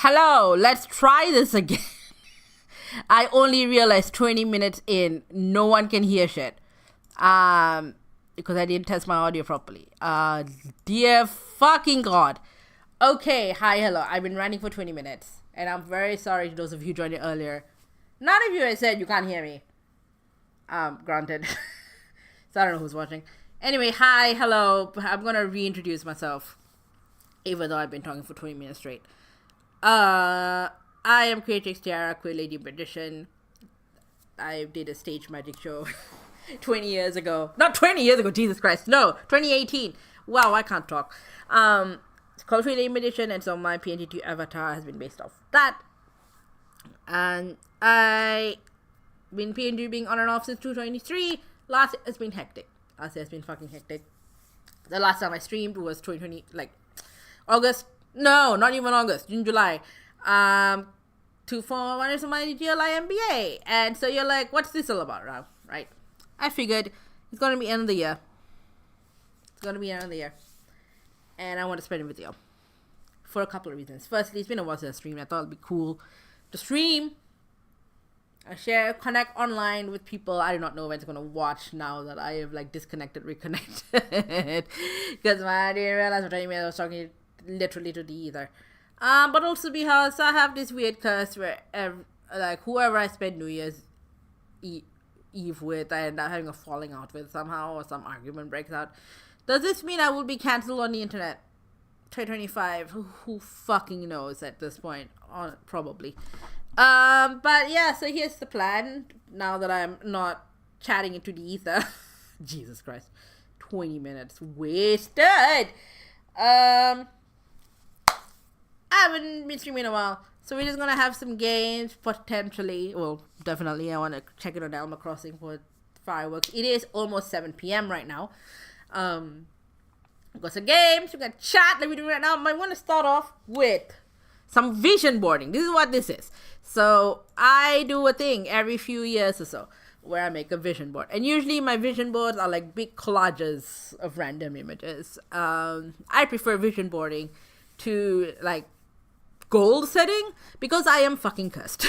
Hello, let's try this again. I only realized 20 minutes in, no one can hear shit. Because I didn't test my audio properly. Dear fucking God. Okay, hi, hello. I've been running for 20 minutes. And I'm very sorry to those of you who joined it earlier. None of you have said you can't hear me. Granted. So I don't know who's watching. Anyway, hi, hello. I'm gonna reintroduce myself. Even though I've been talking for 20 minutes straight. I am Creatrix Tiara, Queer Lady Magician. I did a stage magic show 20 years ago. Not 20 years ago, Jesus Christ. No, 2018. Wow, I can't talk. It's called Queer Lady Magician, and so my PNG2 avatar has been based off that. And I've been PNG being on and off since 2023. Last year has been hectic. Last year has been fucking hectic. The last time I streamed was 2020, like August. No, not even August, June, July. For one of my GLI MBA. And so you're like, what's this all about now? Right? I figured it's going to be end of the year. It's going to be end of the year. And I want to spend it with you. For a couple of reasons. Firstly, it's been a while since I streamed. I thought it'd be cool to stream. Share, connect online with people I do not know when it's going to watch now that I have like disconnected, reconnected. Because I didn't realize what I was talking literally to the ether. But also because I have this weird curse where like whoever I spend New Year's Eve with, I end up having a falling out with somehow, or some argument breaks out. Does this mean I will be cancelled on the internet? 2025, who fucking knows at this point? Probably. But yeah, so here's the plan. Now that I'm not chatting into the ether. Jesus Christ. 20 minutes wasted. I haven't been streaming in a while, so we're just gonna have some games, potentially. Well, definitely, I want to check it on Animal Crossing for fireworks. It is almost 7 p.m. right now. We've got some games, we've got chat that we're doing right now. I want to start off with some vision boarding. This is what this is. So, I do a thing every few years or so, where I make a vision board. And usually my vision boards are like big collages of random images. I prefer vision boarding to like goal setting because I am fucking cursed.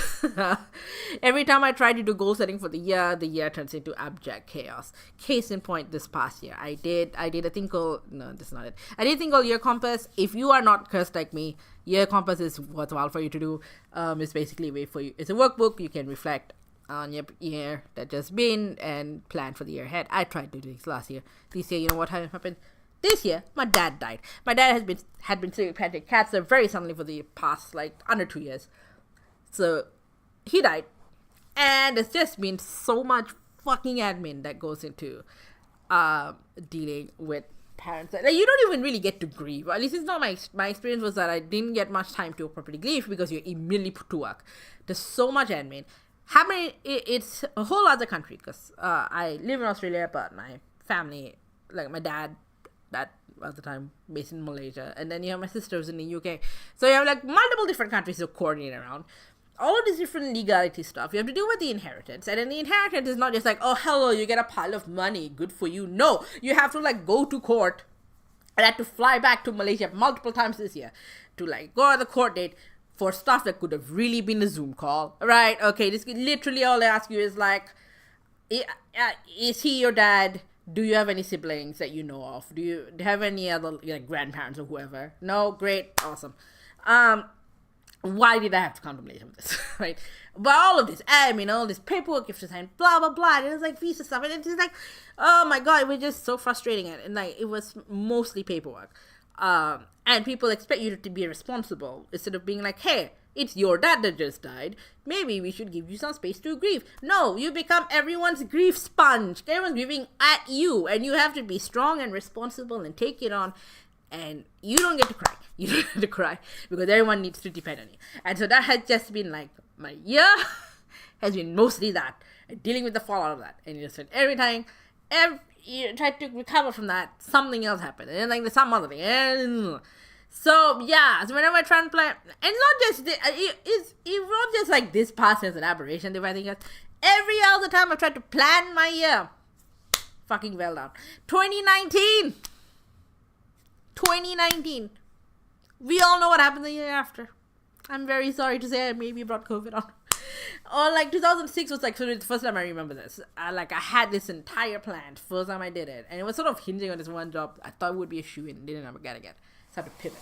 Every time I try to do goal setting for the year turns into abject chaos. Case in point, this past year I did a thing called, no, that's not it. I did a thing called Year Compass. If you are not cursed like me, Year Compass is worthwhile for you to do. It's basically a way for you. It's a workbook. You can reflect on your year that just been and plan for the year ahead. I tried to do this last year. This year, you know what happened? This year, my dad died. My dad had been sick with pancreatic cancer very suddenly for the past, like, under 2 years. So, he died. And there's just been so much fucking admin that goes into dealing with parents. Like, you don't even really get to grieve. At least it's not my experience was that I didn't get much time to properly grieve because you're immediately put to work. There's so much admin. It's a whole other country because I live in Australia, but my family, like my dad, that at the time based in Malaysia, and then you have my sisters in the UK, so you have like multiple different countries to coordinate around. All of this different legality stuff you have to do with the inheritance, and then the inheritance is not just like, oh hello, you get a pile of money, good for you. No, you have to like go to court, and I had to fly back to Malaysia multiple times this year to like go to the court date for stuff that could have really been a Zoom call, right? Okay, this literally all I ask you is like, is he your dad? Do you have any siblings that you know of? Do you have any other like grandparents or whoever? No? Great. Awesome. Why did I have to come to Malaysia with this? Right? But all of this, all this paperwork you have to sign, blah, blah, blah. And it's like visa stuff. And it's just like, oh my God, it was just so frustrating. And like, it was mostly paperwork. And people expect you to be responsible instead of being like, hey, it's your dad that just died. Maybe we should give you some space to grieve. No, you become everyone's grief sponge. Everyone's grieving at you. And you have to be strong and responsible and take it on. And you don't get to cry. You don't get to cry because everyone needs to depend on you. And so that has just been like, my year has been mostly that. And dealing with the fallout of that. And you just said every time, you try to recover from that, something else happened. And then like there's some other thing. And so yeah, so whenever I try and plan, and not just it's not just like this past as an aberration. If I think every other time I tried to plan my year, fucking well done. 2019, we all know what happened the year after. I'm very sorry to say I maybe brought COVID on. Or like 2006 was like sort of the first time I remember this. I had this entire plan, first time I did it, and it was sort of hinging on this one job I thought would be a shoe-in, didn't ever get again. So I had to pivot.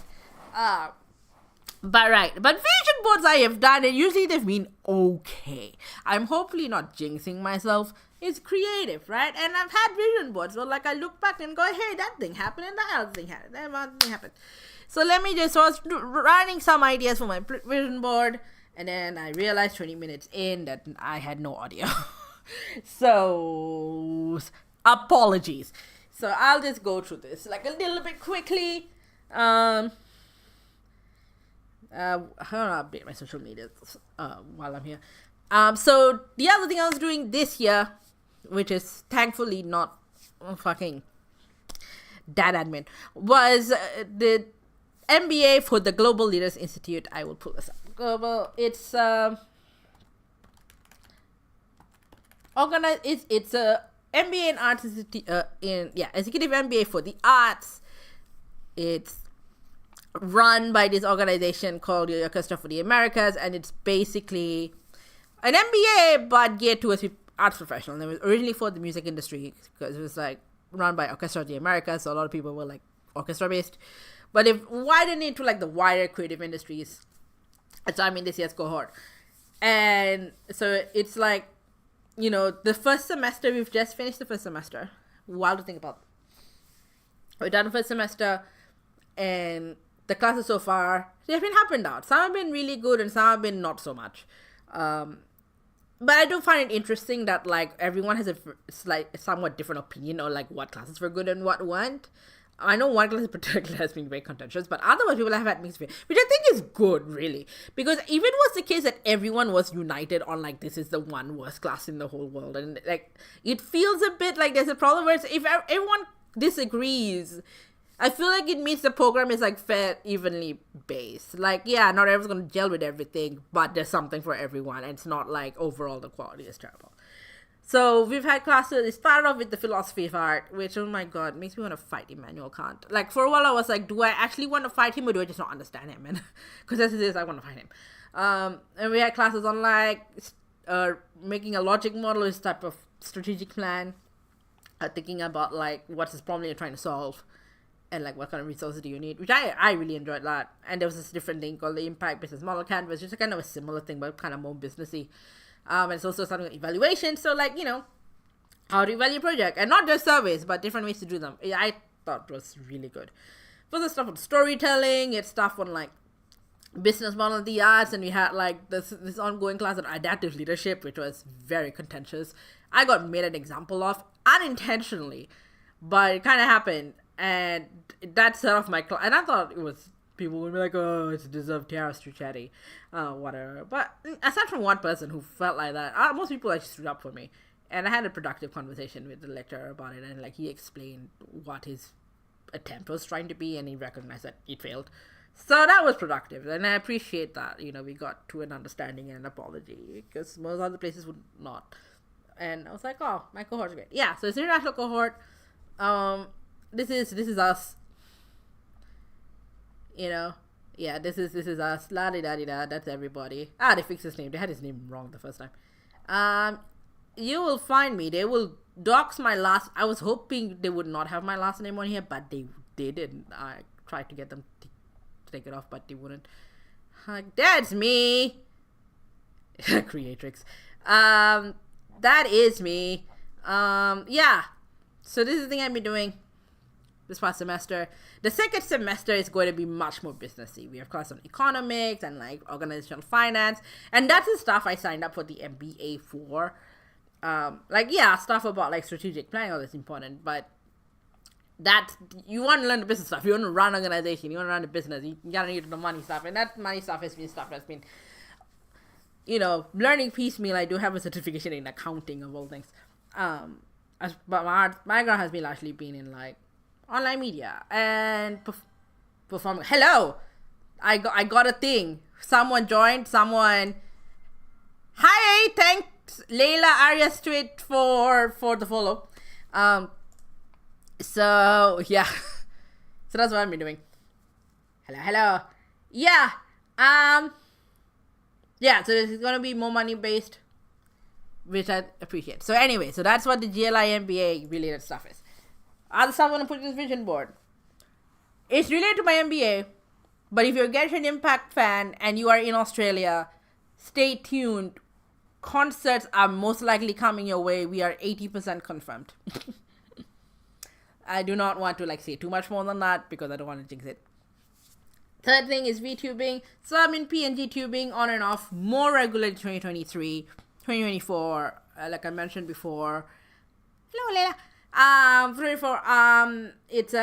But vision boards I have done, and usually they've been okay. I'm hopefully not jinxing myself. It's creative, right? And I've had vision boards where like I look back and go, hey, that thing happened and that other thing happened. That other thing happened. So I was writing some ideas for my vision board, and then I realized 20 minutes in that I had no audio. So apologies. So I'll just go through this like a little bit quickly. I don't update my social media while I'm here. So the other thing I was doing this year, which is thankfully not fucking dad admin, was the MBA for the Global Leaders Institute. I will pull this up. It's organized. It's a MBA in Arts Institute. Executive MBA for the arts. It's run by this organization called the Orchestra for the Americas, and it's basically an MBA but geared towards arts professionals. It was originally for the music industry because it was like run by Orchestra of the Americas, so a lot of people were like orchestra based, but they've widened it to like the wider creative industries. And so I'm in this year's cohort, and so it's like, you know, the first semester, we've just finished the first semester. Wild to think about. We've done the first semester, and the classes so far, they've been up and down. Some have been really good and some have been not so much. But I do find it interesting that like everyone has a somewhat different opinion on like what classes were good and what weren't. I know one class in particular has been very contentious, but otherwise people have had mixed feelings, which I think is good, really. Because if it was the case that everyone was united on like this is the one worst class in the whole world, and like it feels a bit like there's a problem where if everyone disagrees, I feel like it means the program is like fair, evenly based. Like, yeah, not everyone's gonna gel with everything, but there's something for everyone, and it's not like overall the quality is terrible. So we've had classes. It started off with the philosophy of art, which, oh my god, makes me want to fight Immanuel Kant. Like, for a while I was like, do I actually want to fight him, or do I just not understand him? And because as it is, I want to fight him. And we had classes on like making a logic model, this type of strategic plan, thinking about like what's this problem you're trying to solve, and like what kind of resources do you need, which I really enjoyed that. And there was this different thing called the Impact Business Model Canvas, which is kind of a similar thing but kind of more businessy. And it's also something like evaluation, so like, you know, how to evaluate a project, and not just surveys but different ways to do them. I thought it was really good. For the stuff on storytelling, it's stuff on like business model of the arts, and we had like this ongoing class on adaptive leadership, which was very contentious. I got made an example of unintentionally, but it kind of happened. And that set off my class. And I thought it was, people would be like, oh, it's deserved Tiara Struchetti, whatever. But aside from one person who felt like that, most people actually stood up for me. And I had a productive conversation with the lecturer about it. And like he explained what his attempt was trying to be, and he recognized that it failed. So that was productive. And I appreciate that, you know, we got to an understanding and an apology, because most other places would not. And I was like, oh, my cohort's great. Yeah, so it's an international cohort. This is us, you know. Yeah, this is us. La di da di da. That's everybody. They fixed his name. They had his name wrong the first time. You will find me. They will dox my last. I was hoping they would not have my last name on here, but they did, and I tried to get them to take it off, but they wouldn't. That's me. Creatrix. That is me. Yeah. So this is the thing I've been doing this past semester. The second semester is going to be much more businessy. We have class on economics and like organizational finance, and that's the stuff I signed up for the MBA for. Stuff about like strategic planning, all that's important, but that you want to learn the business stuff. You want to run an organization, you want to run a business, you gotta need the money stuff, and that money stuff has been stuff that's been, you know, learning piecemeal. I do have a certification in accounting of all things, but my background has been largely been in like online media and performing. Hello, I got a thing. Someone joined. Hi, thanks Layla Arias Street for the follow. So yeah, so that's what I've been doing. Hello. Yeah. yeah, so it's going to be more money based, which I appreciate. So anyway, so that's what the GLI MBA related stuff is. Other stuff I want to put in this vision board. It's related to my MBA, but if you're a Genshin Impact fan and you are in Australia, stay tuned. Concerts are most likely coming your way. We are 80% confirmed. I do not want to say too much more than that because I don't want to jinx it. Third thing is VTubing. So I'm in PNG tubing on and off more regularly 2023, 2024, like I mentioned before. Hello, Leila. 24, it's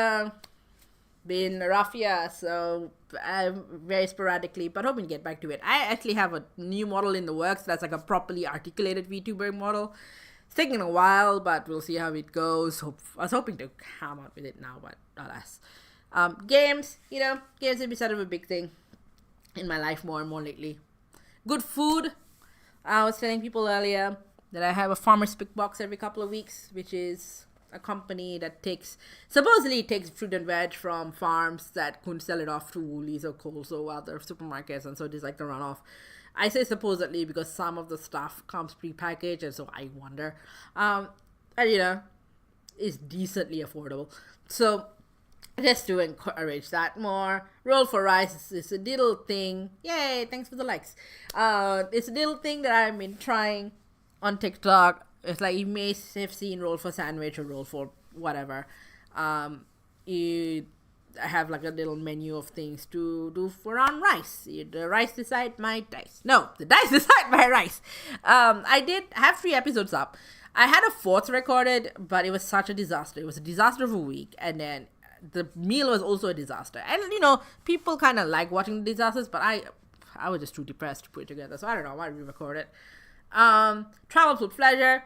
been rough year, so very sporadically, but hoping to get back to it. I actually have a new model in the works that's like a properly articulated VTuber model. It's taking a while, but we'll see how it goes. I was hoping to come out with it now, but alas. Games, games have been sort of a big thing in my life more and more lately. Good food. I was telling people earlier that I have a Farmer's Pick box every couple of weeks, which is a company that supposedly takes fruit and veg from farms that couldn't sell it off to Woolies or Coles or other supermarkets, and so it is like the runoff. I say supposedly because some of the stuff comes prepackaged, and so I wonder. And it's decently affordable. So just to encourage that more. Roll for Rice is a little thing. Yay, thanks for the likes. It's a little thing that I've been trying on TikTok. It's like you may have seen Roll for Sandwich or Roll for whatever. You have like a little menu of things to do around rice. The rice decide my dice. No, the dice decide my rice. I did have 3 episodes up. I had a 4th recorded, but it was such a disaster. It was a disaster of a week, and then the meal was also a disaster. And people kind of like watching the disasters, but I was just too depressed to put it together, so I don't know why we record it. Travels with pleasure.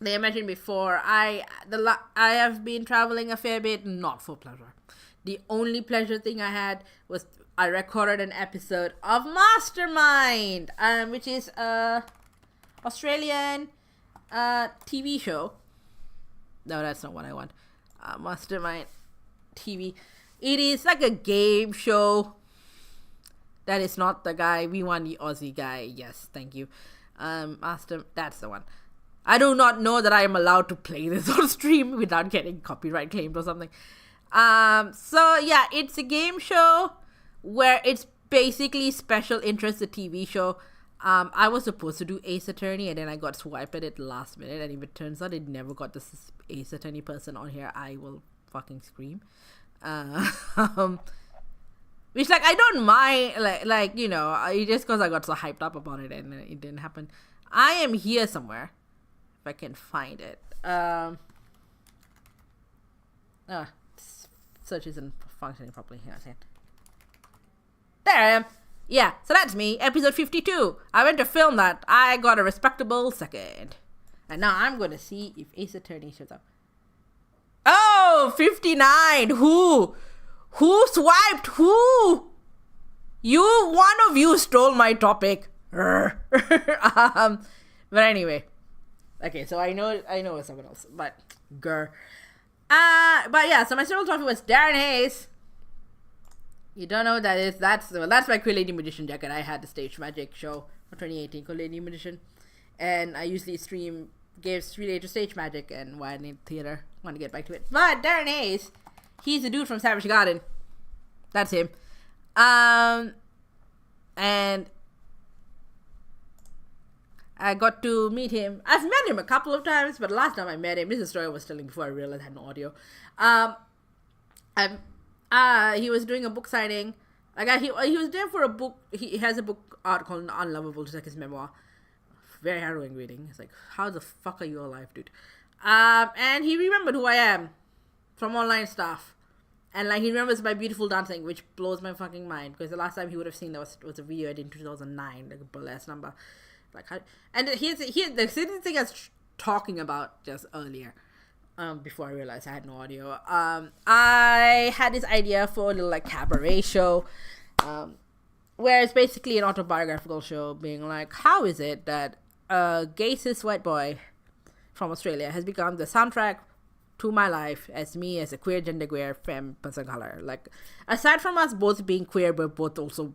They mentioned before, I have been traveling a fair bit, not for pleasure. The only pleasure thing I had was I recorded an episode of Mastermind, which is a Australian TV show. No, that's not what I want. Mastermind TV. It is like a game show. That is not the guy. We want the Aussie guy. Yes, thank you. That's the one. I do not know that I am allowed to play this on stream without getting copyright claimed or something. So yeah, it's a game show where it's basically special interest, a TV show. I was supposed to do Ace Attorney, and then I got swiped at it last minute, and if it turns out it never got this Ace Attorney person on here, I will fucking scream. Which I don't mind, just because I got so hyped up about it and it didn't happen. I am here somewhere, if I can find it. Search isn't functioning properly here. There I am. Yeah, so that's me, episode 52. I went to film that. I got a respectable 2nd. And now I'm going to see if Ace Attorney shows up. Oh, 59. Who swiped? Who? One of you stole my topic. But anyway. Okay, so I know it's someone else, but but yeah, so my serial topic was Darren Hayes. You don't know what that is? That's my Queer Lady Magician jacket. I had the Stage Magic show for 2018, Queer Lady Magician, and I usually stream games related to stage magic and why I need theater. I want to get back to it. But Darren Hayes, he's the dude from Savage Garden. That's him. And I got to meet him. I've met him a couple of times, but the last time I met him, this is a story I was telling before I realized I had no audio. He was doing a book signing. He was there for a book. He has a book out called Unlovable, just like his memoir. Very harrowing reading. It's like, how the fuck are you alive, dude? And he remembered who I am from online stuff. And he remembers my beautiful dancing, which blows my fucking mind. Because the last time he would have seen that was a video I did in 2009, like a burlesque number. And here's the same thing I was talking about just earlier. Before I realized I had no audio. I had this idea for a little cabaret show. Where it's basically an autobiographical show being how is it that a gay cis white boy from Australia has become the soundtrack to my life as me as a queer, genderqueer, femme, person of color. Aside from us both being queer, we're both also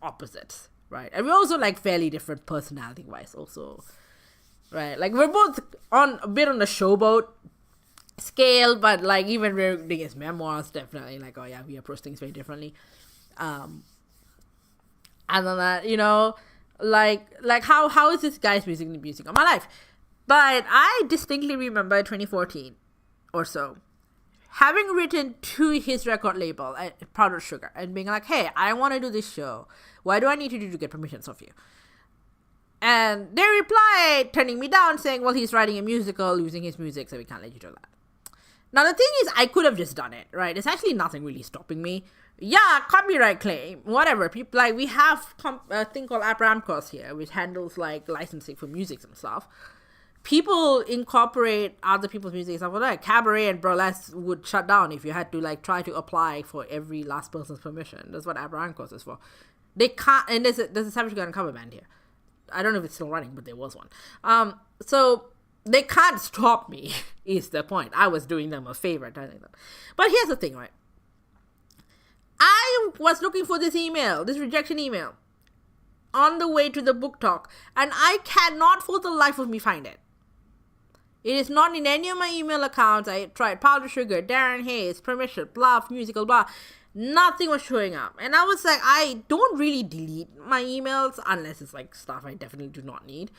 opposites. right? And we're also like fairly different personality wise, also, right? Like we're both on a bit on the showboat scale, but like even reading his memoirs, definitely like, oh yeah, we approach things very differently. And then that, you know, like how is this guy's music on my life? But I distinctly remember 2014 or so having written to his record label at Powdered Sugar and being like, hey, I want to do this show. What do I need to do to get permissions of you? And they replied, turning me down, saying, well, he's writing a musical using his music, so we can't let you do that. Now, the thing is, I could have just done it, right? There's actually nothing really stopping me. Yeah, copyright claim, whatever. People, like, we have a thing called Abramcos here, which handles, like, licensing for music and stuff. People incorporate other people's music and stuff like that. Cabaret and Burlesque would shut down if you had to, like, try to apply for every last person's permission. That's what Abramcos is for. They can't, and there's a Savage Garden cover band here. I don't know if it's still running, but there was one. So they can't stop me, is the point. I was doing them a favor, telling them. But here's the thing, right? I was looking for this email, this rejection email, on the way to the book talk, and I cannot for the life of me find it. It is not in any of my email accounts. I tried Powdered Sugar, Darren Hayes, Permission, Bluff, Musical, blah. Nothing was showing up. And I was like, I don't really delete my emails unless it's like stuff I definitely do not need.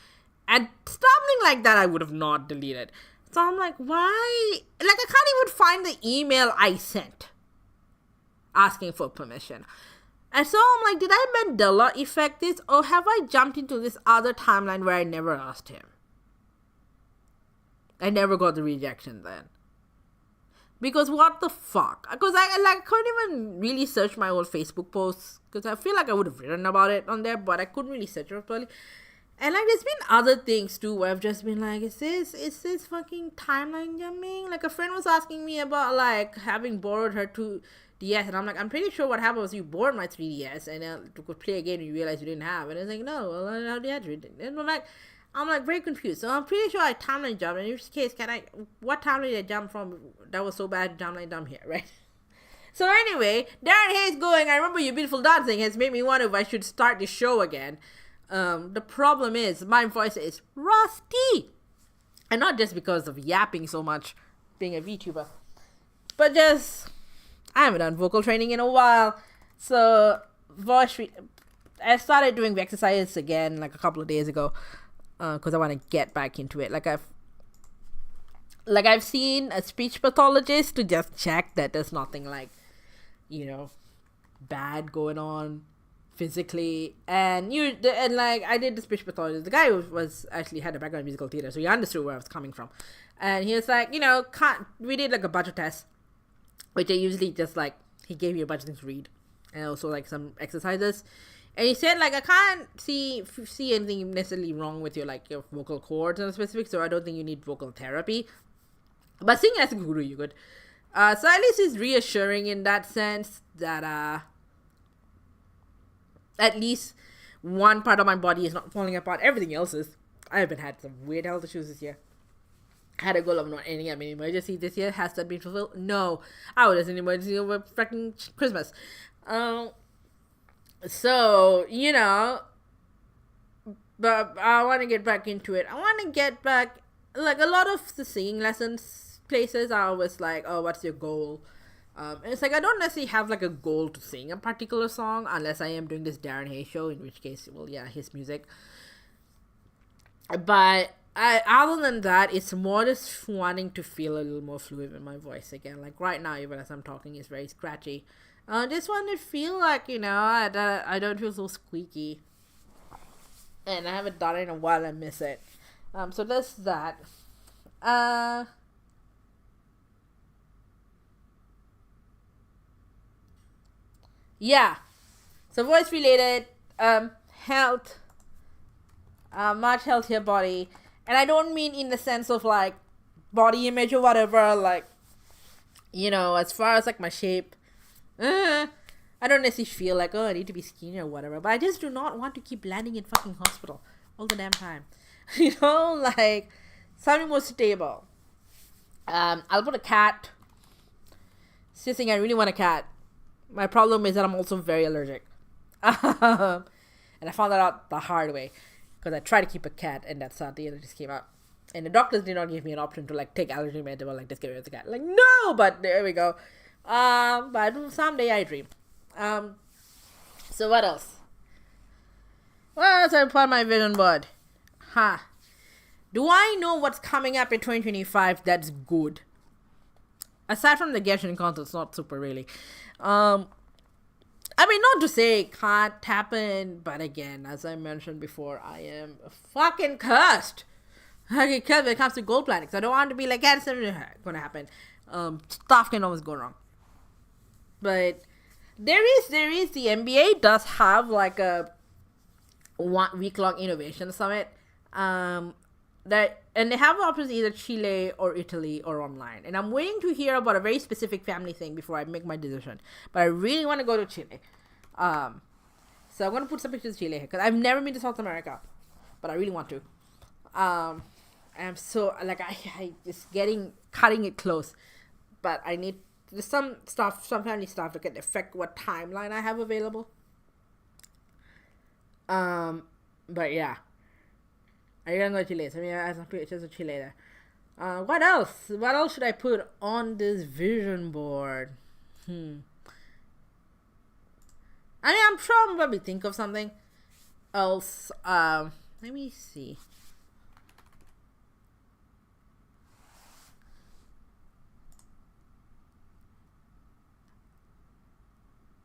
And something like that I would have not deleted. So I'm like, why? Like, I can't even find the email I sent asking for permission. And so I'm like, did I Mandela effect this? Or have I jumped into this other timeline where I never asked him? I never got the rejection then. Because what the fuck? Because I couldn't even really search my old Facebook posts. Because I feel like I would have written about it on there. But I couldn't really search it properly. And like there's been other things too where I've just been like, is this fucking timeline jumping? Like a friend was asking me about like having borrowed her 2DS. And I'm like, I'm pretty sure what happened was you borrowed my 3DS. And you could play a game and you realized you didn't have. And it's like, no, well, how did you? And I'm like very confused. So I'm pretty sure I timeline jumped. In which case, what timeline did I jump from that was so bad timeline jump here, right? So anyway, Darren Hayes going, I remember your beautiful dancing has made me wonder if I should start the show again. The problem is my voice is rusty. And not just because of yapping so much being a VTuber. But just, I haven't done vocal training in a while. So I started doing exercises again like a couple of days ago. Because I want to get back into it. Like I've seen a speech pathologist to just check that there's nothing like, you know, bad going on physically. And like I did the speech pathologist. The guy was actually had a background in musical theater, so he understood where I was coming from. And he was like, you know, we did like a bunch of tests, which are usually just like he gave you a bunch of things to read, and also like some exercises. And he said, like, I can't see anything necessarily wrong with your vocal cords and specific, so I don't think you need vocal therapy. But singing as a guru, you could. So at least it's reassuring in that sense that at least one part of my body is not falling apart. Everything else is. I haven't had some weird health issues this year. I had a goal of not ending up in emergency this year. Has that been fulfilled? No. I was in emergency over freaking Christmas. So, you know, but I want to get back into it. I want to get back, like, a lot of the singing lessons places are always like, oh, what's your goal? And it's like, I don't necessarily have, like, a goal to sing a particular song, unless I am doing this Darren Hayes show, in which case, well, yeah, his music. But other than that, it's more just wanting to feel a little more fluid in my voice again. Like, right now, even as I'm talking, it's very scratchy. I just want to feel like, you know, I don't feel so squeaky. And I haven't done it in a while. I miss it. So that's that. Yeah. So voice related, health, much healthier body. And I don't mean in the sense of like body image or whatever. Like, you know, as far as like my shape. I don't necessarily feel like, oh, I need to be skinny or whatever, but I just do not want to keep landing in fucking hospital all the damn time. You know, like, something more stable. I'll put a cat. Seriously, I really want a cat. My problem is that I'm also very allergic. And I found that out the hard way because I tried to keep a cat, and that sadly it just came out. And the doctors did not give me an option to like take allergy meds. They were like, just get rid of the cat. Like, no, but there we go. But someday I dream. So what else? What else I put on my vision board? Do I know what's coming up in 2025 that's good? Aside from the Genshin console, it's not super really. I mean, not to say it can't happen, but again, as I mentioned before, I am fucking cursed. I get cursed when it comes to gold plating, so I don't want to be like, yeah, it's never gonna happen. Stuff can always go wrong. But there is the NBA does have like a 1 week long innovation summit. And they have options either Chile or Italy or online. And I'm waiting to hear about a very specific family thing before I make my decision. But I really want to go to Chile. So I'm going to put some pictures of Chile here because I've never been to South America, but I really want to. I'm so like I just cutting it close, but I need there's some family stuff that can affect what timeline I have available. But yeah. Are you gonna go to Chile? So I have some pictures of Chile there. What else? What else should I put on this vision board? I mean, I'm sure I'll probably think of something else. Let me see.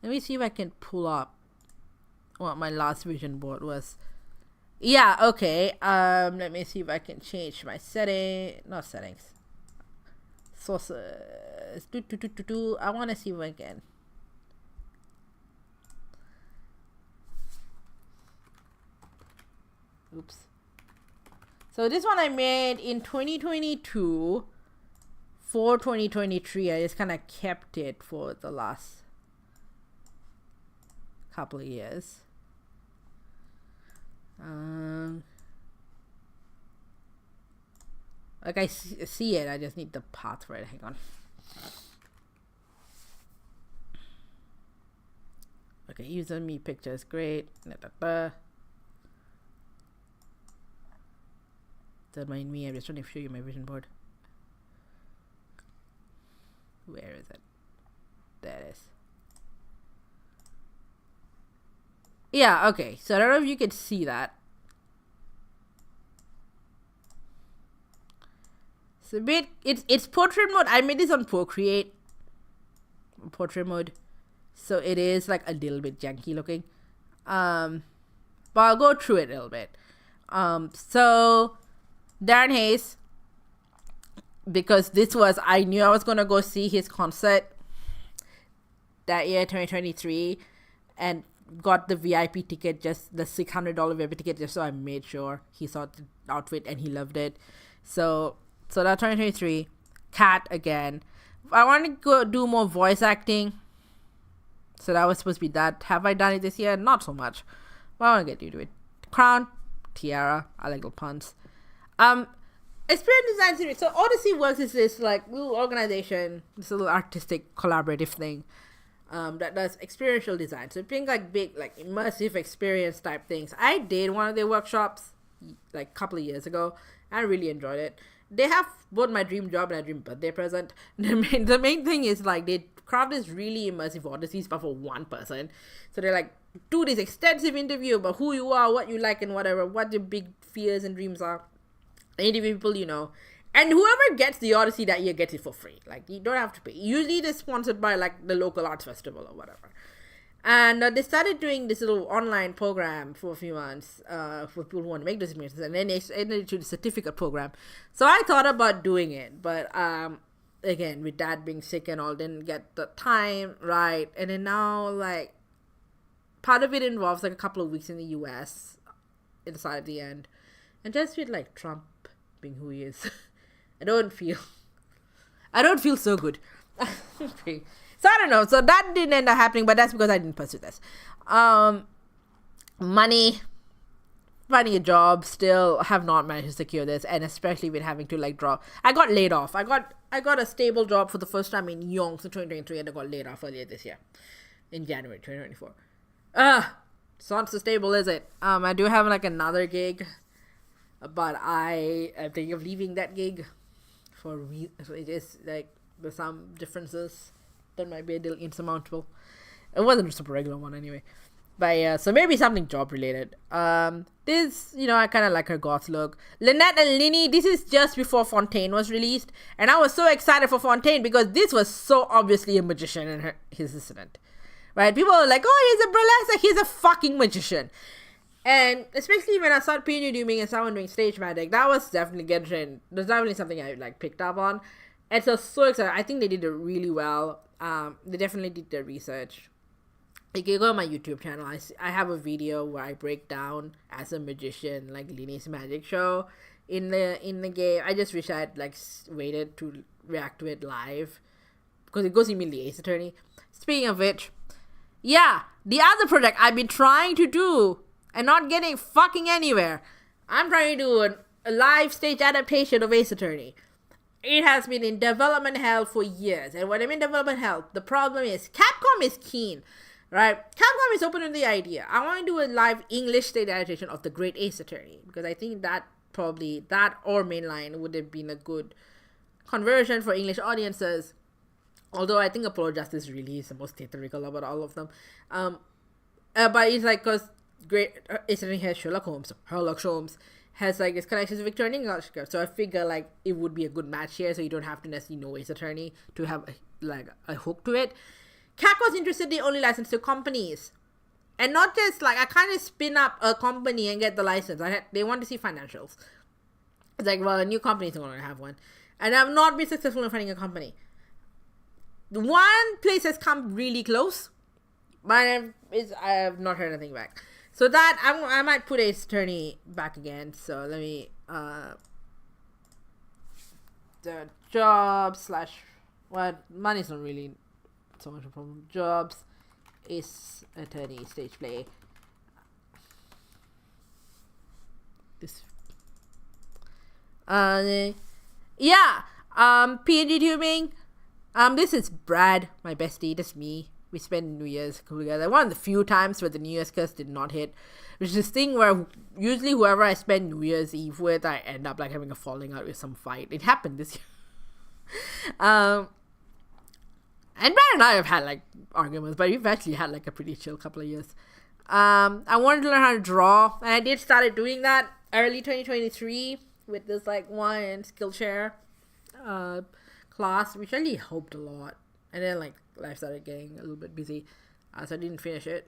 Let me see if I can pull up what my last vision board was. Yeah, okay. Let me see if I can change my settings. Sources. I want to see if I can. Oops. So this one I made in 2022 for 2023. I just kind of kept it for the last couple of years. Like I see it, I just need the path for it. Hang on. Okay, user me pictures, great. Don't mind me, I'm just trying to show you my vision board. Where is it? There it is. Yeah, okay. So I don't know if you can see that. It's a bit it's portrait mode. I made this on Procreate. Portrait mode. So it is like a little bit janky looking. But I'll go through it a little bit. So Darren Hayes, because I knew I was gonna go see his concert that year, 2023, and got the VIP ticket, just the $600 VIP ticket, just so I made sure he saw the outfit and he loved it. So that 2023, Cat again. I want to go do more voice acting. So that was supposed to be that. Have I done it this year? Not so much. But I want to get you to it. Crown, Tiara, I like little puns. Experience design series. So Odyssey Works is this like little organization, this little artistic collaborative thing. That does experiential design. So being like big, like immersive experience type things. I did one of their workshops like a couple of years ago. I really enjoyed it. They have both my dream job and my dream birthday present. The main thing is like they craft this really immersive odysseys, but for one person. So they're like, do this extensive interview about who you are, what you like and whatever, what your big fears and dreams are. Interview people you know. And whoever gets the Odyssey that year gets it for free. Like, you don't have to pay. Usually they're sponsored by, like, the local arts festival or whatever. And they started doing this little online program for a few months for people who want to make those experiences. And then they ended to the certificate program. So I thought about doing it. But, again, with Dad being sick and all, didn't get the time right. And then now, like, part of it involves, like, a couple of weeks in the U.S. inside at the end. And just with, like, Trump being who he is. I don't feel so good. So I don't know. So that didn't end up happening, but that's because I didn't pursue this. Money, finding a job, still have not managed to secure this, and especially with having to like drop. I got laid off. I got a stable job for the first time in Yonks in 2023, and I got laid off earlier this year, in January 2024. It's not so stable, is it? I do have like another gig, but I am thinking of leaving that gig so it is like there's some differences that might be a little insurmountable. It wasn't a super regular one anyway. But yeah, so maybe something job related. This, I kind of like her goth look. Lynette and Linny, this is just before Fontaine was released. And I was so excited for Fontaine because this was so obviously a magician and his assistant. Right? People are like, oh, he's a burlesque, he's a fucking magician. And especially when I started doing and someone doing stage magic, that was definitely That's definitely something I like picked up on. And so excited. I think they did it really well. They definitely did their research. If you go on my YouTube channel, I have a video where I break down as a magician like Linny's magic show in the game. I just wish I had like waited to react to it live because it goes immediately Ace Attorney. Speaking of which, yeah, the other project I've been trying to do and not getting fucking anywhere. I'm trying to do a live stage adaptation of Ace Attorney. It has been in development hell for years, and when I'm in development hell, the problem is Capcom is keen. Right? Capcom is open to the idea. I want to do a live English stage adaptation of The Great Ace Attorney because I think that probably that or mainline would have been a good conversion for English audiences. Although I think Apollo Justice really is the most theatrical about all of them. But it's like because Great Ace Attorney has Sherlock Holmes has like his connections with Victorian English. So I figure like it would be a good match here, so you don't have to necessarily know Ace Attorney to have like a hook to it. Capcom's interested, they only license to companies. And not just like, I can't just spin up a company and get the license. They want to see financials. It's like, well, a new company is going to have one. And I've not been successful in finding a company. One place has come really close, but I have not heard anything back. So that, I might put Ace Attorney back again. So let me, the job / what, money's not really so much a problem. Jobs, Ace Attorney, stage play. This. Yeah. PNG tubing. This is Brad, my bestie. That's me. We spend New Year's together. One of the few times where the New Year's curse did not hit. Which is this thing where usually whoever I spend New Year's Eve with, I end up like having a falling out with some fight. It happened this year. And Brad and I have had like arguments, but we've actually had like a pretty chill couple of years. I wanted to learn how to draw, and I did started doing that early 2023 with this like one Skillshare class, which really helped a lot. And then like life started getting a little bit busy, so I didn't finish it.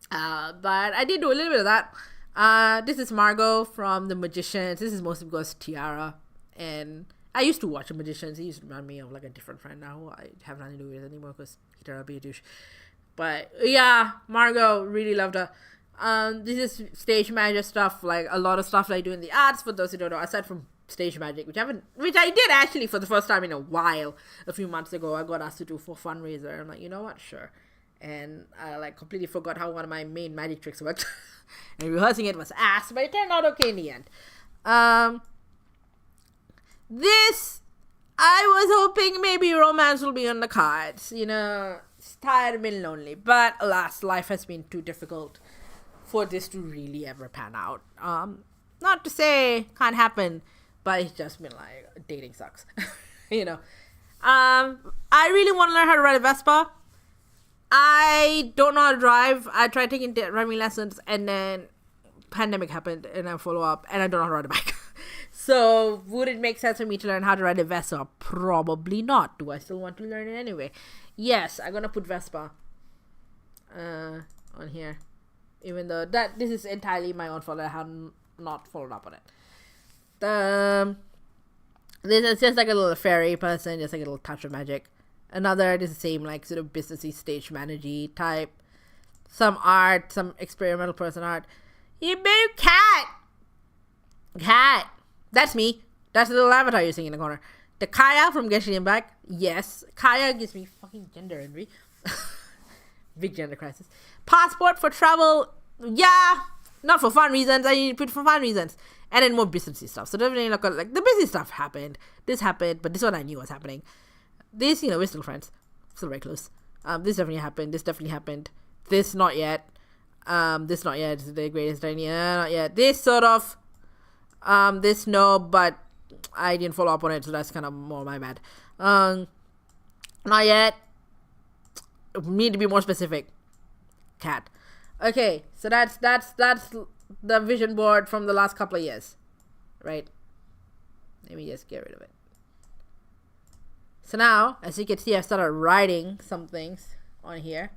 But I did do a little bit of that. This is Margot from The Magicians. This is mostly because Tiara and I used to watch The Magicians. He used to remind me of like a different friend now who I have nothing to do with anymore because he turned out to be a douche. But yeah, Margot, really loved her. This is stage magic stuff, like a lot of stuff that I do in the arts. For those who don't know, aside from stage magic, which I did actually for the first time in a while a few months ago. I got asked to do for fundraiser. I'm like, you know what, sure. And I like completely forgot how one of my main magic tricks worked. And rehearsing it was ass, but it turned out okay in the end. This, I was hoping maybe romance will be on the cards. It's tired and been lonely. But alas, life has been too difficult for this to really ever pan out. Not to say can't happen, but it's just been like, dating sucks. I really want to learn how to ride a Vespa. I don't know how to drive. I tried taking driving lessons, and then pandemic happened, and I follow up, and I don't know how to ride a bike. So, would it make sense for me to learn how to ride a Vespa? Probably not. Do I still want to learn it anyway? Yes, I'm gonna put Vespa on here. Even though this is entirely my own fault. I have not followed up on it. This is just like a little fairy person, just like a little touch of magic. Another, this is the same, like, sort of businessy, stage manager type. Some art, some experimental person art. You better cat. That's me. That's the little avatar you're seeing in the corner. The Kaya from Genshin Impact. Yes. Kaya gives me fucking gender envy. Big gender crisis. Passport for travel. Yeah. Not for fun reasons. I need to put for fun reasons. And then more businessy stuff. So definitely look at, like, the business stuff happened. This happened, but this one I knew was happening. This, we're still friends. Still very close. This definitely happened. This definitely happened. This, not yet. This not yet. This is the greatest idea. Not yet. This sort of. This no, but I didn't follow up on it, so that's kind of more my bad. Not yet. Need to be more specific. Cat. Okay, so that's the vision board from the last couple of years, right? Let me just get rid of it. So now, as you can see, I've started writing some things on here,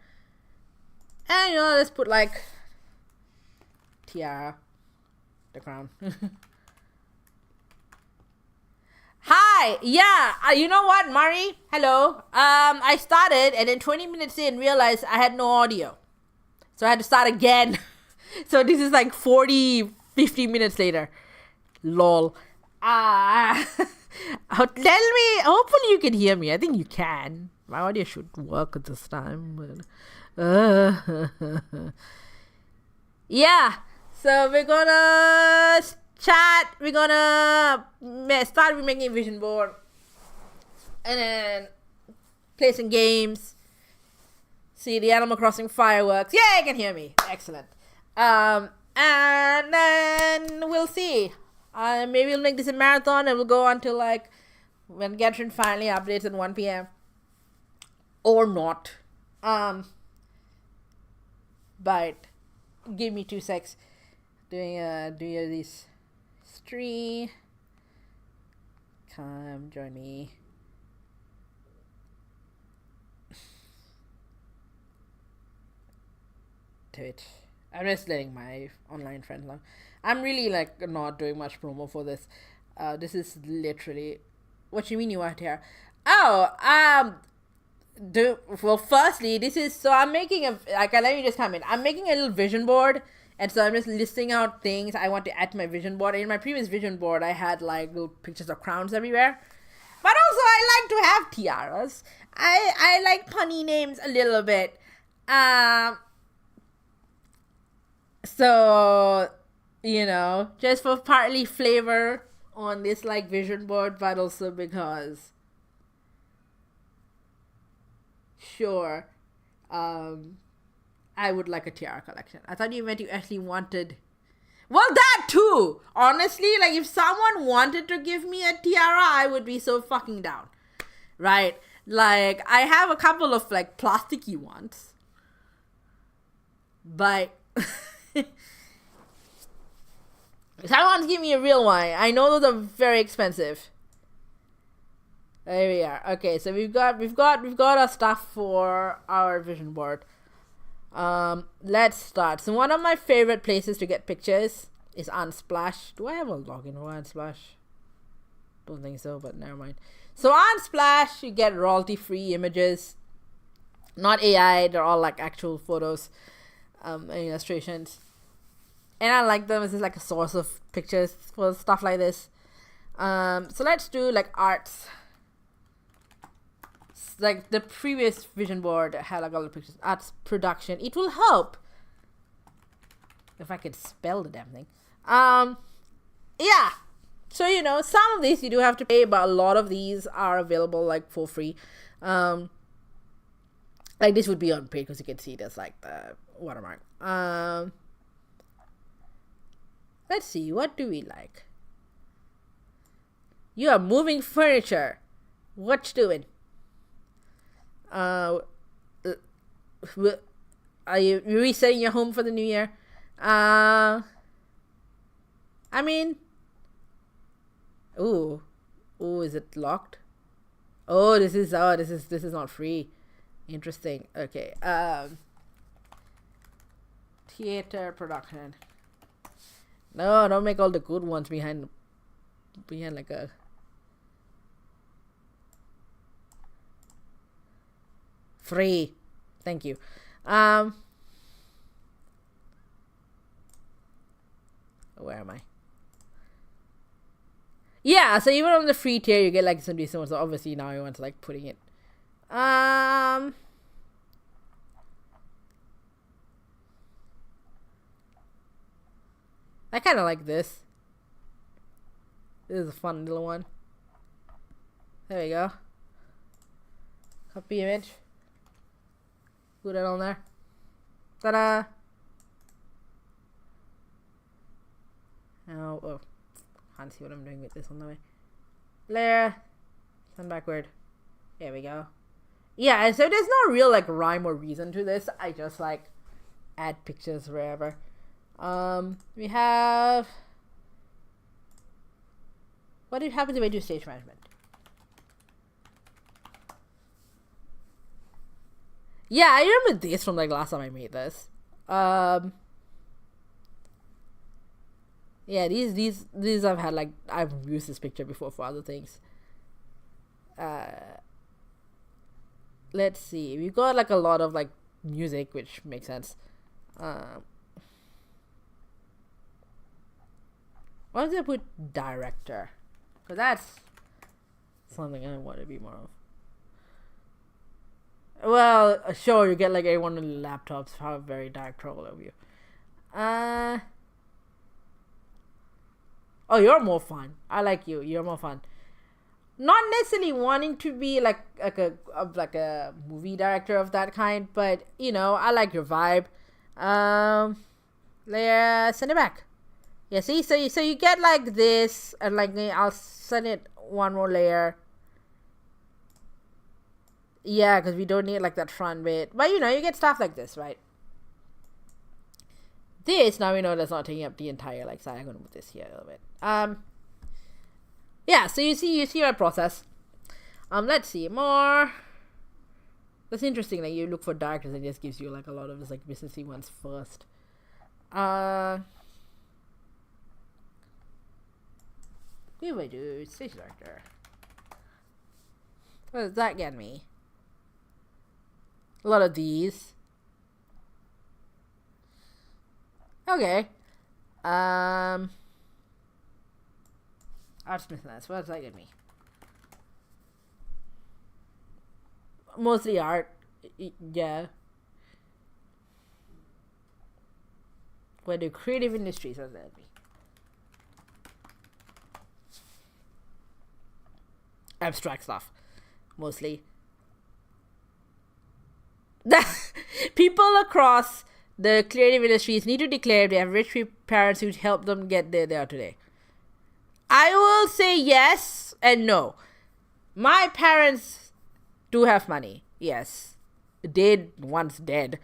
and let's put like tiara, the crown. Hi, yeah, you know what, Mari? Hello. I started, and then 20 minutes in, realized I had no audio. So I had to start again. So this is like 50 minutes later. Lol. Tell me, hopefully you can hear me. I think you can. My audio should work at this time. But, yeah. So we're gonna chat. We're gonna start with making a vision board. And then play some games. See the Animal Crossing fireworks. Yeah, you can hear me. Excellent. And then we'll see. Maybe we'll make this a marathon and we'll go until like when Genshin finally updates at 1 p.m. Or not. But give me 2 secs. Doing this stream. Come join me. Twitch. I'm just letting my online friends know. I'm really like not doing much promo for this. This is literally. What you mean you weren't here? Oh, well, firstly, this is so I'm making a like. Let me just come in. I'm making a little vision board, and so I'm just listing out things I want to add to my vision board. In my previous vision board, I had like little pictures of crowns everywhere, but also I like to have tiaras. I like punny names a little bit. So, just for partly flavor on this like vision board, but also because sure, I would like a tiara collection. I thought you meant you actually wanted. Well, that too! Honestly, like if someone wanted to give me a tiara, I would be so fucking down. Right? Like, I have a couple of like plasticky ones. But if someone's give me a real one, I know those are very expensive. There we are. Okay, so we've got our stuff for our vision board. Let's start. So one of my favorite places to get pictures is Unsplash. Do I have a login for Unsplash? Don't think so, but never mind. So Unsplash, you get royalty-free images, not AI. They're all like actual photos, and illustrations, and I like them as like a source of pictures for stuff like this. So let's do like arts. Like the previous vision board had like all the pictures. Arts production. It will help if I could spell the damn thing. Yeah. So some of these you do have to pay, but a lot of these are available like for free. Like this would be unpaid because you can see there's like the watermark. Let's see. What do we like? You are moving furniture. What you doing? Are you resetting your home for the new year? I mean, ooh, is it locked? This is not free. Interesting. Okay. Theater production. No, don't make all the good ones behind like a. Free. Thank you. Where am I? Yeah, so even on the free tier you get like some decent ones. So obviously now I want to like putting it. I kinda like this. This is a fun little one. There we go. Copy image. Put it on there. Ta-da! Oh, can't see what I'm doing with this on the way. Layer, send backward. There we go. Yeah, and so there's no real like rhyme or reason to this. I just like add pictures wherever. We have. What happens if I do stage management? Yeah, I remember this from like last time I made this. Yeah, these I've had like I've used this picture before for other things. Let's see. We got like a lot of like music, which makes sense. Why don't I put director? Because that's something I want to be more of. Well, sure, you get like everyone on laptops have very directorial overview. Oh, you're more fun. I like you. You're more fun. Not necessarily wanting to be like a movie director of that kind, but you know, I like your vibe. Layer, send it back. Yeah, see, so you get like this, and like I'll send it one more layer. Yeah, because we don't need like that front bit, but you know, you get stuff like this, right? This now we know that's not taking up the entire like side. I'm gonna put this here a little bit. Yeah, so you see our process. Let's see more. That's interesting. Like you look for directors, it just gives you like a lot of this like businessy ones first. What do I do? Stage director. What does that get me? A lot of these. Okay. Arts business. What does that get me? Mostly art. Yeah. What do creative industries? What does that get me? Abstract stuff. Mostly. People across the creative industries need to declare they have rich parents who help them get there they are today. I will say yes and no. My parents do have money. Yes. Did once dead.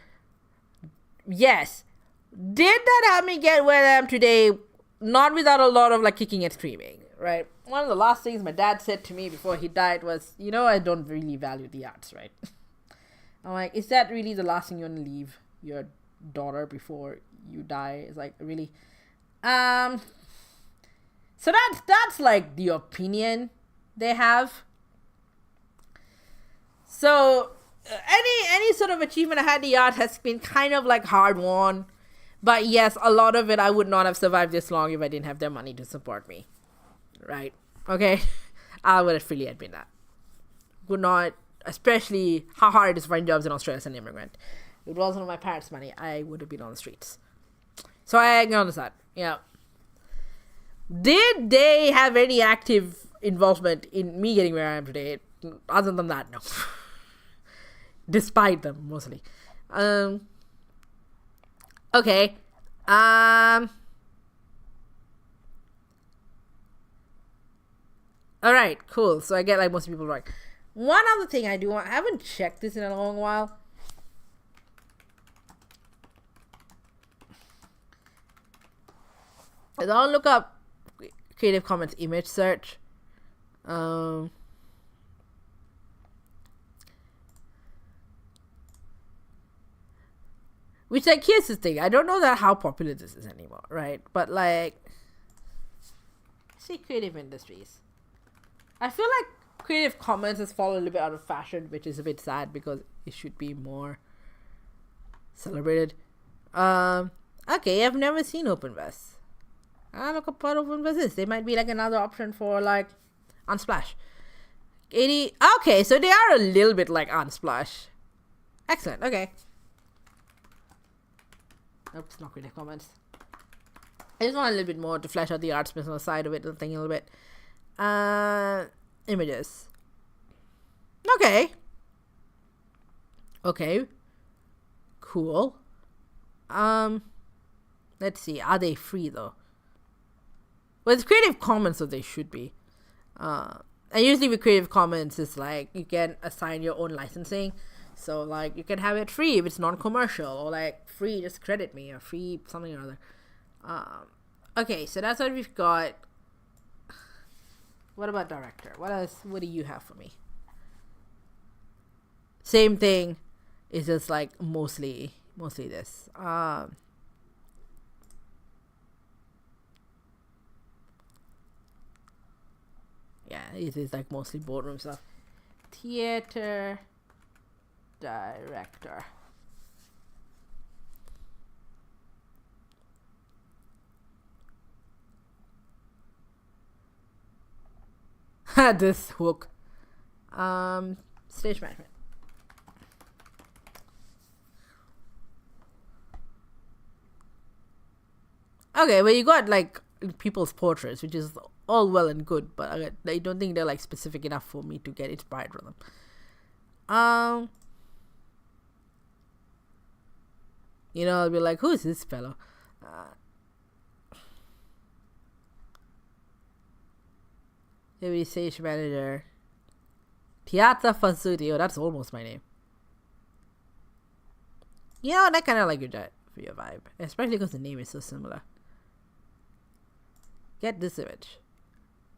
Yes. Did that help me get where I am today? Not without a lot of like kicking and screaming, right? One of the last things my dad said to me before he died was, you know, I don't really value the arts, right? I'm like, is that really the last thing you want to leave your daughter before you die? It's like, really? So that's like the opinion they have. So any sort of achievement I had in the art has been kind of like hard won. But yes, a lot of it I would not have survived this long if I didn't have their money to support me. Right? Okay? I would have freely admit that. Would not, especially how hard it is to find jobs in Australia as an immigrant. If it wasn't my parents' money, I would have been on the streets. So I acknowledge that. Yeah. Did they have any active involvement in me getting where I am today? Other than that, no. Despite them, mostly. Okay. Alright, cool. So I get like most people right. One other thing I do want, I haven't checked this in a long while. I'll look up Creative Commons image search. Which, like, here's the thing. I don't know that how popular this is anymore, right? But, like, see creative industries. I feel like Creative Commons has fallen a little bit out of fashion, which is a bit sad because it should be more celebrated. Okay, I've never seen OpenVest. I'll look up what OpenVest is. They might be, like, another option for, like, Unsplash. 80. Okay, so they are a little bit like Unsplash. Excellent, okay. Oops, not Creative Commons. I just want a little bit more to flesh out the arts business side of it, the thing a little bit. Images. Okay. Okay. Cool. Let's see. Are they free though? Well, it's Creative Commons, so they should be. And usually with Creative Commons, it's like you can assign your own licensing. So like you can have it free if it's non-commercial, or like free, just credit me, or free something or other. Okay, so that's what we've got. What about director? What else? What do you have for me? Same thing. It's just like mostly this. Yeah, it is like mostly boardroom stuff. Theater director. This hook. Stage management. Okay, well, you got like people's portraits, which is all well and good, but I don't think they're like specific enough for me to get inspired from them. You know, I'll be like, who's this fellow? Maybe stage manager. Piazza Fazzuti. Oh, that's almost my name. You know, I kind of like your vibe, especially because the name is so similar. Get this image.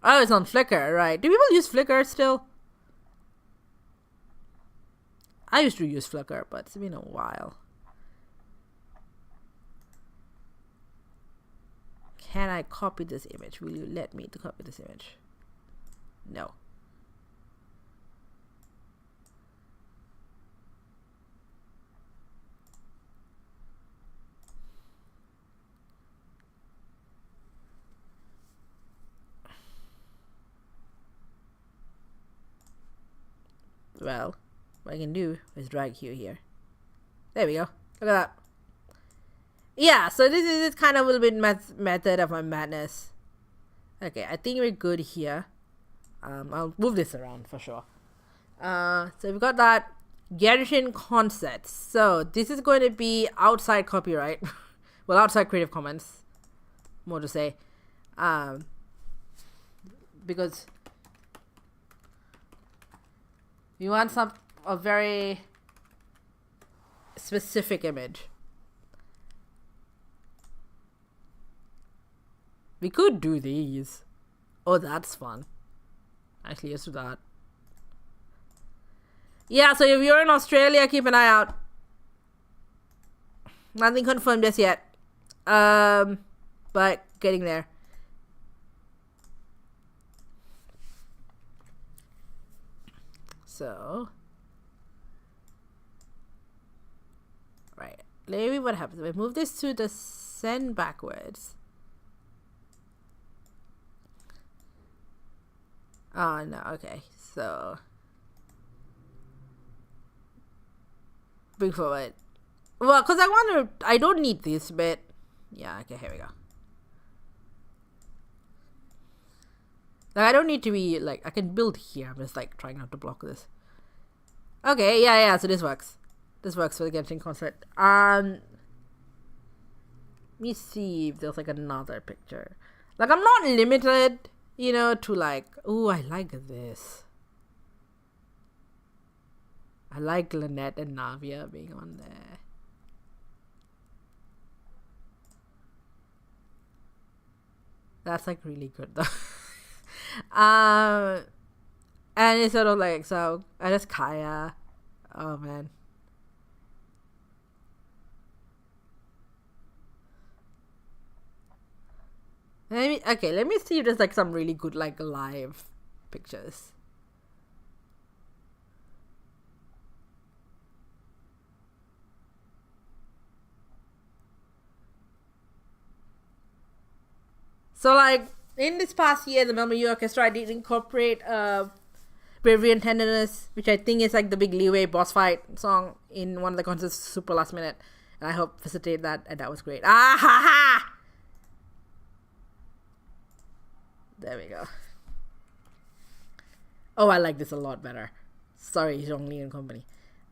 Oh, it's on Flickr, right? Do people use Flickr still? I used to use Flickr, but it's been a while. Can I copy this image? Will you let me to copy this image? No. Well, what I can do is drag you here. There we go. Look at that. Yeah, so this is kind of a little bit method of my madness. Okay, I think we're good here. I'll move this around for sure. So we've got that. Genshin concepts. So this is going to be outside copyright. Well, outside Creative Commons, more to say. Because you want a very specific image. We could do these. Oh, that's fun. Actually, let's do that. Yeah, so if you're in Australia, keep an eye out. Nothing confirmed just yet. But getting there. So, right. Maybe what happens if I move this to the send backwards? Oh no, okay. So bring forward. Well, because I don't need this bit. Yeah, okay, here we go. Like, I don't need to be, like, I can build here. I'm just, like, trying not to block this. Okay, yeah, so this works. This works for the Genshin concept. Let me see if there's, like, another picture. Like, I'm not limited, you know, to, like, ooh, I like this. I like Lynette and Navia being on there. That's, like, really good, though. And it's sort of like, so I just Kaya. Oh man. Let me see if there's like some really good like live pictures. So like in this past year, the Melbourne Youth Orchestra did incorporate Bravery and Tenderness, which I think is like the big Leeway boss fight song in one of the concerts super last minute. And I helped facilitate that, and that was great. Ah ha ha! There we go. Oh, I like this a lot better. Sorry, Zhongli and company.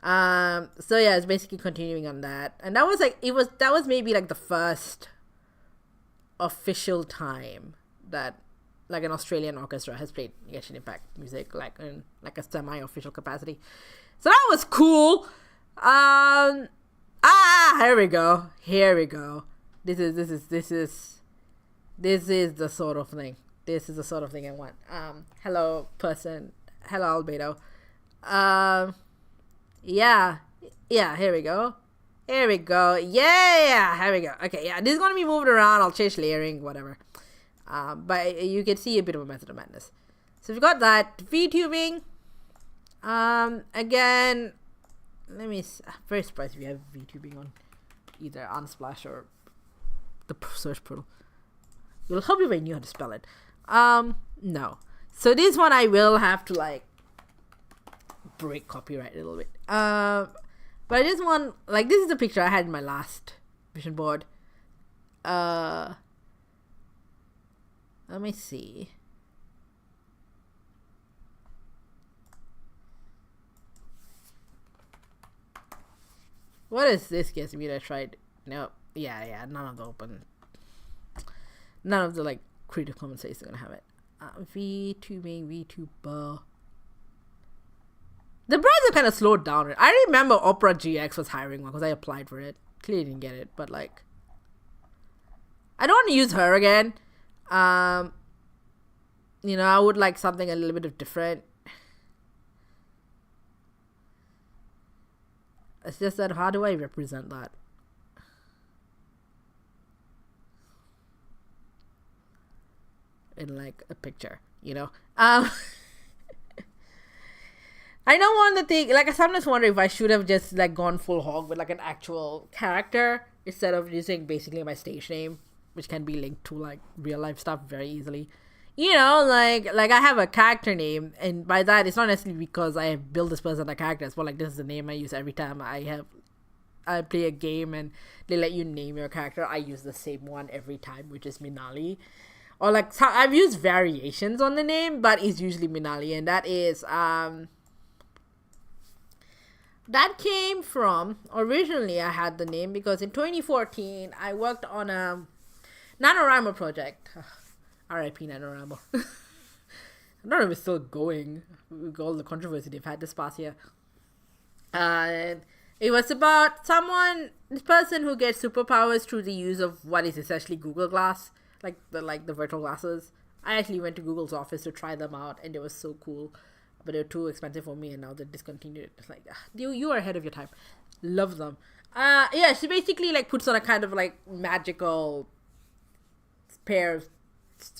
So yeah, it's basically continuing on that. And that was like, that was maybe like the first official time that like an Australian orchestra has played Genshin Impact music like in like a semi-official capacity. So that was cool. Here we go. This is the sort of thing. This is the sort of thing I want. Hello person. Hello Albedo. Yeah, here we go. Yeah, here we go. Okay, yeah, this is gonna be moved around. I'll change layering, whatever. But you can see a bit of a method of madness. So we've got that VTubing. Again, let me. I'm very surprised we have VTubing on either Unsplash or the search portal. It will help if I knew how to spell it. No. So this one I will have to like break copyright a little bit. But I just want, like, this is the picture I had in my last vision board. Let me see. What is this guess me that I tried? No, yeah, none of the like Creative Commons sites are gonna have it. VTuber. The browser kind of slowed down. I remember Opera GX was hiring one because I applied for it. Clearly didn't get it, but like, I don't want to use her again. I would like something a little bit of different. It's just that how do I represent that? In like a picture, I don't want to think, like, I sometimes wonder if I should have just, like, gone full hog with, like, an actual character instead of using basically my stage name, which can be linked to, like, real-life stuff very easily. Like I have a character name, and by that, it's not necessarily because I have built this person a character. It's more like this is the name I use every time I play a game, and they let you name your character. I use the same one every time, which is Minali. Or, like, I've used variations on the name, but it's usually Minali, and that is, that came from, originally I had the name because in 2014 I worked on a NaNoWriMo project. RIP NaNoWriMo. I don't know if it's still going with all the controversy they've had this past year. It was about this person who gets superpowers through the use of what is essentially Google Glass, like the virtual glasses. I actually went to Google's office to try them out, and they were so cool. But they're too expensive for me, and now they're discontinued. It's like, you are ahead of your time. Love them. She basically like puts on a kind of like magical pair of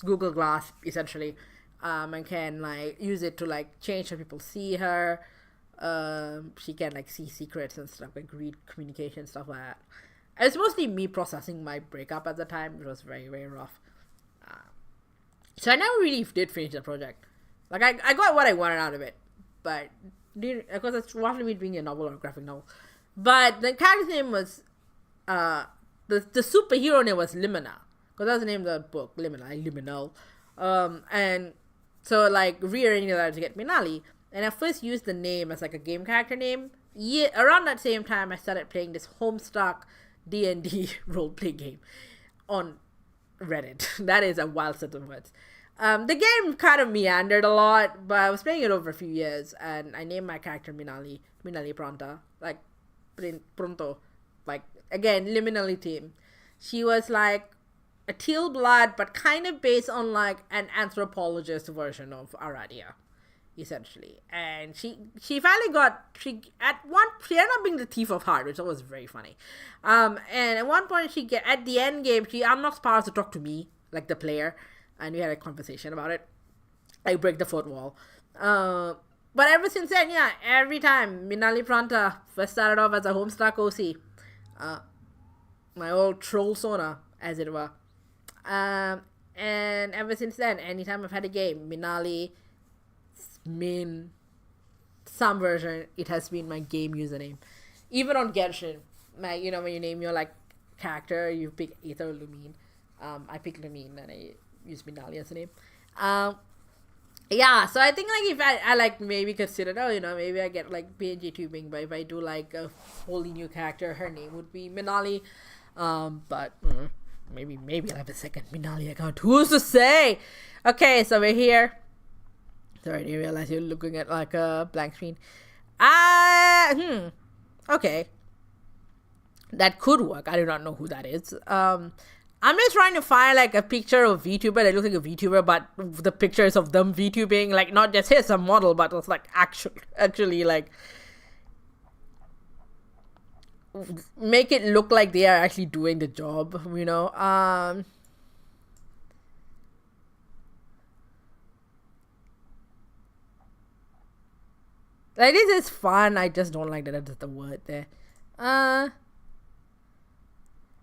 Google Glass, essentially, and can like use it to like change how people see her. She can like see secrets and stuff, like read communication, stuff like that. It's mostly me processing my breakup at the time, which was very, very rough. So I never really did finish the project. Like, I got what I wanted out of it, but because it's roughly between a novel or a graphic novel. But the character's name was, the superhero name was Limina, because that's the name of the book, Liminal. And so, like, rearranging that to get Minali, and I first used the name as, like, a game character name. Around that same time, I started playing this Homestuck D&D role-play game on Reddit. That is a wild set of words. The game kind of meandered a lot, but I was playing it over a few years, and I named my character Minali Pronta, like, Pronto, like, again, liminally team. She was, like, a teal blood, but kind of based on, like, an anthropologist version of Aradia, essentially. And she finally she ended up being the Thief of Heart, which was very funny. And at one point, at the end game, she unlocks powers to talk to me, like the player, and we had a conversation about it. I break the fourth wall. But ever since then, every time Minali Pronta first started off as a Homestuck OC, my old troll Sona, as it were. And ever since then, anytime I've had a game, Minali, some version, it has been my game username. Even on Genshin, when you name your like character, you pick Aether or Lumine. I pick Lumine and I use Minali as a name. So I think like if I like maybe consider maybe I get like PNG tubing, but if I do like a wholly new character, her name would be Minali. But Maybe I'll have a second Minali account. Who's to say? Okay, so we're here. Sorry, I didn't realize you're looking at like a blank screen. Okay. That could work. I do not know who that is. I'm just trying to find like a picture of VTuber that looks like a VTuber, but the pictures of them VTubing, like not just here's a model, but it's like actually like make it look like they are actually doing the job, you know. Like this is fun. I just don't like that that's the word there.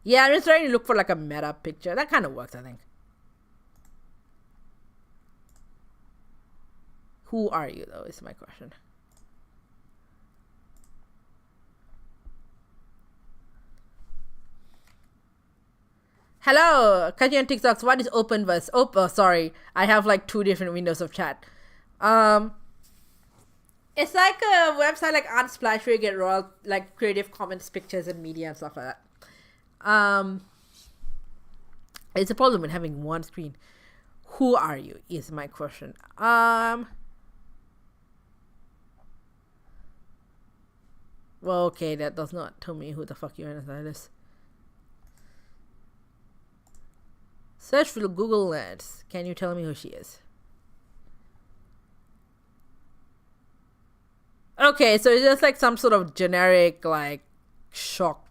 Yeah, I'm just trying to look for like a meta picture. That kind of works, I think. Who are you, though, is my question. Hello, Kaji on TikToks. What is Openverse? Oh, sorry. I have like 2 different windows of chat. It's like a website like Unsplash where you get raw, like Creative Commons pictures and media and stuff like that. It's a problem with having one screen. Who are you is my question. Well, okay, that does not tell me who the fuck you are inside this. Search for Google Lens. Can you tell me who she is? Okay, so it's just like some sort of generic like stock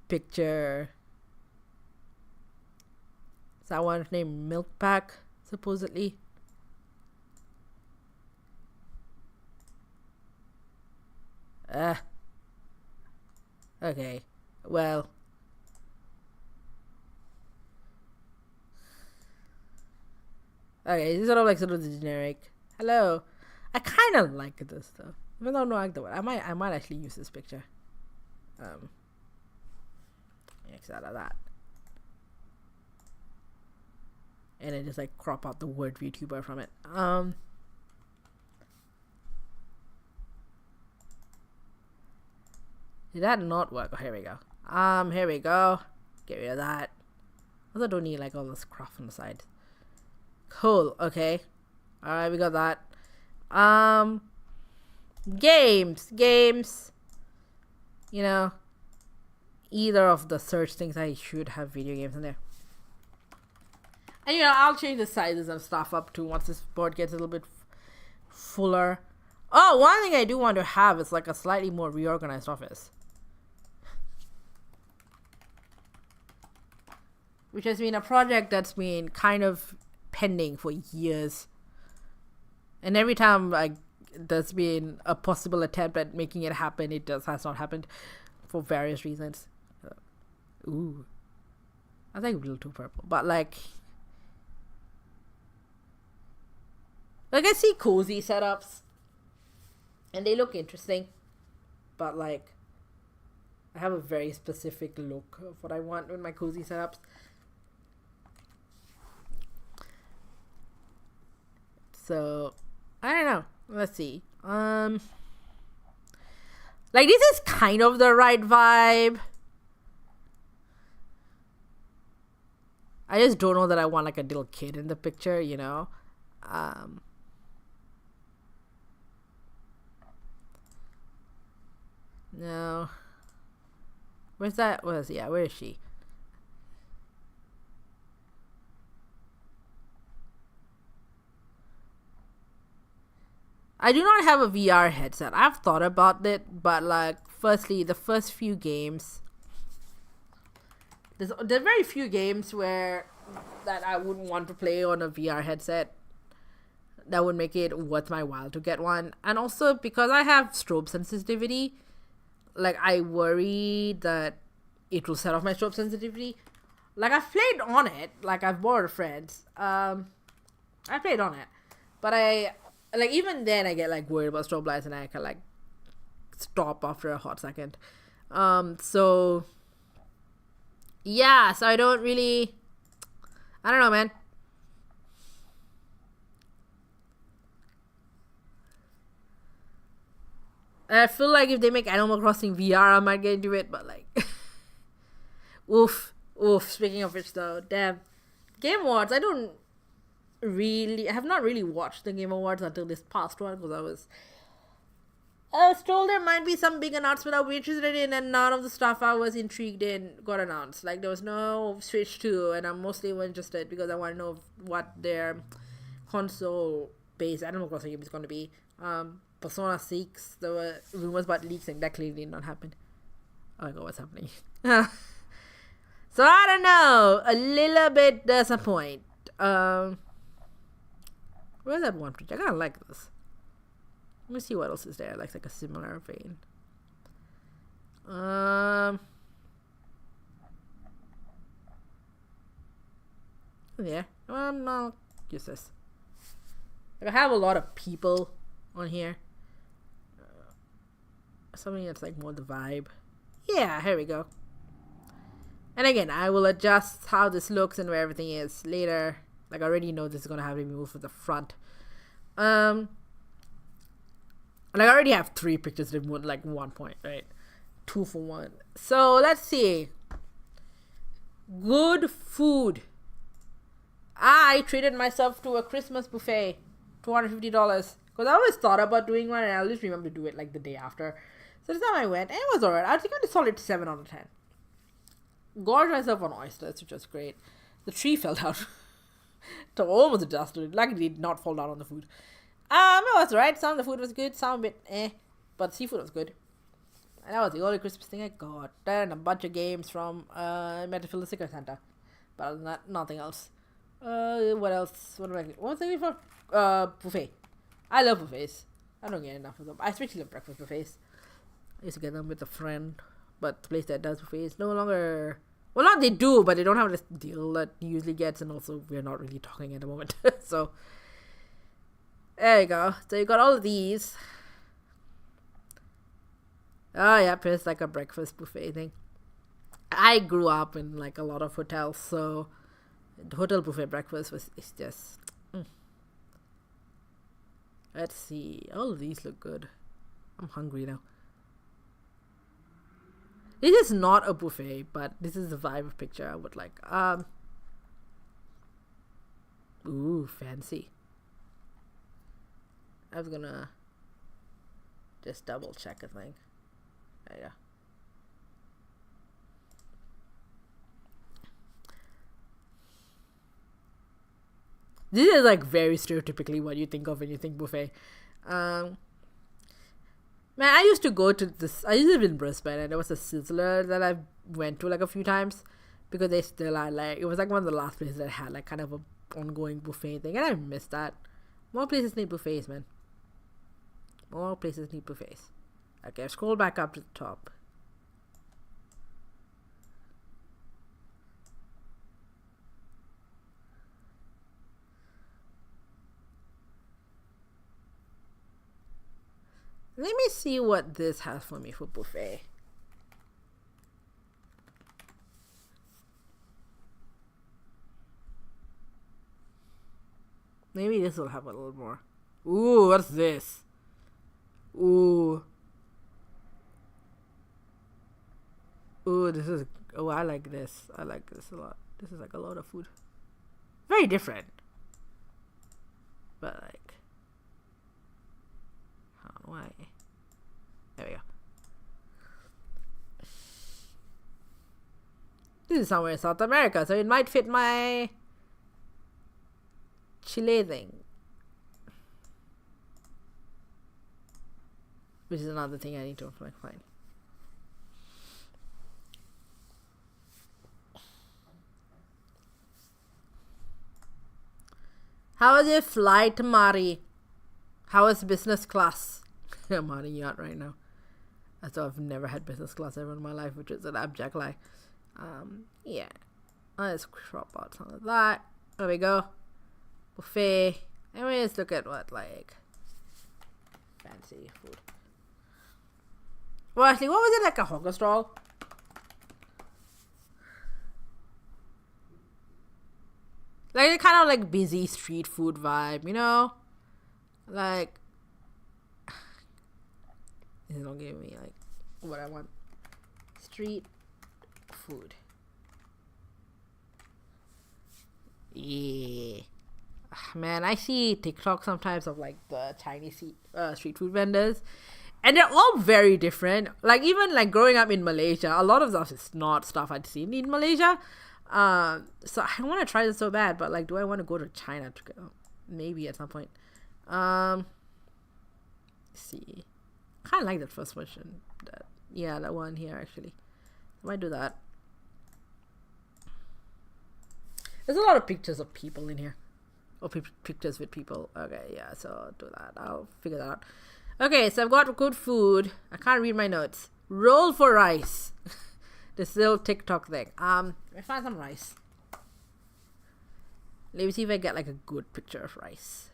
picture. Is that one named Milkpack, supposedly? Okay. Well. Okay, this is sort of the generic. Hello. I kind of like this though. Even though I don't like the word. I might actually use this picture. X out of that. And then just like crop out the word VTuber from it. Did that not work? Oh, here we go. Here we go. Get rid of that. I also don't need like all this crap on the side. Cool. Okay. Alright, we got that. Games. You know, either of the search things, I should have video games in there. And you know, I'll change the sizes and stuff up too once this board gets a little bit fuller. Oh, one thing I do want to have is like a slightly more reorganized office. Which has been a project that's been kind of pending for years. And every time there's been a possible attempt at making it happen, it has not happened for various reasons. Ooh. I think a little too purple. But like I see cozy setups. And they look interesting. But like I have a very specific look of what I want with my cozy setups. So I don't know. Let's see. Like this is kind of the right vibe. I just don't know that I want like a little kid in the picture, you know. No. Where's that? Where is she? I do not have a VR headset. I've thought about it, but like, firstly, the first few games, there's very few games that I wouldn't want to play on a VR headset. That would make it worth my while to get one. And also because I have strobe sensitivity, like I worry that it will set off my strobe sensitivity. Like I've played on it, like I've borrowed friends. I played on it, but like even then I get like worried about strobe lights and I can like stop after a hot second. So yeah, so I don't know, man. I feel like if they make Animal Crossing VR, I might get into it, but like Oof. Oof. Speaking of which, though, damn. Game Awards, I have not really watched the Game Awards until this past one because I was told there might be some big announcement I'll be interested in, and none of the stuff I was intrigued in got announced. Like, there was no Switch 2, and I'm mostly interested because I want to know what their console-based Animal Crossing game is going to be. Persona 6, there were rumors about leaks, and that clearly did not happen. Oh my god, what's happening? So, I don't know. A little bit disappointed. Where's that one picture? I kind of like this. Let me see what else is there. Like a similar vein. Yeah. No. Use this. Like, I have a lot of people on here. Something that's like more the vibe. Yeah, here we go. And again, I will adjust how this looks and where everything is later. Like, I already know this is gonna have to be moved for the front. And I already have 3 pictures in like 1 point, right? 2 for 1. So let's see. Good food. I treated myself to a Christmas buffet, $250. Because I always thought about doing one, and I always remember to do it like the day after. So this time I went, and it was alright. I think I solid 7 out of 10. Gorged myself on oysters, which was great. The tree fell down. So almost dusted. Luckily, it did not fall down on the food. It was alright. Some of the food was good, some a bit but seafood was good. And that was the only Christmas thing I got. Then a bunch of games from Metaphil Secret Santa. But other than that, nothing else. What else? What was I for? Buffet. I love buffets. I don't get enough of them. I especially love breakfast buffets. I used to get them with a friend. But the place that does buffets no longer... Well, not they do, but they don't have this deal that he usually gets. And also, we're not really talking at the moment. So... There you go. So you got all of these. Oh, yep, it's like a breakfast buffet thing. I grew up in like a lot of hotels, so the hotel buffet breakfast is just... Let's see. All of these look good. I'm hungry now. This is not a buffet, but this is the vibe of picture I would like. Ooh, fancy. I was gonna just double check a thing. There you go. This is like very stereotypically what you think of when you think buffet. Man, I used to go to this. I used to live in Brisbane, and there was a Sizzler that I went to like a few times because they still had like, it was like one of the last places that had like kind of a ongoing buffet thing, and I missed that. More places need buffets, man. More places need buffets. Okay, scroll back up to the top. Let me see what this has for me for buffet. Maybe this will have a little more. Ooh, what's this? Ooh. Ooh, this is... Oh, I like this. I like this a lot. This is like a lot of food. Very different. But like... I don't know why. There we go. This is somewhere in South America, so it might fit my... Chile thing. Which is another thing I need to find. How was your flight, Mari? How was business class? I'm on a yacht right now. I thought I've never had business class ever in my life, which is an abject lie. Yeah. Let's crop out some of that. There we go. Buffet. Anyways, look at what, like, fancy food. Well, actually, what was it, like a hawker stall? Like, a kind of like busy street food vibe, you know? Like, this is not giving me like what I want. Street food. man, I see TikTok sometimes of like the Chinese street food vendors, and they're all very different. Like even like growing up in Malaysia, a lot of stuff is not stuff I'd seen in Malaysia. So I want to try this so bad, but like, do I want to go to China to go? Maybe at some point. Let's see, kind of like that first version. That one here actually. I might do that. There's a lot of pictures of people in here. Or pictures with people. Okay, yeah, so I'll do that. I'll figure that out. Okay, so I've got good food. I can't read my notes. Roll for rice. This little TikTok thing. Let me find some rice. Let me see if I get like a good picture of rice.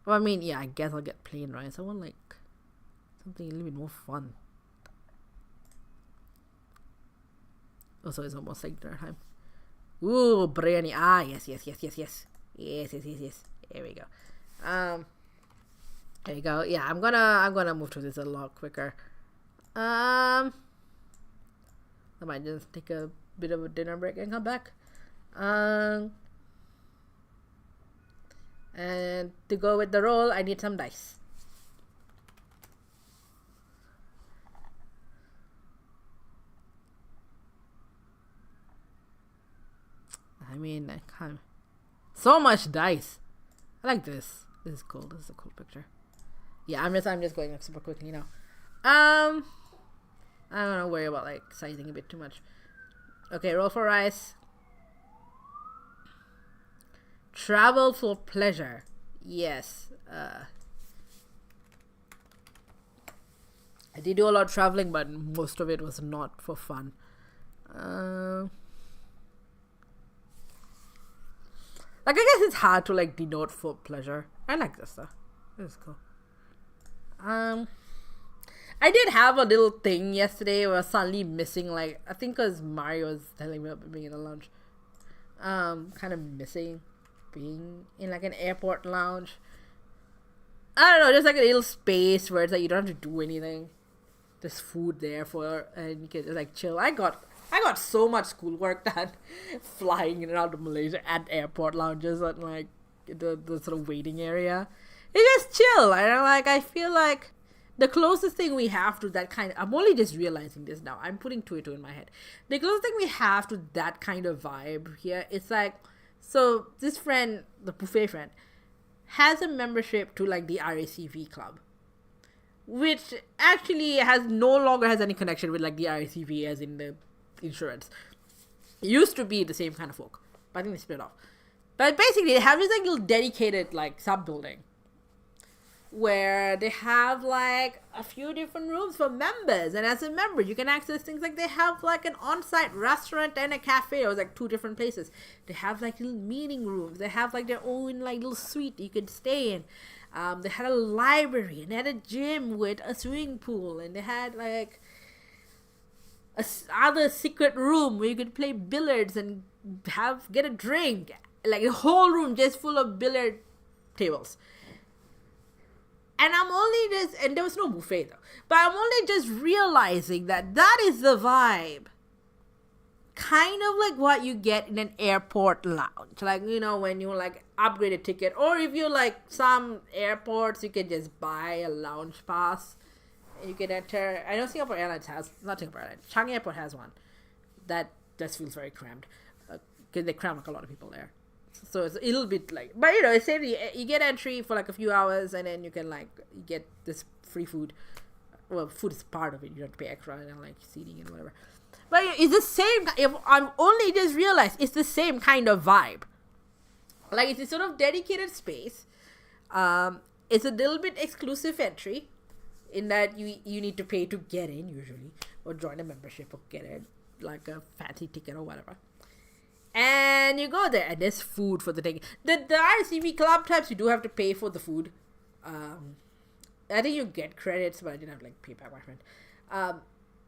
Well, I mean, yeah, I guess I'll get plain rice. I want like something a little bit more fun. Also, it's almost like dinner time. Ooh, biryani. Ah, yes. Yes. Here we go. There you go. Yeah, I'm gonna move through this a lot quicker. I might just take a bit of a dinner break and come back. And to go with the roll, I need some dice. I mean, I can't. So much dice. I like this. This is cool. This is a cool picture. Yeah, I'm just going super quickly now. I don't want to worry about like sizing a bit too much. Okay, roll for rice. Travel for pleasure. Yes. I did do a lot of traveling, but most of it was not for fun. Like, I guess it's hard to, like, denote for pleasure. I like this stuff. This is cool. I did have a little thing yesterday where I was suddenly missing, like, I think because Mario was telling me about being in a lounge. Kind of missing being in, like, an airport lounge. I don't know, just, like, a little space where it's, like, you don't have to do anything. There's food there and you can just, like, chill. I got so much schoolwork done flying in and out of Malaysia at airport lounges and like the sort of waiting area. It's just chill. I feel like the closest thing we have to that kind of, I'm only just realizing this now. I'm putting two in my head. The closest thing we have to that kind of vibe here, it's like, so this friend, the buffet friend, has a membership to like the RACV club, which actually no longer has any connection with like the RACV as in the insurance. It used to be the same kind of folk, but I think they split off. But basically they have this like little dedicated like sub building where they have like a few different rooms for members, and as a member you can access things like they have like an on-site restaurant and a cafe. It was like two different places. They have like little meeting rooms. They have like their own like little suite you could stay in. They had a library and they had a gym with a swimming pool, and they had like other secret room where you could play billiards and get a drink, like a whole room just full of billiard tables. And and there was no buffet though, but I'm only just realizing that is the vibe, kind of like what you get in an airport lounge, like, you know, when you like upgrade a ticket, or if you like some airports you can just buy a lounge pass. You can enter. I know Singapore Airlines not Singapore Airlines, Changi Airport has one. That just feels very crammed. Because they cram like a lot of people there. So it's a little bit like, but you know, it's safely, you get entry for like a few hours and then you can like get this free food. Well, food is part of it. You don't have to pay extra and like seating and whatever. But it's the same, I'm only just realized it's the same kind of vibe. Like it's a sort of dedicated space. It's a little bit exclusive entry, in that you need to pay to get in usually, or join a membership or get in, like a fancy ticket or whatever. And you go there and there's food for the day. The RCV club types, you do have to pay for the food. I think you get credits, but I didn't have like pay back my friend.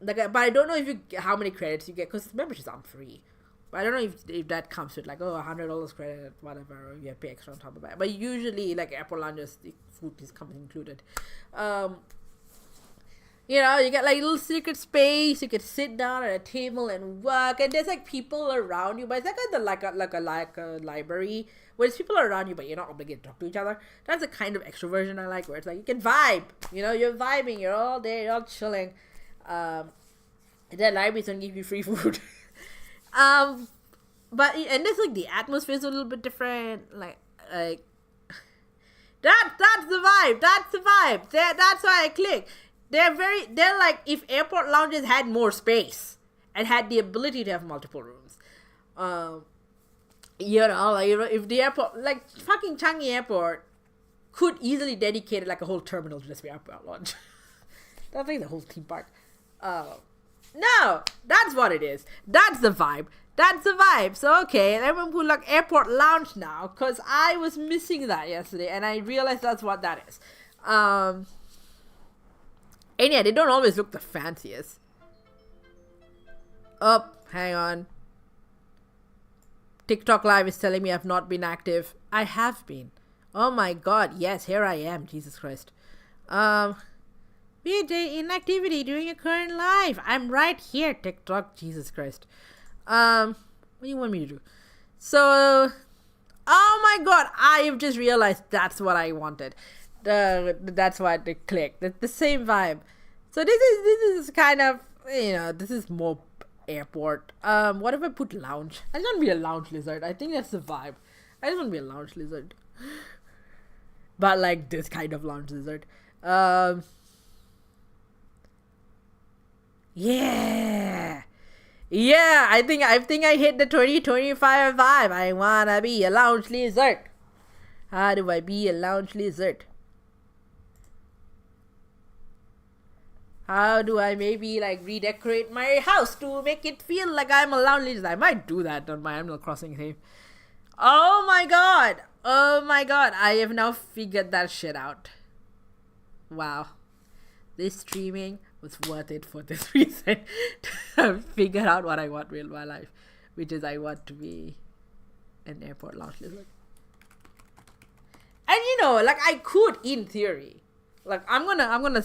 But I don't know how many credits you get, because memberships aren't free. But I don't know if that comes with like, $100 credit, whatever, or you have to pay extra on top of that. But usually like airport lounges, the food is included. You know, you get like a little secret space. You can sit down at a table and work, and there's like people around you. But it's like a library where there's people around you, but you're not obligated to talk to each other. That's the kind of extroversion I like, where it's like you can vibe. You know, you're vibing. You're all there. You're all chilling. Their libraries don't give you free food. But and there's like the atmosphere's a little bit different. Like that's the vibe. That's the vibe. That's why I click. They're like if airport lounges had more space and had the ability to have multiple rooms. If the airport, like fucking Changi Airport, could easily dedicate like a whole terminal to this airport lounge. That's like the whole theme park. No, that's what it is. That's the vibe. That's the vibe. So, okay, everyone put like airport lounge now, because I was missing that yesterday, and I realized that's what that is. And yeah, they don't always look the fanciest. Oh, hang on. TikTok Live is telling me I've not been active. I have been. Oh my god, yes, here I am. Jesus Christ. Be inactivity during a current live. I'm right here, TikTok. Jesus Christ. What do you want me to do? So, oh my god, I have just realized that's what I wanted. That's why I clicked. The same vibe. So this is kind of, this is more airport. What if I put lounge? I just want to be a lounge lizard. I think that's the vibe. I just want to be a lounge lizard. But like this kind of lounge lizard. Yeah. Yeah, I think I hit the 2025 vibe. I wanna be a lounge lizard. How do I be a lounge lizard? How do I maybe like redecorate my house to make it feel like I'm a lounge lizard? I might do that on my Animal Crossing theme. Oh my god. Oh my god. I have now figured that shit out. Wow. This streaming was worth it for this reason. To figure out what I want in my life, which is I want to be an airport lounge lizard. And like I could, in theory, like I'm gonna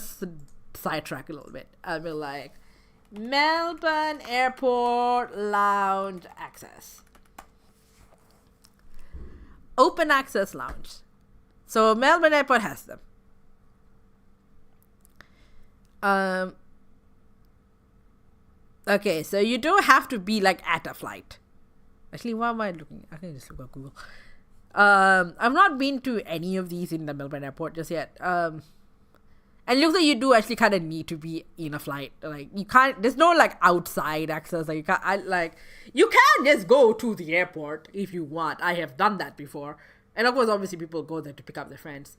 sidetrack a little bit. I'll be like, Melbourne Airport Lounge access, open access lounge. So Melbourne Airport has them. Okay, so you don't have to be like at a flight. Actually, why am I looking? I can just look at Google. I've not been to any of these in the Melbourne Airport just yet. And it looks like you do actually kind of need to be in a flight. Like you can't. There's no like outside access. Like you can just go to the airport if you want. I have done that before, and of course, obviously, people go there to pick up their friends.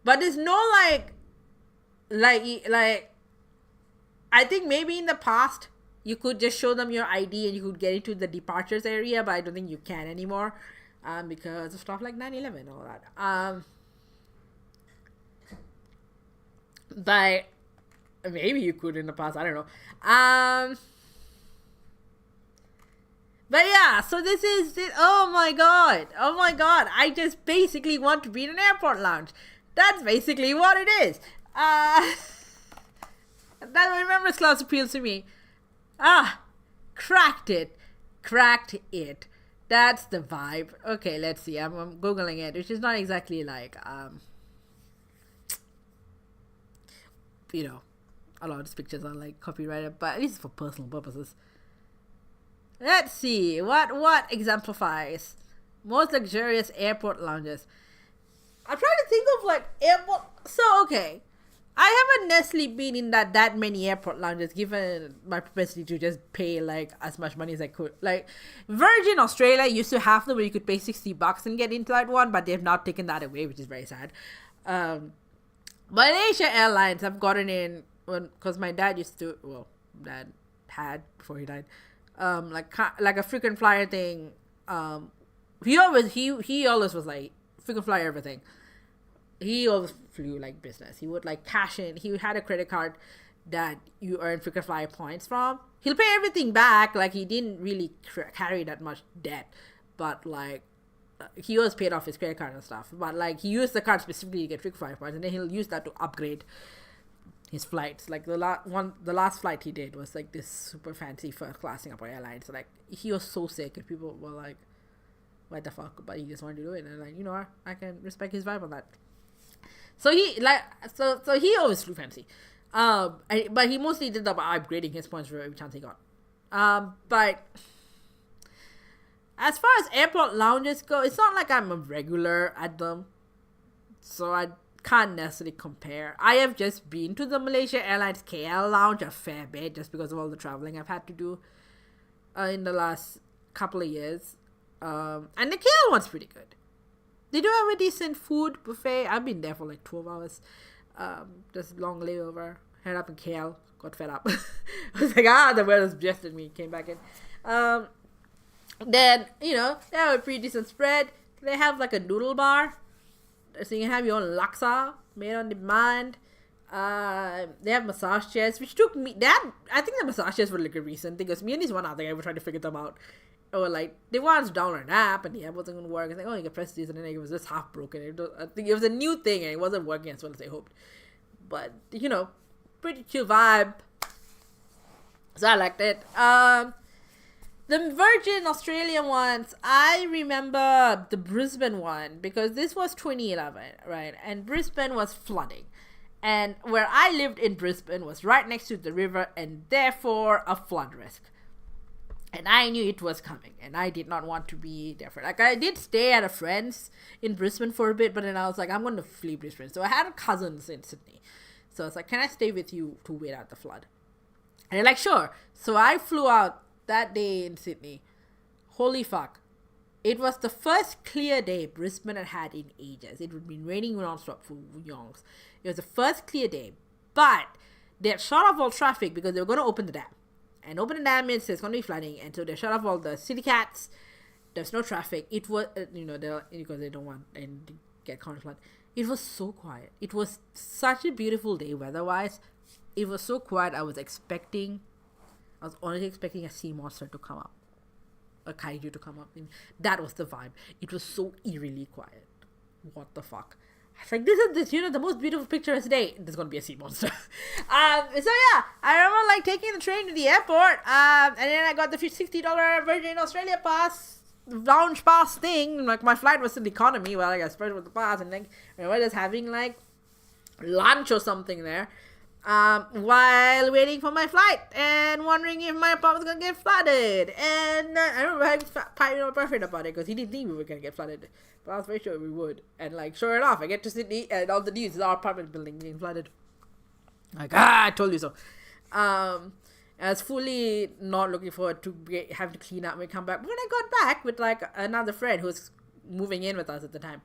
But there's no like. I think maybe in the past you could just show them your ID and you could get into the departures area, but I don't think you can anymore, because of stuff like 9/11 and all that. But maybe you could in the past. I don't know. But yeah, so this is it. Oh my god. I just basically want to be in an airport lounge. That's basically what it is. That Remembrance Clause appeals to me. Cracked it. That's the vibe. Okay, let's see. I'm Googling it, which is not exactly like, a lot of these pictures are like copyrighted, but at least for personal purposes. Let's see. What exemplifies most luxurious airport lounges? I'm trying to think of like airport. So, okay. I haven't necessarily been in that many airport lounges, given my propensity to just pay like as much money as I could. Like Virgin Australia used to have them where you could pay $60 and get into that one, but they've now taken that away, which is very sad. Malaysia Airlines, I've gotten in because my dad used to. Well, dad had before he died. Like a frequent flyer thing. He always was like frequent flyer everything. He always flew like business. He would like cash in. He had a credit card that you earn frequent flyer points from. He'll pay everything back. Like he didn't really carry that much debt, but like he always paid off his credit card and stuff. But like he used the card specifically to get frequent flyer points, and then he'll use that to upgrade his flights. Like the last flight he did was like this super fancy first class Singapore Airlines. So, like he was so sick, and people were like, "What the fuck?" But he just wanted to do it, and like, you know, I can respect his vibe on that. So he so he always flew fancy, but he mostly did that by upgrading his points for every chance he got. But as far as airport lounges go, it's not like I'm a regular at them, so I can't necessarily compare. I have just been to the Malaysia Airlines KL lounge a fair bit just because of all the traveling I've had to do in the last couple of years. And the KL one's pretty good. They do have a decent food buffet. I've been there for like 12 hours. Just long layover. Head up in KL. Got fed up. I was like, the weather's suggested me. Came back in. Then, you know, they have a pretty decent spread. They have like a noodle bar. So you can have your own laksa made on demand. They have massage chairs, which took me... I think the massage chairs were like a recent thing, because me and this one other guy were trying to figure them out. Or like, they wanted to download an app, and the app wasn't going to work. It's like, oh, you can press this, and then it was just half broken. I think it was a new thing, and it wasn't working as well as they hoped. But, you know, pretty chill vibe. So I liked it. The Virgin Australian ones, I remember the Brisbane one, because this was 2011, right? And Brisbane was flooding. And where I lived in Brisbane was right next to the river, and therefore a flood risk. And I knew it was coming, and I did not want to be there for it. Like, I did stay at a friend's in Brisbane for a bit, but then I was like, I'm going to flee Brisbane. So I had cousins in Sydney. So I was like, can I stay with you to wait out the flood? And they're like, sure. So I flew out that day in Sydney. Holy fuck. It was the first clear day Brisbane had had in ages. It had been raining non-stop for yonks. It was the first clear day. But they had shut off all traffic because they were going to open the dam. And open the dam means there's going to be flooding. And so they shut off all the city cats. There's no traffic. It was, because they don't want and get caught in flood. It was so quiet. It was such a beautiful day weather-wise. It was so quiet. I was honestly expecting a sea monster to come up. A kaiju to come up. That was the vibe. It was so eerily quiet. What the fuck? I was like, this is the most beautiful picture of today. There's gonna be a sea monster. So yeah, I remember like taking the train to the airport. And then I got the $60 Virgin Australia pass, lounge pass thing. Like my flight was in the economy. Well, I got spread with the pass, and like I remember just having like lunch or something there. While waiting for my flight and wondering if my apartment was gonna get flooded. And I remember having my boyfriend about it because he didn't think we were gonna get flooded, but I was very sure we would. And like, sure enough, I get to Sydney and all the news is our apartment building being flooded. Like, I told you so. I was fully not looking forward to having to clean up when we come back. But when I got back with like another friend who was moving in with us at the time,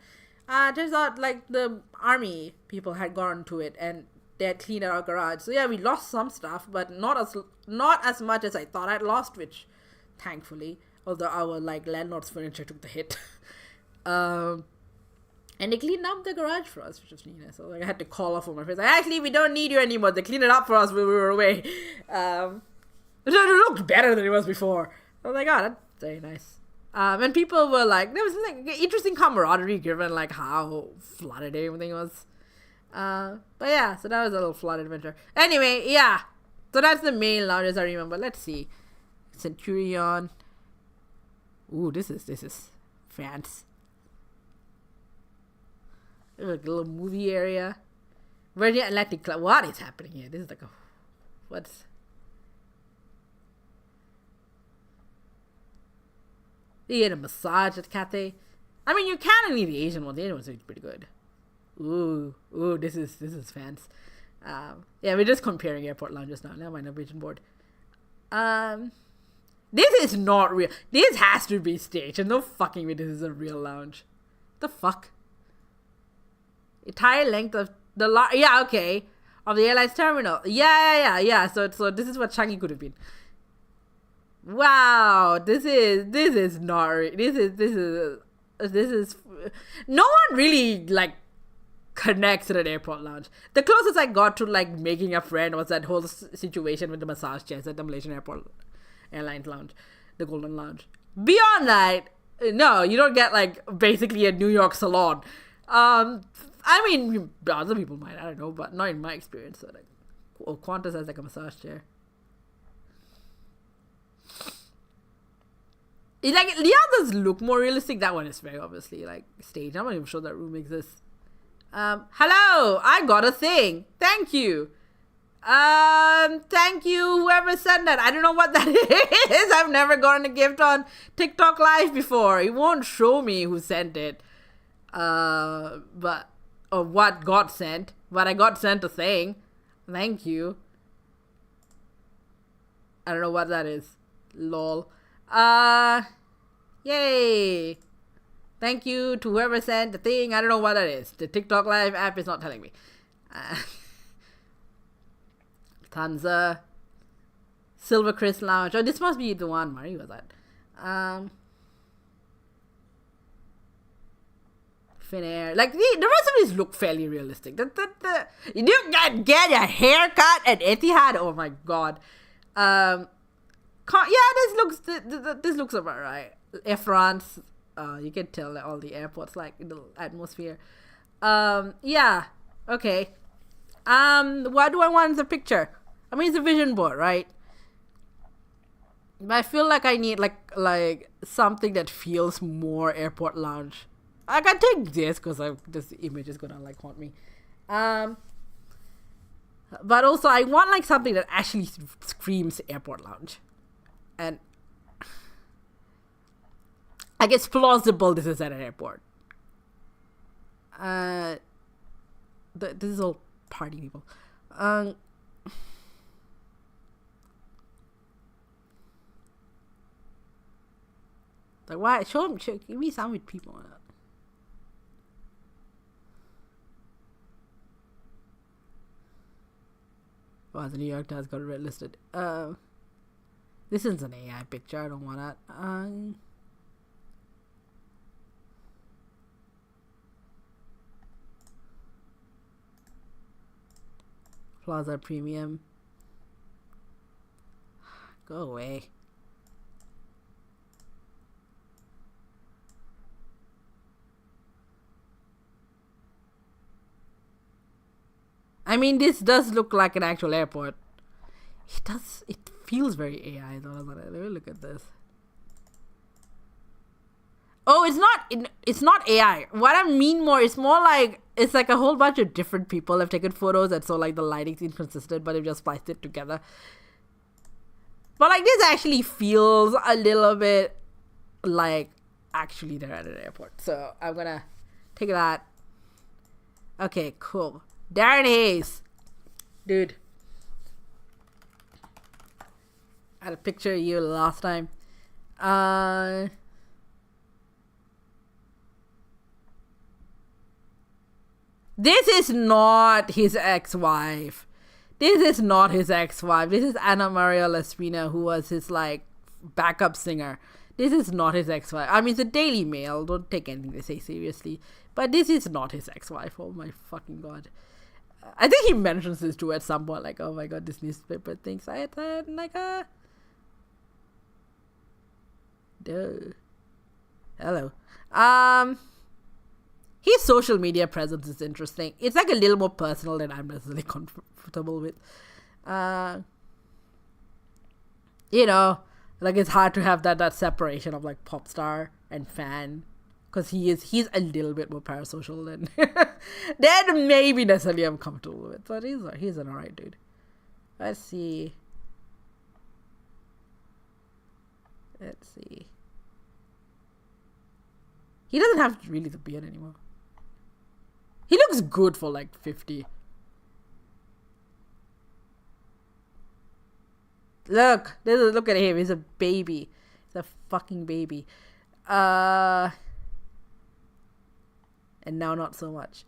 turns out like the army people had gone to it and they had cleaned out our garage. So yeah, we lost some stuff, but not as much as I thought I'd lost, which thankfully, although our like landlord's furniture took the hit. And they cleaned up the garage for us, which was really nice. So like, I had to call off on my friends. Like, actually, we don't need you anymore. They cleaned it up for us when we were away. It looked better than it was before. I was like, oh, that's very nice. And people were like, there was like interesting camaraderie given like how flooded everything was. But yeah, so that was a little flood adventure. Anyway, yeah. So that's the main lounges I remember. Let's see. Centurion. Ooh, this is France. There's like a little movie area. Virgin Atlantic Club. What is happening here? This is like what's... You get a massage at Cathay. I mean, you can only the Asian one. The Asian one's pretty good. Ooh, this is fans. Yeah, we're just comparing airport lounges now. Never mind, a vision board. This is not real. This has to be staged. And no fucking way this is a real lounge. The fuck? Entire length of the yeah, okay. Of the airline's terminal. Yeah. So this is what Changi could have been. Wow, this is not. This is. No one really like connects to an airport lounge. The closest I got to like making a friend was that whole situation with the massage chairs at the Malaysian Airlines lounge, the Golden Lounge. Beyond that, no, you don't get like basically a New York salon. I mean, other people might, I don't know, but not in my experience. So like, Oh, Qantas has like a massage chair. It's like the others look more realistic. That one is very obviously like staged. I'm not even sure that room exists. Hello, I got a thing. Thank you. Thank you, whoever sent that. I don't know what that is. I've never gotten a gift on TikTok Live before. It won't show me who sent it. But or what got sent. But I got sent a thing. Thank you. I don't know what that is. Lol. Yay. Thank you to whoever sent the thing. I don't know what that is. The TikTok Live app is not telling me. Tanza. Silver Chris Lounge. Oh, this must be the one Marie was at. Finnair. Like, the rest of these look fairly realistic. You get a haircut at Etihad? Oh my god. Yeah, this looks about right. Air France. You can tell all the airports, like, the atmosphere. Yeah. Okay. What do I want as a picture? I mean, it's a vision board, right? But I feel like I need like something that feels more airport lounge. I can take this because this image is gonna like haunt me. But also I want like something that actually screams airport lounge, and like it's plausible this is at an airport. This is all party people. Like, why? Give me some with people on it. Wow, the New York Times got red listed. This is an AI picture. I don't want that. Plaza Premium. Go away. I mean, this does look like an actual airport. It does. It feels very AI though. Let me look at this. Oh, it's not AI. What I mean more, it's more like it's like a whole bunch of different people have taken photos, and so like the lighting's inconsistent, but they've just spliced it together. But like this actually feels a little bit like actually they're at an airport. So I'm gonna take that. Okay, cool. Darren Hayes. Dude. I had a picture of you last time. This is not his ex-wife. This is not his ex-wife. This is Anna Maria Lespina, who was his like backup singer. This is not his ex-wife. I mean, it's a Daily Mail. Don't take anything they say seriously. But this is not his ex-wife. Oh my fucking god. I think he mentions this too at some point. Like, oh my god, this newspaper thinks I had like a... Duh. Hello. His social media presence is interesting. It's like a little more personal than I'm necessarily comfortable with. You know, like it's hard to have that separation of like pop star and fan, because he's a little bit more parasocial than maybe necessarily I'm comfortable with. But he's an alright dude. Let's see. He doesn't have really the beard anymore. He looks good for like 50. Look at him. He's a baby. He's a fucking baby. And now not so much.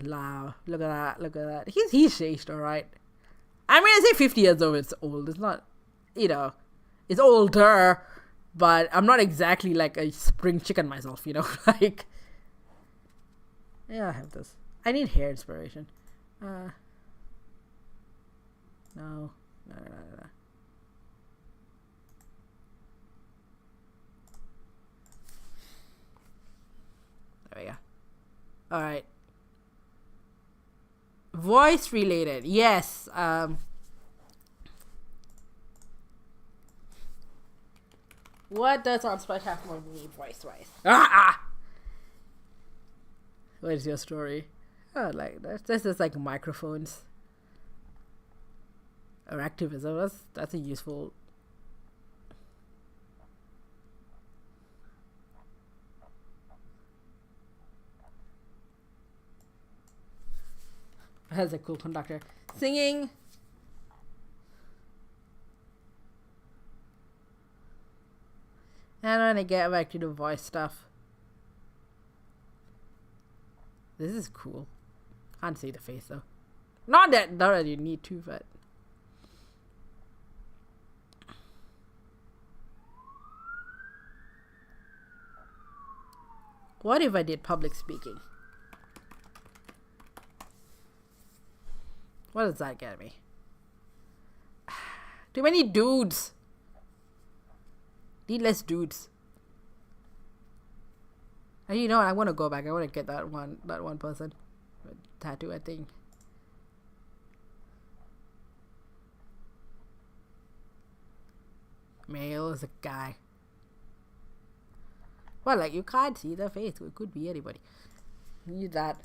Wow. Look at that. He's aged alright. I mean, I say 50 years old, it's old. It's not, you know, it's older, but I'm not exactly like a spring chicken myself, you know? Like, yeah, I have this. I need hair inspiration. No. There we go. Alright. Voice related. Yes. What does Unsplash have for me voice-wise? Ah! What is your story? Oh, like this is like microphones or activism. That's a useful. That's a cool conductor singing. And when I get back to the voice stuff, this is cool. Can't see the face though. Not that you need to, but what if I did public speaking? What does that get me? Too many dudes. Need less dudes. And you know what? I want to go back. I want to get that one person with tattoo, I think. Male is a guy. Well, like you can't see the face. So it could be anybody. Need that.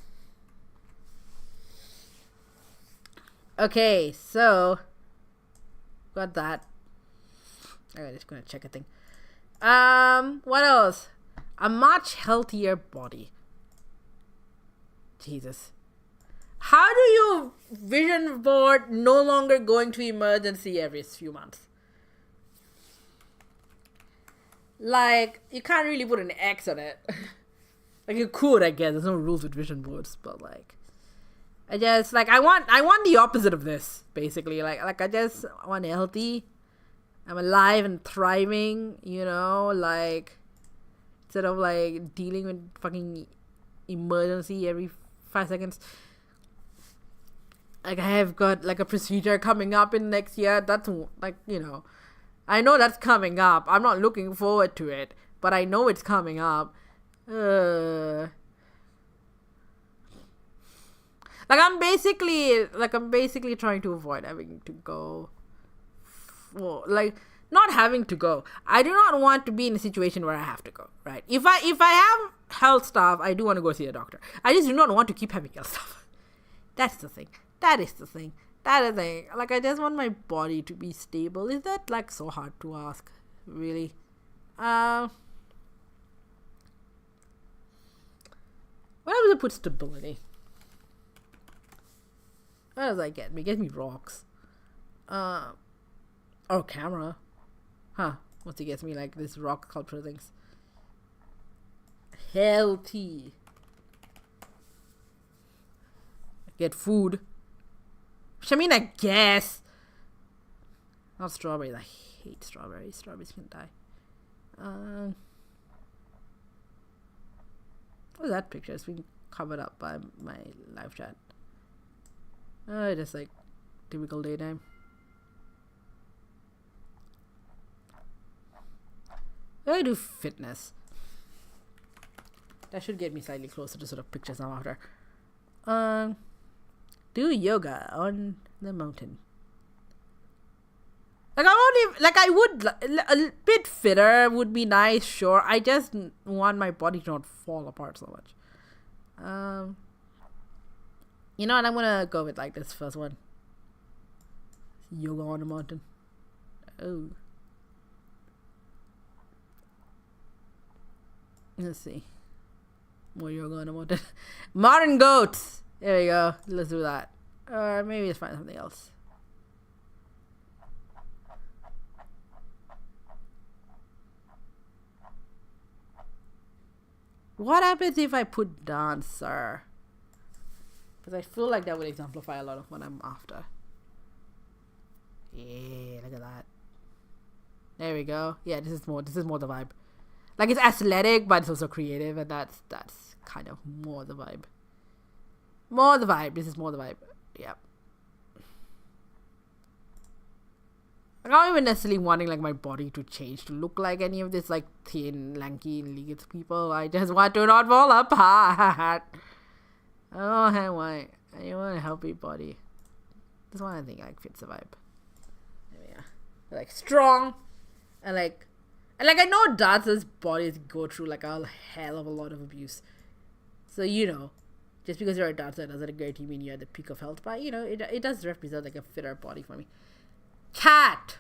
Okay, so got that. I'm just gonna check a thing. What else? A much healthier body. Jesus. How do you vision board no longer going to emergency every few months? Like, you can't really put an X on it. Like, you could, I guess. There's no rules with vision boards, but like, I just, like, I want the opposite of this, basically. Like I just want healthy. I'm alive and thriving, you know, like, instead of like dealing with fucking emergency every 5 seconds. Like, I have got like a procedure coming up in next year. That's like, you know, I know that's coming up. I'm not looking forward to it, but I know it's coming up. Like, I'm basically trying to avoid having to go. Like, not having to go. I do not want to be in a situation where I have to go, right? If I have health stuff, I do want to go see a doctor. I just do not want to keep having health stuff. That's the thing. That is the thing. That is the thing. Like, I just want my body to be stable. Is that like so hard to ask? Really? What happens to put stability? What does that get me? It gets me rocks. Or camera. Huh. Once it gets me like this rock sculpture things. Healthy. Get food. Which I mean, I guess. Not strawberries. I hate strawberries. Strawberries can die. What's that picture? It's been covered up by my live chat. Just like typical daytime. I do fitness. That should get me slightly closer to sort of pictures I'm after. Do yoga on the mountain. Like, I would, a bit fitter would be nice, sure. I just want my body to not fall apart so much. You know what? I'm gonna go with like this first one. Yoga on the mountain. Oh. Let's see. More yoga on the mountain. Modern goats. There we go. Let's do that. Or maybe let's find something else. What happens if I put dancer? Because I feel like that would exemplify a lot of what I'm after. Yeah, look at that. There we go. Yeah, this is more the vibe. Like, it's athletic, but it's also creative, and that's kind of more the vibe. More the vibe. This is more the vibe. Yep. I'm not even necessarily wanting like my body to change to look like any of this like thin, lanky, legged people. I just want to not fall apart. Oh, I want a healthy body. This one I think like fits the vibe. There we are. Like strong, and like And like I know dancers' bodies go through like a hell of a lot of abuse. So just because you're a dancer doesn't guarantee mean you're at the peak of health. But it does represent like a fitter body for me. Cat.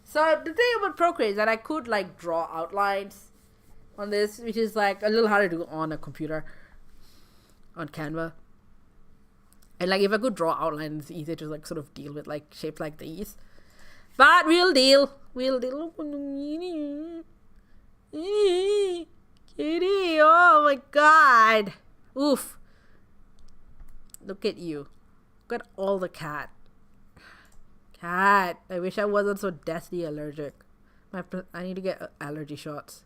So the thing about Procreate is that I could like draw outlines on this, which is like a little harder to do on a computer, on Canva. And like if I could draw outlines, it's easier to like sort of deal with like shapes like these. But we'll deal. Kitty, oh my god. Oof. Look at you. Look at all the cat. I wish I wasn't so deathly allergic. I need to get allergy shots.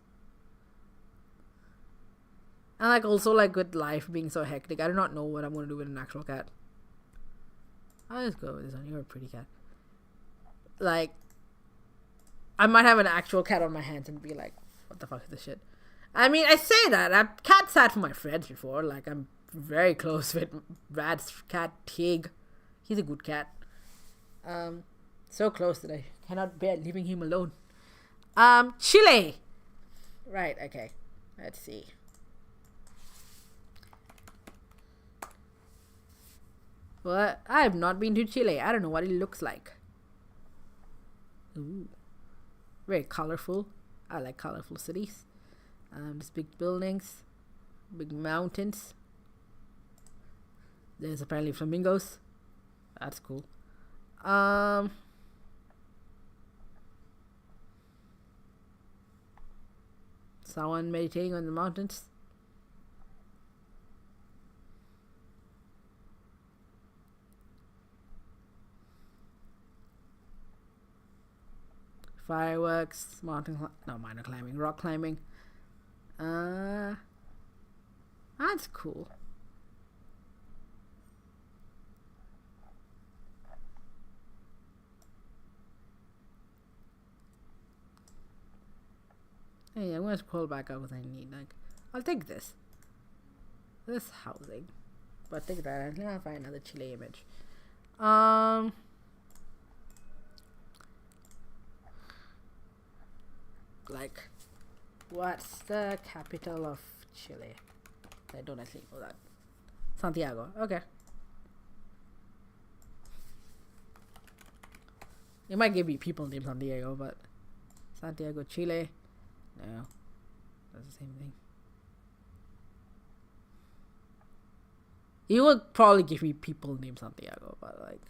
And like also like with life being so hectic, I do not know what I'm going to do with an actual cat. I'll just go with this one. You're a pretty cat. Like, I might have an actual cat on my hands and be like, what the fuck is this shit? I mean, I say that. I've cat sat for my friends before. Like, I'm very close with Rad's cat, Tig. He's a good cat. So close that I cannot bear leaving him alone. Chile. Right, okay. Let's see. What? I have not been to Chile. I don't know what it looks like. Ooh. Very colorful. I like colorful cities. There's big buildings. Big mountains. There's apparently flamingos. That's cool. Someone meditating on the mountains. Fireworks, minor climbing, rock climbing. That's cool. Hey, I'm gonna scroll back up because I need I'll take this housing, but take that. I'm gonna find another Chile image. Like, what's the capital of Chile? I don't actually know that. Santiago. Okay. It might give me people named Santiago, but Santiago, Chile. No, that's the same thing. It will probably give me people named Santiago, but like.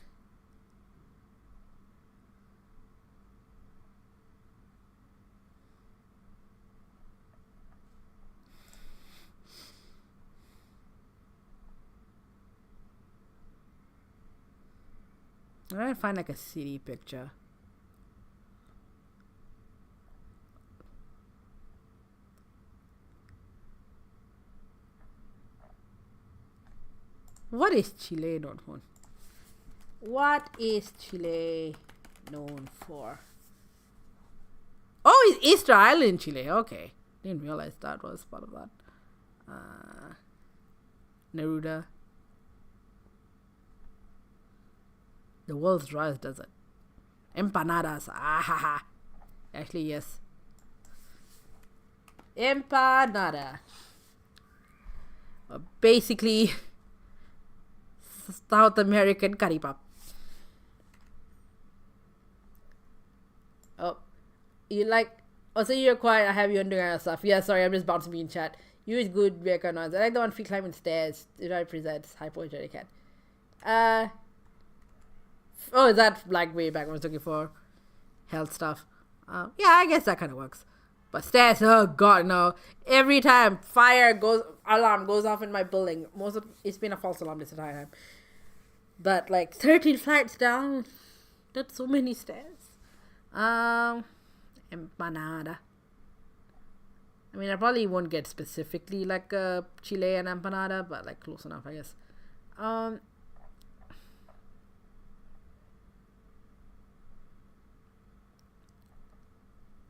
I'm trying to find like a city picture. What is Chile known for? What is Chile known for? Oh, it's Easter Island, Chile. Okay. Didn't realize that was part of that. Neruda. The world's driest desert. Empanadas. Ah. Actually, yes. Empanada. Basically, South American curry puff. Oh, you like? Also, you're quiet. I have you doing other stuff. Yeah, sorry, I'm just bouncing me in chat. Use good background noise. I like the one free climbing stairs. It represents hypoallergenic cat. Oh, is that like way back when I was looking for health stuff? Yeah, I guess that kind of works. But stairs, oh god, no. Every time alarm goes off in my building, it's been a false alarm this entire time. But like 13 flights down, that's so many stairs. Empanada. I mean, I probably won't get specifically like a Chilean empanada, but like close enough, I guess.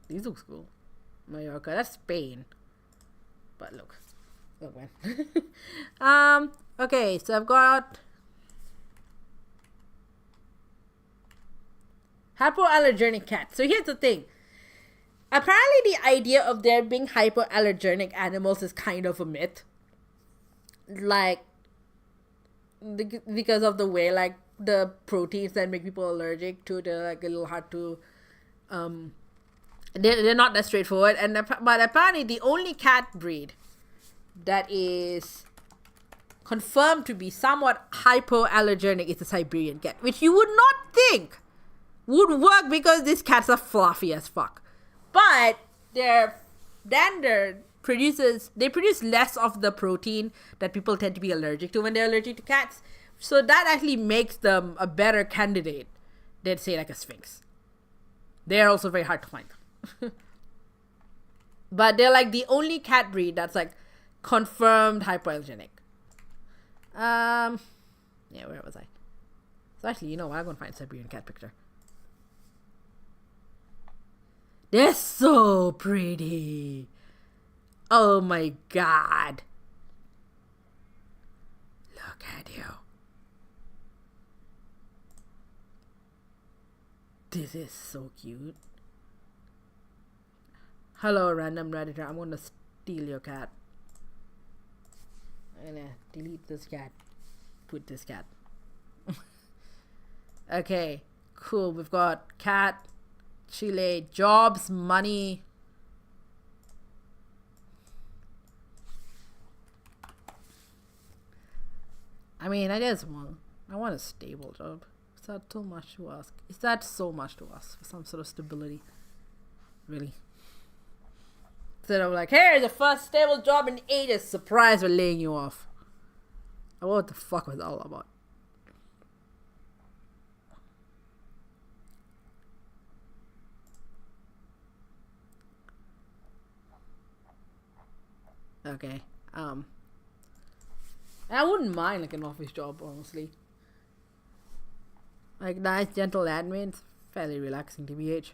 These looks cool. Mallorca, that's Spain. But look man. Okay, so I've got Hypoallergenic cat. So here's the thing. Apparently, the idea of there being hypoallergenic animals is kind of a myth. Like, because of the way, like, the proteins that make people allergic to, they're, like, a little hard to, they're not that straightforward. But apparently, the only cat breed that is confirmed to be somewhat hypoallergenic is the Siberian cat, which you would not think would work because these cats are fluffy as fuck. But their dander produce less of the protein that people tend to be allergic to when they're allergic to cats. So that actually makes them a better candidate than, say, like a Sphinx. They're also very hard to find. But they're like the only cat breed that's like confirmed hypoallergenic. Yeah, where was I? So actually, you know what? I'm gonna find a Siberian cat picture. They're so pretty. Oh my god. Look at you. This is so cute. Hello, random Redditor. I'm gonna steal your cat. I'm gonna delete this cat. Put this cat. Okay, cool. We've got cat, Chile, jobs, money. I mean, I guess I want a stable job. Is that too much to ask? Is that so much to ask for some sort of stability? Really? Instead of like, here's the first stable job in ages. Surprise, we're laying you off. What the fuck was that all about? Okay. I wouldn't mind like an office job, honestly. Like nice, gentle admin, it's fairly relaxing TBH.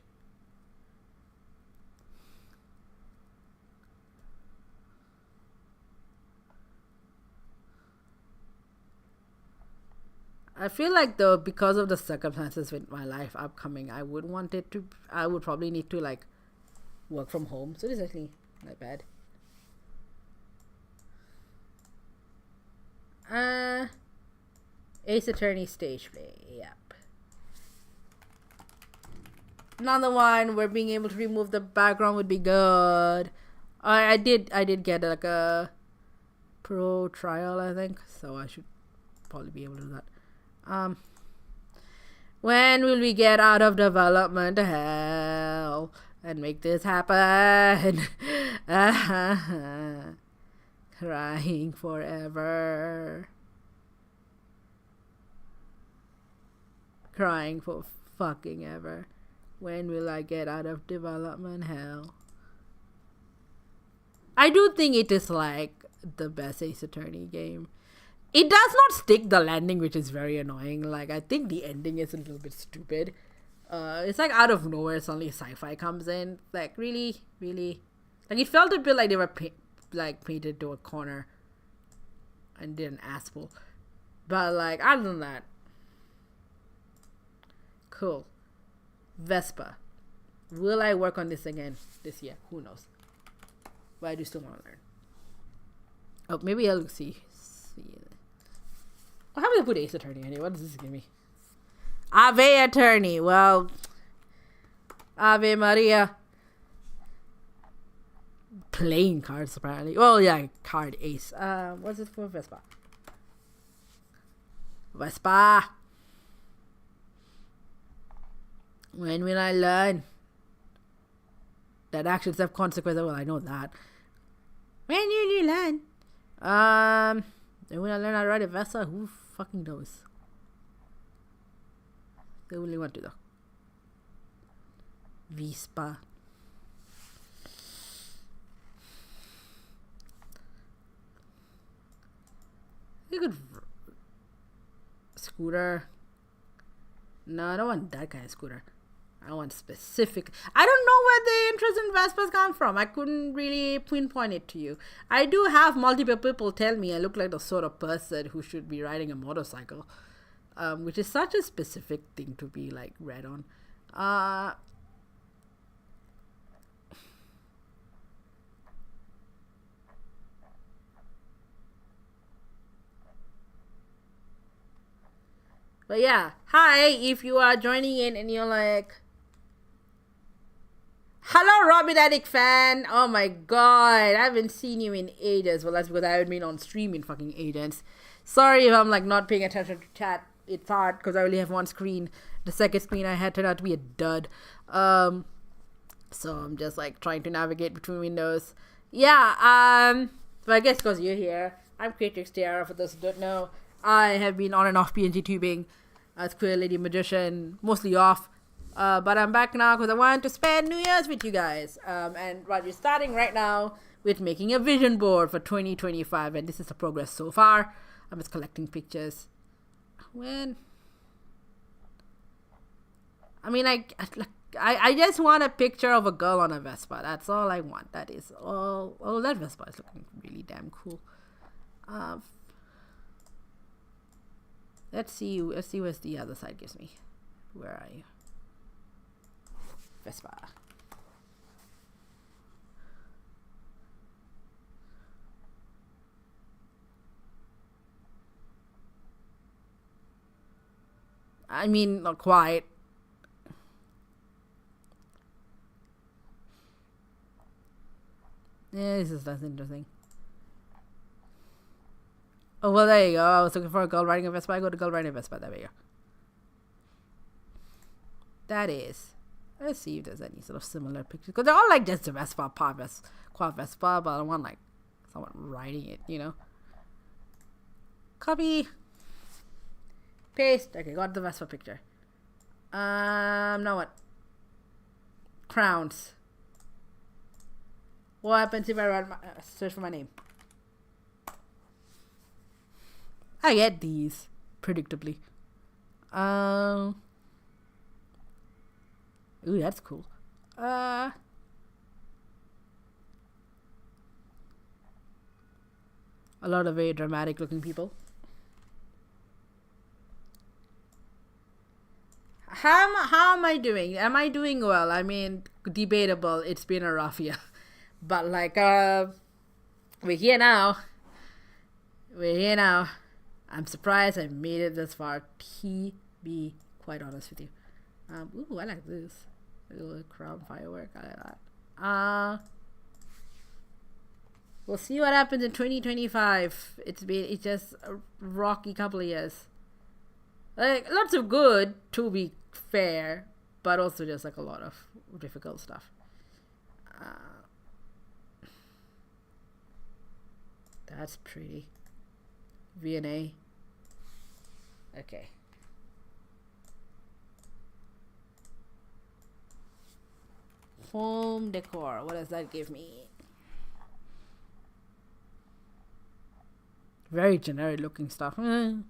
I feel like though, because of the circumstances with my life upcoming, I would probably need to like work from home. So this is actually not bad. Ace Attorney stage play. Yep. Another one where being able to remove the background would be good. I did get like a pro trial, I think, so I should probably be able to do that. When will we get out of development hell and make this happen? Crying forever. Crying for fucking ever. When will I get out of development hell? I do think it is like the best Ace Attorney game. It does not stick the landing, which is very annoying. Like, I think the ending is a little bit stupid. It's like out of nowhere, suddenly sci-fi comes in. Like, really? Like, it felt a bit like they were painted to a corner and did an asshole. But, like, other than that, cool. Vespa. Will I work on this again this year? Who knows? But I do still want to learn. Oh, maybe I'll see. How do I put Ace Attorney anyway? What does this give me? Ave Attorney. Well, Ave Maria. Playing cards, apparently. Well, yeah, card Ace. What's it for Vespa? Vespa. When will I learn that actions have consequences? Well, I know that. When will you learn? When I learn how to ride a Vespa, who fucking knows? They only want to though. Vespa. You could scooter. No, I don't want that kind of scooter. I want specific. I don't know where the interest in Vespas come from. I couldn't really pinpoint it to you. I do have multiple people tell me I look like the sort of person who should be riding a motorcycle, which is such a specific thing to be like read on. Uh, but yeah, hi, if you are joining in and you're like, hello, Robin Addict fan. Oh my god, I haven't seen you in ages. Well, that's because I haven't been on stream in fucking ages. Sorry if I'm like not paying attention to chat. It's hard because I only have one screen. The second screen I had turned out to be a dud. So I'm just like trying to navigate between windows. Yeah, but I guess because you're here, I'm Creatrix Tiara. For those who don't know, I have been on and off PNG tubing as Queer Lady Magician, mostly off. But I'm back now because I wanted to spend New Year's with you guys. And we're starting right now with making a vision board for 2025. And this is the progress so far. I'm just collecting pictures. I just want a picture of a girl on a Vespa. That's all I want. That is all. Oh, that Vespa is looking really damn cool. Let's see what the other side gives me. Where are you? Vespa. I mean, not quite. Yeah, that's interesting. Oh, well, there you go. I was looking for a girl riding a Vespa. I go to girl riding a Vespa. There we go. That is. Let's see if there's any sort of similar pictures. Because they're all like just a Vespa, quad Vespa, but I want like someone riding it, you know? Copy. Paste. Okay, got the Vespa picture. Now what? Crowns. What happens if I search for my name? I get these, predictably. Ooh, that's cool. A lot of very dramatic looking people. How am I doing? Am I doing well? I mean, debatable. It's been a rough year. But like, we're here now. I'm surprised I made it this far. Be quite honest with you. Ooh, I like this. A little crown firework. I like that. We'll see what happens in 2025. It's just a rocky couple of years. Like, lots of good, to be fair, but also just like a lot of difficult stuff. That's pretty. V&A. Okay. Home decor. What does that give me? Very generic looking stuff. Ooh,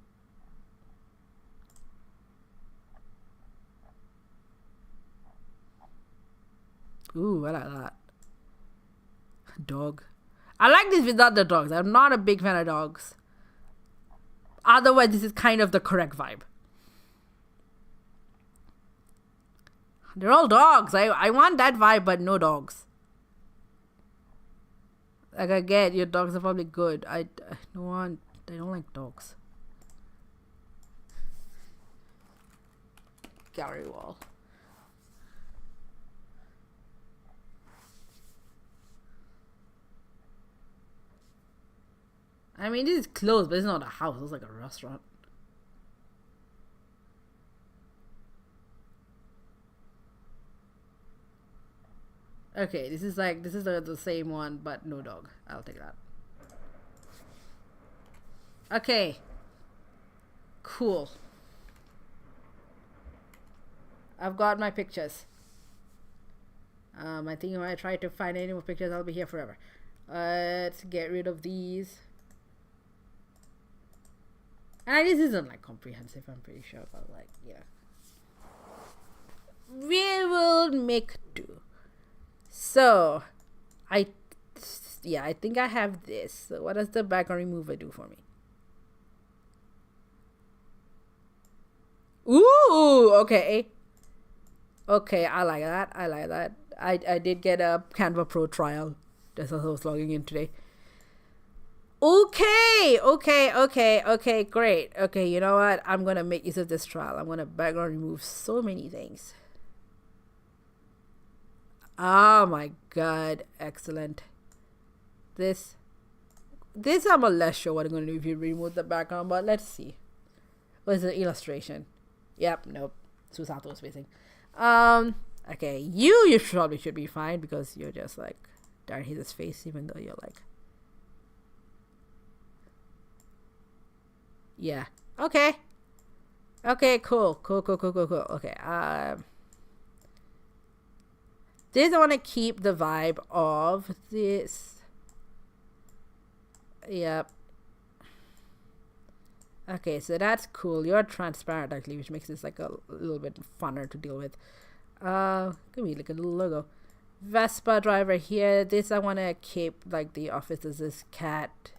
I like that. Dog. I like this without the dogs. I'm not a big fan of dogs. Otherwise, this is kind of the correct vibe. They're all dogs. I want that vibe, but no dogs. Like, I get your dogs are probably good. I don't like dogs. Gallery wall. I mean, this is closed, but it's not a house. It's like a restaurant. Okay, this is the same one, but no dog. I'll take that. Okay. Cool. I've got my pictures. I think if I try to find any more pictures, I'll be here forever. Let's get rid of these. And this isn't like comprehensive, I'm pretty sure, but like, yeah. We will make do. So, I think I have this. So what does the background remover do for me? Ooh, okay. Okay, I like that. I like that. I did get a Canva Pro trial. That's what I was logging in today. Okay, great. Okay, you know what? I'm gonna make use of this trial. I'm gonna background remove so many things. Oh my god, excellent. This I'm less sure what I'm gonna do if you remove the background, but let's see. What is the illustration? Yep, nope. Susato spacing. Okay, you probably should be fine because you're just like darn his face, even though you're like, yeah. Okay. Okay, cool. Okay, this I want to keep the vibe of this. Yep. Okay, so that's cool. You're transparent actually, which makes this like a little bit funner to deal with. Give me like a little logo. Vespa driver here. This I want to keep like the office as this cat.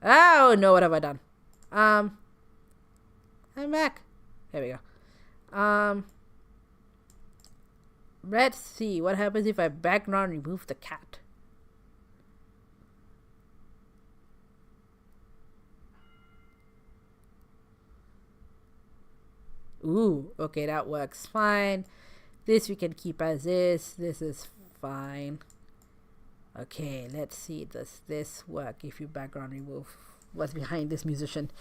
Oh no, what have I done? I'm back. Here we go. Let's see what happens if I background remove the cat. Ooh, okay, that works fine. This we can keep as is. This is fine. Okay, let's see. Does this work if you background remove what's behind this musician?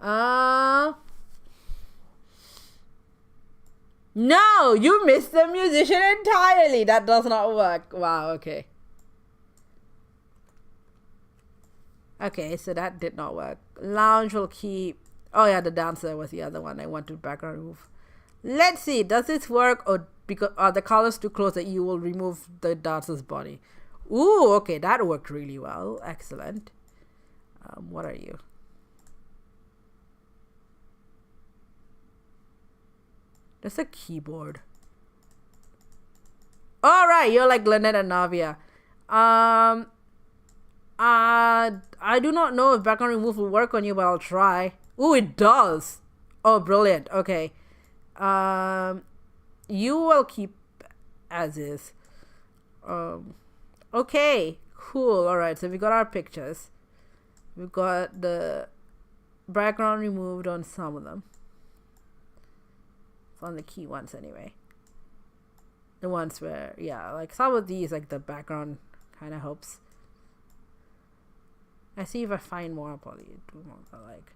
No, you missed the musician entirely. That does not work. Wow, okay. Okay, so that did not work. Lounge will keep. Oh yeah, the dancer was the other one I want to background remove. Let's see, does this work, or because are the colors too close that you will remove the dancer's body? Ooh, okay, that worked really well. Excellent. What are you? That's a keyboard. All right, you're like Lynette and Navia. I do not know if background remove will work on you, but I'll try. Ooh, it does. Oh, brilliant. Okay. You will keep as is. Okay, cool. All right, so we got our pictures. We've got the background removed on some of them. It's on the key ones anyway. The ones where, yeah, like some of these, like the background kind of helps. I see if I find more. I'll probably do more. But like,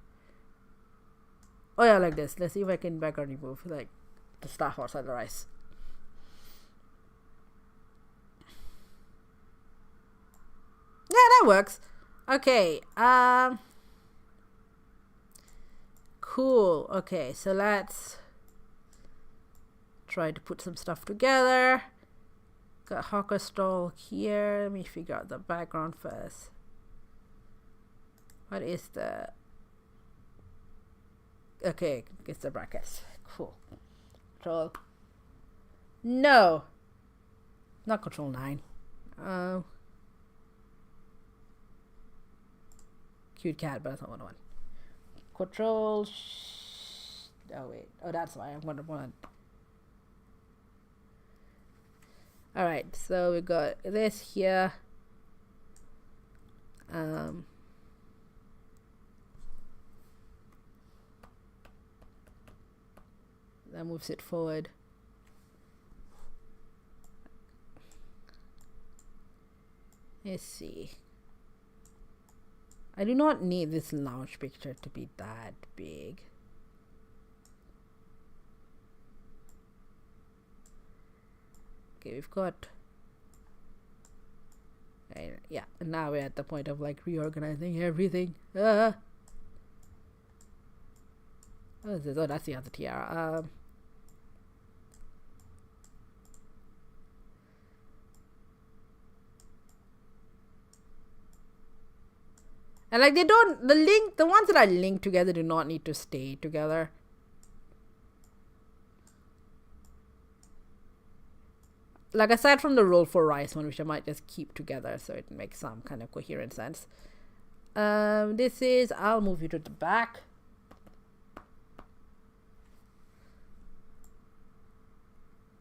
oh yeah, like this. Let's see if I can background remove like the stuff outside the rice. Yeah, that works. Okay. Cool. Okay, so let's try to put some stuff together. Got hawker stall here. Let me figure out the background first. What is the... Okay, it's the brackets. Cool. Control... No! Not Control 9. Cute cat, but that's not what I want. Control... Oh, wait. Oh, that's why I'm going to want... Alright, so we got this here. That moves it forward. Let's see. I do not need this lounge picture to be that big. Okay, we've got... yeah, now we're at the point of like reorganizing everything. What is this? Oh, that's the other tiara. And like they don't, the ones that are linked together do not need to stay together. Like aside from the roll for rice one, which I might just keep together so it makes some kind of coherent sense. This is, I'll move you to the back.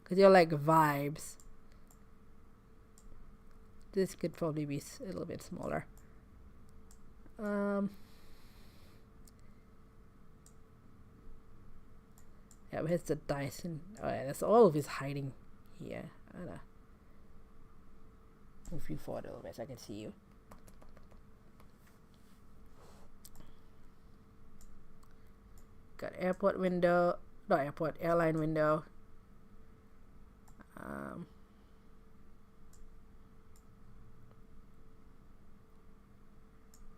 Because you're like vibes. This could probably be a little bit smaller. Yeah, where's the Dyson? Oh yeah, that's all of his hiding here. I'm gonna move you forward a little bit so I can see you. Got airport window, not airport, airline window.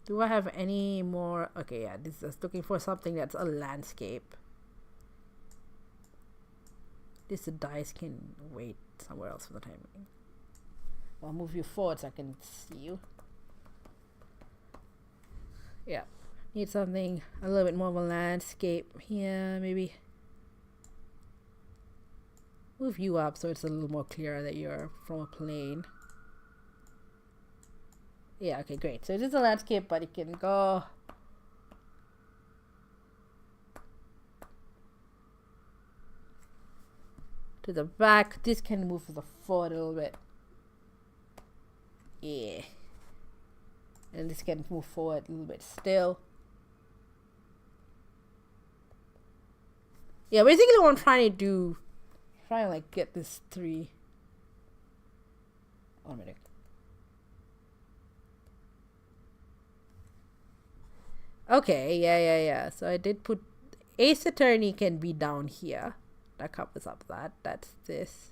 Do I have any more? Okay, yeah, this is looking for something that's a landscape. This dice can wait somewhere else for the time being. I'll move you forward so I can see you. Yeah, need something a little bit more of a landscape here, maybe. Move you up so it's a little more clear that you're from a plane. Yeah, okay, great. So it is a landscape, but it can go to the back. This can move to the forward a little bit. Yeah. And this can move forward a little bit still. Yeah, basically what I'm trying to do, trying to like get this 3. 1 minute. Okay, yeah. So I did put Ace Attorney can be down here. That covers up that. That's this.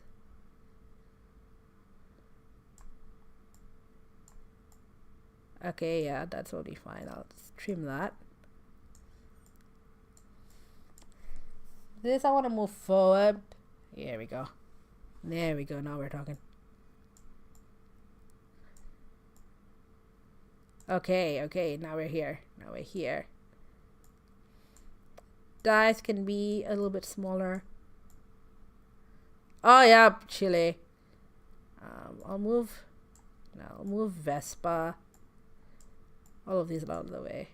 Okay, yeah, that's totally fine. I'll just trim that. This I want to move forward. Here we go. There we go. Now we're talking. Okay. Now we're here. Dice can be a little bit smaller. Oh yeah, Chile. I'll move Vespa. All of these out of the way.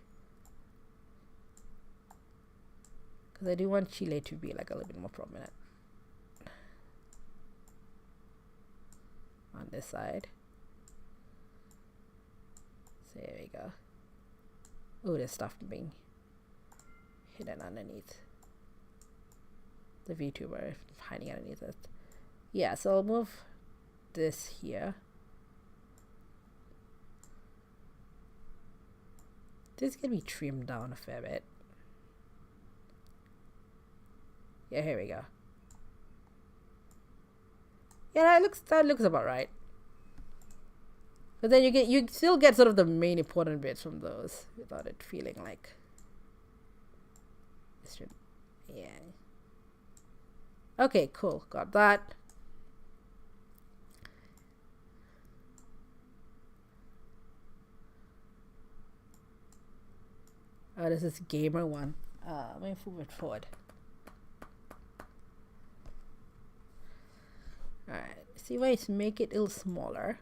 Because I do want Chile to be like a little bit more prominent. On this side. So there we go. Oh, there's stuff being hidden underneath. The VTuber hiding underneath it. Yeah, so I'll move this here. This can be trimmed down a fair bit. Yeah, here we go. Yeah, that looks about right. But then you still get sort of the main important bits from those without it feeling like this should, yeah. Okay, cool. Got that. Oh, this is gamer one. Let me move it forward. Alright, see ways to make it a little smaller.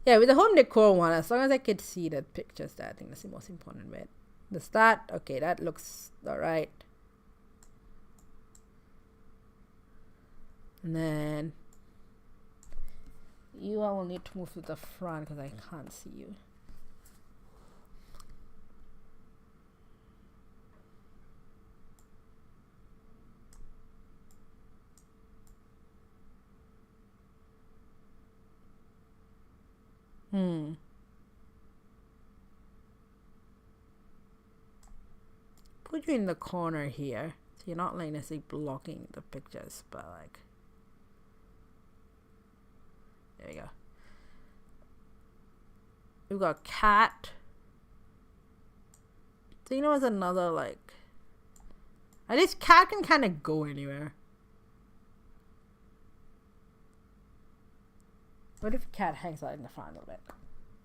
Yeah, with the home decor one, as long as I could see the pictures there, I think that's the most important bit. The start, okay, that looks alright. And then you all will need to move to the front because I can't see you. Put you in the corner here. So you're not like necessarily blocking the pictures, but like there you go. We've got cat. So you know what's another like at least cat can kinda go anywhere. What if cat hangs out in the front a little bit?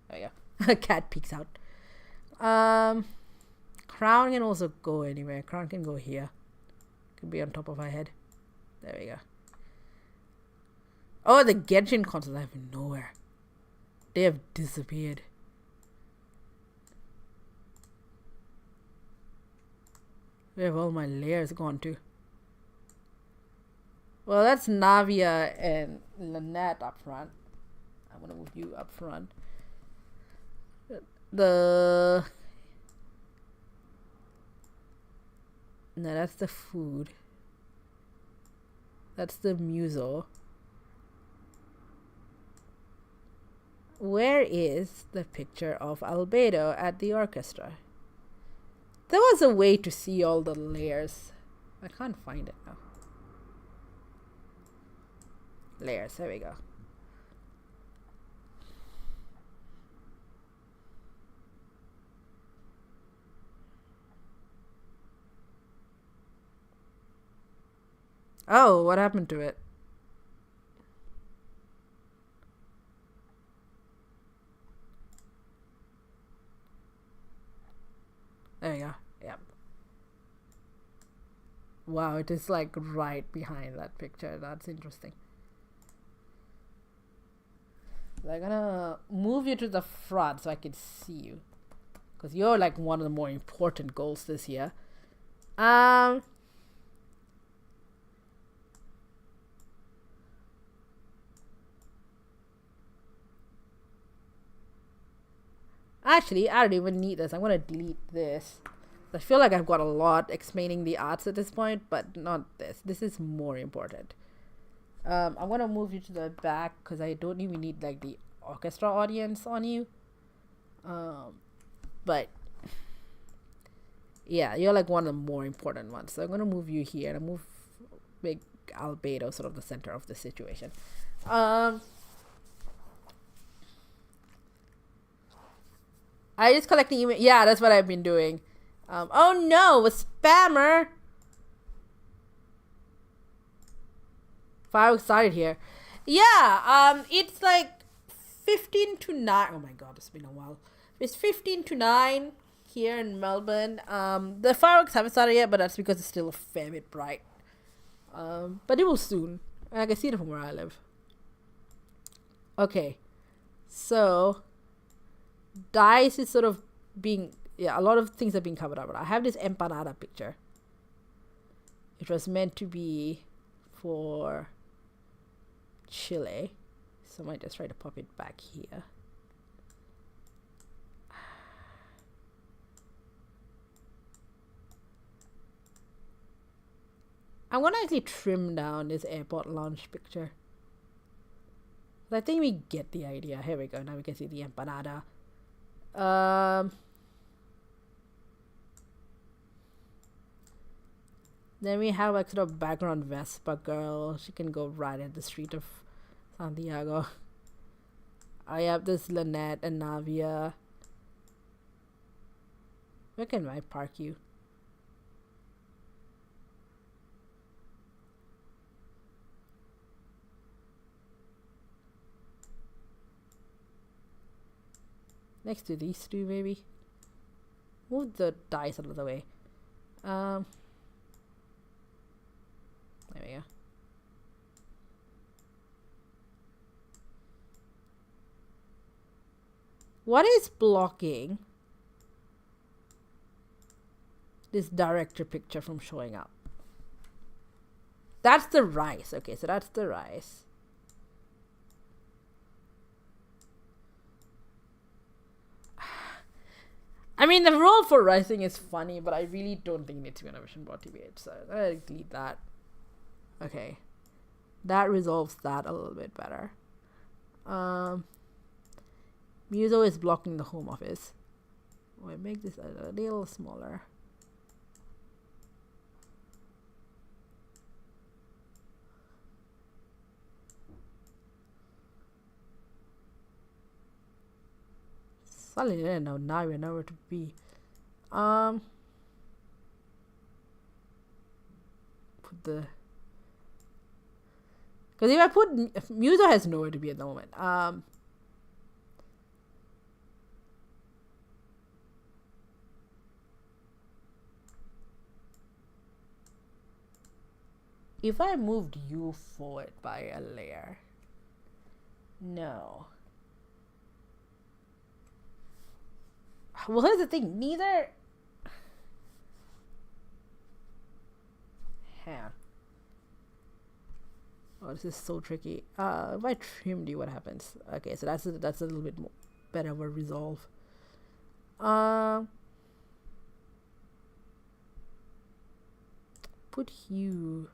There you go. Cat peeks out. Crown can also go anywhere. Crown can go here. Could be on top of our head. There we go. Oh, the Genshin consoles have nowhere. They have disappeared. Where have all my layers gone to? Well, that's Navia and Lynette up front. I'm gonna move you up front. No, that's the food. That's the muso. Where is the picture of Albedo at the orchestra? There was a way to see all the layers. I can't find it now. Layers, there we go. Oh, what happened to it? There we go. Yep. Wow, it is like right behind that picture. That's interesting. I'm gonna move you to the front so I can see you, because you're like one of the more important goals this year. Actually, I don't even need this. I'm gonna delete this. I feel like I've got a lot explaining the arts at this point, but not this. This is more important. I'm gonna move you to the back because I don't even need like the orchestra audience on you. But yeah, you're like one of the more important ones. So I'm gonna move you here and move big Albedo sort of the center of the situation. I just collecting email. Yeah, that's what I've been doing. Oh no, a spammer. Fireworks started here. Yeah, it's like 15 to 9. Oh my god, it's been a while. It's 15 to 9 here in Melbourne. The fireworks haven't started yet, but that's because it's still a fair bit bright. But it will soon. I can see it from where I live. Okay, so DICE is sort of being, a lot of things are being covered up. But I have this empanada picture. It was meant to be for Chile, so I might just try to pop it back here. I'm gonna actually trim down this airport lounge picture. I think we get the idea. Here we go. Now we can see the empanada. Then we have like sort of background Vespa girl. She can go right at the street of Santiago. I have this Lynette and Navia. Where can I park you? Next to these two, maybe. Move the dice out of the way. There we go. What is blocking this director picture from showing up? That's the rice. Okay, so that's the rice. I mean, the role for rising is funny, but I really don't think it needs to be on a vision board TBH, so I'm gonna delete that. Okay. That resolves that a little bit better. Muso is blocking the home office. Oh, I make this a little smaller. Suddenly I know now we know where to be. Put the, because if I put Muso has nowhere to be at the moment. If I moved you forward by a layer, no. Well, here's the thing. Neither. Hang on. Oh, this is so tricky. If I trimmed you, what happens? Okay, so that's a little bit more better of a resolve. Put hue.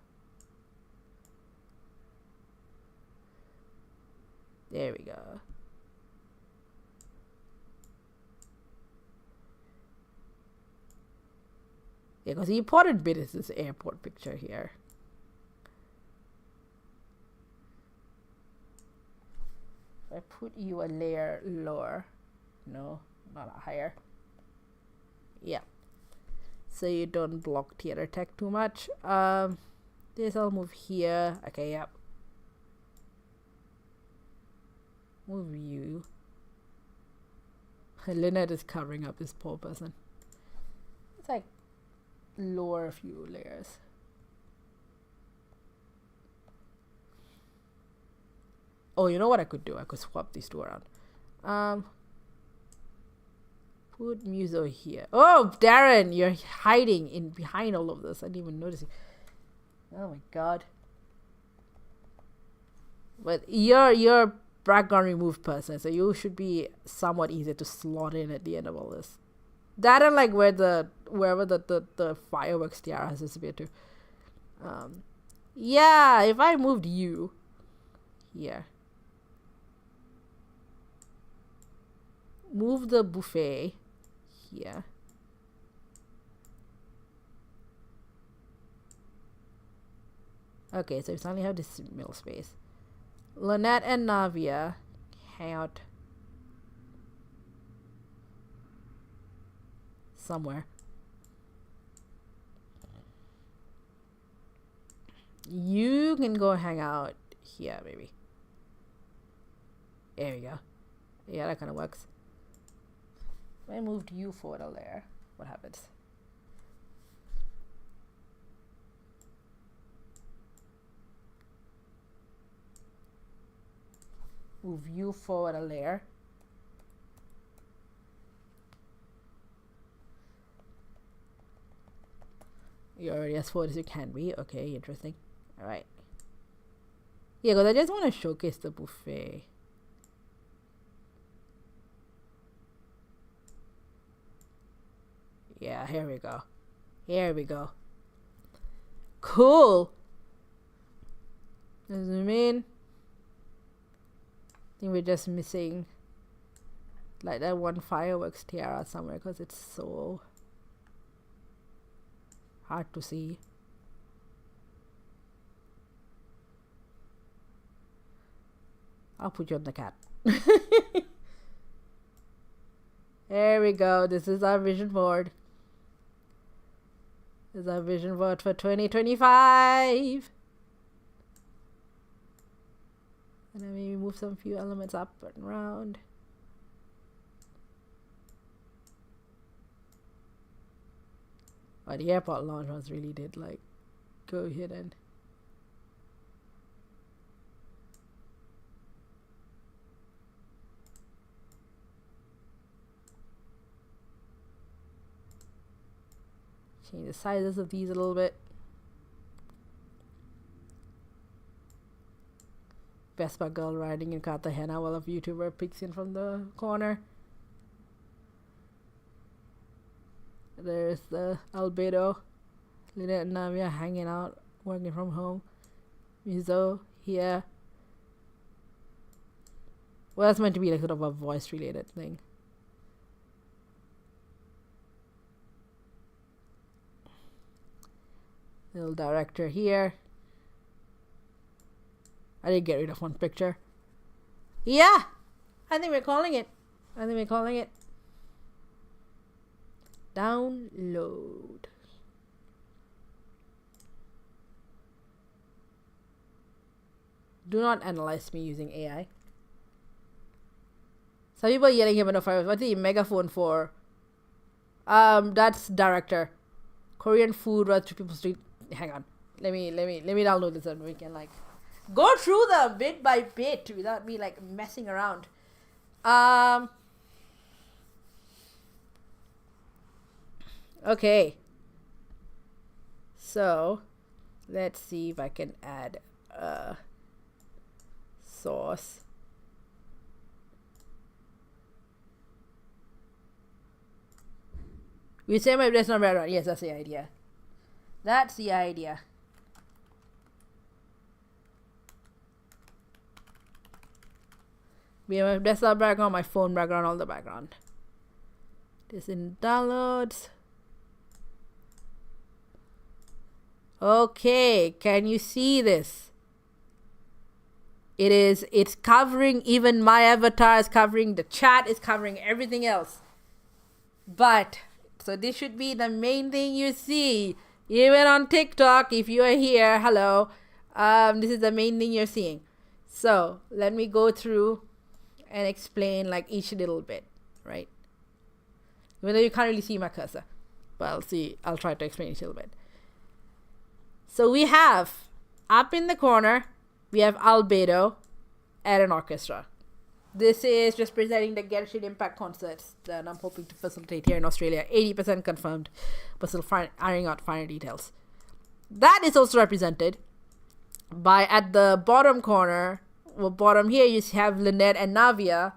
There we go. Yeah, because the important bit is this airport picture here. I put you a layer lower. No, not higher. Yeah. So you don't block theater tech too much. This I'll move here. Okay, yep. Move you. Lynette is covering up this poor person. It's like lower a few layers. Oh, you know what I could do? I could swap these two around. Put Muso here. Oh, Darren, you're hiding in behind all of this. I didn't even notice it. Oh my god. But you're background removed person, so you should be somewhat easy to slot in at the end of all this. That and like wherever the fireworks tiara has disappeared to. Yeah, if I moved you here. Move the buffet here. Okay, so we suddenly have this middle space. Lynette and Navia hang out somewhere. You can go hang out here, maybe. There we go. Yeah, that kind of works. If I moved you forward a layer, what happens? Move you forward a layer. You're already as forward as you can be. Okay, interesting. Alright. Yeah, because I just want to showcase the buffet. Yeah, here we go. Here we go. Cool. Zoom in. I think we're just missing like that one fireworks tiara somewhere because it's so hard to see. I'll put you on the cat. There we go. This is our vision board. This is our vision board for 2025. And then maybe move some few elements up and around. Oh, the airport lounge ones really did like go hidden. Change the sizes of these a little bit. Vespa girl riding in Cartagena while a YouTuber peeks in from the corner. There's the albedo. Lynette and Navia hanging out, working from home. Mizo here. Well, that's meant to be like sort of a voice related thing. Little director here. I didn't get rid of one picture. Yeah! I think we're calling it. Download. Do not analyze me using AI. Some people are yelling here, but no fire. What's the megaphone for? That's director. Korean food, right through people's street. Hang on. Let me download this and we can like go through them bit by bit without me like messing around. Okay. So Let's see if I can add source. We say my that's not right. Yes, that's the idea. That's the idea. We have my desktop background, my phone background, all the background. This in downloads. Okay, can you see this? It's covering, even my avatar is covering, the chat is covering everything else. But, so this should be the main thing you see. Even on TikTok, if you are here, hello. This is the main thing you're seeing. So, let me go through and explain like each little bit, right? Even though you can't really see my cursor. But I'll try to explain each little bit. So we have, up in the corner, we have Albedo and an orchestra. This is just presenting the Genshin Impact concerts that I'm hoping to facilitate here in Australia. 80% confirmed, but still ironing out finer details. That is also represented by, at the bottom corner, well, bottom here, you have Lynette and Navia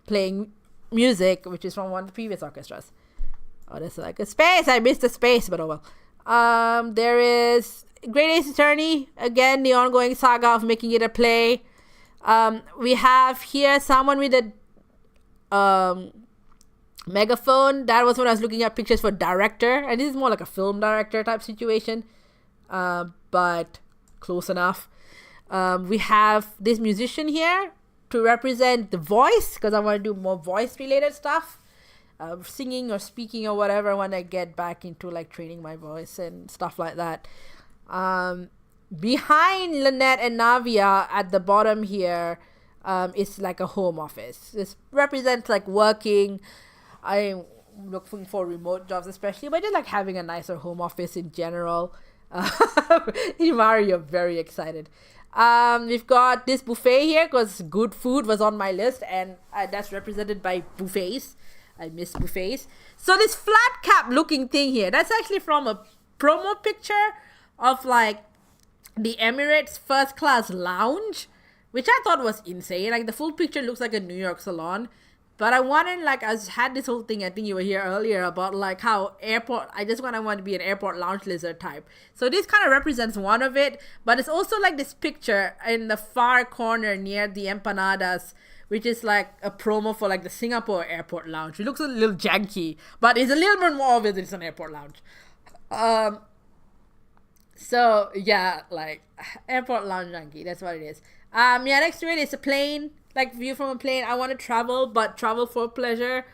playing music, which is from one of the previous orchestras. Oh, there's like a space. I missed the space, but oh well. There is Great Ace Attorney, again, the ongoing saga of making it a play. We have here someone with a megaphone. That was when I was looking at pictures for director, and this is more like a film director type situation, but close enough. We have this musician here to represent the voice, because I want to do more voice related stuff, singing or speaking or whatever when I get back into like training my voice and stuff like that. Behind Lynette and Navia at the bottom here, is like a home office. This represents like working. I'm looking for remote jobs especially, but just like having a nicer home office in general. Imari, you're very excited. We've got this buffet here because good food was on my list, and that's represented by buffets. I miss buffets. So this flat cap looking thing here, that's actually from a promo picture of like the Emirates first class lounge, which I thought was insane. Like the full picture looks like a New York salon, but I wanted, like, I had this whole thing, I think you were here earlier, about like how I want to be an airport lounge lizard type. So this kind of represents one of it, but it's also like this picture in the far corner near the empanadas, which is like a promo for like the Singapore airport lounge. It looks a little janky, but it's a little bit more obvious it's an airport lounge. So yeah, like airport lounge janky, that's what it is. Yeah, next to it is a plane, like view from a plane. I want to travel, but travel for pleasure,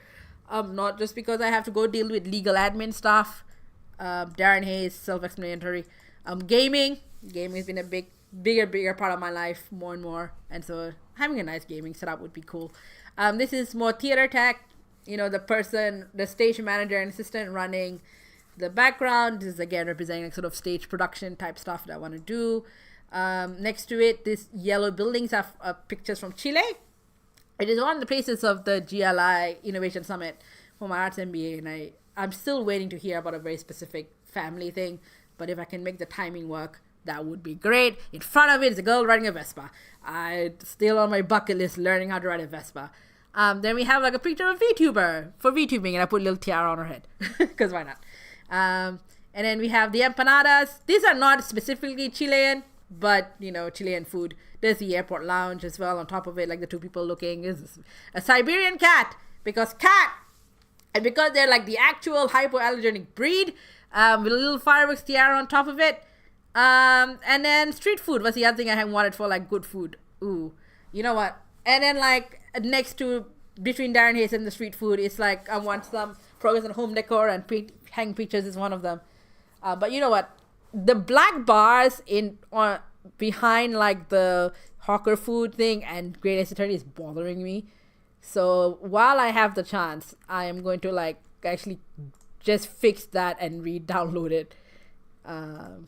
not just because I have to go deal with legal admin stuff. Darren Hayes, self-explanatory. Gaming has been a bigger part of my life, more and more, and so having a nice gaming setup would be cool. This is more theater tech, the stage manager and assistant running the background. This is again representing like sort of stage production type stuff that I want to do. Next to it, these yellow buildings have pictures from Chile. It is one of the places of the GLI Innovation Summit for my arts MBA, and I'm still waiting to hear about a very specific family thing, but if I can make the timing work, that would be great. In front of it is a girl riding a Vespa. Still on my bucket list, learning how to ride a Vespa. Then we have like a picture of a VTuber for VTubing, and I put a little tiara on her head, because why not? And then we have the empanadas. These are not specifically Chilean, but Chilean food. There's the airport lounge as well on top of it, like the two people looking is a Siberian cat, because they're like the actual hypoallergenic breed, with a little fireworks tiara on top of it. And then street food was the other thing I had wanted for like good food. Ooh, you know what? And then like next to, between Darren Hayes and the street food, it's like I want some progress on home decor, and hang pictures is one of them. But you know what? The black bars behind like the hawker food thing and Great Ace Attorney is bothering me. So while I have the chance, I am going to like actually just fix that and re-download it. And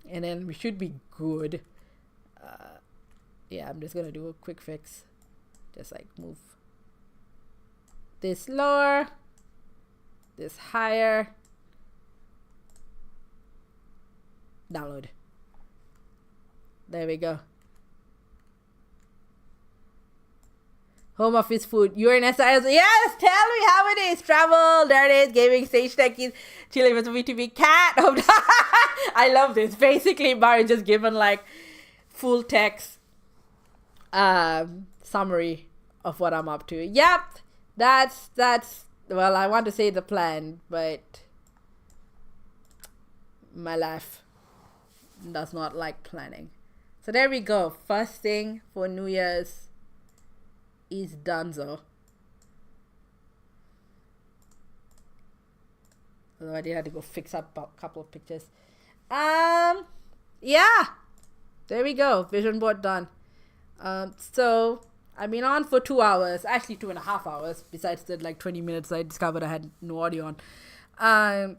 then we should be good. Yeah, I'm just gonna do a quick fix. Just like move this lower, this higher. Download. There we go. Home office food. You're in SIS. Yes, tell me how it is. Travel. There it is. Gaming, stage techies, chilling with VTV cat. I love this. Basically, Mario just given like full text summary of what I'm up to. Yep. That's well, I want to say the plan, but my life does not like planning. So there we go. First thing for New Year's is donezo. Although I did have to go fix up a couple of pictures. Yeah. There we go. Vision board done. So I've been on for 2 hours, actually 2.5 hours, besides the like 20 minutes I discovered I had no audio on.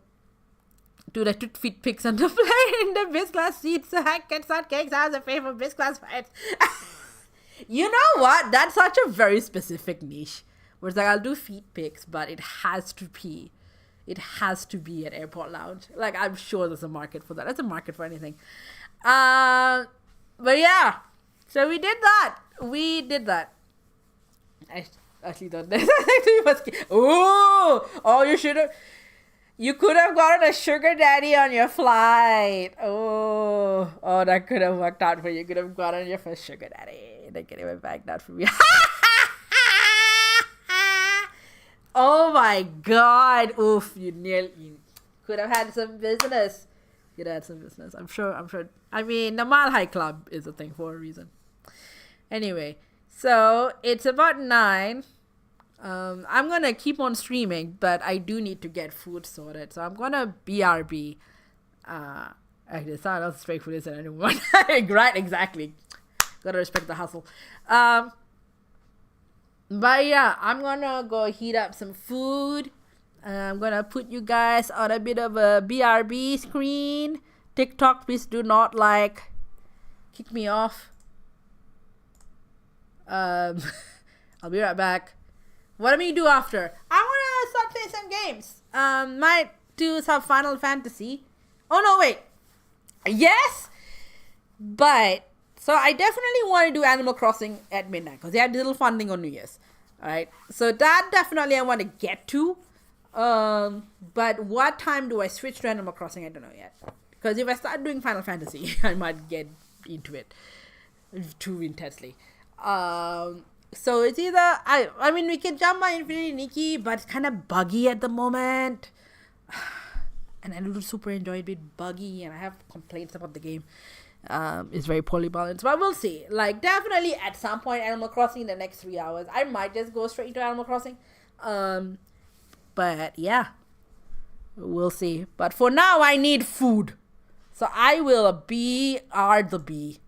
Dude, I took feet pics on the plane in the business class seats. So I can start cakes. I was a fan of business class flights. You know what? That's such a very specific niche. Where it's like, I'll do feet pics, but it has to be. It has to be at airport lounge. Like, I'm sure there's a market for that. There's a market for anything. But yeah. So we did that. I actually don't know. Oh, you should have. You could have gotten a sugar daddy on your flight. Oh, that could have worked out for you. You could have gotten your first sugar daddy. They're getting my bag out from you. Oh my God. Oof, you could have had some business. You could have had some business. I'm sure. I mean, the Mile High Club is a thing for a reason. Anyway, so it's about 9. I'm gonna keep on streaming, but I do need to get food sorted, so I'm gonna BRB. Actually, it's not else straight food isn't anymore. Right, exactly. Gotta respect the hustle. But yeah, I'm gonna go heat up some food. I'm gonna put you guys on a bit of a BRB screen. TikTok, please do not kick me off. I'll be right back. What am I gonna do after? I'm gonna start playing some games. Might do some Final Fantasy. Oh no, wait. Yes, but so I definitely want to do Animal Crossing at midnight because they had little funding on New Year's. All right, so that definitely I want to get to. But what time do I switch to Animal Crossing? I don't know yet. Because if I start doing Final Fantasy, I might get into it too intensely. So it's either I mean we can jump on Infinity Nikki, but it's kind of buggy at the moment. And I do super enjoy it being buggy, and I have complaints about the game. It's very poorly balanced, but we'll see. Like definitely at some point Animal Crossing in the next 3 hours. I might just go straight into Animal Crossing. But yeah. We'll see. But for now I need food. So I will BR the bee.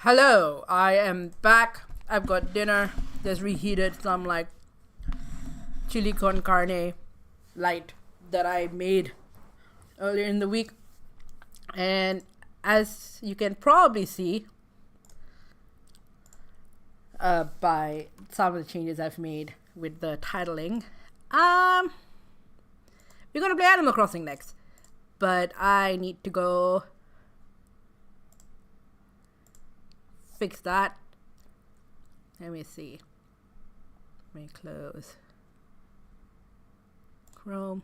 Hello, I am back. I've got dinner. Just reheated some like chili con carne light that I made earlier in the week. And as you can probably see by some of the changes I've made with the titling, we're gonna play Animal Crossing next. But I need to go fix that. Let me see. Let me close Chrome.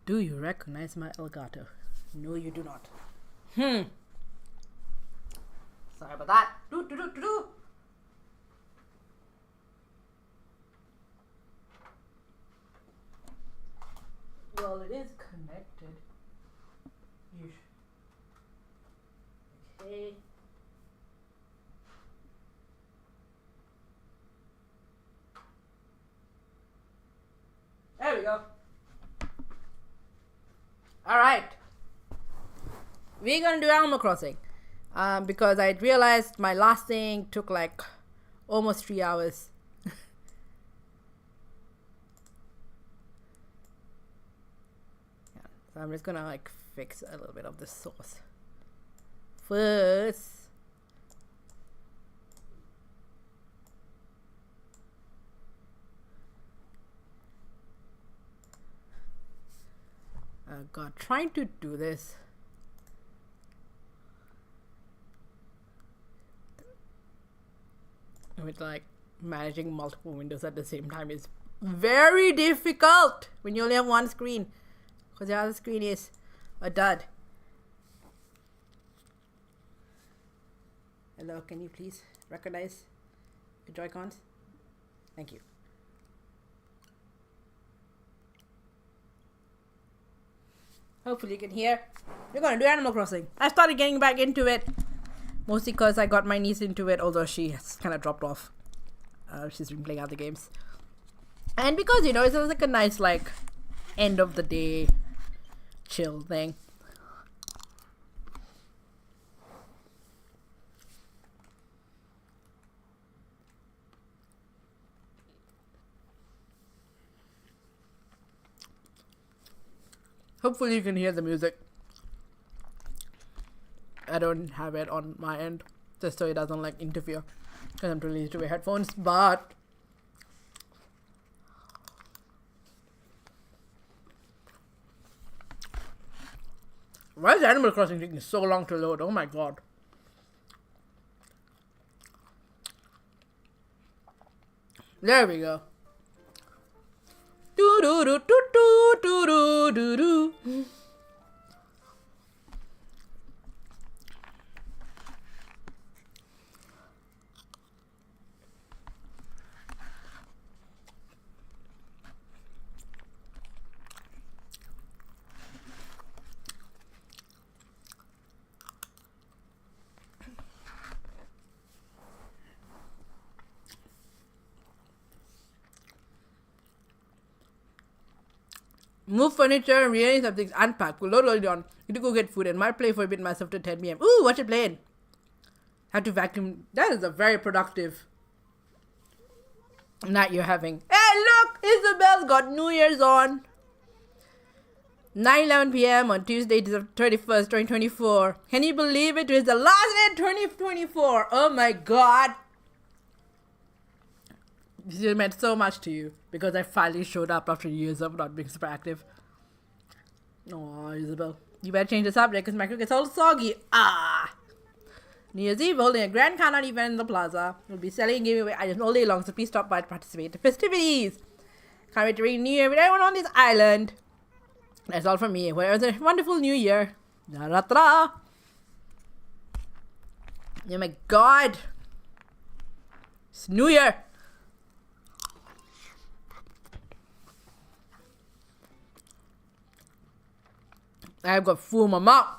Do you recognize my Elgato? No, you do not. Sorry about that. Well, it is connected. Okay. There we go. Alright. We're gonna do Animal Crossing. Because I realized my last thing took like almost 3 hours. So I'm just gonna like fix a little bit of the sauce first. Oh God, trying to do this with like managing multiple windows at the same time is very difficult when you only have one screen, because the other screen is a dud. Hello, can you please recognize the Joy-Cons? Thank you. Hopefully you can hear. We're gonna do Animal Crossing. I started getting back into it, mostly because I got my niece into it, although she has kind of dropped off. She's been playing other games. And because, you know, it's like a nice, like, end of the day chill thing. Hopefully you can hear the music. I don't have it on my end, just so it doesn't like interfere, because I'm too lazy to wear headphones. But why is Animal Crossing taking so long to load? Oh my God. There we go. Do do do do do do do do do. Move furniture and rearrange some things. Unpack. We'll load early on. Need to go get food and might play for a bit myself till 10 p.m. Ooh, what you playing? Have to vacuum. That is a very productive night you're having. Hey, look! Isabel's got New Year's on. 9:11 p.m. on Tuesday, the 31st, 2024. Can you believe it? It was the last day of 2024. Oh my God. This meant so much to you because I finally showed up after years of not being super active. Oh, Isabel. You better change the subject because my cricket gets all soggy. New Year's Eve, holding a grand countdown event in the plaza. We'll be selling and giving away items all day long, so please stop by to participate in the festivities. Can't wait to ring New Year with everyone on this island. That's all from me. Well, it was a wonderful New Year. Da-da-da-da. Oh my God. It's New Year. I've got full my mouth.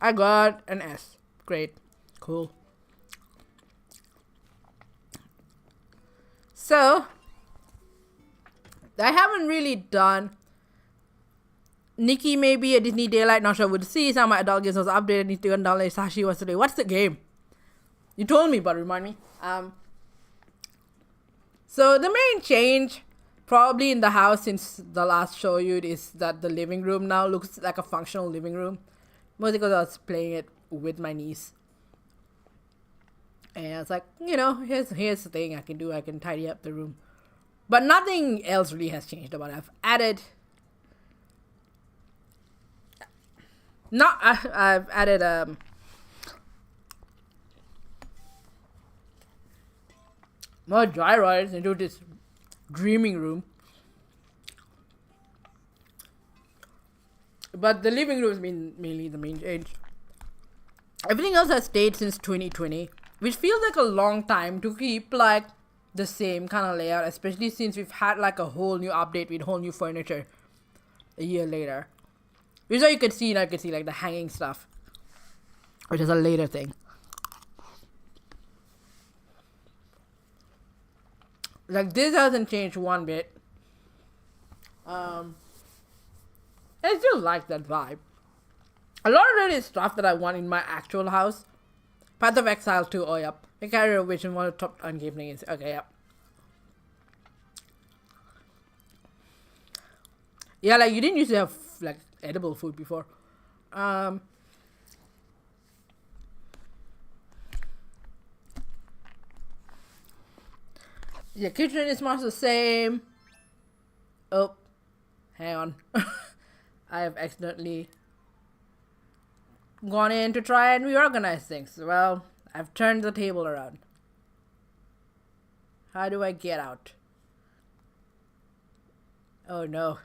I got an S. Great. Cool. So, I haven't really done Nikki may be a Disney Daylight, not sure we'll see. Some of my adult games was updated. Need to download Sashi was today. What's the game? You told me, but remind me. So the main change probably in the house since the last show you is that the living room now looks like a functional living room. Mostly because I was playing it with my niece. And I was like, here's the thing I can do. I can tidy up the room. But nothing else really has changed about it. I've added more dry rides into this dreaming room. But the living room has been mainly the main change. Everything else has stayed since 2020, which feels like a long time to keep like the same kind of layout, especially since we've had like a whole new update with whole new furniture a year later. Which is why you can see like the hanging stuff, which is a later thing. Like this hasn't changed one bit. I still like that vibe. A lot of it is stuff that I want in my actual house. Path of Exile 2, oh yep. I can't remember which one of the top on game things. Okay, yep. Yeah, like you didn't used to have like edible food before. The kitchen is much the same. Oh, hang on. I have accidentally gone in to try and reorganize things. Well, I've turned the table around. How do I get out? Oh no.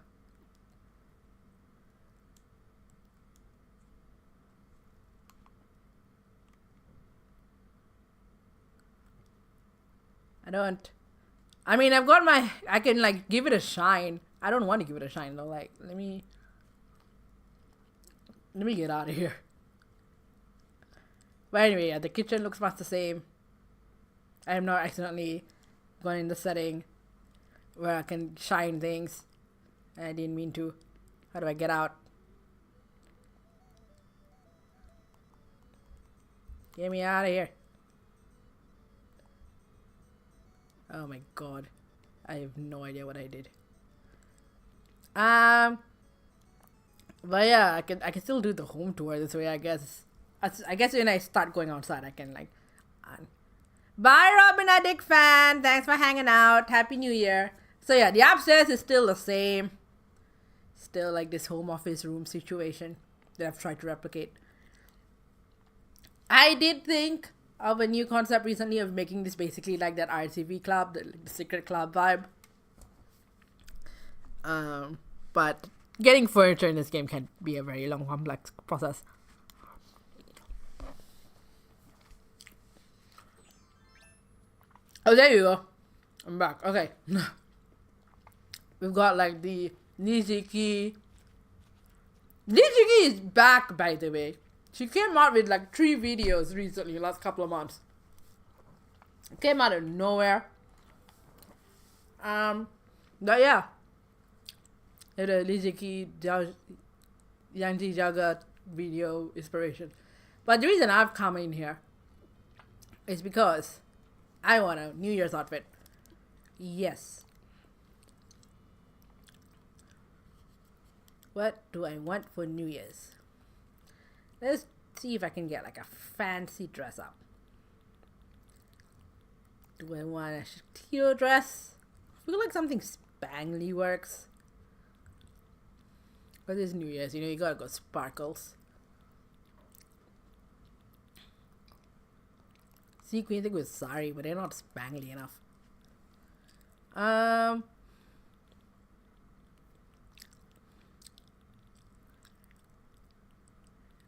I mean, I've got I can like give it a shine. I don't want to give it a shine though. Like, let me get out of here. But anyway, yeah, the kitchen looks much the same. I am not accidentally gone in the setting where I can shine things. I didn't mean to. How do I get out? Get me out of here. Oh my god. I have no idea what I did. But yeah, I can still do the home tour this way, I guess. I guess when I start going outside, I can like. Bye, Robin, a Dick fan. Thanks for hanging out. Happy New Year. So yeah, the upstairs is still the same. Still like this home office room situation that I've tried to replicate. I did think of a new concept recently of making this basically like that RCV club, the secret club vibe. But getting furniture in this game can be a very long, complex process. Oh, there you go. I'm back. Okay. We've got like the Nijiki. Nijiki is back, by the way. She came out with like 3 videos recently, last couple of months. It came out of nowhere. But yeah. The Nijiki Yanji Jaga video inspiration. But the reason I've come in here is because I want a New Year's outfit. Yes. What do I want for New Year's? Let's see if I can get like a fancy dress up. Do I want a teal dress? I feel like something spangly works. But this New Year's, you gotta go sparkles. Sequin, I think with sari, but they're not spangly enough.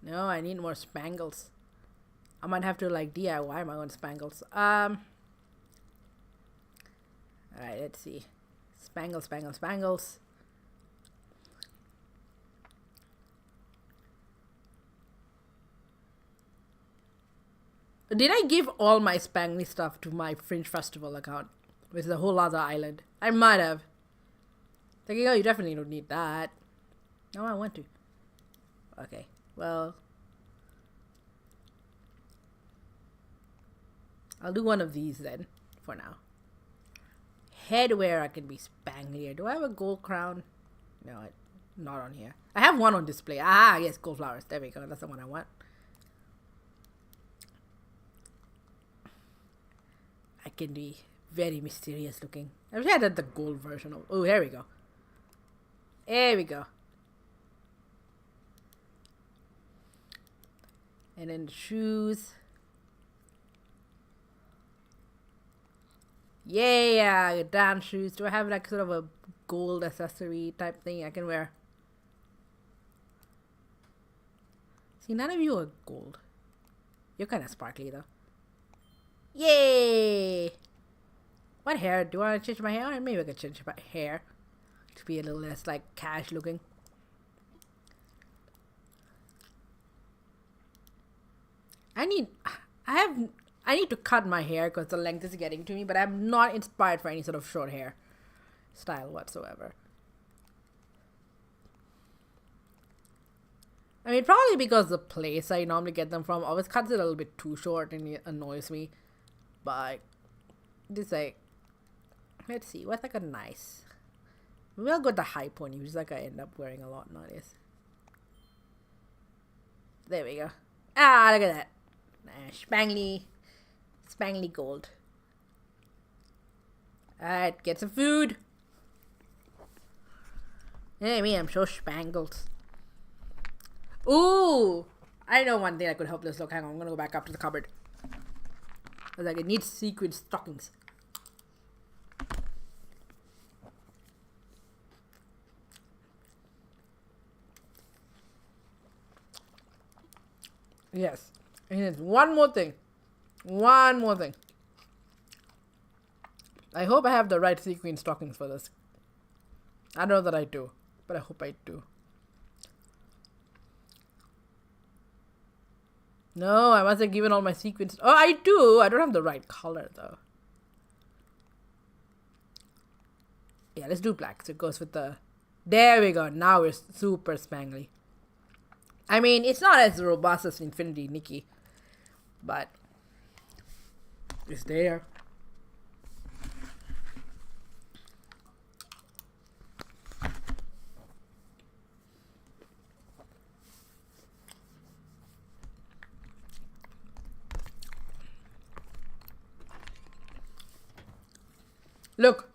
No, I need more spangles. I might have to like DIY my own spangles. Alright, let's see. Spangles. Did I give all my spangly stuff to my Fringe Festival account? With the whole other island? I might have. Thinking, oh, you definitely don't need that. No, I want to. Okay, well, I'll do one of these then, for now. Headwear, I can be spanglier. Do I have a gold crown? No, not on here. I have one on display. Ah, yes, gold flowers. There we go. That's the one I want. I can be very mysterious looking. I wish I had the gold version of. Oh, here we go. There we go. And then the shoes. Yeah, dance shoes. Do I have like sort of a gold accessory type thing I can wear? See, none of you are gold. You're kind of sparkly though. Yay! What hair? Do I want to change my hair? Maybe I could change my hair to be a little less like cash looking. I need to cut my hair because the length is getting to me, but I'm not inspired for any sort of short hair style whatsoever. I mean, probably because the place I normally get them from always cuts it a little bit too short and it annoys me. But this like, let's see, what's like a nice. Maybe I'll go with the high pony, which is like I end up wearing a lot nowadays. There we go. Ah, look at that. Spangly gold. Alright, get some food. Yeah, me, I'm so spangled. Ooh! I know one thing that could help this look. Hang on, I'm gonna go back up to the cupboard. I was like, it needs sequin stockings. Yes. And there's one more thing. One more thing. I hope I have the right sequin stockings for this. I don't know that I do, but I hope I do. No, I must have given all my sequins. Oh, I do. I don't have the right color though. Yeah, let's do black. So it goes with the. There we go. Now we're super spangly. I mean, it's not as robust as Infinity Nikki, but it's there. Look,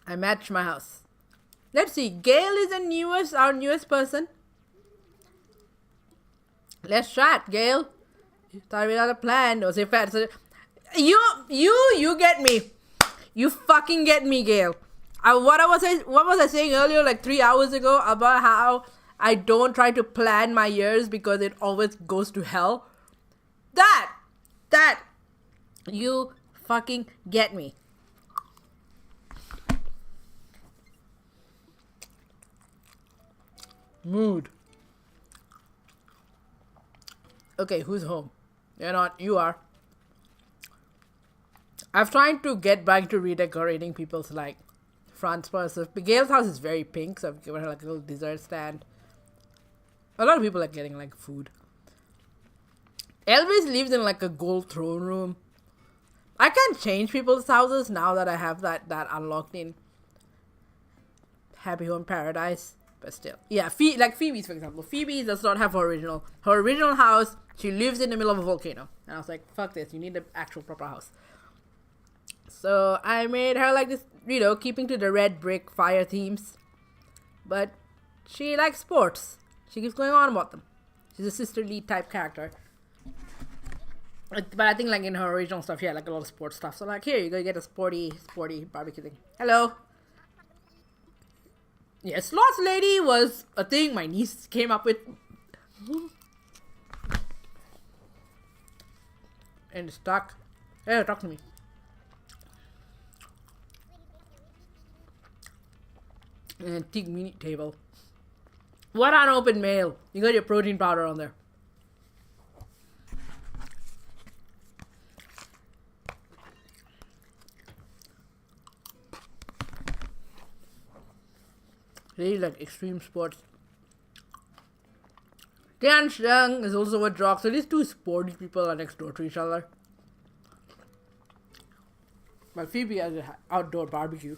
I matched my house. Let's see. Gail is our newest person. Let's chat, Gail. Thought we had a plan. Was it fat? You get me. You fucking get me, Gail. What was I saying earlier, like 3 hours ago, about how I don't try to plan my years because it always goes to hell? That, you fucking get me. Mood. Okay, who's home? You're not. You are. I've tried to get back to redecorating people's like front space. Gail's house is very pink, so I've given her like a little dessert stand. A lot of people are getting like food. Elvis lives in like a gold throne room. I can't change people's houses now that I have that unlocked in Happy Home Paradise. But still. Yeah, like Phoebe's, for example. Phoebe does not have her original house. She lives in the middle of a volcano. And I was like, fuck this. You need an actual proper house. So I made her like this, keeping to the red brick fire themes. But she likes sports. She keeps going on about them. She's a sisterly type character. But I think like in her original stuff, she had like a lot of sports stuff. So like, here you go, you get a sporty barbecue thing. Hello. Yeah, Slots Lady was a thing my niece came up with. And stuck. Hey, talk to me. Antique mini table. What unopened mail? You got your protein powder on there. Really like extreme sports. Tiansheng is also a drug. So these two sporty people are next door to each other. But Phoebe has an outdoor barbecue.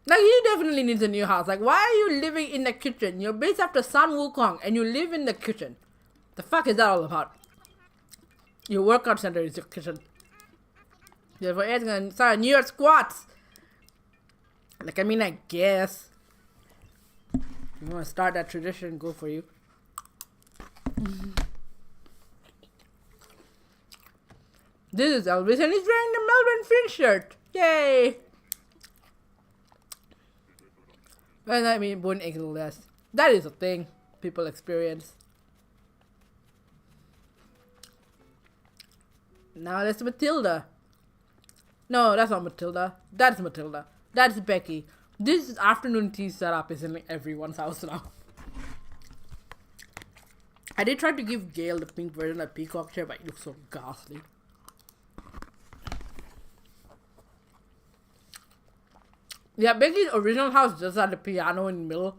Like, he definitely needs a new house. Like, why are you living in the kitchen? You're based after Sun Wukong and you live in the kitchen. The fuck is that all about? Your workout center is your kitchen. Therefore, it's gonna start New York squats. Like, I mean, I guess. If you want to start that tradition, go for you. This is Elvis and he's wearing the Melbourne Finch shirt. Yay! And I mean, wouldn't exist. That is a thing people experience. Now there's Matilda. No, that's not Matilda. That's Matilda. That's Becky. This afternoon tea setup is in everyone's house now. I did try to give Gail the pink version of Peacock chair, but it looks so ghastly. Yeah, Becky's original house just had a piano in the middle.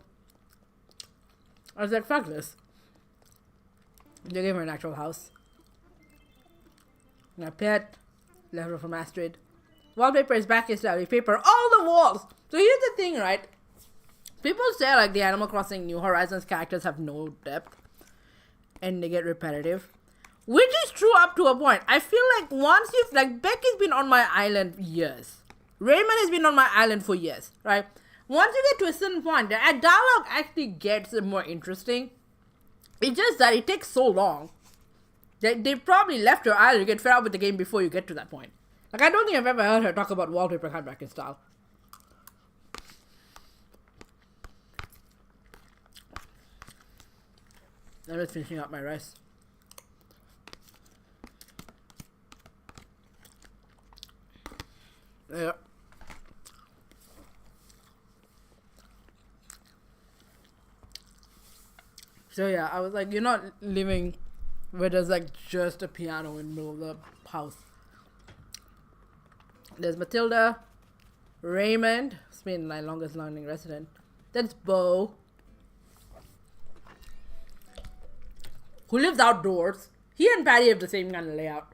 I was like, fuck this. They gave her an actual house. And a pet. Left her from Astrid. Wallpaper is back in style. We paper all the walls. So here's the thing, right? People say like the Animal Crossing New Horizons characters have no depth. And they get repetitive. Which is true up to a point. I feel like once you've... Like, Becky's been on my island years. Raymond has been on my island for years, right? Once you get to a certain point, the dialogue actually gets more interesting. It's just that it takes so long. They probably left your island to get fed up with the game before you get to that point. Like, I don't think I've ever heard her talk about wallpaper coming back in style. I'm just finishing up my rice. Yeah. So yeah, I was like, you're not living where there's like just a piano in the middle of the house. There's Matilda, Raymond, who's been my longest learning resident. That's Bo, who lives outdoors. He and Patty have the same kind of layout.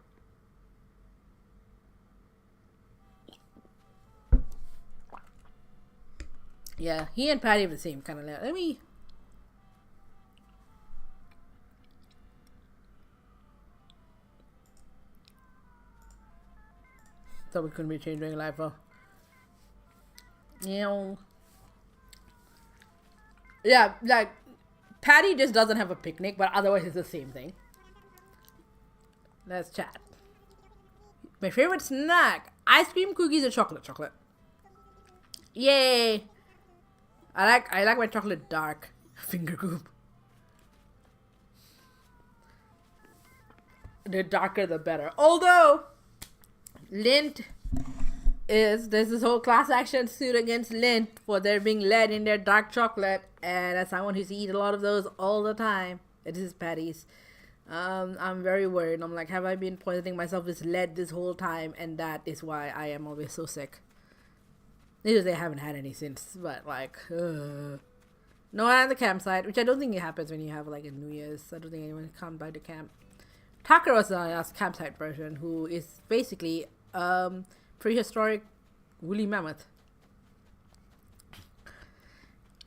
Yeah, he and Patty have the same kind of layout. Let me... Thought we couldn't be changed during live, though. Yeah, like, Patty just doesn't have a picnic, but otherwise it's the same thing. Let's chat. My favorite snack. Ice cream, cookies, or chocolate. Yay! I like my chocolate dark. Finger goop. The darker the better. Although Lindt there's this whole class action suit against Lindt for there being lead in their dark chocolate, and as someone who's eat a lot of those all the time, it is Patty's. I'm very worried. I'm like, have I been poisoning myself with lead this whole time, and that is why I am always so sick. They haven't had any since, but like, no one at the campsite, which I don't think it happens when you have like a New Year's. I don't think anyone come by the camp. Tucker was the campsite version, who is basically prehistoric woolly mammoth,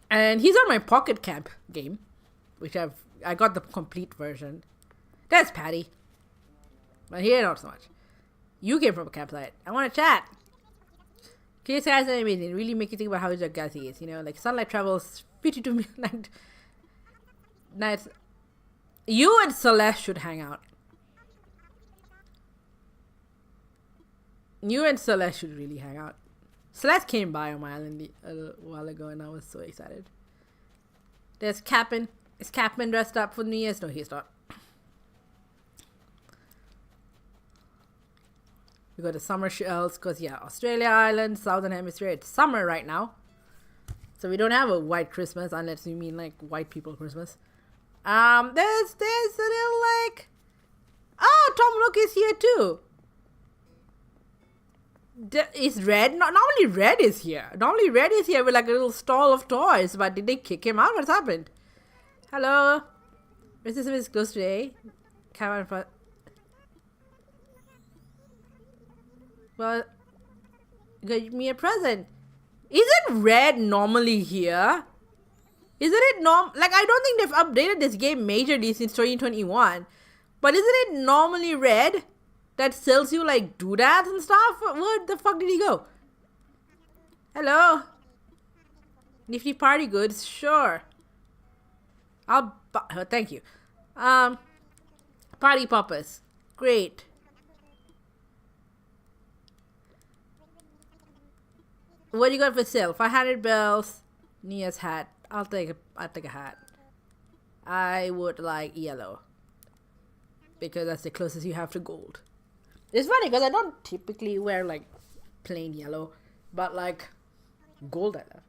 and he's on my pocket camp game, which I got the complete version. That's Patty, but here not so much. You came from a campsite. I want to chat. Curious guys are amazing. Really make you think about how your galaxy is. You know, like sunlight travels 52 nights. You and Celeste should hang out. You and Celeste should really hang out. Celeste came by on my island a while ago and I was so excited. There's Cap'n. Is Cap'n dressed up for New Year's? No, he's not. We got the summer shells because, yeah, Australia Island, Southern Hemisphere, it's summer right now. So we don't have a white Christmas unless you mean like white people Christmas. There's a little like... Oh, Tom Nook is here too. Is red? Not normally red is here. Normally red is here with like a little stall of toys. But did they kick him out? What's happened? Hello. Racism is close today. Come on. Well, give me a present. Isn't red normally here? Isn't it like I don't think they've updated this game majorly since 2021. But isn't it normally red that sells you like doodads and stuff? Where the fuck did he go? Hello? Nifty party goods? Sure. I'll buy, oh, thank you. Party poppers. Great. What do you got for sale? 500 bells. Nia's hat. I'll take a hat. I would like yellow. Because that's the closest you have to gold. It's funny because I don't typically wear like plain yellow. But like gold I love.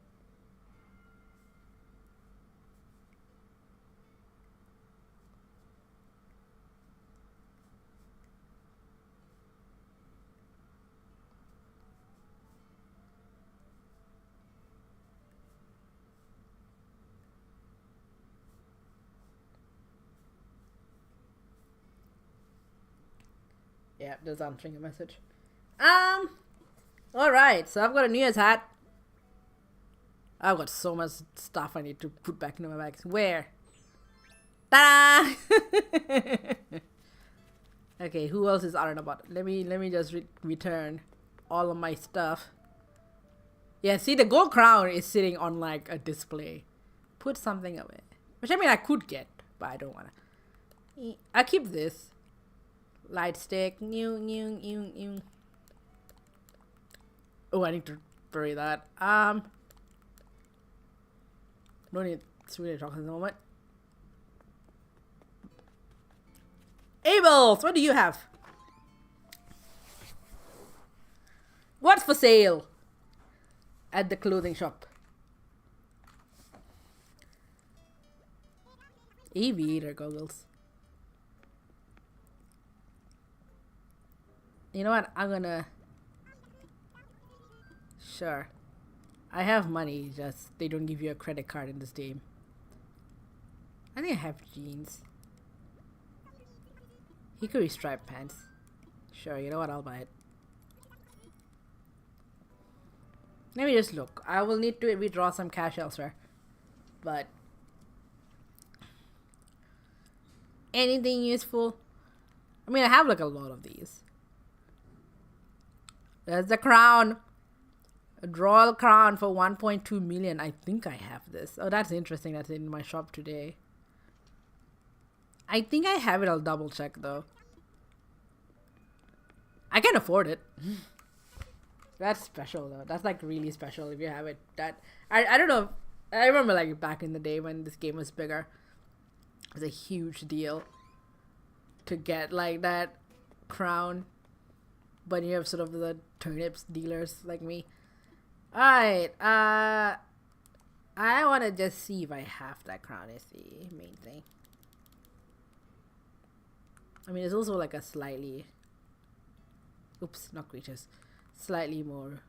Yeah, just answering a message. Alright, so I've got a New Year's hat. I've got so much stuff I need to put back into my bags. Where? Ta-da! Okay, who else is Aranabot? Let me just return all of my stuff. Yeah, see, the gold crown is sitting on like a display. Put something away. Which I mean I could get, but I don't wanna. I keep this. Light stick. New. Oh, I need to bury that. No need to talk at the moment. Abels, what do you have? What's for sale at the clothing shop? Aviator goggles. You know what? I'm gonna... Sure. I have money, just they don't give you a credit card in this game. I think I have jeans. Hickory striped pants. Sure, you know what? I'll buy it. Let me just look. I will need to withdraw some cash elsewhere. But... anything useful? I mean, I have like a lot of these. There's the crown. A royal crown for 1.2 million. I think I have this. Oh, that's interesting. That's in my shop today. I think I have it. I'll double check though. I can afford it. That's special though. That's like really special if you have it. That I don't know. I remember like back in the day when this game was bigger. It was a huge deal to get like that crown. But you have sort of the turnips dealers like me. Alright, I want to just see if I have that crown is the main thing. I mean, it's also like a slightly... oops, not creatures. Slightly more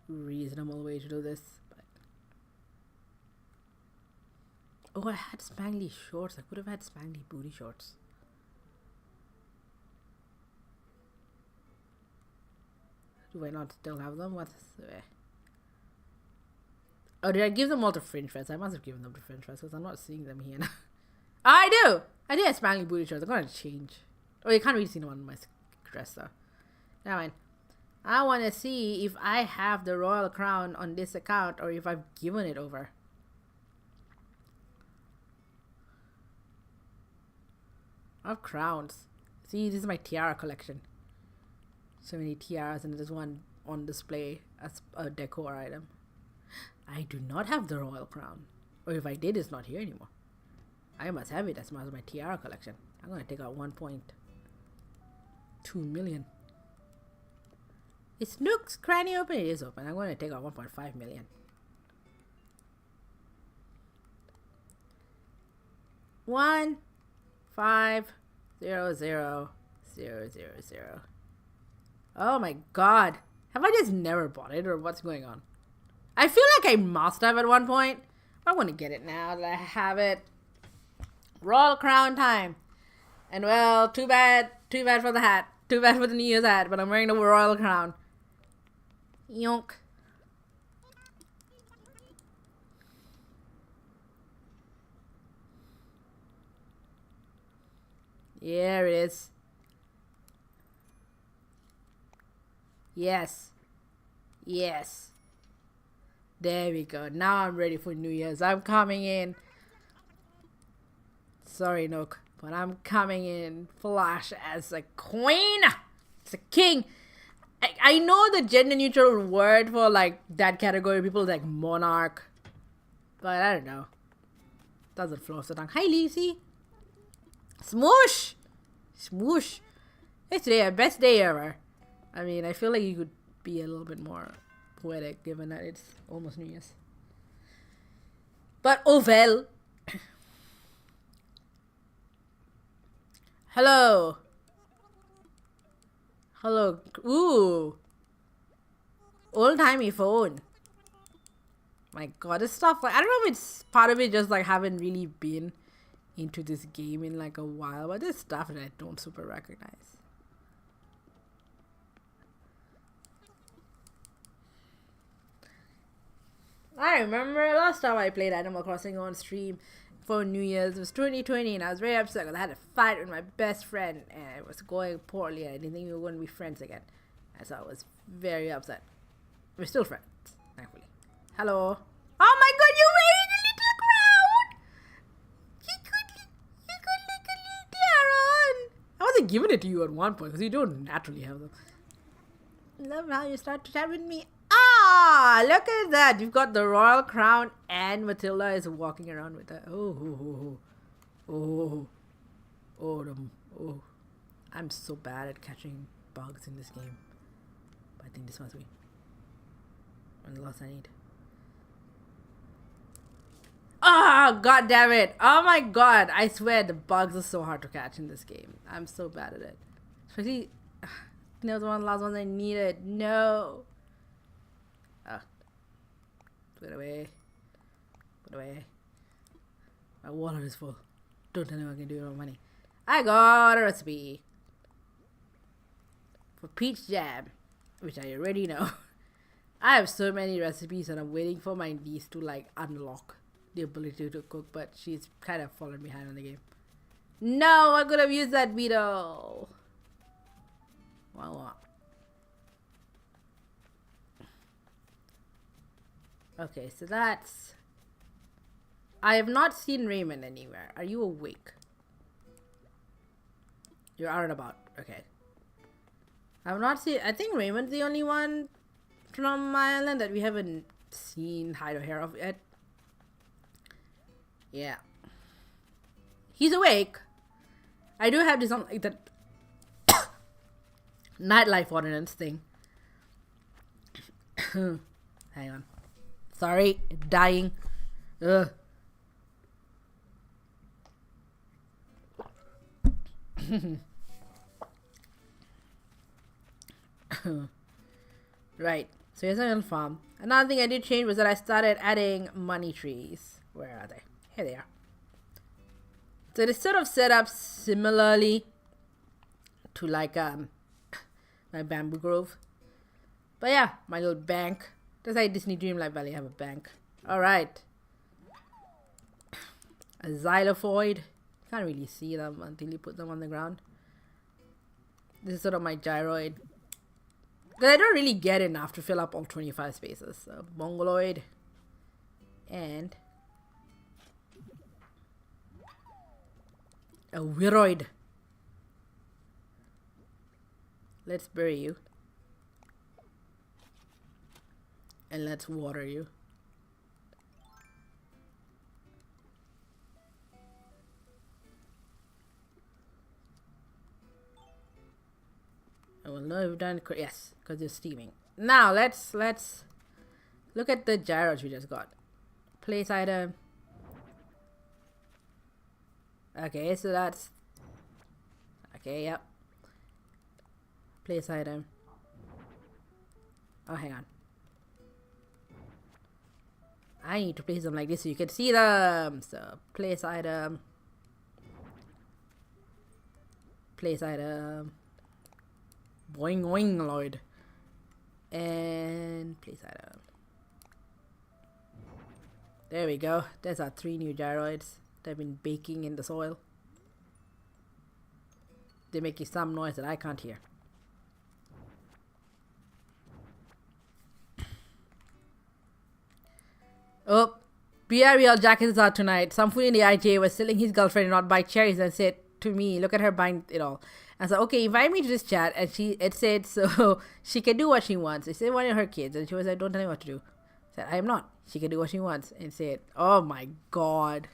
reasonable way to do this. But... oh, I had spangly shorts. I could have had spangly booty shorts. Do I not still have them? What's oh, did I give them all to Fringe Fest? I must have given them to Fringe Fest because I'm not seeing them here now. I do! I did have spangly booty shorts. I'm gonna change. Oh, you can't really see them on my dress though. Never mind. I want to see if I have the royal crown on this account or if I've given it over. I have crowns. See, this is my tiara collection. So many tiaras and there's one on display as a decor item. I do not have the royal crown. Or if I did, it's not here anymore. I must have it as part of my tiara collection. I'm going to take out 1.2 million. Is Nook's cranny open? It is open. I'm going to take out 1.5 million. $1,500,000. Oh my god. Have I just never bought it or what's going on? I feel like I must have at one point. I want to get it now that I have it. Royal Crown time. And well, too bad for the hat. Too bad for the New Year's hat, but I'm wearing the Royal Crown. Yonk. There it is. Yes. Yes. There we go. Now I'm ready for New Year's. I'm coming in. Sorry, Nook, but I'm coming in flash as a queen. It's a king. I know the gender neutral word for like that category of people like monarch, but I don't know. Doesn't flow off the tongue. Hi, Lizzie. Smoosh. Smoosh. It's today our best day ever. I mean, I feel like you could be a little bit more poetic given that it's almost New Year's. But oh well. Hello. Hello. Ooh. Old-timey phone. My god, this stuff, like, I don't know if it's part of it just like haven't really been into this game in like a while, but there's stuff that I don't super recognize. I remember last time I played Animal Crossing on stream for New Year's. It was 2020 and I was very upset because I had a fight with my best friend and it was going poorly and I didn't think we were going to be friends again. And so I was very upset. We're still friends, thankfully. Hello. Oh my god, you're wearing a little crown! You could like a little tiara on. I wasn't giving it to you at one point because you don't naturally have them. Love how you start to chat with me. Ah, look at that. You've got the royal crown and Matilda is walking around with that. Oh. I'm so bad at catching bugs in this game. But I think this must be one of the last I need. Ah, god damn it. Oh my god. I swear the bugs are so hard to catch in this game. I'm so bad at it. Especially, that was one of the last ones I needed. No. Put it away. Put it away. My wallet is full. Don't tell me what I can do with my money. I got a recipe for peach jam, which I already know. I have so many recipes and I'm waiting for my niece to like unlock the ability to cook, but she's kind of fallen behind on the game. No, I could have used that beetle. What? Okay, so that's... I have not seen Raymond anywhere. Are you awake? You're out and about. Okay. I have not seen... I think Raymond's the only one from my island that we haven't seen hide or hair of yet. Yeah. He's awake. I do have this on like that nightlife ordinance thing. Hang on. Sorry, dying. Ugh. Right. So here's a farm. Another thing I did change was that I started adding money trees. Where are they? Here they are. So it is sort of set up similarly to like my bamboo grove. But yeah, my little bank. Just like Disney Dreamlight Valley have a bank. Alright. A xylophoid. Can't really see them until you put them on the ground. This is sort of my gyroid. Because I don't really get enough to fill up all 25 spaces. So mongoloid. And a viroid. Let's bury you. And let's water you. I will know we've done yes, because you're steaming. Now let's look at the gyros we just got. Place item. Okay, so that's okay, yep. Place item. Oh, hang on. I need to place them like this so you can see them. So, place item. Place item. Boing, boing, Lloyd. And place item. There we go. There's our 3 new gyroids. They've been baking in the soil. They're making some noise that I can't hear. Oh, BRBL Jacket is out tonight. Some fool in the IJ was telling his girlfriend not buy cherries and said to me, look at her buying it all. I said, okay, invite me to this chat. And it said so she can do what she wants. It said one of her kids. And she was like, don't tell me what to do. I said, I am not. She can do what she wants. And said, oh my God.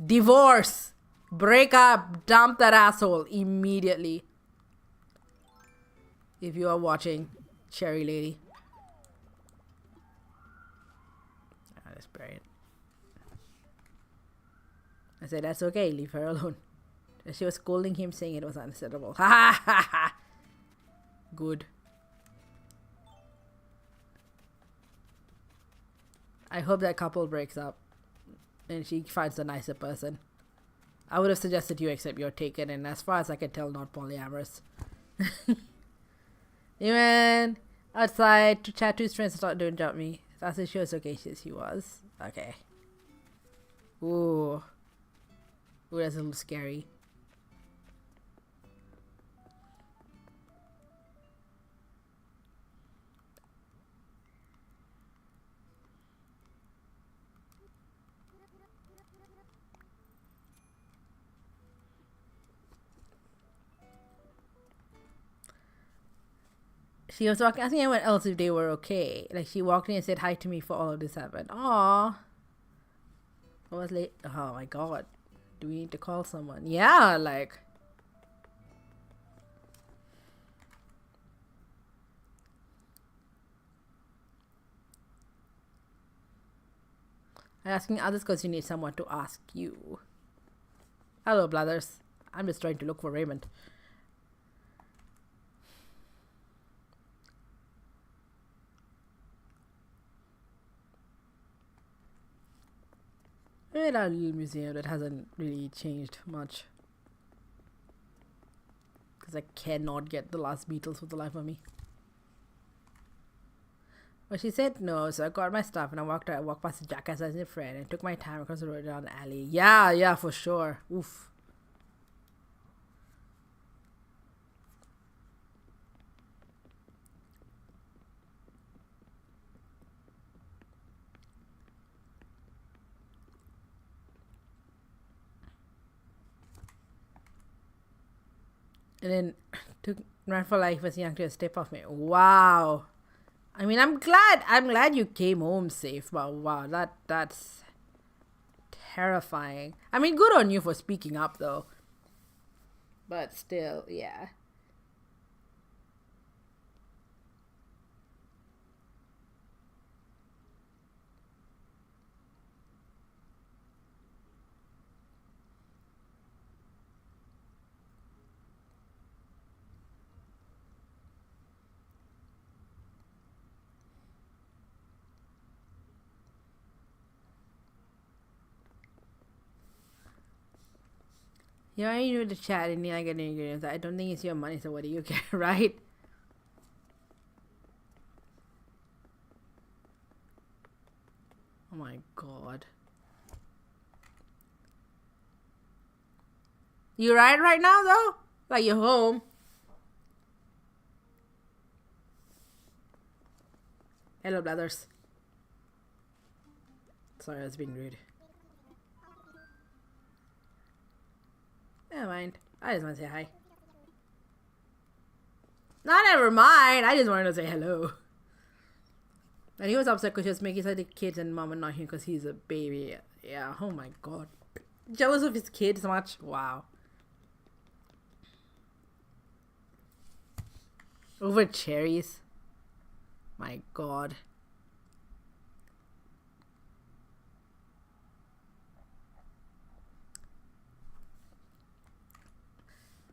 Divorce. Break up. Dump that asshole immediately. If you are watching, Cherry Lady. Let's bury it. I said, that's okay. Leave her alone. And she was scolding him, saying it was unacceptable. Ha ha ha ha. Good. I hope that couple breaks up and she finds a nicer person. I would have suggested you accept you're taken, and as far as I can tell, not polyamorous. He went outside to chat to his friends and start doing jump me. That's it. She was okay. She was. Okay. Ooh. Ooh, that's a little scary. She was asking everyone else if they were okay. Like, she walked in and said hi to me for all of this happened. Aww. I was late. Oh my God. Do we need to call someone? Yeah, like. I'm asking others because you need someone to ask you. Hello, brothers. I'm just trying to look for Raymond. We're at our little museum that hasn't really changed much. Because I cannot get the last Beatles for the life of me. But she said no, so I got my stuff and I walked past the jackass as a friend and took my time across the road down the alley. Yeah, for sure. Oof. And then took ran for life as young to step off me. Wow. I mean, I'm glad you came home safe, but wow, that's terrifying. I mean, good on you for speaking up though. But still, yeah. You already do the chat and I get ingredients. I don't think it's your money, so what do you care, right? Oh my God. You right now though? Like you're home. Hello, brothers. Sorry, I was being rude. Never mind. I just want to say hi. No, never mind. I just wanted to say hello. And he was upset because he was making such the kids and mom and not him because he's a baby. Yeah, oh my God. Jealous of his kids so much? Wow. Over cherries? My God.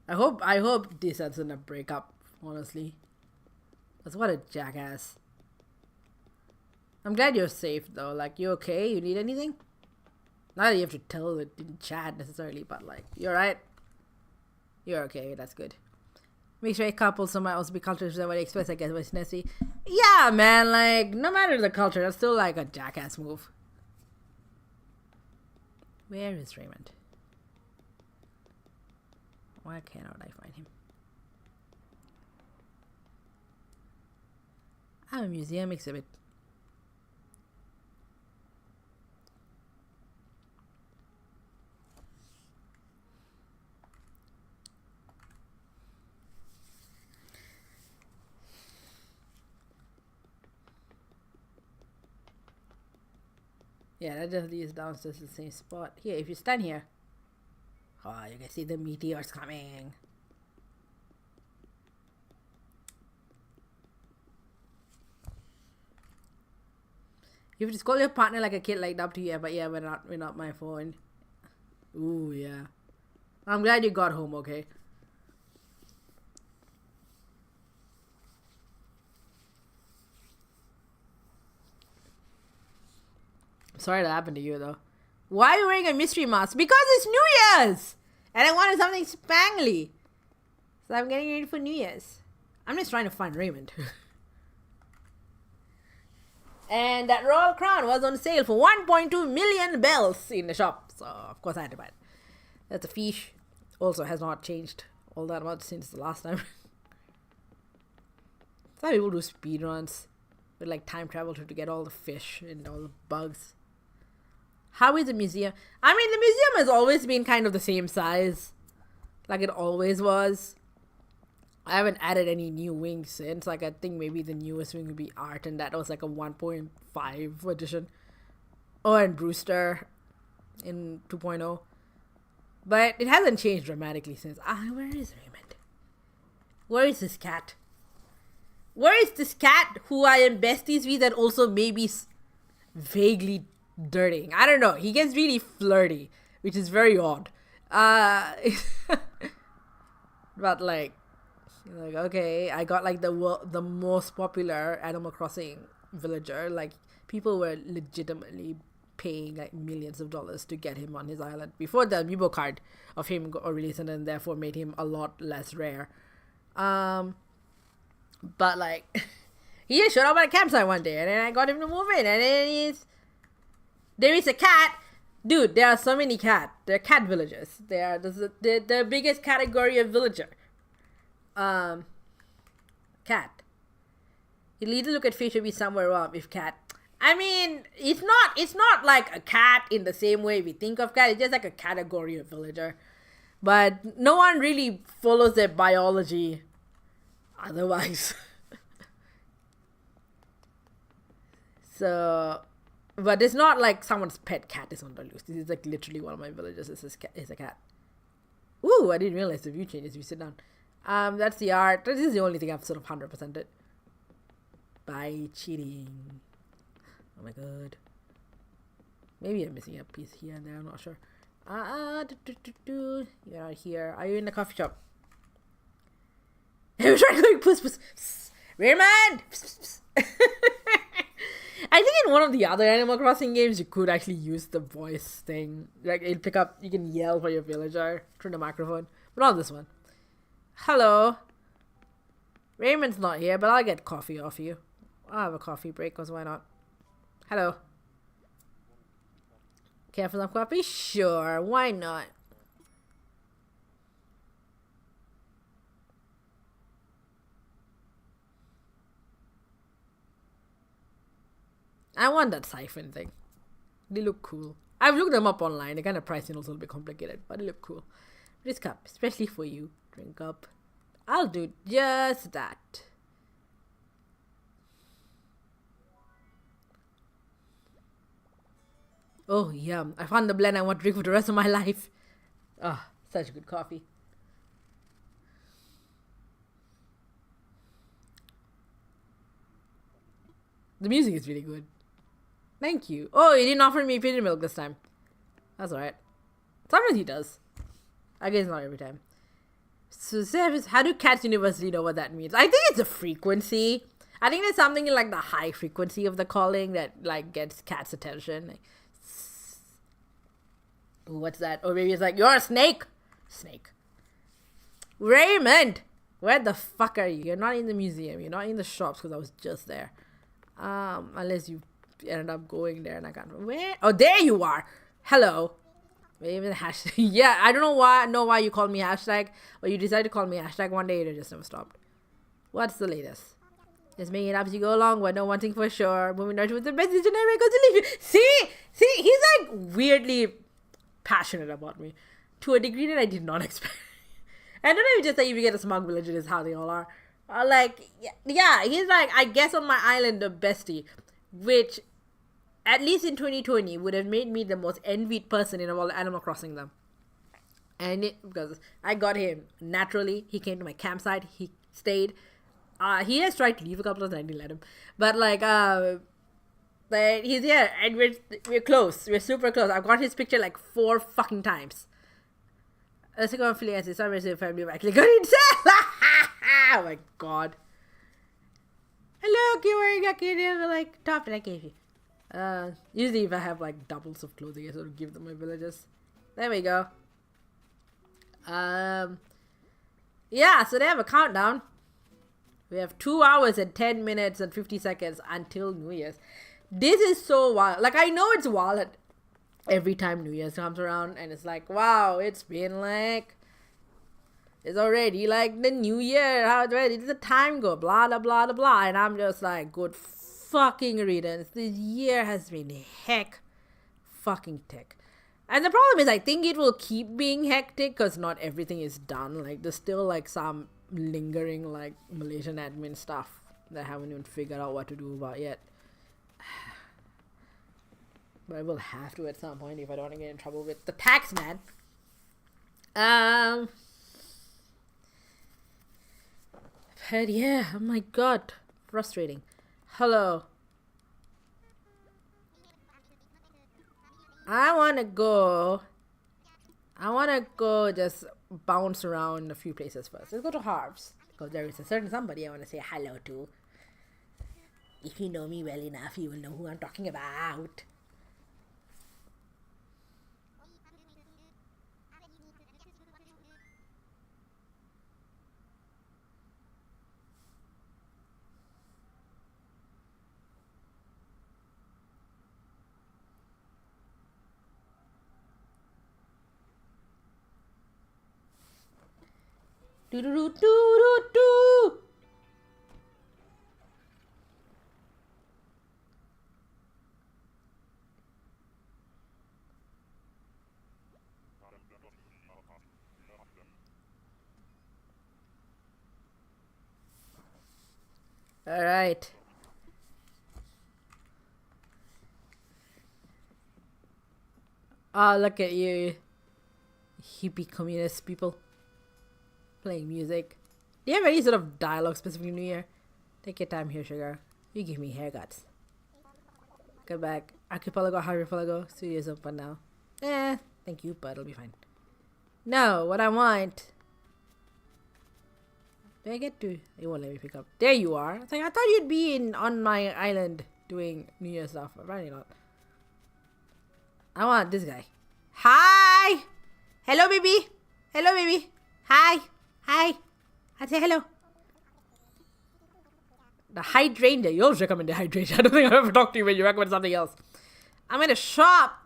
I hope this isn't a breakup, honestly. That's what a jackass. I'm glad you're safe though. Like, you okay? You need anything? Not that you have to tell it in chat necessarily, but like, you're right. You're okay. That's good. Make sure a couple might also be cultures that what they express, I guess, with Nessie. Yeah, man. Like, no matter the culture, that's still like a jackass move. Where is Raymond? Why cannot I find him? I'm a museum exhibit. Yeah, that definitely is downstairs in the same spot. Here, if you stand here. Oh, you can see the meteors coming. You just call your partner like a kid like up to you, but yeah, we're not my phone. Ooh, yeah. I'm glad you got home, okay? Sorry that happened to you though. Why are you wearing a mystery mask? Because it's New Year's! And I wanted something spangly. So I'm getting ready for New Year's. I'm just trying to find Raymond. And that royal crown was on sale for 1.2 million bells in the shop. So of course I had to buy it. That's a fish. Also has not changed all that much since the last time. Some people do speedruns with like time travel to get all the fish and all the bugs. How is the museum? I mean, the museum has always been kind of the same size. Like it always was. I haven't added any new wings since. Like, I think maybe the newest wing would be Art, and that was like a 1.5 edition. Oh, and Brewster in 2.0. But it hasn't changed dramatically since. Where is Raymond? Where is this cat? Where is this cat who I am besties with and also maybe vaguely dirtying? I don't know. He gets really flirty, which is very odd. But like, okay, I got like the most popular Animal Crossing villager. Like, people were legitimately paying like millions of dollars to get him on his island before the amiibo card of him got released, and then therefore made him a lot less rare. But like, he just showed up at a campsite one day, and then I got him to move in, and then there is a cat. Dude, there are so many cats. They're cat villagers. They're the biggest category of villager. Cat. You'll either look at fish or be somewhere wrong if cat. I mean, it's not like a cat in the same way we think of cat. It's just like a category of villager. But no one really follows their biology otherwise. So, but it's not like someone's pet cat is on the loose. This is like literally one of my villagers is a cat. Ooh, I didn't realize the view changes if you sit down. That's the art. This is the only thing I've sort of 100%ed by cheating. Oh my god. Maybe I'm missing a piece here and there, I'm not sure. You're not here. Are you in the coffee shop? He was trying to go puss puss. Psst. Raymond! Psst, psst. I think in one of the other Animal Crossing games you could actually use the voice thing. Like, it'll pick up, you can yell for your villager through the microphone. But not this one. Hello. Raymond's not here, but I'll get coffee off you. I'll have a coffee break, because why not? Hello. Care for some coffee? Sure, why not? I want that siphon thing. They look cool. I've looked them up online. The kind of pricing also a little bit complicated, but they look cool. This cup, especially for you. Drink up. I'll do just that. Oh, yum. I found the blend I want to drink for the rest of my life. Ah, oh, such good coffee. The music is really good. Thank you. Oh, he didn't offer me pigeon milk this time. That's alright. Sometimes he does. I guess not every time. So, how do cats universally know what that means? I think it's a frequency. I think there's something in like the high frequency of the calling that like gets cats' attention. Like, what's that? Or maybe it's like, you're a snake. Snake. Raymond! Where the fuck are you? You're not in the museum. You're not in the shops because I was just there. Unless you ended up going there and I can't. Where? Oh, there you are. Hello. Maybe the hashtag. Yeah, I don't know why you called me hashtag, but you decided to call me hashtag one day and it just never stopped. What's the latest? Just making it up as you go along, but no one thing for sure. Moving on with the message and I go to leave you. See, he's like weirdly passionate about me to a degree that I did not expect. I don't know if just like if you get a smug religion is how they all are. Like, yeah, he's like, I guess on my island, the bestie, which at least in 2020 would have made me the most envied person in all Animal Crossing them. And because I got him naturally, he came to my campsite, he stayed. He has tried to leave a couple of times, I didn't let him. But like, but he's here and we're close. We're super close. I've got his picture like 4 fucking times. Let's go on feeling as some resident family back. Like, oh my god. Hello, you're wearing a kid like top that I gave you. Usually if I have like doubles of clothing, I sort of give them my villagers. There we go. Yeah, so they have a countdown. We have 2 hours and 10 minutes and 50 seconds until New Year's. This is so wild. Like, I know it's wild every time New Year's comes around and it's like, wow, it's been like, it's already like the New Year. How did the time go? Blah, blah, blah, blah, blah. And I'm just like, good fucking riddance. This year has been heck fucking tick. And the problem is I think it will keep being hectic because not everything is done. Like, there's still like some lingering like Malaysian admin stuff that I haven't even figured out what to do about yet. But I will have to at some point if I don't want to get in trouble with the tax man. But yeah, oh my god, frustrating. Hello. I wanna go just bounce around a few places first. Let's go to Harv's, because there is a certain somebody I want to say hello to. If you know me well enough, you will know who I'm talking about. Do do do do do do. All right. Ah, look at you, hippie communist people. Playing music. Do you have any sort of dialogue specific New Year? Take your time here, sugar. You give me haircuts. Get back. Archipelago, Archipelago. Studios open now. Thank you, but it'll be fine. No, what I want. Do I get to? It won't let me pick up. There you are. It's like, I thought you'd be on my island doing New Year stuff. Apparently not. I want this guy. Hi! Hello, baby! Hello, baby! Hi! Hi! I'd say hello. The hydrangea. You always recommend the hydrangea. I don't think I've ever talked to you when you recommend something else. I'm in a shop.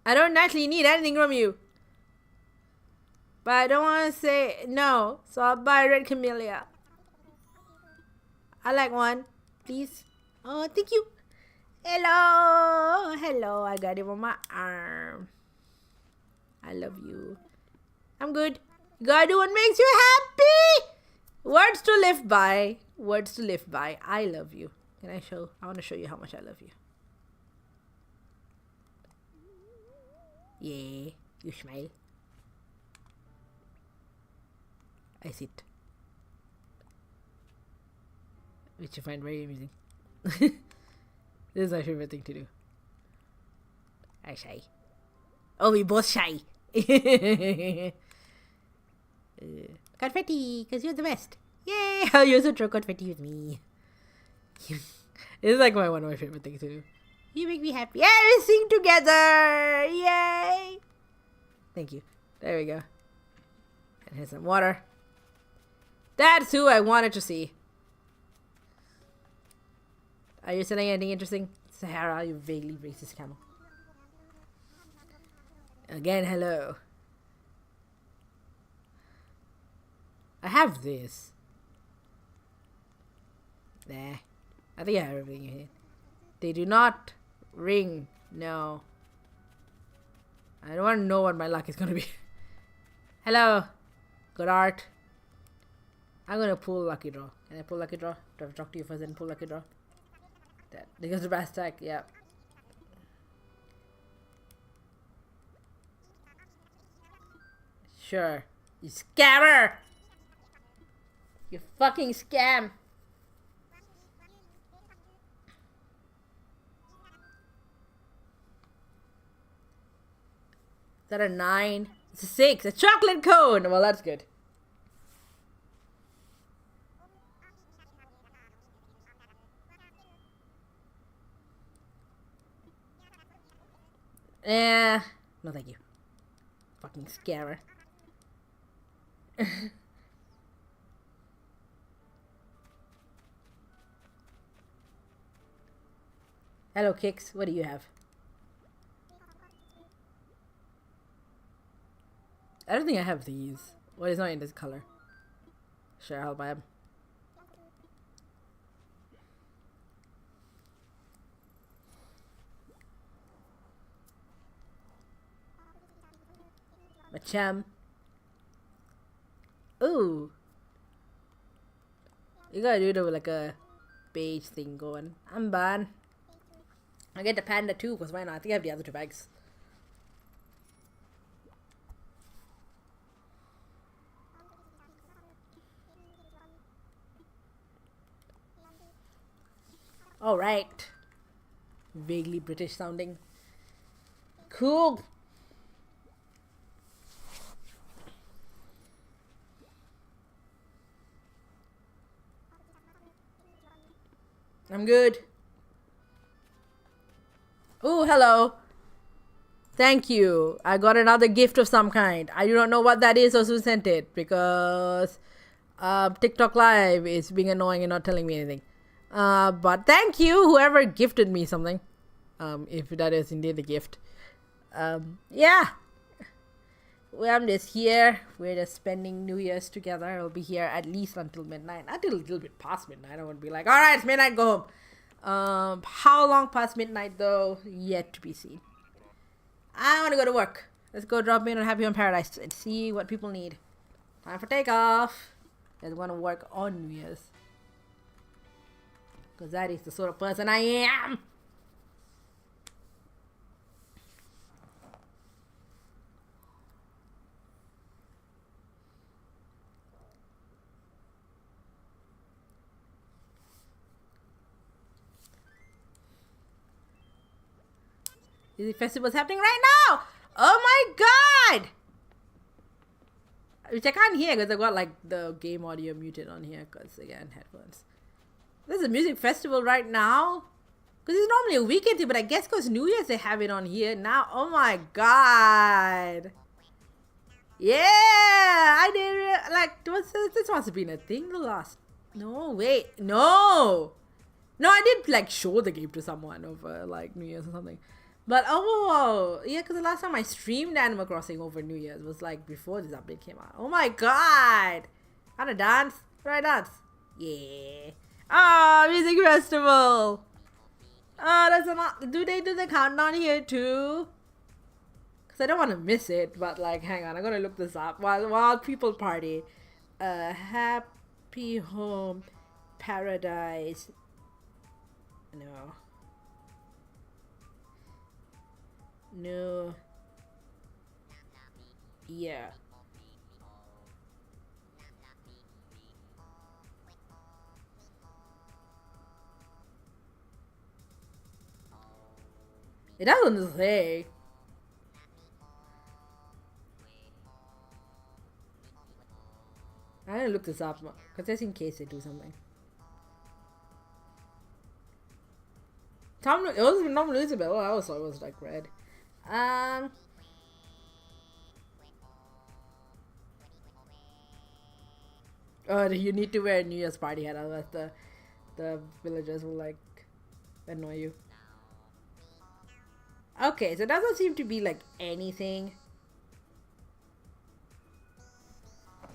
I don't actually need anything from you. But I don't want to say no. So I'll buy a red camellia. I like one. Please. Oh, thank you. Hello. Hello. I got him on my arm. I love you. I'm good. You gotta do what makes you happy. Words to live by. Words to live by. I love you. Can I show? I want to show you how much I love you. Yeah. You smile. I sit. Which I find very amusing. This is my favorite thing to do. I shy. Oh, we both shy. Confetti, because you're the best. Yay! I'll use a throw confetti with me. It's like one of my favorite things to do. You make me happy. Yeah, we sing together! Yay! Thank you. There we go. And here's some water. That's who I wanted to see. Are you selling anything interesting? Sahara, you vaguely racist camel. Again, hello. I have this. Nah. I think I have everything in here. They do not ring. No. I don't want to know what my luck is going to be. Hello. Good art. I'm going to pull lucky draw. Can I pull lucky draw? Do I have to talk to you first and pull lucky draw? That. Because the brass tack. Yeah. Sure. You scammer! You fucking scam! Is that a 9? It's a 6. A chocolate cone! Well, that's good. No thank you. Fucking scammer. Hello, Kicks. What do you have? I don't think I have these. Well, it's not in this color. Sure, I'll buy them. Macam. Ooh. You gotta do it with like a beige thing going. I'm bad. I'll get the panda too, because why not? I think I have the other 2 bags. Alright. Vaguely British sounding. Cool. I'm good. Oh, hello. Thank you. I got another gift of some kind. I do not know what that is or who sent it because TikTok Live is being annoying and not telling me anything. But thank you, whoever gifted me something. If that is indeed a gift. Yeah. Well, I'm just here. We're just spending New Year's together. I'll be here at least until midnight. Until a little bit past midnight. I won't be like, alright, it's midnight, go home. How long past midnight though? Yet to be seen. I want to go to work. Let's go drop in on Happy Home Paradise and see what people need. Time for takeoff. I want to work on New Year's. Because that is the sort of person I am. The festival's happening right now! Oh my god! Which I can't hear because I got like the game audio muted on here because again, headphones. There's a music festival right now. Because it's normally a weekend thing, but I guess because New Year's they have it on here now. Oh my god! Yeah! I didn't like, this must have been a thing the last. No, wait. No! No, I did like show the game to someone over like New Year's or something. But oh yeah, because the last time I streamed Animal Crossing over New Year's was like before this update came out. Oh my god! How to dance? How do I dance? Yeah. Oh, music festival! Oh, that's a lot. Do they do the countdown here too? Because I don't want to miss it, but like, hang on, I'm gonna look this up while people party. Happy Home Paradise. No. No. Yeah. It doesn't say. gonna look this up because just in case they do something. It was Tom Elizabeth. Oh, I thought it was like red. Oh, you need to wear a New Year's party hat, otherwise the villagers will like annoy you. Okay, so it doesn't seem to be like anything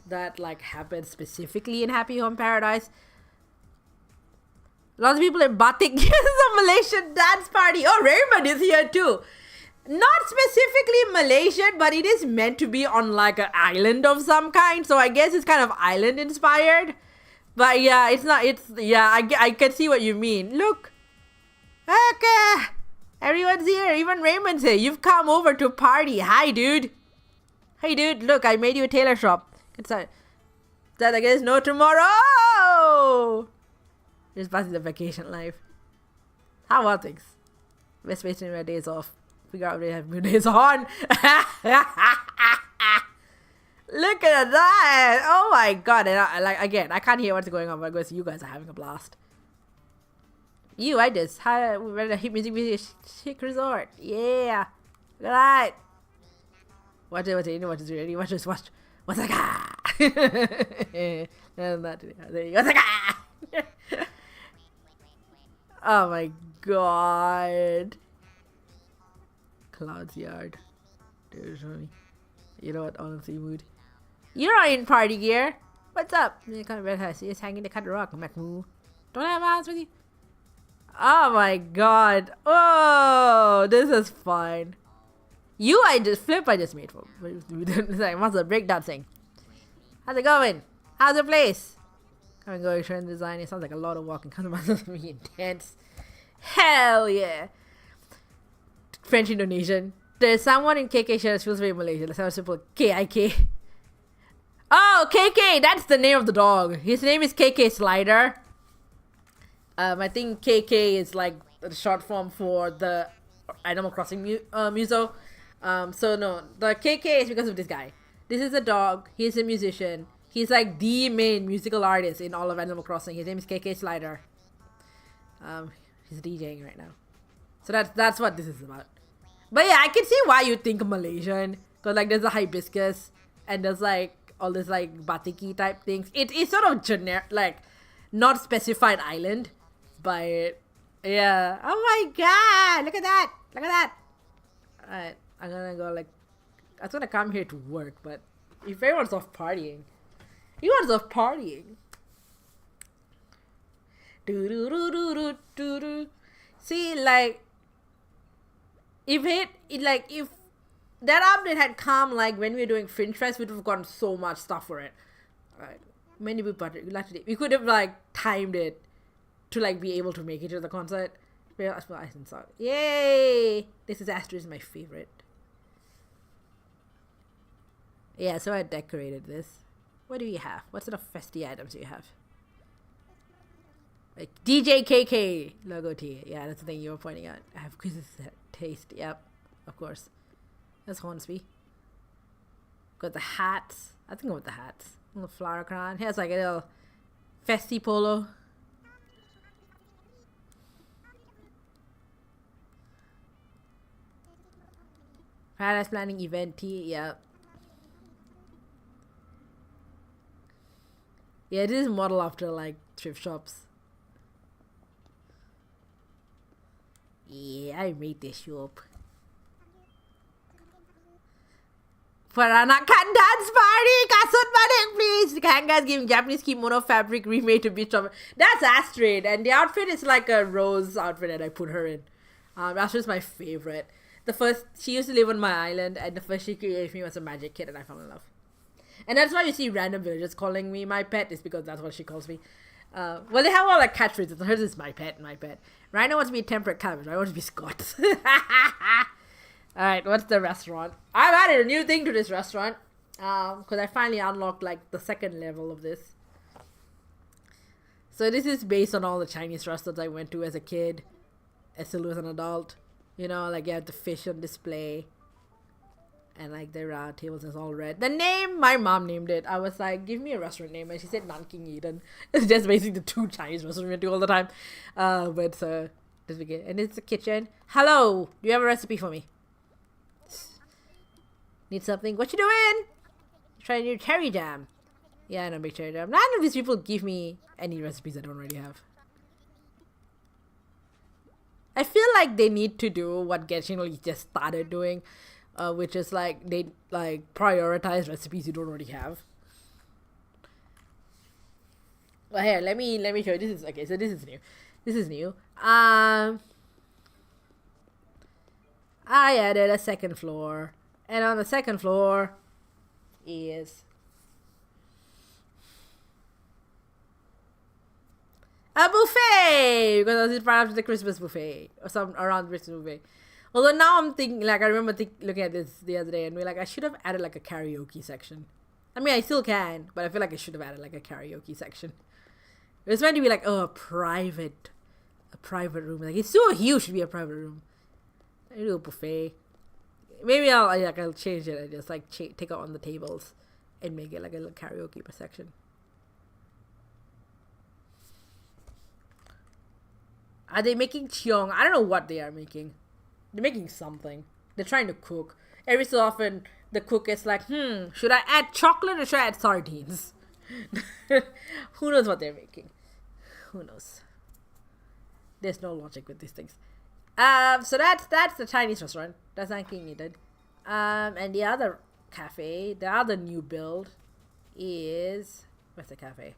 that like happens specifically in Happy Home Paradise. Lots of people in Batik. This is a Malaysian dance party. Oh, Raymond is here too. Not specifically Malaysian, but it is meant to be on like an island of some kind. So I guess it's kind of island inspired. But yeah, it's not. It's yeah. I can see what you mean. Look, okay, everyone's here. Even Raymond's here. You've come over to party. Hi, dude. Hey, dude. Look, I made you a tailor shop. It's that I guess no tomorrow. Just passing the vacation life. How are things? Best way to spend my days off. Figure out if they have new days on. Look at that! Oh my god! And I can't hear what's going on, but I guess you guys are having a blast. I just had a hit music chic resort. Yeah, look at that. Watch it. Watch it. Ready? Watch this. Watch. What's like ah? Not today. There you go. What's like ah? Oh my god. Cloud's yard. Dude, you know what? Honestly, mood. You're not in party gear. What's up? You kind of red hat. You're just hanging to cut the rock. I'm like, moo. Don't I have hands with you? Oh my god. Oh, this is fun. I just made for. Like, what's the breakdancing? How's it going? How's the place? I'm going to trend design. It sounds like a lot of walking. Customizing to be intense. Hell yeah. French Indonesian. There's someone in KK shirts feels very Malaysian. Let's have a simple KIK. Oh, KK. That's the name of the dog. His name is KK Slider. I think KK is like the short form for the Animal Crossing Muso. So no, the KK is because of this guy. This is a dog. He's a musician. He's like the main musical artist in all of Animal Crossing. His name is KK Slider. He's DJing right now. So that's what this is about. But yeah, I can see why you think Malaysian. Cause like there's a hibiscus and there's like all this like batiki type things. It's sort of generic, like not specified island. But yeah. Oh my god! Look at that! Look at that! Alright, I'm gonna go like I was gonna come here to work, but if everyone's off partying. Everyone's off partying. See, like if that update had come like when we were doing Fringe Fest, we'd have gotten so much stuff for it. Alright. Many people we could have like timed it to like be able to make it to the concert. Yay! This is Asterisk my favorite. Yeah, so I decorated this. What do you have? What sort of festy items do you have? Like DJ KK logo tee. Yeah, that's the thing you were pointing out. I have quizzes taste. Yep, of course. That's Hornsby. Got the hats. I think I want the hats. A little flower crown. Here's like a little festy polo. Paradise planning event tee. Yep. Yeah, this is model after like thrift shops. Yeah, I made this shop. Peranakan dance party! Kasut balik, please! The Kangas giving Japanese kimono fabric remade to beach shop. That's Astrid, and the outfit is like a rose outfit that I put her in. Astrid's my favorite. She used to live on my island, and the first she gave me was a magic kit, and I fell in love. And that's why you see random villagers calling me my pet, is because that's what she calls me. Well, they have all like catchphrases. Hers is my pet, my pet. Rhino wants to be a temperate climate. I want to be Scott. Alright, what's the restaurant? I've added a new thing to this restaurant. Because I finally unlocked like the second level of this. So this is based on all the Chinese restaurants I went to as a kid. As still as an adult. You know, like you have the fish on display. And like the round tables is all red. The name, my mom named it. I was like, give me a restaurant name, and she said Nanking Eden. It's just basically the two Chinese restaurants we do all the time. But this begin, and it's the kitchen. Hello, do you have a recipe for me? Need something? What you doing? Trying new cherry jam. Yeah, I know, big cherry jam. None of these people give me any recipes I don't already have. I feel like they need to do what Genshin Impact just started doing, which is like they like prioritize recipes you don't already have. Well, here, let me show you. This is okay. So this is new. This is new. I added a second floor, and on the second floor is a buffet, because I was part of the Christmas buffet or some around Christmas buffet. Although now I'm thinking, like, I remember looking at this the other day and we're like, I should have added like a karaoke section. I mean, I still can, but I feel like I should have added like a karaoke section. It was meant to be like, oh, a private room. Like, it's so huge, should be a private room. I do a buffet. Maybe I'll change it and just like take out on the tables and make it like a little karaoke section. Are they making chiong? I don't know what they are making. They're making something. They're trying to cook. Every so often, the cook is like, should I add chocolate or should I add sardines? Who knows what they're making? Who knows? There's no logic with these things. So that's the Chinese restaurant. That's Nanking Eden. And the other cafe, the other new build is... Where's the cafe?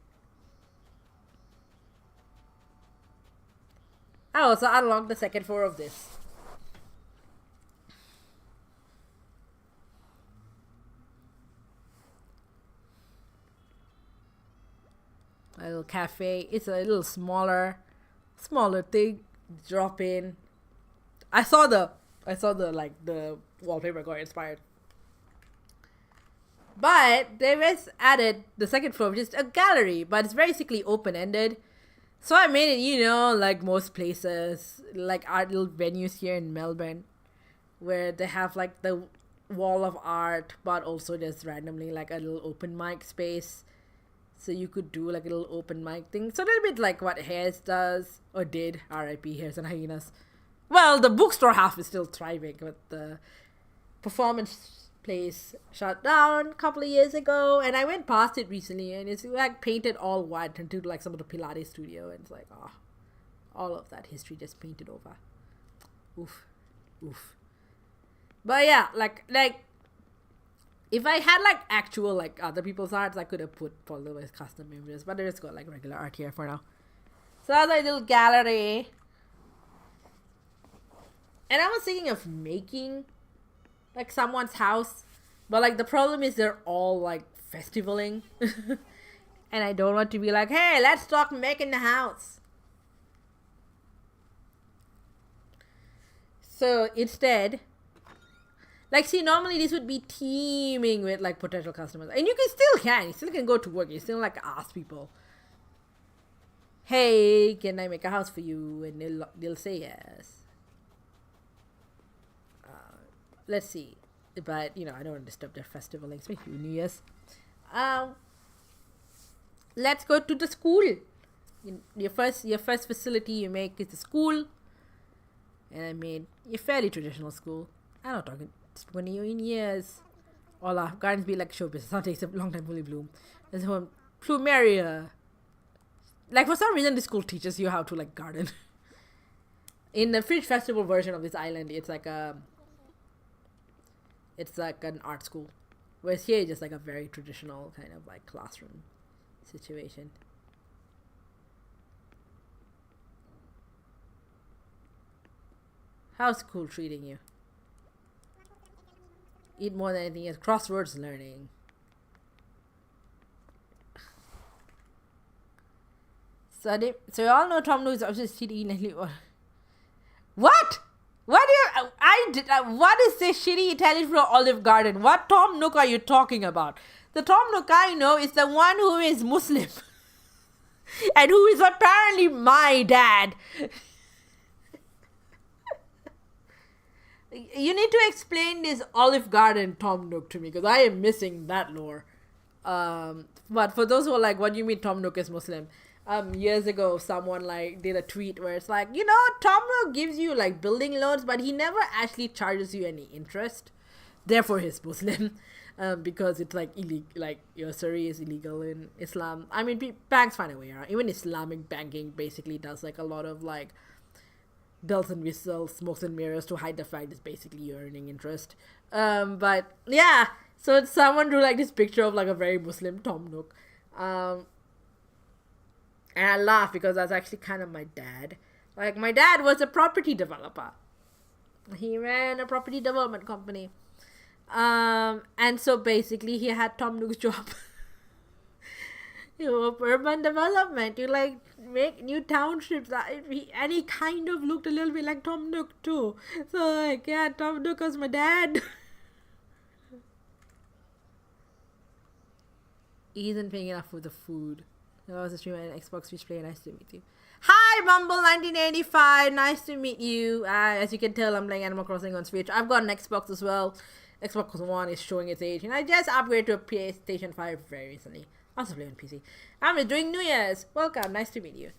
I also unlocked the second floor of this. A little cafe. It's a little smaller thing. Drop in. I saw the like the wallpaper got inspired. But they just added the second floor, which is a gallery, but it's basically open-ended. So I made it, you know, like most places, like art little venues here in Melbourne, where they have like the wall of art, but also just randomly like a little open mic space. So you could do like a little open mic thing. So a little bit like what Hares does, or did, R.I.P. Hares and Hyenas. Well, the bookstore half is still thriving, but the performance place shut down a couple of years ago, and I went past it recently, and it's like painted all white into like some of the Pilates studio, and it's like, all of that history just painted over. Oof. But yeah, like if I had like actual like other people's arts, I could have put probably custom images, but I just got like regular art here for now. So that's like a little gallery. And I was thinking of making like someone's house, but like the problem is they're all like festivaling. And I don't want to be like, hey, let's start making the house. So instead, like, see, normally this would be teeming with like potential customers, and you still can go to work. You still like ask people, hey, can I make a house for you? And they'll say yes. Let's see, but you know, I don't want to disturb their festival, like especially New Year's. Let's go to the school. Your first facility you make is the school, and I made a fairly traditional school. I'm not talking 20 years. All our gardens be like show business. It takes a long time to fully bloom. There's one plumeria. Like for some reason, the school teaches you how to like garden. In the Fringe Festival version of this island, it's like an art school, whereas here it's just like a very traditional kind of like classroom situation. How's school treating you? Eat more than anything else. Crosswords learning. So you all know Tom Nook is obviously eating. What? What is this shitty Italian from Olive Garden? What Tom Nook are you talking about? The Tom Nook I know is the one who is Muslim. And who is apparently my dad. You need to explain this Olive Garden Tom Nook to me because I am missing that lore. But for those who are like, what do you mean Tom Nook is Muslim? Years ago, someone like did a tweet where it's like, Tom Nook gives you like building loans, but he never actually charges you any interest. Therefore, he's Muslim, because it's like illegal. Like usury is illegal in Islam. I mean, banks find a way around. Even Islamic banking basically does like a lot of like bells and whistles, smokes and mirrors to hide the fact it's basically you're earning interest. But yeah, so someone drew like this picture of like a very Muslim Tom Nook. And I laugh because that's actually kind of my dad. Like, my dad was a property developer. He ran a property development company. And so basically he had Tom Nook's job. Urban development. You like make new townships. And he kind of looked a little bit like Tom Nook too. So like, yeah, Tom Nook was my dad. He isn't paying enough for the food. I was a streamer and Xbox Switch player. Nice to meet you. Hi, Bumble1985. Nice to meet you. As you can tell, I'm playing Animal Crossing on Switch. I've got an Xbox as well. Xbox One is showing its age. And I just upgraded to a PlayStation 5 very recently. I also play on PC. I'm doing New Year's. Welcome. Nice to meet you.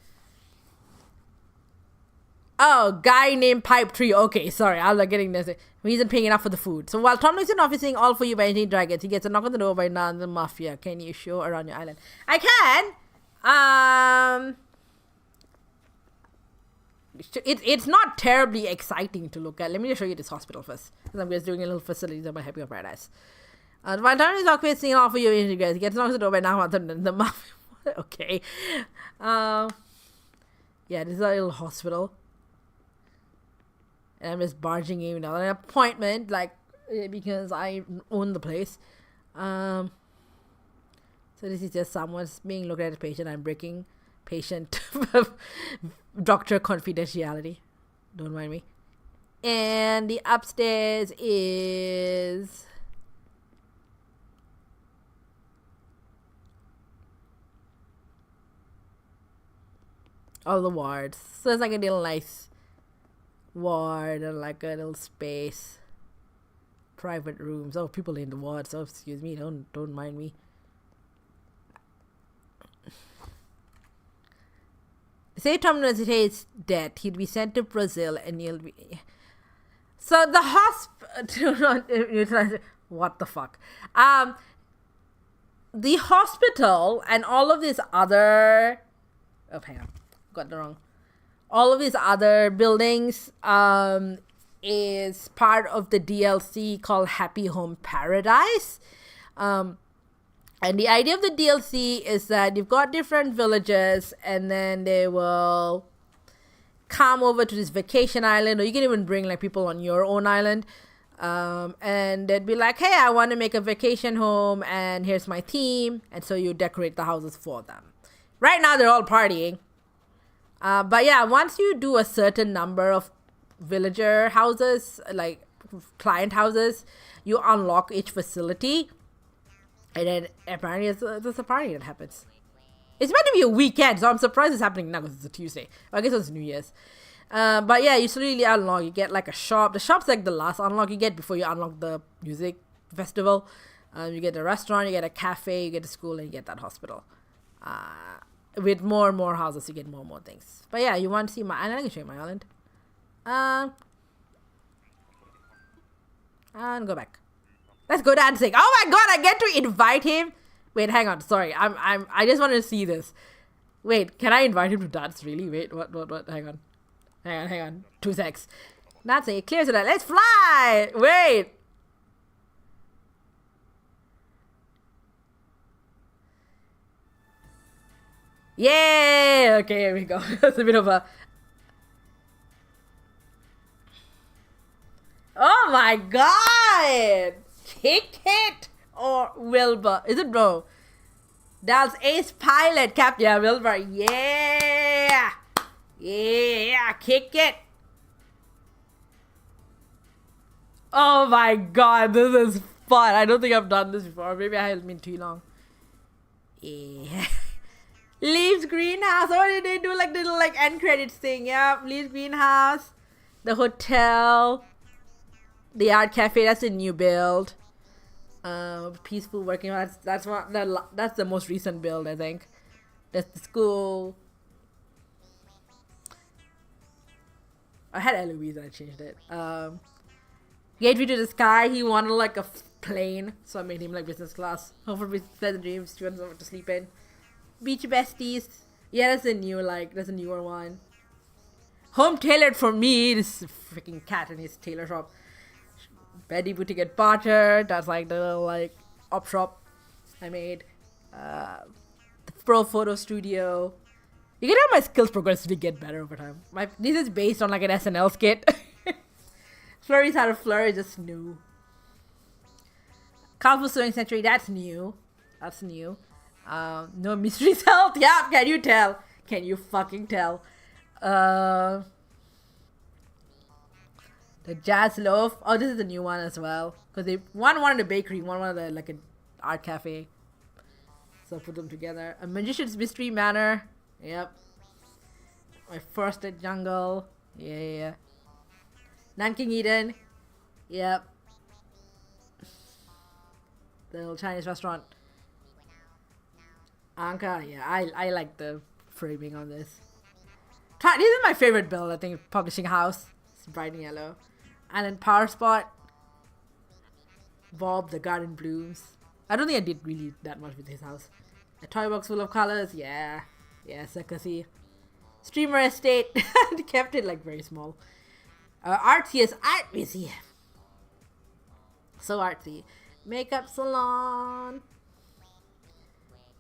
Oh, guy named Pipe Tree. Okay, sorry. I was like getting this. He isn't paying enough for the food. So while Tom Nook's in office saying all for you by any dragons, he gets a knock on the door by Nan the Mafia. Can you show around your island? I can. It's not terribly exciting to look at. Let me just show you this hospital first. Because I'm just doing a little facility on my Happy of Paradise. While Tom is awkward saying all for you, he gets knocked on the door by Nan the Mafia. Okay. Yeah, this is a little hospital. And I'm just barging in without an appointment, like, because I own the place. So this is just someone's being looked at a patient. I'm breaking patient doctor confidentiality. Don't mind me. And the upstairs is all the wards. So it's like a little nice ward and like a little space, private rooms. Oh, people in the ward. So excuse me, don't mind me. Say Tom is dead, he'd be sent to Brazil and he'll be. So the hospital. What the fuck? The hospital and all of these other. Oh, hang on, got the wrong. All of these other buildings is part of the DLC called Happy Home Paradise. And the idea of the DLC is that you've got different villages and then they will come over to this vacation island, or you can even bring like people on your own island. And they'd be like, hey, I want to make a vacation home and here's my theme. And so you decorate the houses for them. Right now they're all partying. But yeah, once you do a certain number of villager houses, like client houses, you unlock each facility. And then apparently there's a party that happens. It's meant to be a weekend, so I'm surprised it's happening now because it's a Tuesday. I guess it's New Year's. But yeah, you slowly unlock. You get like a shop. The shop's like the last unlock you get before you unlock the music festival. You get a restaurant, you get a cafe, you get a school, and you get that hospital. With more and more houses, you get more and more things. But yeah, you want to see my island? I can show you my island. And go back. Let's go dancing. Oh my god, I get to invite him. Wait, hang on. Sorry, I just want to see this. Wait, can I invite him to dance? Really? Wait, what? Hang on. 2 secs. That's it. Clear to that. Let's fly. Wait. Yeah. Okay, here we go. That's a bit of a. Oh my god! Kick it or Wilbur? Is it bro? That's Ace Pilot Cap. Yeah, Wilbur. Yeah. Yeah. Kick it. Oh my god, this is fun. I don't think I've done this before. Maybe I haven't been too long. Yeah. Leaves Greenhouse. Oh, did they do like little like end credits thing? Yeah, Leaves Greenhouse. The hotel. The art cafe, that's a new build. Peaceful working. That's the most recent build, I think. That's the school. I had Eloise and I changed it. Gateway to the sky. He wanted like a plane, so I made him like business class. Home for pleasant dreams. Students to sleep in. Beach besties. Yeah, that's a newer one. Home tailored for me. This freaking cat in his tailor shop. Betty Boutique at Potter. That's like the little like op shop I made. The Pro Photo Studio. You can tell my skills progressively get better over time. This is based on like an SNL skit. Flurry's How to Flurry is just new. Colorful Sewing Century, that's new. No Mysteries Health. Yeah, can you tell? Can you fucking tell? The Jazz Loaf. Oh, this is a new one as well. Because one wanted a bakery, one wanted like an art cafe. So I put them together. A Magician's Mystery Manor. Yep. My First at Jungle. Yeah. Nanking Eden. Yep. The little Chinese restaurant. Anka. Yeah, I like the framing on this. This is my favorite build, I think. Publishing house. It's bright and yellow. And then Power Spot. Bob the Garden Blooms. I don't think I did really that much with his house. A toy box full of colors. Yeah, circusy. Streamer Estate. Kept it like very small. Artsiest Art Museum. So artsy. Makeup salon.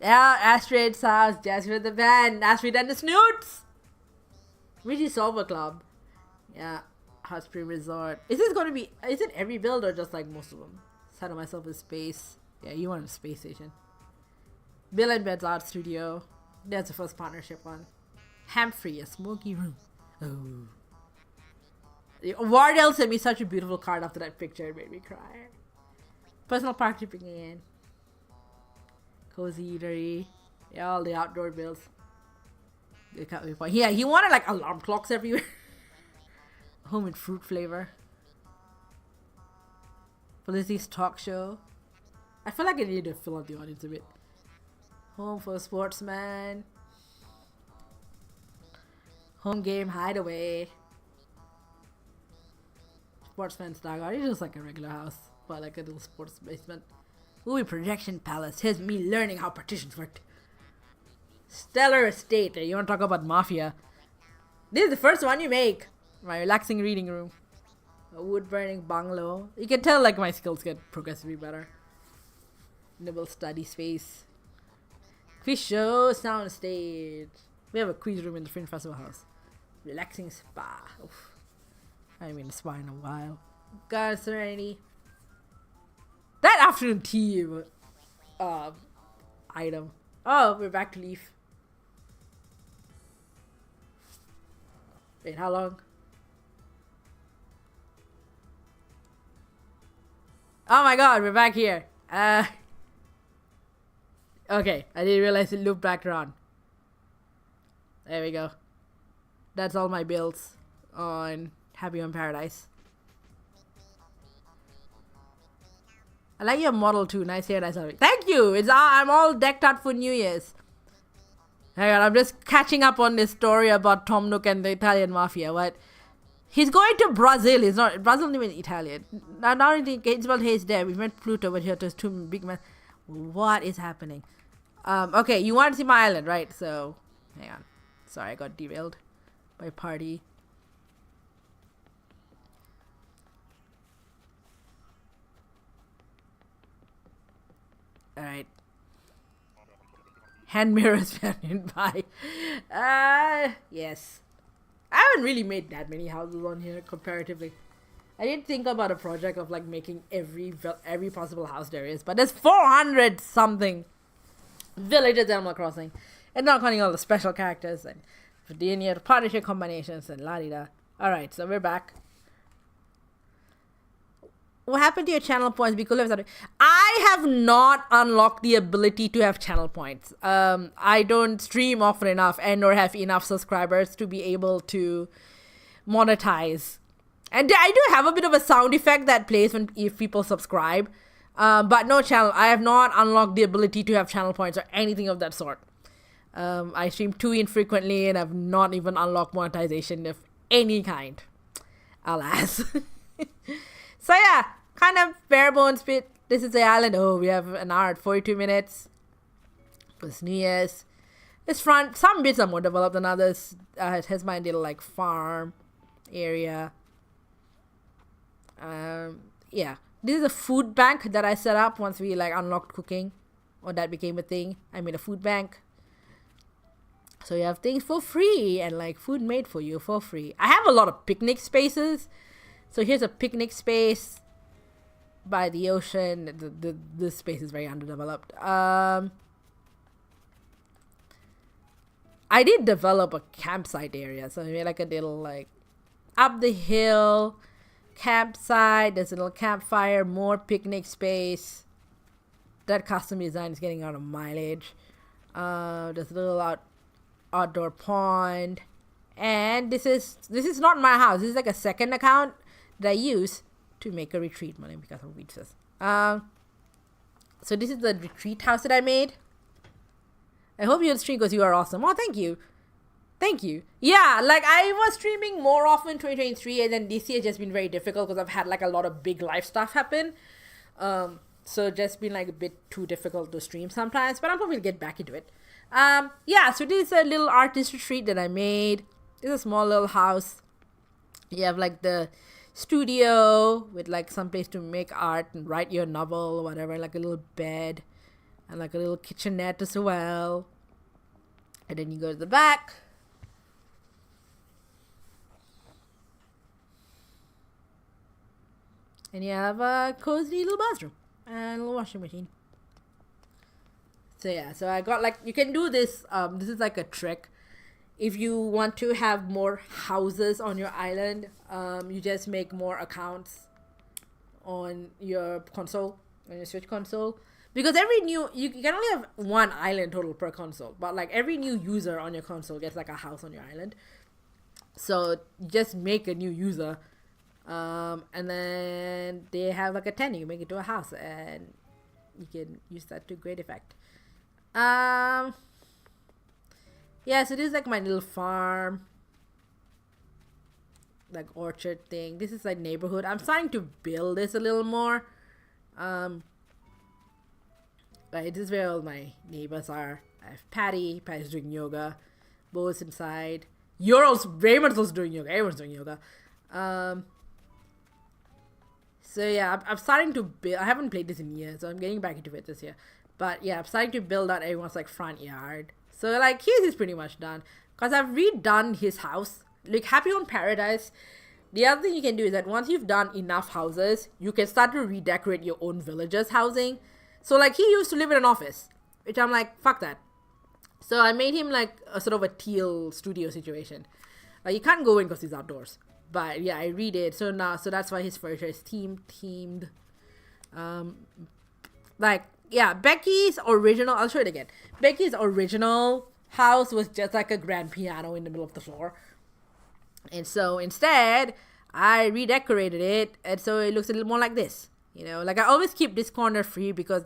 Yeah, Astrid's house. Jasmine the band. Astrid and the Snoots. Richie Silver Club. Yeah. Hot Spring Resort. Is it every build or just like most of them? Set myself a space. Yeah, you want a space station. Bill and Bed's Art Studio. That's the first partnership one. Hamfrey, a smoky room. Oh. Wardell sent me such a beautiful card after that picture. It made me cry. Personal park tripping in. Cozy eatery. Yeah, all the outdoor builds. Yeah, he wanted like alarm clocks everywhere. Home and fruit flavor. Felicity's talk show. I feel like I need to fill out the audience a bit. Home for a sportsman. Home game hideaway. Sportsman's Dog. It's just like a regular house, but like a little sports basement. Movie projection palace. Here's me learning how partitions worked. Stellar Estate. You want to talk about mafia? This is the first one you make. My relaxing reading room. A wood burning bungalow. You can tell like my skills get progressively better. Nibble study space. Quiz show sound stage. We have a quiz room in the Fringe Festival house. Relaxing spa. Oof. I haven't been to spa in a while. God, Serenity. That afternoon tea item. Oh, we're back to Leaf. Wait, how long? Oh my god, we're back here. Okay, I didn't realize it looped back around. There we go. That's all my builds on Happy Home Paradise. I like your model too. Nice hair, nice outfit. Thank you. I'm all decked out for New Year's. Hang on, I'm just catching up on this story about Tom Nook and the Italian mafia. What? He's going to Brazil. He's not. Brazil even Italian. Not only Gainesville Hayes there. We met Pluto, but here there's two big men. What is happening? Okay, you want to see my island, right? So, hang on. Sorry, I got derailed by party. Alright. Hand mirrors found by. Yes. I haven't really made that many houses on here comparatively. I did think about a project of like making every possible house there is, but there's 400 something villages in Animal Crossing, and not counting all the special characters and the partnership combinations and la di da. All right, so we're back. What happened to your channel points? Because I have not unlocked the ability to have channel points. I don't stream often enough and nor have enough subscribers to be able to monetize And I do have a bit of a sound effect that plays if people subscribe. But no channel. I have not unlocked the ability to have channel points or anything of that sort. I stream too infrequently and I've not even unlocked monetization of any kind. Alas. So yeah, kind of bare bones bit. This is the island. Oh, we have an hour and 42 minutes. It's New Year's. It's fun. Some bits are more developed than others. It has my little like farm area. Yeah. This is a food bank that I set up once we like unlocked cooking, or that became a thing. I made a food bank. So you have things for free and like food made for you for free. I have a lot of picnic spaces. So here's a picnic space by the ocean. This space is very underdeveloped. I did develop a campsite area. So I made like a little like up the hill campsite. There's a little campfire, more picnic space. That custom design is getting out of mileage. There's a little outdoor pond. And this is not my house. This is like a second account that I use to make a retreat. My name because of reaches. So this is the retreat house that I made. I hope you'll stream because you are awesome. Oh, thank you. Thank you. Yeah, like I was streaming more often 2023, and then this year just been very difficult because I've had like a lot of big life stuff happen. So just been like a bit too difficult to stream sometimes, but I'm probably gonna get back into it. Yeah, so this is a little artist retreat that I made. It's a small little house. You have like the studio with like some place to make art and write your novel or whatever, like a little bed and like a little kitchenette as well. And then you go to the back. And you have a cozy little bathroom and a little washing machine. So yeah, so I got like, you can do this. This is like a trick. If you want to have more houses on your island, you just make more accounts on your console, on your Switch console. Because you can only have one island total per console. But like every new user on your console gets like a house on your island. So just make a new user. And then they have like a 10, you make it to a house. And you can use that to great effect. Yeah, so this is like my little farm, like orchard thing. This is like neighborhood. I'm starting to build this a little more. Right, this is where all my neighbors are. I have Patty. Patty's doing yoga. Bo's inside. You're also very much also doing yoga. Everyone's doing yoga. So yeah, I'm starting to build. I haven't played this in years, so I'm getting back into it this year. But yeah, I'm starting to build out everyone's like front yard. So like his is pretty much done. Because I've redone his house. Like Happy Home Paradise. The other thing you can do is that once you've done enough houses, you can start to redecorate your own village's housing. So like he used to live in an office. Which I'm like, fuck that. So I made him like a sort of a teal studio situation. You can't go in because he's outdoors. But yeah, I redid. So that's why his furniture is themed. Like, yeah, Becky's original, I'll show it again. Becky's original house was just like a grand piano in the middle of the floor. And so instead, I redecorated it. And so it looks a little more like this. You know, like I always keep this corner free because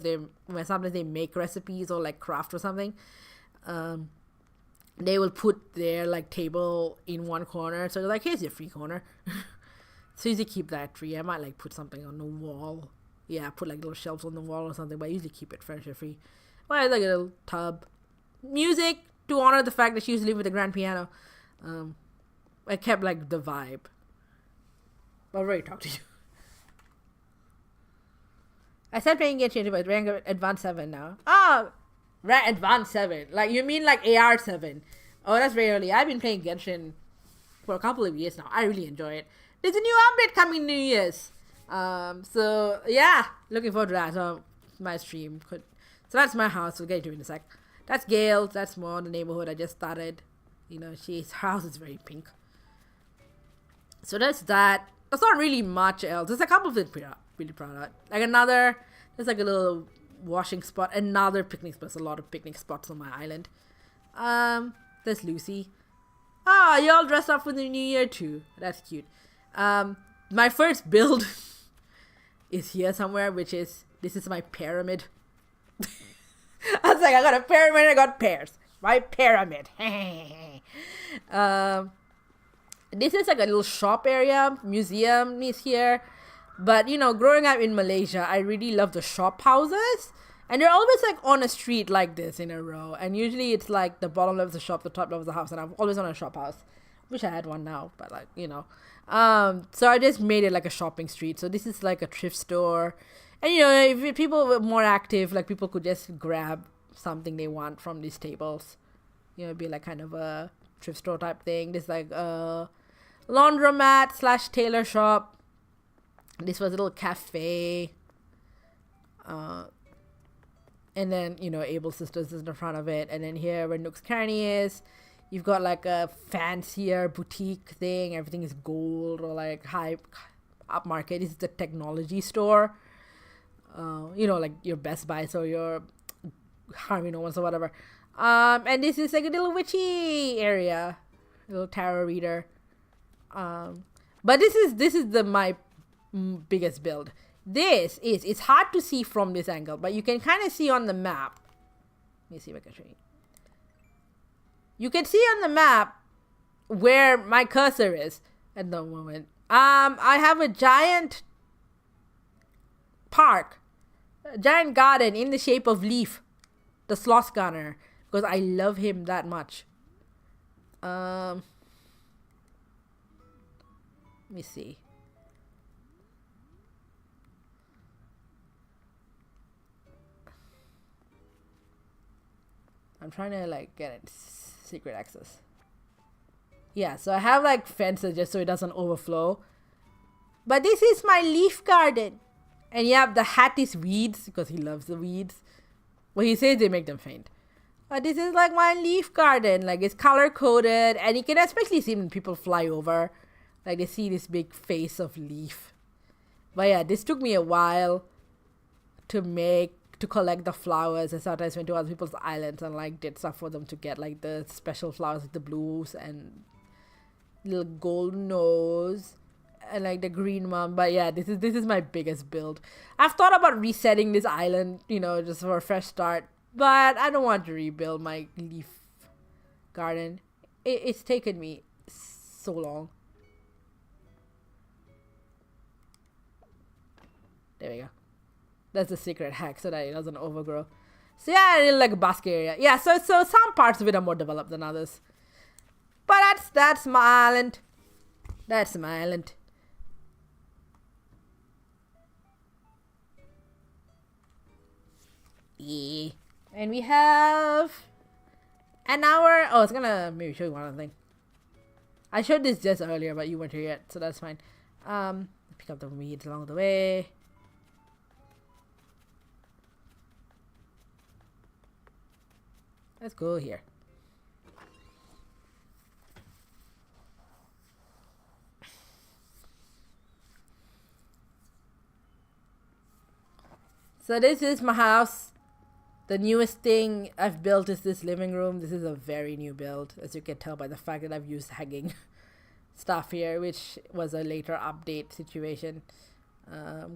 sometimes they make recipes or like craft or something. They will put their like table in one corner. So they're like, here's your free corner. So usually keep that free. I might like put something on the wall. Yeah, put like little shelves on the wall or something, but I usually keep it furniture free. Well, like a little tub. Music, to honor the fact that she used to live with a grand piano. I kept like the vibe. I'll already talk to you. I started playing Genshin, but rank Advanced 7 now. Oh, rank Advanced 7. Like, you mean like AR 7. Oh, that's very early. I've been playing Genshin for a couple of years now. I really enjoy it. There's a new update coming New Year's. So yeah, looking forward to that. So my stream could. So that's my house. We'll get into it in a sec. That's Gail. That's more the neighborhood I just started. You know, her house is very pink. So that's that. There's not really much else. There's a couple of things really proud of. Like there's like a little washing spot. Another picnic spot. There's a lot of picnic spots on my island. There's Lucy. Ah, y'all dressed up for the New Year too. That's cute. My first build is here somewhere, which is, this is my pyramid. I was like, I got a pyramid, I got pears. My pyramid. This is like a little shop area, museum is here. But, you know, growing up in Malaysia, I really love the shop houses. And they're always like on a street like this in a row. And usually it's like the bottom level of the shop, the top level of the house. And I'm always on a shop house. Wish I had one now, but like, you know. So I just made it like a shopping street. So this is like a thrift store. And, you know, if people were more active, like people could just grab something they want from these tables. You know, it'd be like kind of a thrift store type thing. This like a laundromat / tailor shop. This was a little cafe. And then, you know, Able Sisters is in the front of it. And then here where Nook's Cranny is, you've got like a fancier boutique thing. Everything is gold or like high upmarket. This is the technology store. You know, like your Best Buys or your Harvey Norman's or whatever. And this is like a little witchy area. A little tarot reader. But this is my biggest build. It's hard to see from this angle, but you can kind of see on the map. Let me see if I can show you. You can see on the map where my cursor is at the moment. I have a giant park, a giant garden in the shape of Leaf, the sloth gunner, because I love him that much. Let me see. I'm trying to like get it secret access. Yeah, so I have like fences just so it doesn't overflow. But this is my leaf garden. And yeah, the hat is weeds because he loves the weeds. Well, he says they make them faint. But this is like my leaf garden. Like it's color coded and you can especially see when people fly over. Like they see this big face of Leaf. But yeah, this took me a while to collect the flowers. I sometimes went to other people's islands and like did stuff for them to get like the special flowers, like the blues and little golden nose and like the green one. But yeah, this is my biggest build. I've thought about resetting this island, you know, just for a fresh start, but I don't want to rebuild my leaf garden. It's taken me so long. There we go. That's the secret hack so that it doesn't overgrow. So yeah, I really like a basket area. Yeah, so some parts of it are more developed than others. But that's my island. That's my island. Yeah. And we have an hour. Oh, it's gonna maybe show you one other thing. I showed this just earlier, but you weren't here yet, so that's fine. Pick up the weeds along the way. Let's go here. So this is my house. The newest thing I've built is this living room. This is a very new build, as you can tell by the fact that I've used hanging stuff here, which was a later update situation.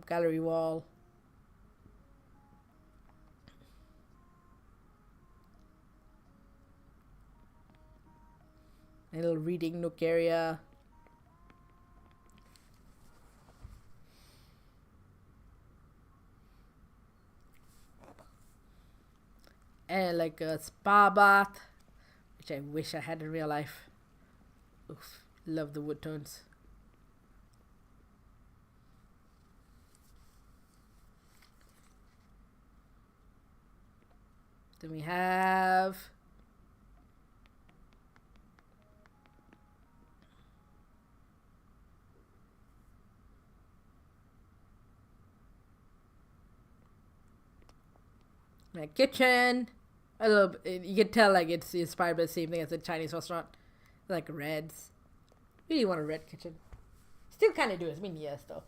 Gallery wall. A little reading nook area. And like a spa bath, which I wish I had in real life. Oof, love the wood tones. Then we have my kitchen. A little, you can tell like it's inspired by the same thing as a Chinese restaurant, like reds. Really want a red kitchen. Still kind of do. It's been years though.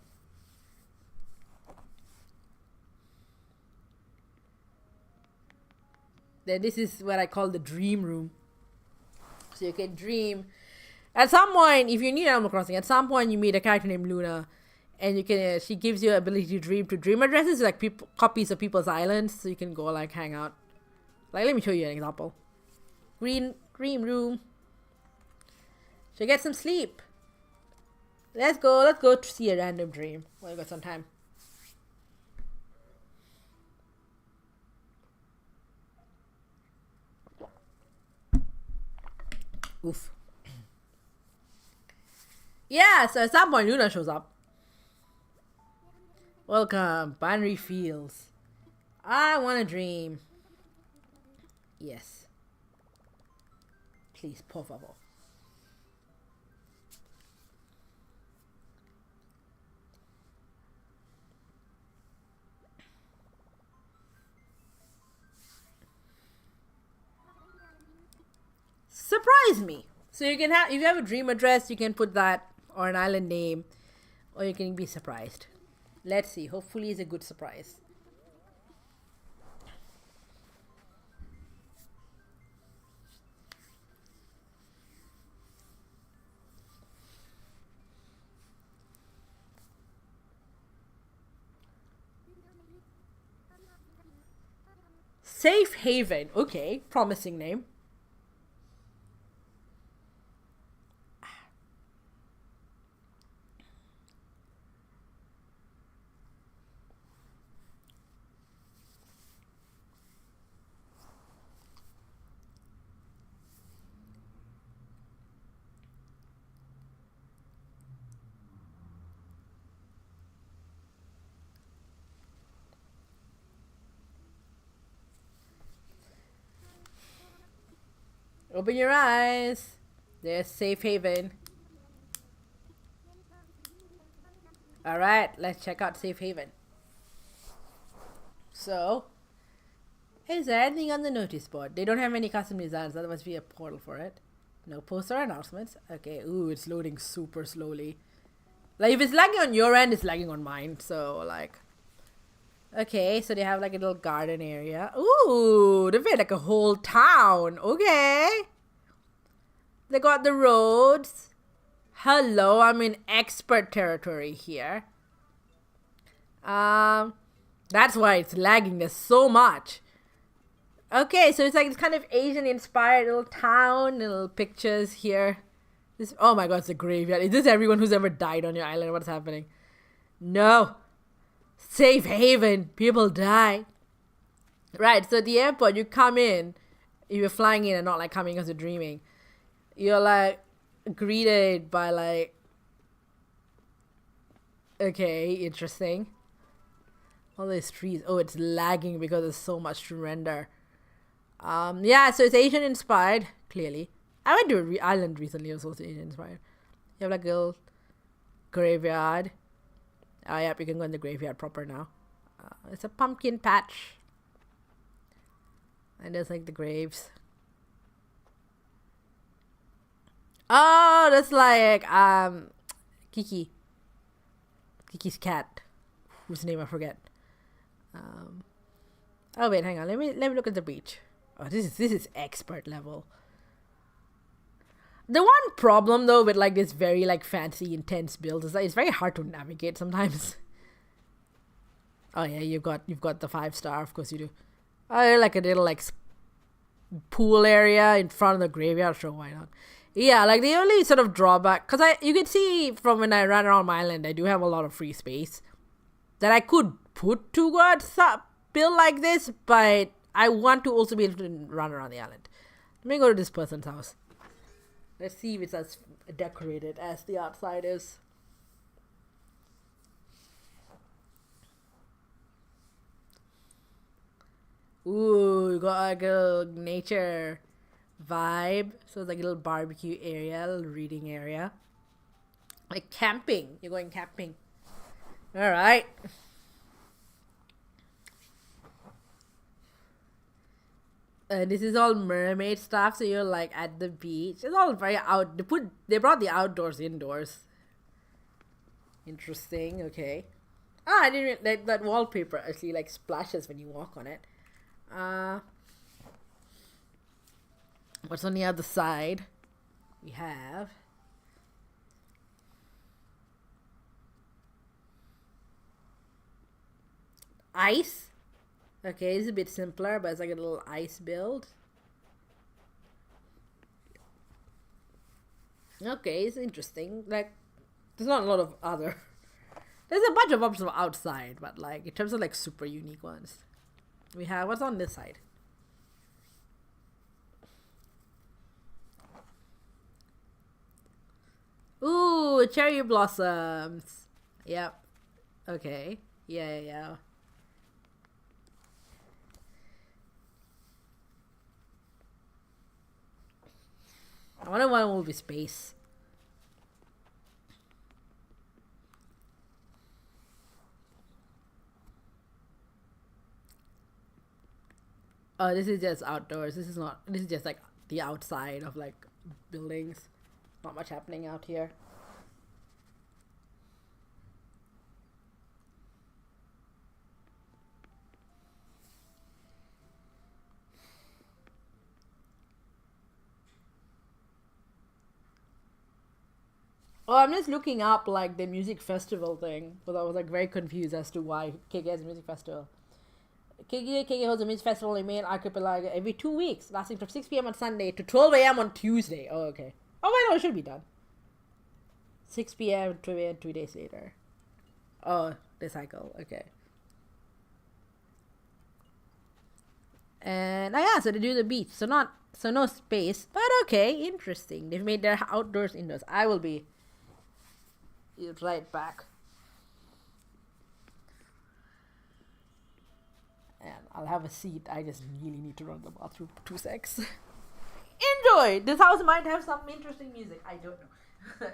Then this is what I call the dream room. So you can dream. At some point, if you need Animal Crossing, at some point you meet a character named Luna, and you can she gives you ability to dream addresses, like copies of people's islands, so you can go like hang out. Like, let me show you an example. Dream room. So get some sleep. Let's go to see a random dream. Well, we got some time. Oof. Yeah, so at some point Luna shows up. Welcome, Binary Fields. I want a dream. Yes. Please, por favor. Surprise me. So you can have, if you have a dream address, you can put that, or an island name, or you can be surprised. Let's see. Hopefully it's a good surprise. Safe Haven. Okay, promising name. Open your eyes. There's Safe Haven. Alright, let's check out Safe Haven. So, is there anything on the notice board? They don't have any custom designs, so there must be a portal for it. No poster announcements. Okay, ooh, it's loading super slowly. Like, if it's lagging on your end, it's lagging on mine. So, like... Okay, so they have like a little garden area. Ooh, they've made like a whole town. Okay. They got the roads. Hello, I'm in expert territory here. That's why it's lagging. There's so much. Okay, so it's like it's kind of Asian inspired little town, little pictures here. This, oh my god, it's a graveyard. Is this everyone who's ever died on your island? What's happening? No. Safe Haven. People die. Right, so at the airport, you come in. If you're flying in and not like coming because you're dreaming. You're like greeted by like... Okay, interesting. All these trees. Oh, it's lagging because there's so much to render. Yeah, so it's Asian inspired, clearly. I went to an island recently, also it's Asian inspired. You have like a little graveyard. Oh, yep, you can go in the graveyard proper now. It's a pumpkin patch. And there's like the graves. Oh, that's like, Kiki. Kiki's cat. Whose name I forget. Oh wait, hang on. Let me look at the beach. Oh, this is expert level. The one problem though with like this very like fancy intense build is that it's very hard to navigate sometimes. Oh yeah, you've got the 5-star, of course you do. Oh, like a little like pool area in front of the graveyard. Sure, why not? Yeah, like the only sort of drawback, because you can see from when I run around my island, I do have a lot of free space that I could put towards a build like this, but I want to also be able to run around the island. Let me go to this person's house. Let's see if it's as decorated as the outside is. Ooh, you got like a nature vibe. So it's like a little barbecue area, a little reading area. Like camping. You're going camping. Alright. This is all mermaid stuff, so you're like at the beach. It's all very out. They brought the outdoors indoors. Interesting. Okay. Ah, I didn't like that wallpaper actually like splashes when you walk on it. What's on the other side? We have ice. Okay, it's a bit simpler, but it's like a little ice build. Okay, it's interesting. Like, there's not a lot of other. There's a bunch of options outside, but like in terms of like super unique ones, we have what's on this side. Ooh, cherry blossoms. Yep. Okay. Yeah. I wonder what will be space. Oh, this is just outdoors. This is not. This is just like the outside of like buildings. Not much happening out here. Oh, I'm just looking up like the music festival thing, but I was like very confused as to why KK has a music festival. KK holds a music festival in Maine Archipelago every 2 weeks, lasting from 6 p.m. on Sunday to 12 a.m. on Tuesday. Oh, okay. Oh, wait, no, it should be done. 6 p.m. 2 a.m. 2 days later. Oh, the cycle. Okay. And yeah, so they do the beach. So no space, but okay, interesting. They've made their outdoors indoors. I will be right back. And I'll have a seat. I just really need to run the bathroom for 2 secs. Enjoy! This house might have some interesting music. I don't know.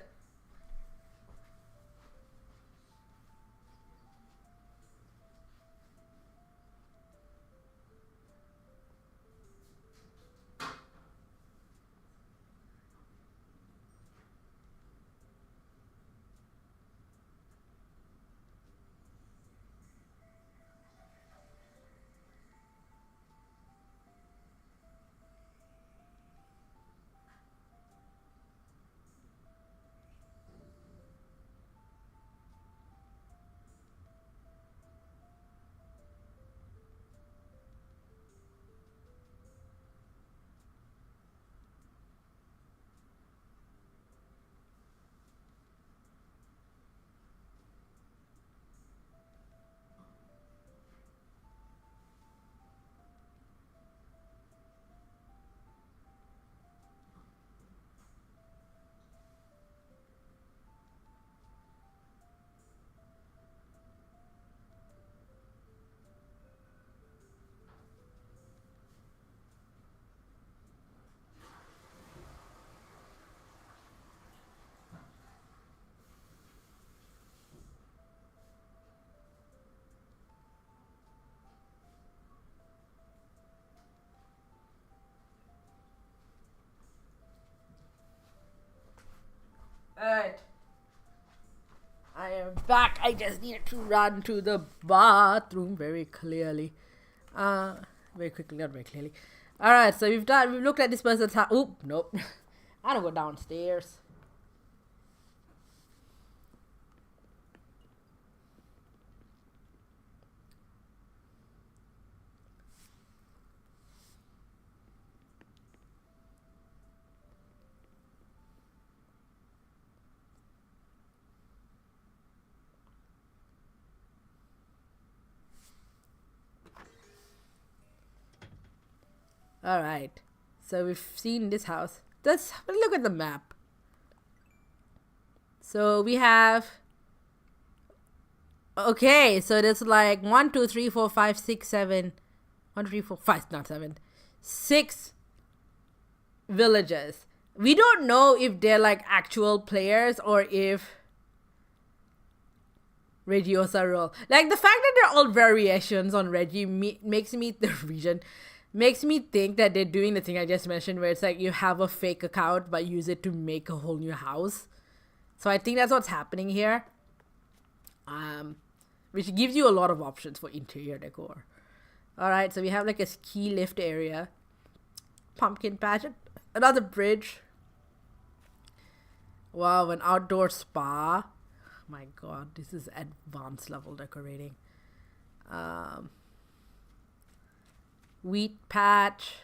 Alright. I am back. I just needed to run to the bathroom very clearly. Very quickly, not very clearly. Alright, so we've looked at this person's house. Oop, nope. I don't go downstairs. Alright. So we've seen this house. Let's look at the map. So we have. Okay, so there's like 1, 2, 3, 4, 5, 6, 7. 1, 2, 3, 4, 5, not 7. 6 villages. We don't know if they're like actual players or if Regiosa role. Like the fact that they're all variations on Reggie makes me the region. Makes me think that they're doing the thing I just mentioned where it's like you have a fake account but use it to make a whole new house. So I think that's what's happening here. Which gives you a lot of options for interior decor. Alright, so we have like a ski lift area. Pumpkin patch. Another bridge. Wow, an outdoor spa. My god, this is advanced level decorating. Um, wheat patch.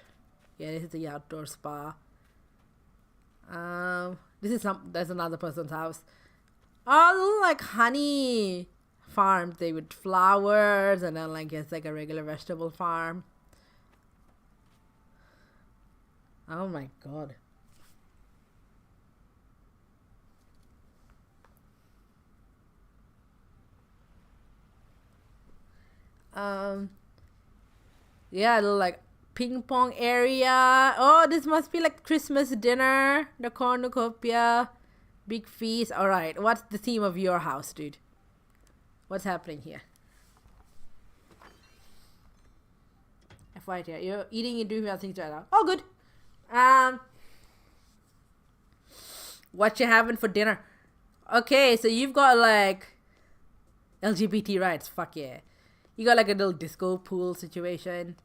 Yeah, this is the outdoor spa. There's another person's house. Oh, like honey farm. They with flowers, and then like it's like a regular vegetable farm. Oh my god. Yeah, little like ping pong area. Oh, this must be like Christmas dinner. The cornucopia. Big feast. Alright, what's the theme of your house, dude? What's happening here? FYI, you're eating and doing nothing right now. Oh, good. What you having for dinner? Okay, so you've got like LGBT rights. Fuck yeah. You got like a little disco pool situation.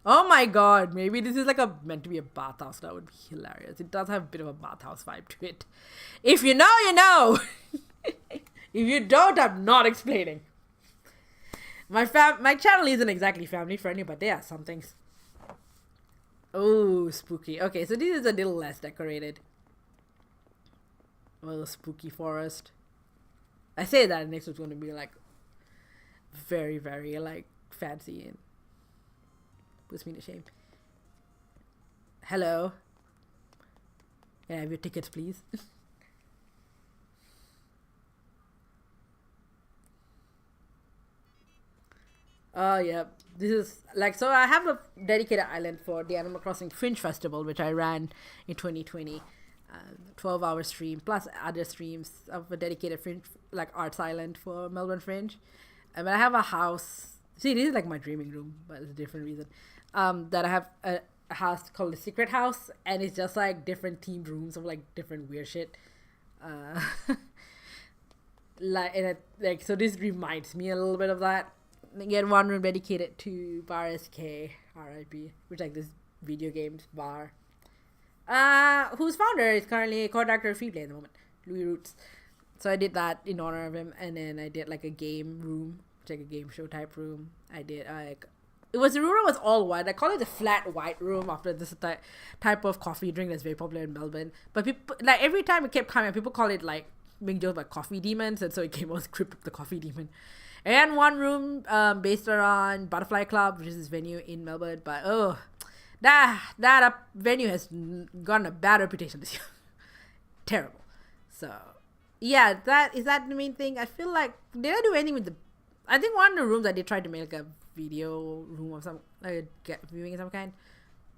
Oh my god, maybe this is like meant to be a bathhouse. That would be hilarious. It does have a bit of a bathhouse vibe to it. If you know, you know. If you don't, I'm not explaining. My channel isn't exactly family friendly, but there are some things. Oh, spooky. Okay, so this is a little less decorated. Oh, spooky forest. I say that next one's going to be like very, very like fancy and puts me to shame. Hello. Can I have your tickets, please? Oh, yeah. This is like, so I have a dedicated island for the Animal Crossing Fringe Festival, which I ran in 2020. 12-hour stream plus other streams of a dedicated Fringe, like arts island for Melbourne Fringe. But I have a house. See, this is like my dreaming room, but it's a different reason. That I have a house called the Secret House, and it's just like different themed rooms of like different weird shit. Like so this reminds me a little bit of that. Again, one room dedicated to Bar SK, RIP, which like this video games bar. Whose founder is currently a co-director of Freeplay at the moment, Louis Roots. So I did that in honor of him, and then I did like a game room, like a game show type room. I did like the room was all white. I call it the flat white room after this type of coffee drink that's very popular in Melbourne. But people like every time it kept coming, people call it like being joked about coffee demons, and so it came out Crypt of the Coffee Demon. And one room based around Butterfly Club, which is this venue in Melbourne. But that venue has gotten a bad reputation this year. Terrible. So yeah, that the main thing. I feel like they didn't do anything with the. I think one of the rooms I did try to make like a video room of some like a viewing of some kind.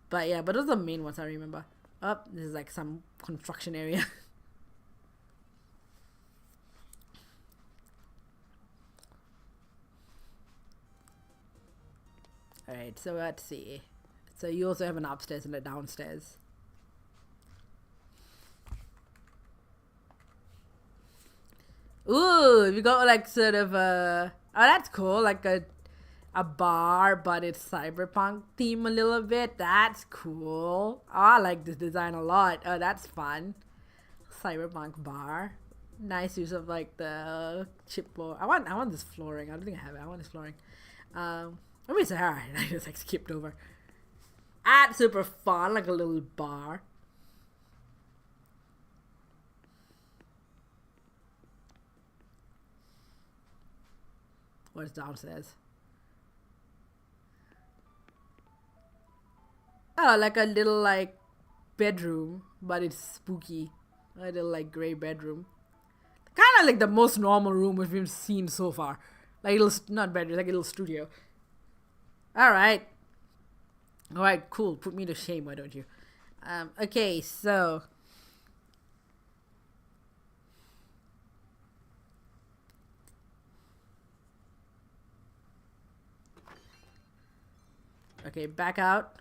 But yeah, but those are the main ones I remember. Oh, this is like some construction area. Alright, so let's see. So you also have an upstairs and a downstairs. Ooh, we got like sort of a... Oh, that's cool. Like a bar, but it's cyberpunk theme a little bit. That's cool. Oh, I like this design a lot. Oh, that's fun. Cyberpunk bar. Nice use of like the chipboard. I want this flooring. I don't think I have it. I want this flooring. Let me say alright. I just like skipped over. That's super fun, like a little bar. What's downstairs? Oh, like a little like bedroom, but it's spooky. A little like gray bedroom. Kind of like the most normal room we've seen so far. Like a little, not bedroom, like a little studio. Alright. Alright, cool. Put me to shame, why don't you? Okay, so... Okay, back out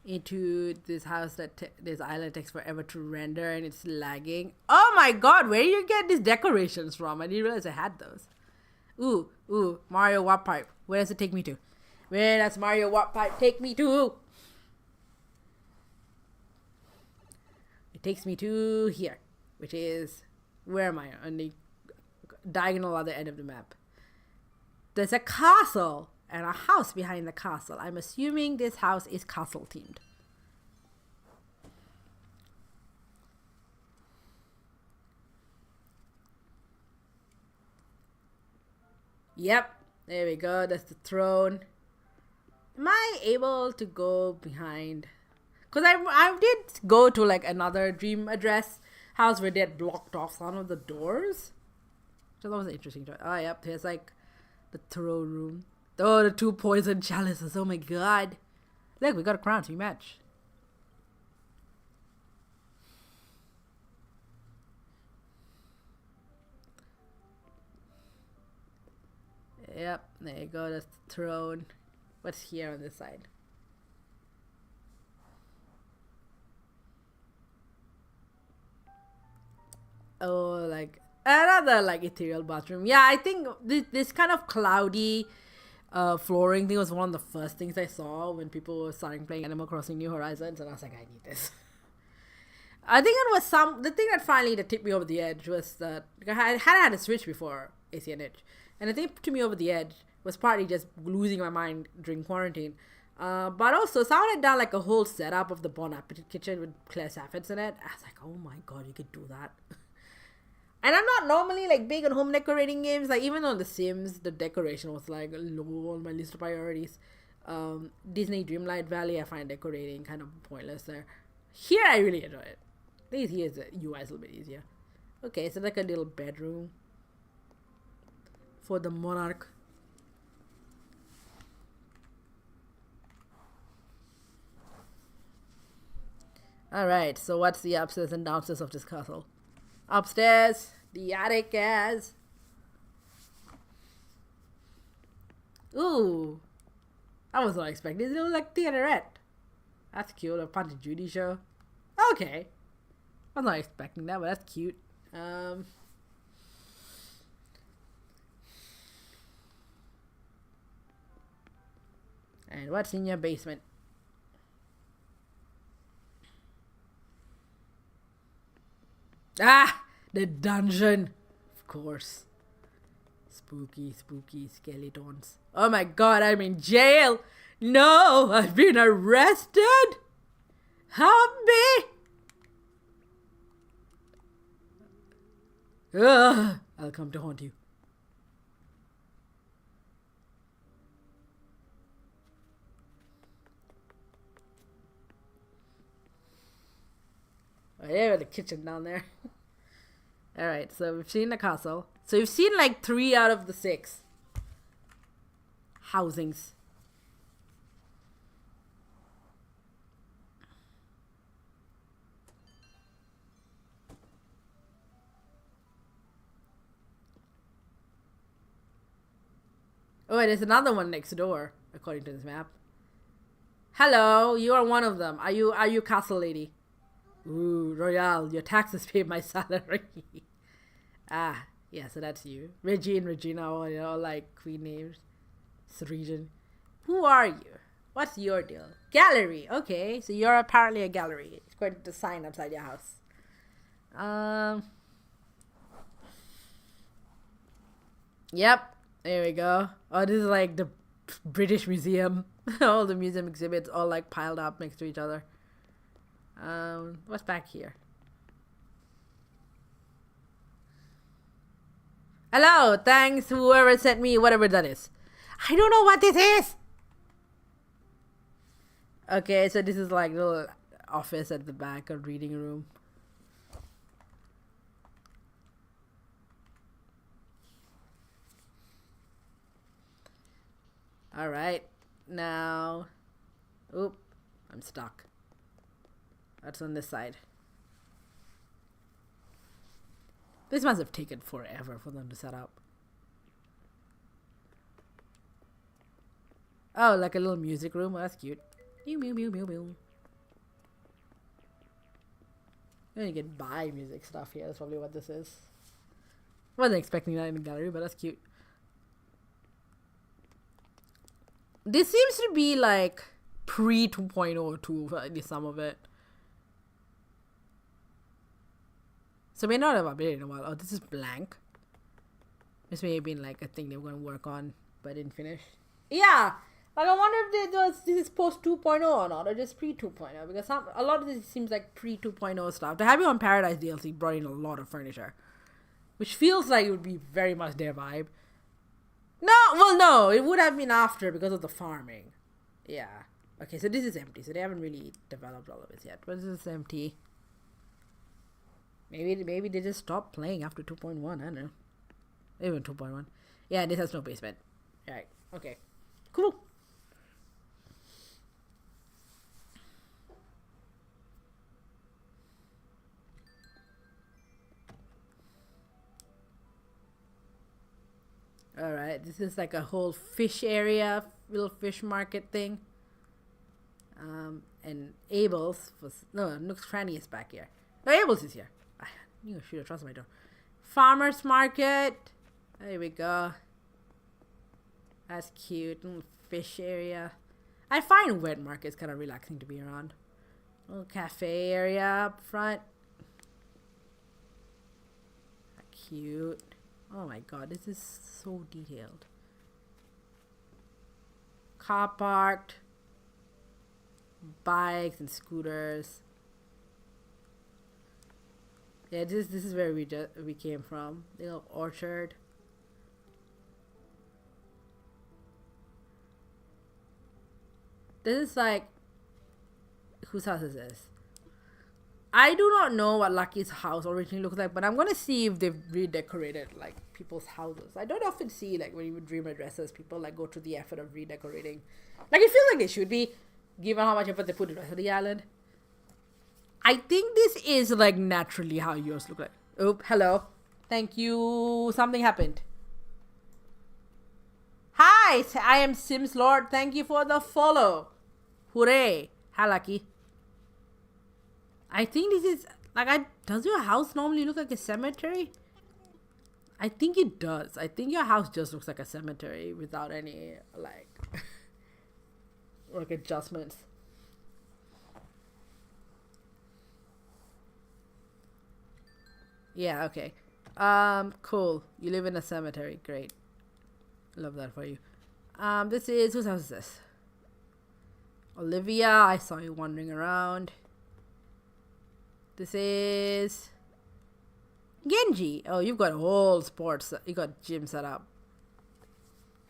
into this house that this island takes forever to render and it's lagging. Oh my god, where do you get these decorations from? I didn't realize I had those. Ooh, Mario Warp Pipe. Where does it take me to? Where does Mario Warp Pipe take me to? It takes me to here, which is, where am I? On the diagonal other end of the map. there's a castle and a house behind the castle. I'm assuming this house is castle themed. Yep, there we go. That's the throne. Am I able to go behind? Because I did go to like another dream address house where they had blocked off some of the doors. So that was an interesting choice. Oh, yep, there's like the throne room. Oh, the 2 poison chalices. Oh my god. Look, we got a crown to match. Yep, there you go. That's the throne. What's here on this side? Oh, like another like ethereal bathroom. Yeah, I think this kind of cloudy flooring thing was one of the first things I saw when people were starting playing Animal Crossing New Horizons, and I was like, I need this. I think it was the thing that tipped me over the edge was that I had a Switch before ACNH, and the thing that tipped me over the edge was partly just losing my mind during quarantine. But also someone had done like a whole setup of the Bon Appetit kitchen with Claire Saffitz in it. I was like, oh my god, you could do that. And I'm not normally like big on home decorating games. Like even on The Sims, the decoration was like low on my list of priorities. Disney Dreamlight Valley, I find decorating kind of pointless there. Here, I really enjoy it. I think here the UI is a little bit easier. Okay, so like a little bedroom for the monarch. Alright, so what's the upstairs and downstairs of this castle? Upstairs, the attic is. Ooh, I was not expecting. It looked like theaterette. That's cute. A Punch and Judy show. Okay, I was not expecting that, but that's cute. And what's in your basement? Ah, the dungeon. Of course. Spooky skeletons. Oh my god, I'm in jail. No, I've been arrested. Help me. Ugh, I'll come to haunt you. Oh, yeah, the kitchen down there. Alright, so we've seen the castle. So we've seen like 3 out of the 6 housings. Oh, wait, there's another one next door, according to this map. Hello, you are one of them. Are you castle lady? Ooh, Royale, your taxes pay my salary. Ah, yeah, so that's you. Reggie and Regina, all like queen names. Regent. Who are you? What's your deal? Gallery. Okay, so you're apparently a gallery. It's going to sign outside your house. Yep, there we go. Oh, this is like the British Museum. All the museum exhibits all like piled up next to each other. What's back here? Hello, thanks whoever sent me whatever that is. I don't know what this is. Okay, so this is like a little office at the back, a reading room. Alright, now... Oop, I'm stuck. That's on this side. This must have taken forever for them to set up. Oh, like a little music room. Oh, that's cute. Mew, mew, mew, mew, mew. Then you can buy music stuff here. That's probably what this is. Wasn't expecting that in the gallery, but that's cute. This seems to be like pre 2.0 too, for at least some of it. So may not have updated in a while. Oh, this is blank. This may have been like a thing they were going to work on but I didn't finish. Yeah, like I wonder if this is post 2.0 or not, or just pre 2.0, because a lot of this seems like pre 2.0 stuff. The Happy Home Paradise DLC brought in a lot of furniture, which feels like it would be very much their vibe. No, it would have been after because of the farming. Yeah. Okay, so this is empty, so they haven't really developed all of it yet. But this is empty. Maybe they just stopped playing after 2.1. I don't know. Even 2.1. Yeah, this has no basement. Right. Okay. Cool. Alright, this is like a whole fish area, little fish market thing. And Abel's was Nook's Cranny is back here. No, Abel's is here. You should have trusted my door. Farmer's market. There we go. That's cute. Little fish area. I find wet markets kind of relaxing to be around. Little cafe area up front. Cute. Oh my god, this is so detailed. Car parked. Bikes and scooters. Yeah, this is where we came from. Little orchard. This is like, whose house is this? I do not know what Lucky's house originally looked like, but I'm gonna see if they've redecorated like people's houses. I don't often see like when you dream addresses, people like go to the effort of redecorating. Like it feels like they should be, given how much effort they put in the rest of the island. I think this is like naturally how yours look like. Oh, hello. Thank you. Something happened. Hi, I am Sims Lord. Thank you for the follow. Hooray. Hi, Lucky. I think this is like, does your house normally look like a cemetery? I think it does. I think your house just looks like a cemetery without any like adjustments. Yeah, okay. Cool. You live in a cemetery. Great. Love that for you. This is, whose house is this? Olivia, I saw you wandering around. This is Genji. Oh, you've got a whole sports. You got gym set up.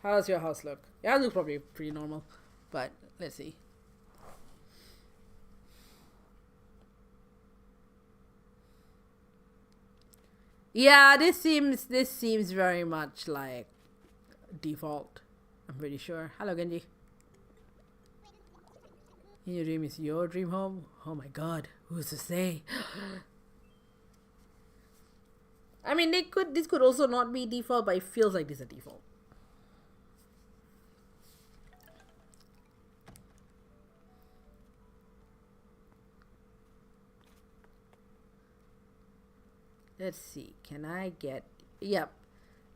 How does your house look? Your house looks probably pretty normal, but let's see. Yeah, this seems very much like default. I'm pretty sure. Hello, Genji. In your dream is your dream home? Oh my god, who's to say? I mean, this could also not be default, but it feels like this is a default. Let's see, can I get, yep.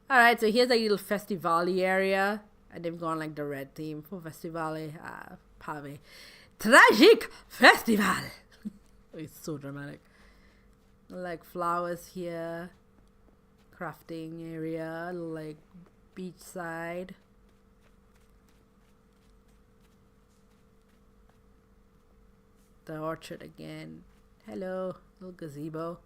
Alright, so here's a little Festivali area. And they've gone like the red theme for Festivali. Pave. Tragic Festival! It's so dramatic. Like flowers here. Crafting area. Like beachside. The orchard again. Hello, little gazebo.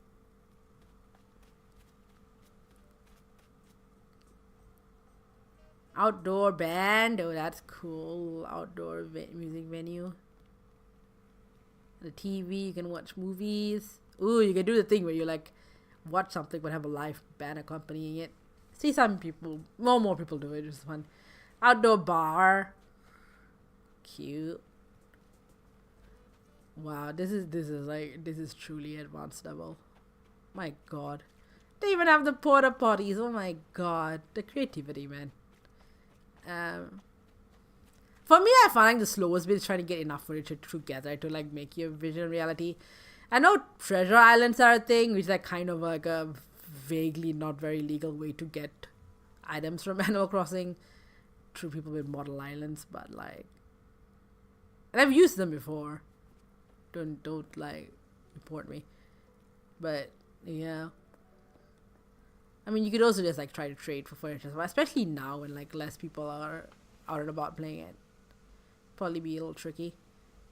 Outdoor band. Oh, that's cool. Outdoor music venue. The TV, you can watch movies. Ooh, you can do the thing where you like watch something but have a live band accompanying it. See some people, more people do it. It's fun. Outdoor bar. Cute. Wow, this is truly advanced level. My god. They even have the porta potties. Oh my god. The creativity, man. For me, I find the slowest bit is trying to get enough furniture together to like make your vision reality. I know treasure islands are a thing, which is like kind of like a vaguely not very legal way to get items from Animal Crossing through people with model islands, but like, and I've used them before. Don't like report me, but yeah. I mean, you could also just like try to trade for furniture, but especially now when like less people are out and about playing it. Probably be a little tricky.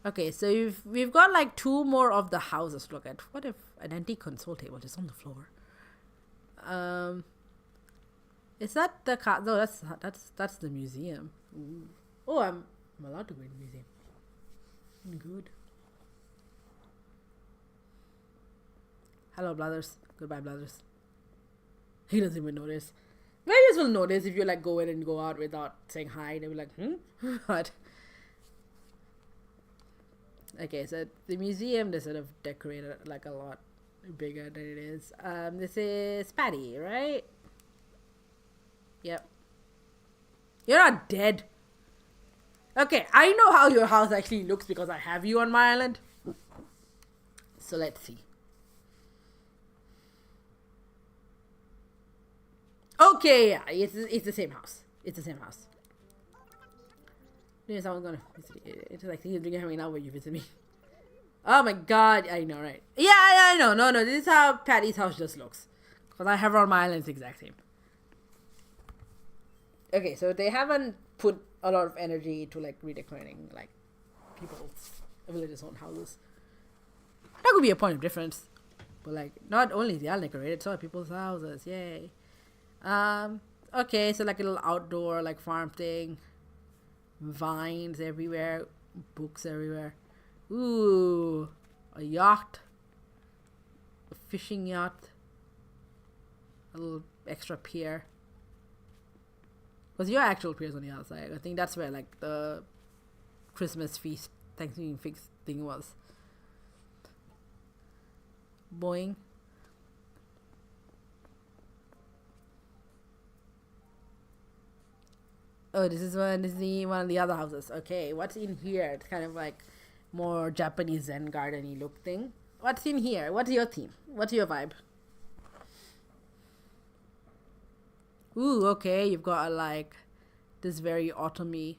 Okay, so we've got like 2 more of the houses to look at. What if an antique console table just on the floor? Is that the car? No, that's the museum. Ooh. Oh, I'm allowed to go in the museum. Good. Hello, brothers. Goodbye, brothers. He doesn't even notice. Various will notice if you like go in and go out without saying hi. They'll be like, what? Okay, so the museum, they sort of decorated like a lot bigger than it is. This is Patty, right? Yep. You're not dead. Okay, I know how your house actually looks because I have you on my island. So let's see. Okay, yeah, it's the same house. It's the same house. There's someone gonna visit you. It's like he's hanging out when you visit me. Oh my god, I know, right? Yeah, I know. No, this is how Patty's house just looks. Because I have her on my island, it's the exact same. Okay, so they haven't put a lot of energy into like redecorating like people's villages' own houses. That could be a point of difference. But like not only they are decorated, so are people's houses. Yay. Okay, so like a little outdoor like farm thing. Vines everywhere, books everywhere. Ooh, a yacht, a fishing yacht, a little extra pier. Because your actual pier is on the outside. I think that's where like the Christmas feast, Thanksgiving feast thing was. Boing. Oh, this is one of the other houses. Okay, what's in here? It's kind of like more Japanese Zen garden-y look thing. What's in here? What's your theme? What's your vibe? Ooh, okay, you've got like this very autumny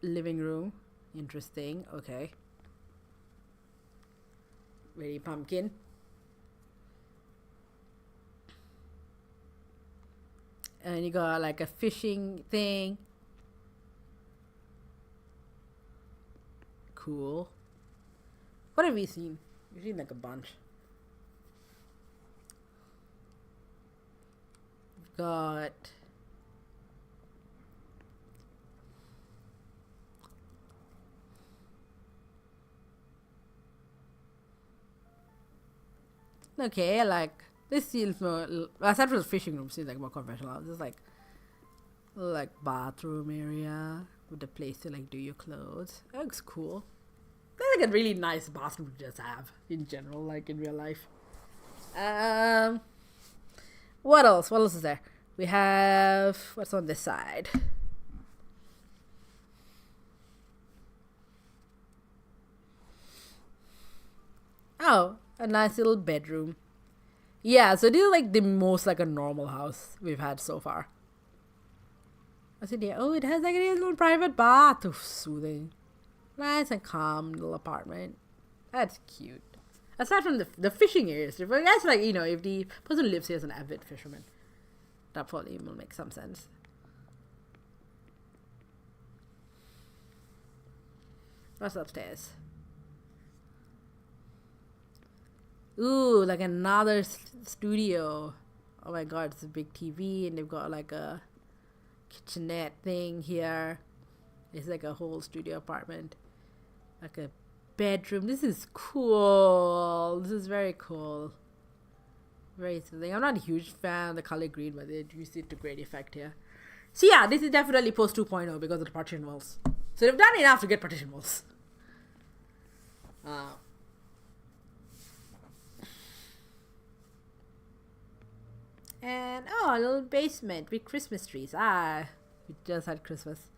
living room. Interesting. Okay. Very pumpkin. And you got like a fishing thing. Cool. What have we seen? We've seen like a bunch. We've got okay, like this seems more. Aside from the fishing room, seems like more conventional. This is like bathroom area with a place to like do your clothes. That looks cool. That's like a really nice bathroom to just have in general, like in real life. What else? What else is there? We have what's on this side. Oh, a nice little bedroom. Yeah, so this is like the most like a normal house we've had so far. What's in here? Oh, it has like a little private bath. Oh, soothing. Nice and calm little apartment. That's cute. Aside from the fishing areas, that's like, you know, if the person who lives here is an avid fisherman, that probably will make some sense. What's upstairs? Ooh, like another studio. Oh my god, it's a big TV and they've got like a kitchenette thing here. It's like a whole studio apartment. Like a bedroom. This is cool. This is very cool. Very soothing. I'm not a huge fan of the color green, but they used it to great effect here. So yeah, this is definitely post 2.0 because of the partition walls. So they've done enough to get partition walls. And oh, a little basement with Christmas trees. We just had Christmas.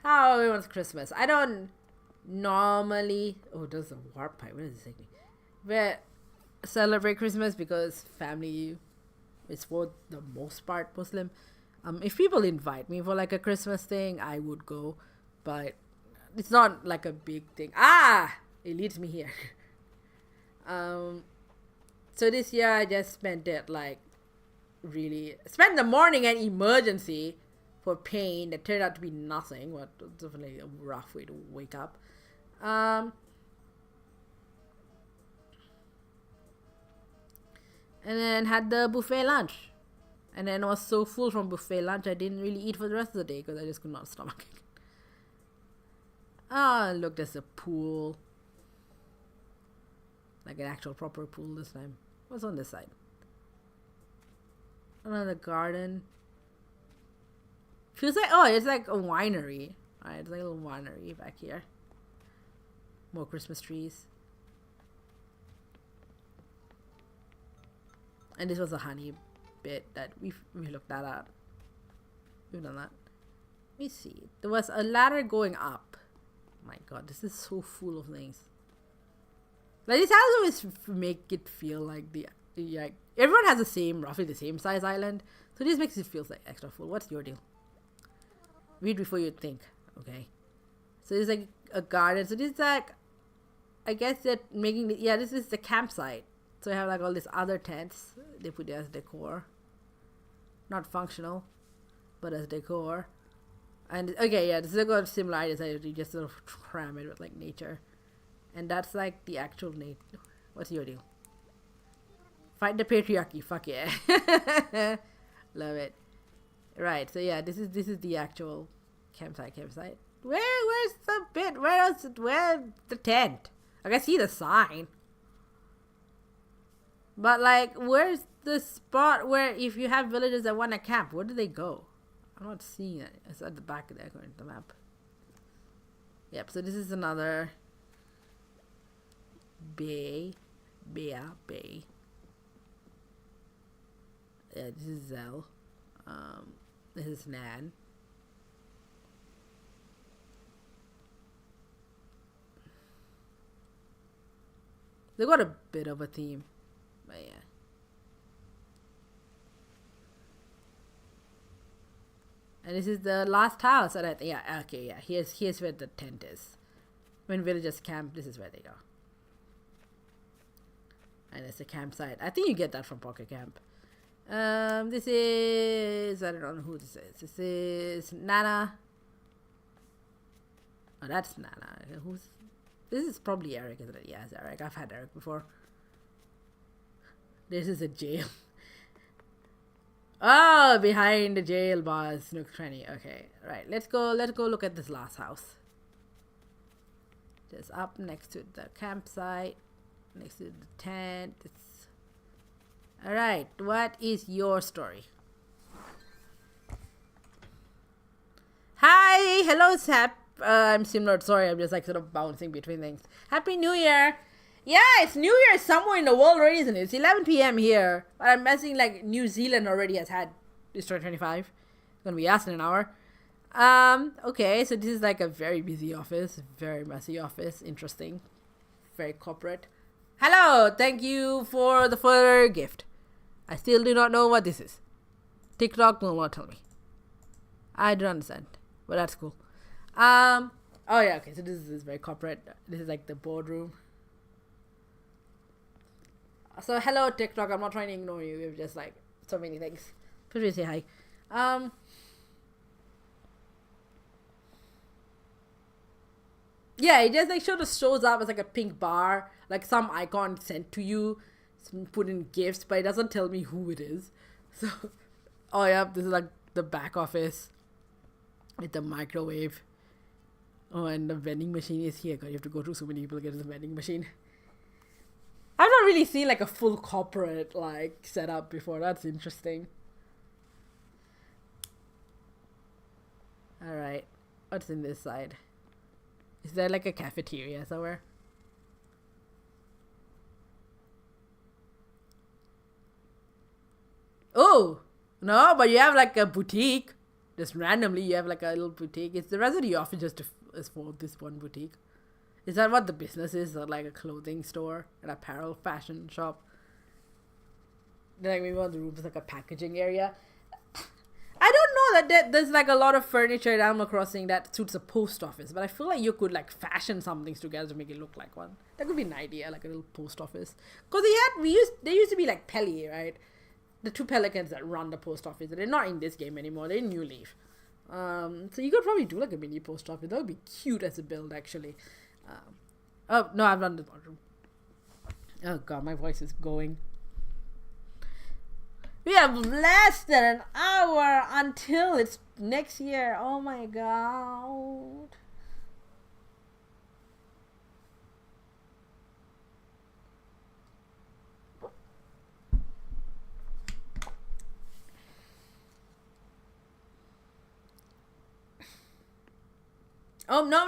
How everyone's Christmas. I don't normally. Oh, there's a warp pipe. What is this thing? We celebrate Christmas because family is for the most part Muslim. If people invite me for like a Christmas thing, I would go, but it's not like a big thing. It leads me here. So this year I just spent it like really spent the morning at emergency for pain that turned out to be nothing, but definitely a rough way to wake up. And then had the buffet lunch. And then I was so full from buffet lunch, I didn't really eat for the rest of the day because I just could not stomach it. Ah, look, there's a pool. Like an actual proper pool this time. What's on this side? Another garden. Feels like, oh, it's like a winery. Alright, it's like a little winery back here. More Christmas trees. And this was a honey bit that we looked that up. We've done that. Let me see. There was a ladder going up. My god, this is so full of things. Like, this house always make it feel like like everyone has the same, roughly the same size island. So this makes it feel like extra full. What's your deal? Read before you think. Okay. So it's like a garden. So this is like, I guess they're making the, yeah, this is the campsite. So I have like all these other tents. They put it as decor. Not functional, but as decor. And okay, yeah, this is got similarities. You just sort of cram it with like nature. And that's like the actual nature. What's your deal? Fight the patriarchy. Fuck yeah. Love it. Right, so yeah, this is the actual campsite. Where's the bit? Where's the tent? I can see the sign. But like, where's the spot where if you have villagers that want to camp, where do they go? I'm not seeing it. It's at the back of there, according to the map. Yep, so this is another bay. Bay. Yeah, this is Zell. This is Nan. They got a bit of a theme, but yeah. And this is the last house that yeah, okay, yeah. Here's where the tent is. When villagers camp, this is where they go. And it's a campsite. I think you get that from Pocket Camp. This is, I don't know who this is. This is Nana. Oh, that's Nana. This is probably Eric, isn't it? Yeah, it's Eric. I've had Eric before. This is a jail. Oh, behind the jail bars, Nook Cranny. Okay, right. Let's go look at this last house. Just up next to the campsite, next to the tent. Alright, what is your story? Hi, hello Sap. I'm Simlord. Sorry, I'm just like sort of bouncing between things. Happy New Year. Yeah, it's New Year somewhere in the world already, isn't it? It's 11 p.m. here. But I'm guessing like New Zealand already has had this 2025. It's gonna be us in an hour. Okay, so this is like a very busy office, very messy office, interesting, very corporate. Hello, thank you for the further gift. I still do not know what this is. TikTok will not tell me. I don't understand, but that's cool. Oh yeah, okay, so this is very corporate. This is like the boardroom. So hello TikTok, I'm not trying to ignore you. You've just like so many things. Please say hi. Yeah, it just like sort of shows up as like a pink bar, like some icon sent to you, put in gifts, but it doesn't tell me who it is. So, oh yeah, this is like the back office with the microwave. Oh, and the vending machine is here. God, you have to go through so many people to get to the vending machine. I've not really seen like a full corporate like setup before. That's interesting. All right, what's in this side? Is there like a cafeteria somewhere? Oh, no, but you have like a boutique. Just randomly, you have like a little boutique. Is the rest of the office just is for this one boutique? Is that what the business is? Or like a clothing store, an apparel fashion shop? Then like maybe one of the rooms is like a packaging area. I don't know. that there's like a lot of furniture in Animal Crossing that suits a post office, but I feel like you could like fashion some things together to make it look like one. That could be an idea, like a little post office. Cause there used to be like Peli, right? The two pelicans that run the post office. They're not in this game anymore. They're in New Leaf. So you could probably do like a mini post office. That would be cute as a build, actually. Oh no, I've done the bathroom. Oh god, my voice is going. We have less than an hour until it's next year. Oh my god. Oh, no.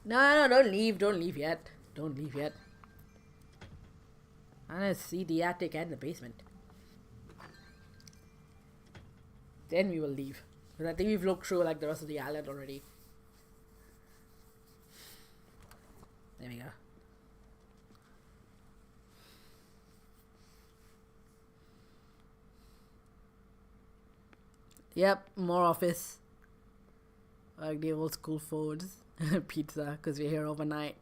No, don't leave. Don't leave yet. Don't leave yet. I want to see the attic and the basement. Then we will leave. Because I think we've looked through like the rest of the island already. There we go. Yep, more office. Like the old school foods. Pizza, because we're here overnight.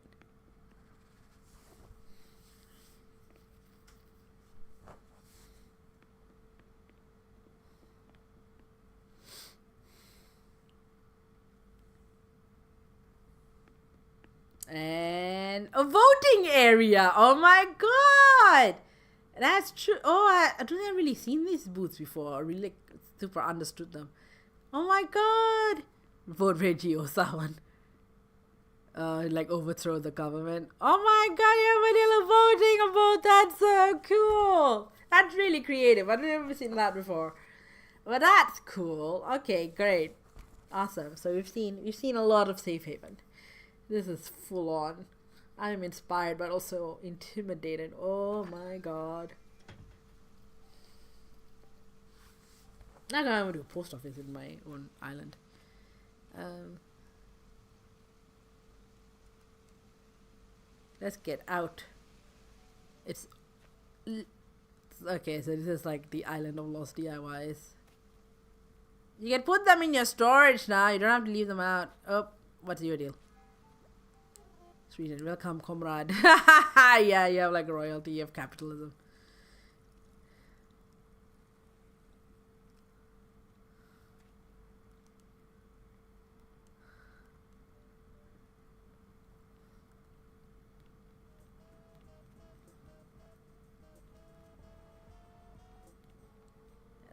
And a voting area. Oh my god. That's true. Oh, I don't think I've really seen these booths before. Or really super understood them. Oh my god. Vote Reggie Osawan. Like overthrow the government. Oh my god, you have vanilla voting about that. So cool. That's really creative. I've never seen that before. But that's cool. Okay, great. Awesome. So we've seen a lot of Safe Haven. This is full on. I'm inspired but also intimidated. Oh my god. I'm gonna do a post office in my own island. Let's get out. It's okay, so this is like the island of lost DIYs. You can put them in your storage now. You don't have to leave them out. Oh, what's your deal? Sweden, welcome, comrade. Yeah, you have like a royalty of capitalism.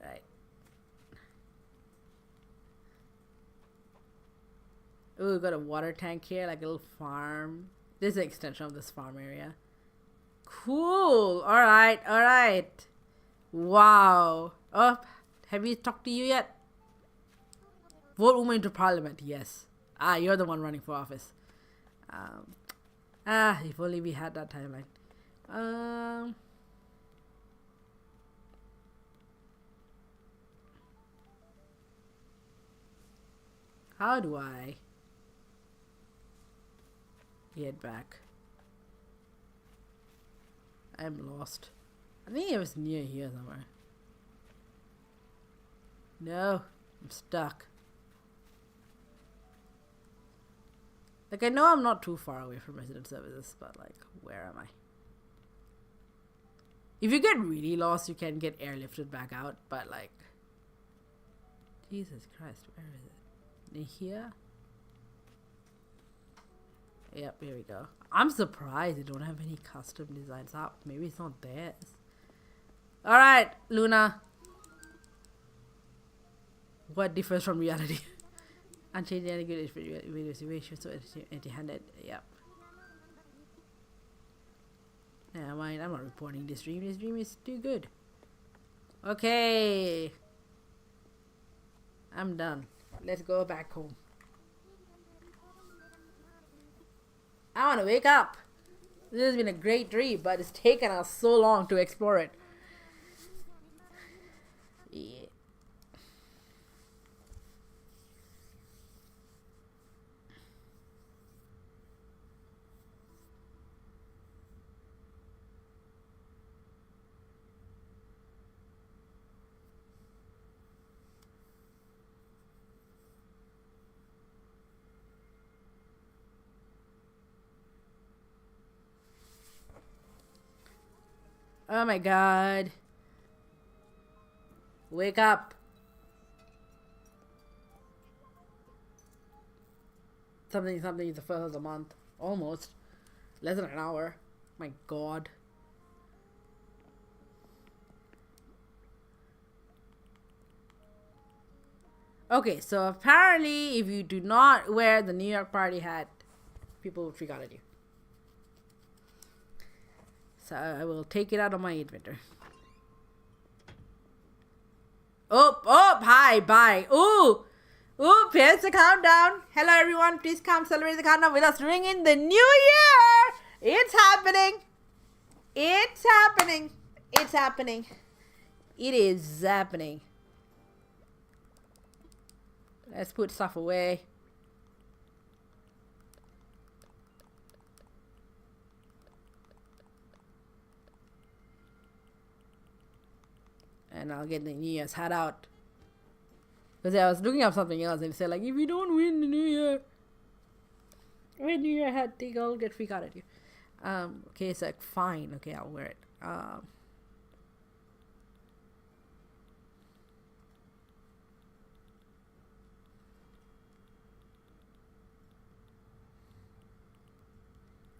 Right. Ooh, we got a water tank here, like a little farm. This is an extension of this farm area. Cool. Alright. Wow. Oh, have we talked to you yet? Vote woman into parliament, yes. Ah, you're the one running for office. If only we had that timeline. How do I get back? I'm lost. I think it was near here somewhere. No, I'm stuck. Like, I know I'm not too far away from resident services, but like, where am I? If you get really lost, you can get airlifted back out, but like, Jesus Christ, where is it? In here? Yep, here we go. I'm surprised they don't have any custom designs up. Maybe it's not theirs. Alright, Luna. What differs from reality? Unchanged and good video situation, so empty-handed. Yep. Never mind, I'm not reporting this dream. This dream is too good. Okay. I'm done. Let's go back home. I want to wake up. This has been a great dream, but it's taken us so long to explore it. Yeah. Oh my god. Wake up. Something is the first of the month. Almost. Less than an hour. My god. Okay, so apparently if you do not wear the New York party hat, people will freak out at you. So I will take it out of my inventory. Oh, hi, bye. Ooh, here's the countdown. Hello, everyone. Please come celebrate the countdown with us. Ring in the new year. It's happening. It's happening. It's happening. It is happening. Let's put stuff away. And I'll get the New Year's hat out. Because I was looking up something else and it said like, if you don't win the New Year, wear New Year hat, they all get freaked out at you. Okay, it's like, fine. Okay, I'll wear it.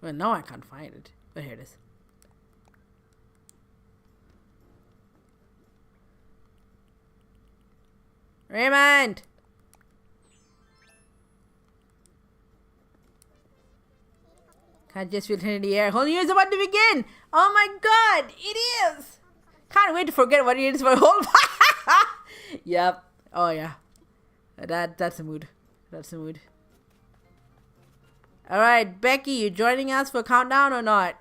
Well, now I can't find it. But here it is. Raymond! Can't just feel it in the air. Whole year is about to begin! Oh my god! It is! Can't wait to forget what it is for a whole... Yep. Oh yeah. That's a mood. That's a mood. Alright, Becky, you joining us for countdown or not?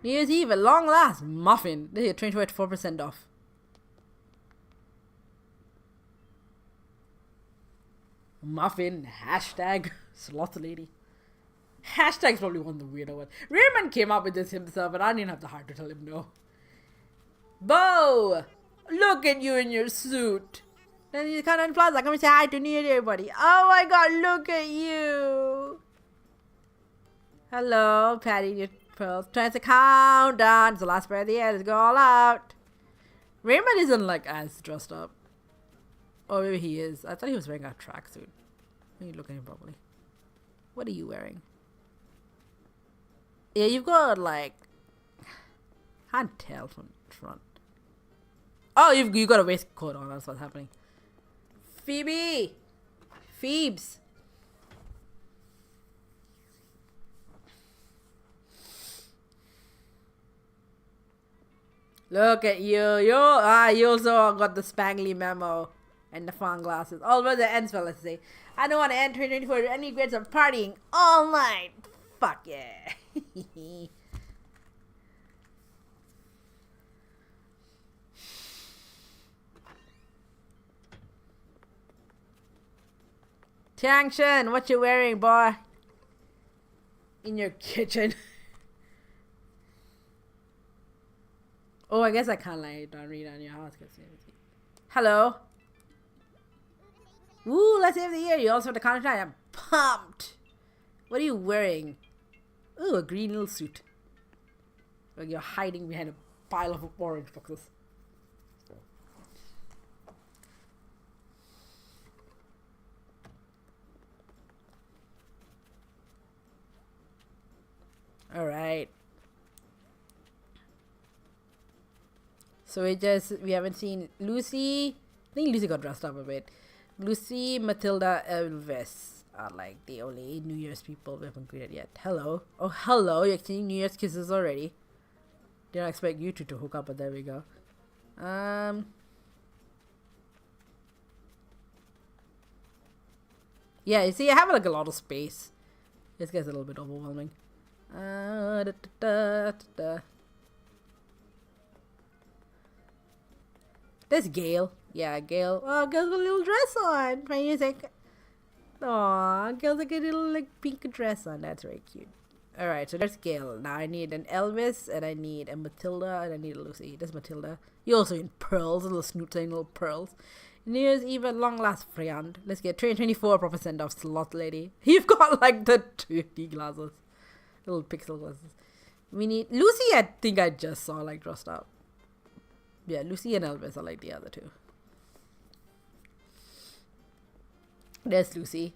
New Year's Eve at long last. Muffin. This is 24% off. Muffin. Hashtag sloth lady. Hashtag's probably one of the weirder ones. Raymond came up with this himself, and I didn't have the heart to tell him no. Bo! Look at you in your suit. Then you come in Plaza. Come and say hi to New Year, everybody. Oh my god, look at you. Hello, Patty, your pearls. Trying to count down. It's the last part of the year. Let's go all out. Raymond isn't like as dressed up. Or maybe he is. I thought he was wearing a tracksuit. Let me look at him properly. What are you wearing? Yeah, you've got like... Can't tell from front. Oh, you got a waistcoat on. That's what's happening. Phoebe! Phoebes! Look at you. You also got the spangly memo and the fun glasses. All about the ends, let's say. I don't want to end 2024 with any grades of partying all night. Fuck yeah. Changshen, what you wearing, boy? In your kitchen. Oh, I guess I can't lie. Don't read on your house. Hello. Woo, let's save the year. You also have the counter. I'm pumped. What are you wearing? Ooh, a green little suit. Like you're hiding behind a pile of orange boxes. Alright. So we haven't seen Lucy. I think Lucy got dressed up a bit. Lucy, Matilda, Elvis are like the only New Year's people we haven't greeted yet. Hello. Oh, hello. You're exchanging New Year's kisses already. Didn't expect you two to hook up, but there we go. Yeah, you see, I have like a lot of space. This gets a little bit overwhelming. There's Gail. Yeah, Gail. Oh, Gail's got a little dress on. My music. Aw, Gail's like a little like pink dress on. That's very cute. Alright, so there's Gail. Now I need an Elvis, and I need a Matilda, and I need a Lucy. There's Matilda. You're also in pearls, little snoot saying little pearls. New Year's Eve at long last, friend. Let's get 2024 proper send off, slot lady. You've got like the 2D glasses. Little pixel glasses. We need Lucy. I think I just saw like dressed up. Yeah, Lucy and Elvis are like the other two. There's Lucy.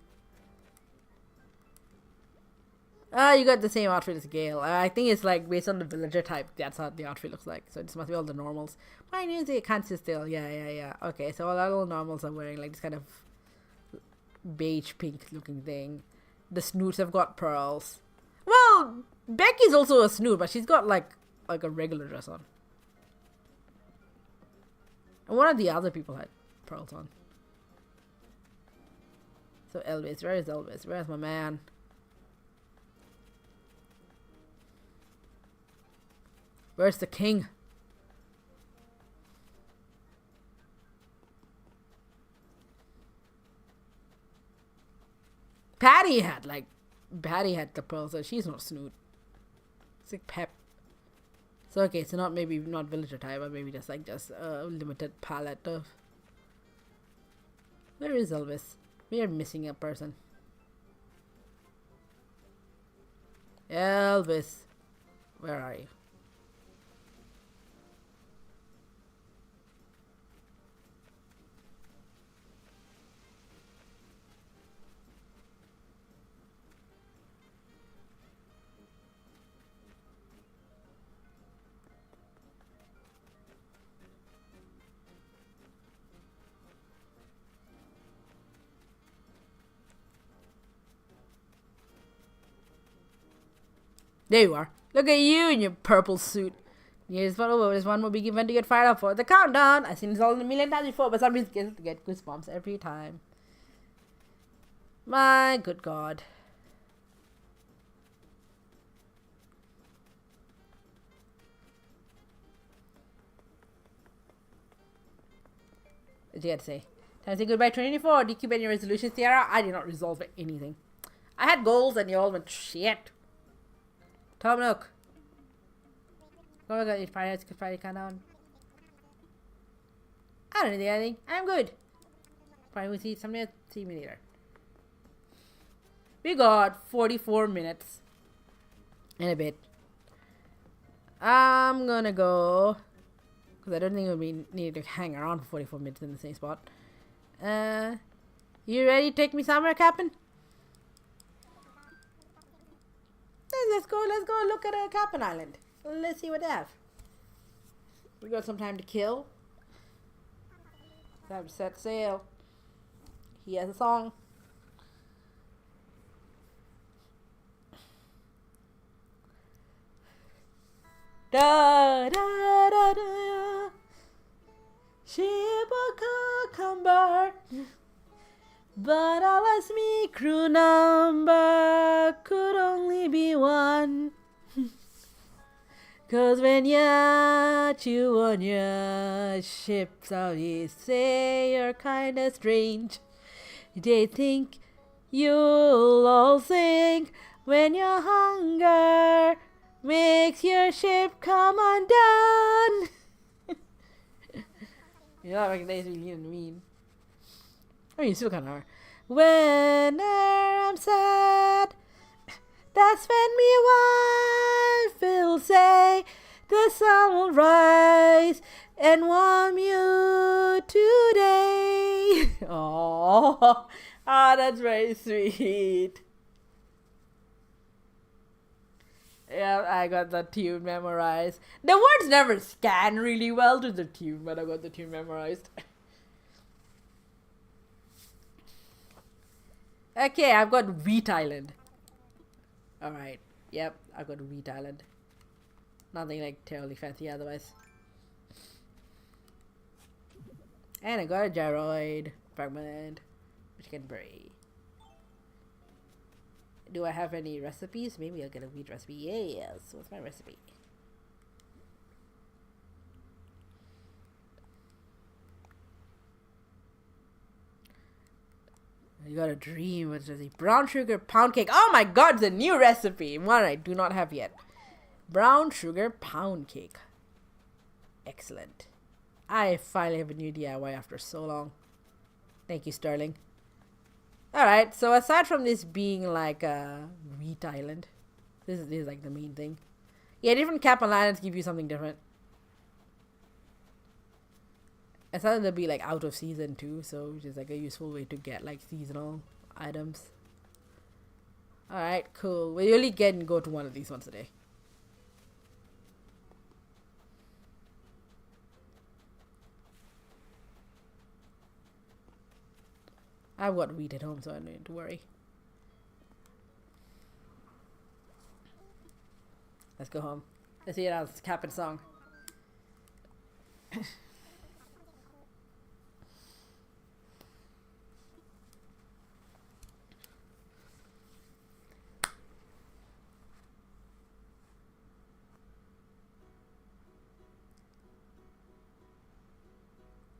Ah, you got the same outfit as Gail. I think it's like based on the villager type. That's how the outfit looks like. So this must be all the normals. My name's I can't sit still. Yeah. Okay, so all our little normals are wearing like this kind of beige pink looking thing. The snoots have got pearls. Well, Becky's also a snoot, but she's got like a regular dress on. And one of the other people had pearls on. So Elvis, where is Elvis? Where's my man? Where's the king? Patty had the pearls, so she's not snoot. It's like Pep. So okay, so maybe not villager type, but maybe just a limited palette of. Where is Elvis? We are missing a person. Elvis, where are you? There you are. Look at you in your purple suit. Here's one over. There's one more big event to get fired up for. The countdown. I've seen this all a million times before, but some reason get goosebumps every time. My good God. What did you have to say? Time to say goodbye 2024. Did you keep any resolutions, Tiara? I did not resolve anything. I had goals and you all went shit. Tom Nook. Oh my God, it's Friday countdown. I don't need anything. I'm good. Probably will see somebody else see me later. We got 44 minutes and a bit. I'm gonna go because I don't think we need to hang around for 44 minutes in the same spot. You ready to take me somewhere, Captain? Let's go look at Cap'n Island. Let's see what they have. We got some time to kill. Time to set sail. He has a song. Da da da da. Ship a cucumber. But alas me, crew number could only be one. 'Cause when you chew on your ship out east, say you're kinda strange. They think you'll all sink when your hunger makes your ship come undone. You know, like that's really mean. I mean, you still kind of are. Whenever I'm sad, that's when me wife will say, the sun will rise and warm you today. Oh, that's very sweet. Yeah, I got the tune memorized. The words never scan really well to the tune, but I got the tune memorized. Okay, I've got Wheat Island. Alright, yep, I've got Wheat Island. Nothing like terribly fancy otherwise. And I got a gyroid fragment, which can bury. Do I have any recipes? Maybe I'll get a wheat recipe. Yes, what's my recipe? You got a dream, which is a brown sugar pound cake. Oh my God, it's a new recipe. One I do not have yet. Brown sugar pound cake. Excellent. I finally have a new DIY after so long. Thank you, Sterling. Alright, so aside from this being like a wheat island, this is like the main thing. Yeah, different cap on islands give you something different. And something to be like out of season too, so which is like a useful way to get like seasonal items. Alright, cool. We only can go to one of these once a day. I've got wheat at home, so I don't need to worry. Let's go home. Let's hear our cap and song.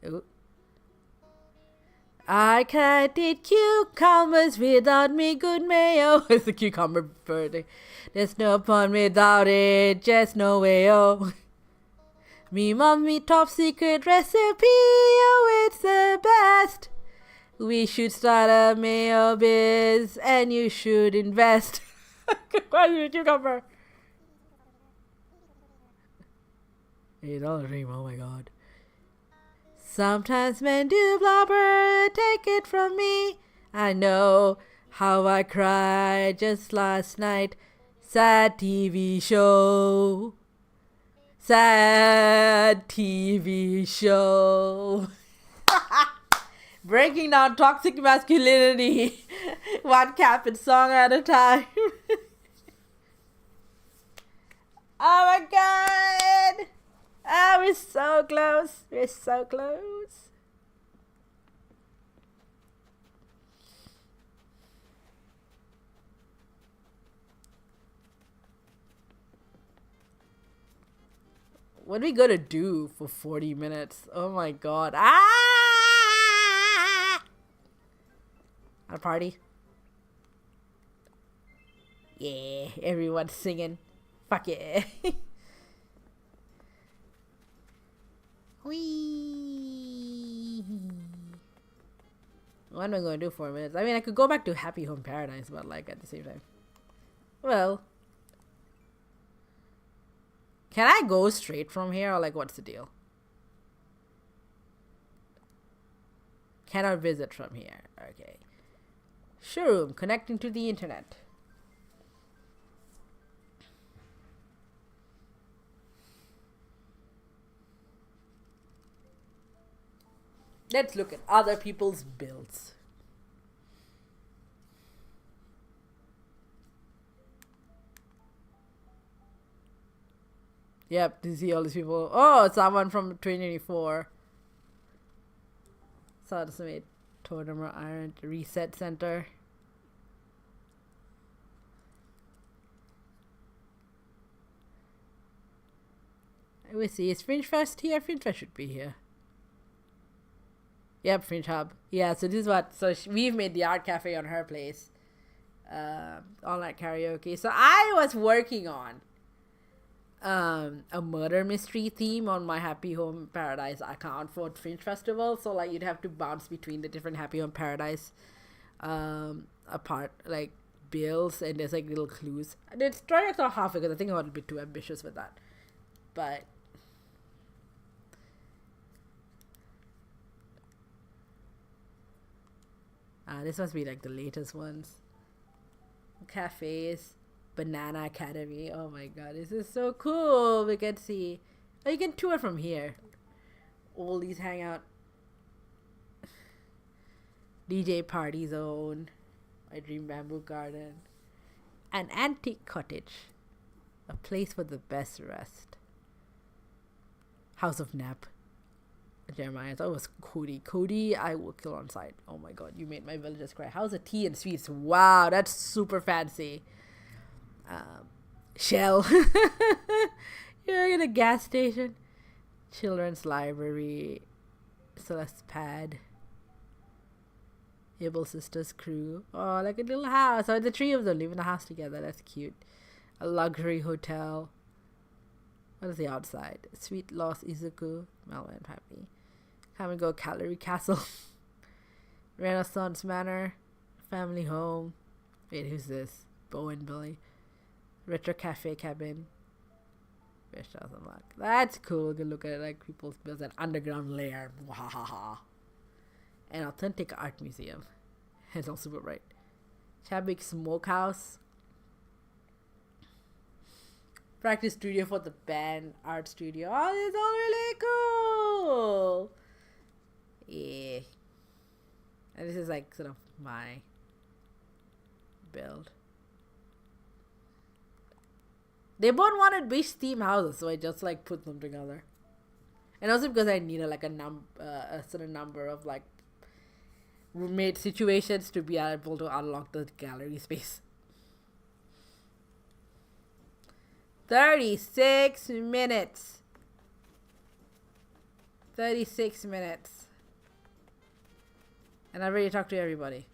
Ooh. I can't eat cucumbers without me good mayo. It's the cucumber birthday. There's no fun without it, just no way, oh. Me mommy top secret recipe, oh it's the best. We should start a mayo biz and you should invest. Why is it cucumber? $8 oh my god. Sometimes men do blubber, take it from me. I know how I cried just last night. Sad TV show. Sad TV show. Breaking down toxic masculinity. One cap and song at a time. Oh my god. Oh, we're so close. We're so close. What are we gonna do for 40 minutes? Oh my god. Ah! A party? Yeah, everyone's singing. Fuck yeah. Whee! What am I going to do 4 minutes? I mean, I could go back to Happy Home Paradise, but like at the same time. Well. Can I go straight from here or like what's the deal? Cannot visit from here. Okay. Showroom connecting to the internet. Let's look at other people's builds. Yep, to see all these people. Oh, someone from 2024. Sodasmate Totemer Iron Reset Center. We see, is Fringe Fest here? Fringe Fest should be here. Yep, Fringe Hub. Yeah, so this is what. So we've made the art cafe on her place. All night karaoke. So I was working on a murder mystery theme on my Happy Home Paradise account for Fringe Festival. So like you'd have to bounce between the different Happy Home Paradise apart like bills, and there's like little clues. It's trying to start half because I think I was a bit too ambitious with that. But this must be like the latest ones. Cafes. Banana Academy. Oh my god, this is so cool. We can see. Oh, you can tour from here. All these hangout. DJ Party Zone. My Dream Bamboo Garden. An antique cottage. A place for the best rest. House of Nap. Jeremiah. I thought it was Cody. Cody, I will kill on sight. Oh my god, you made my villagers cry. House of Tea and Sweets. Wow, that's super fancy. Shell. You're in a gas station. Children's library. Celeste Pad. Able Sisters Crew. Oh, like a little house. Oh, the three of them live in a house together. That's cute. A luxury hotel. What is the outside? Sweet Lost Izuku. Melvin Happy. Come and go Calorie Castle. Renaissance Manor, Family Home. Wait, who's this? Bo and Billy. Retro Cafe Cabin. Fish House Unlocked. That's cool. You can look at it like people's built an underground lair. Wahaha. An authentic art museum. It's also super right. Chabik Smokehouse. Practice studio for the band. Art studio. Oh, this is all really cool. Yeah. And this is like sort of my build. They both wanted beach theme houses, so I just like put them together. And also because I needed like a certain number of like roommate situations to be able to unlock the gallery space. 36 minutes. 36 minutes. And I've already talked to everybody.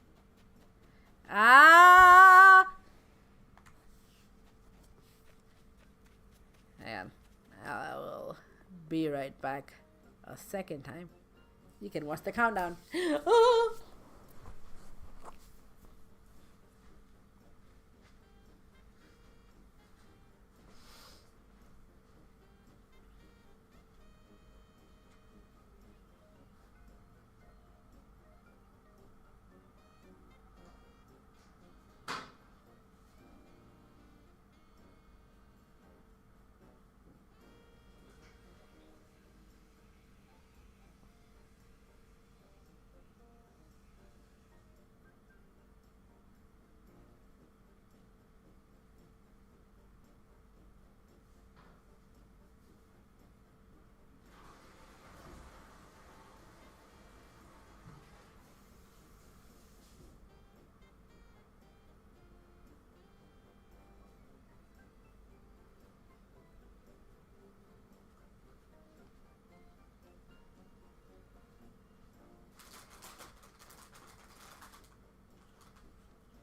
Ah! And I will be right back a second time. You can watch the countdown. Oh!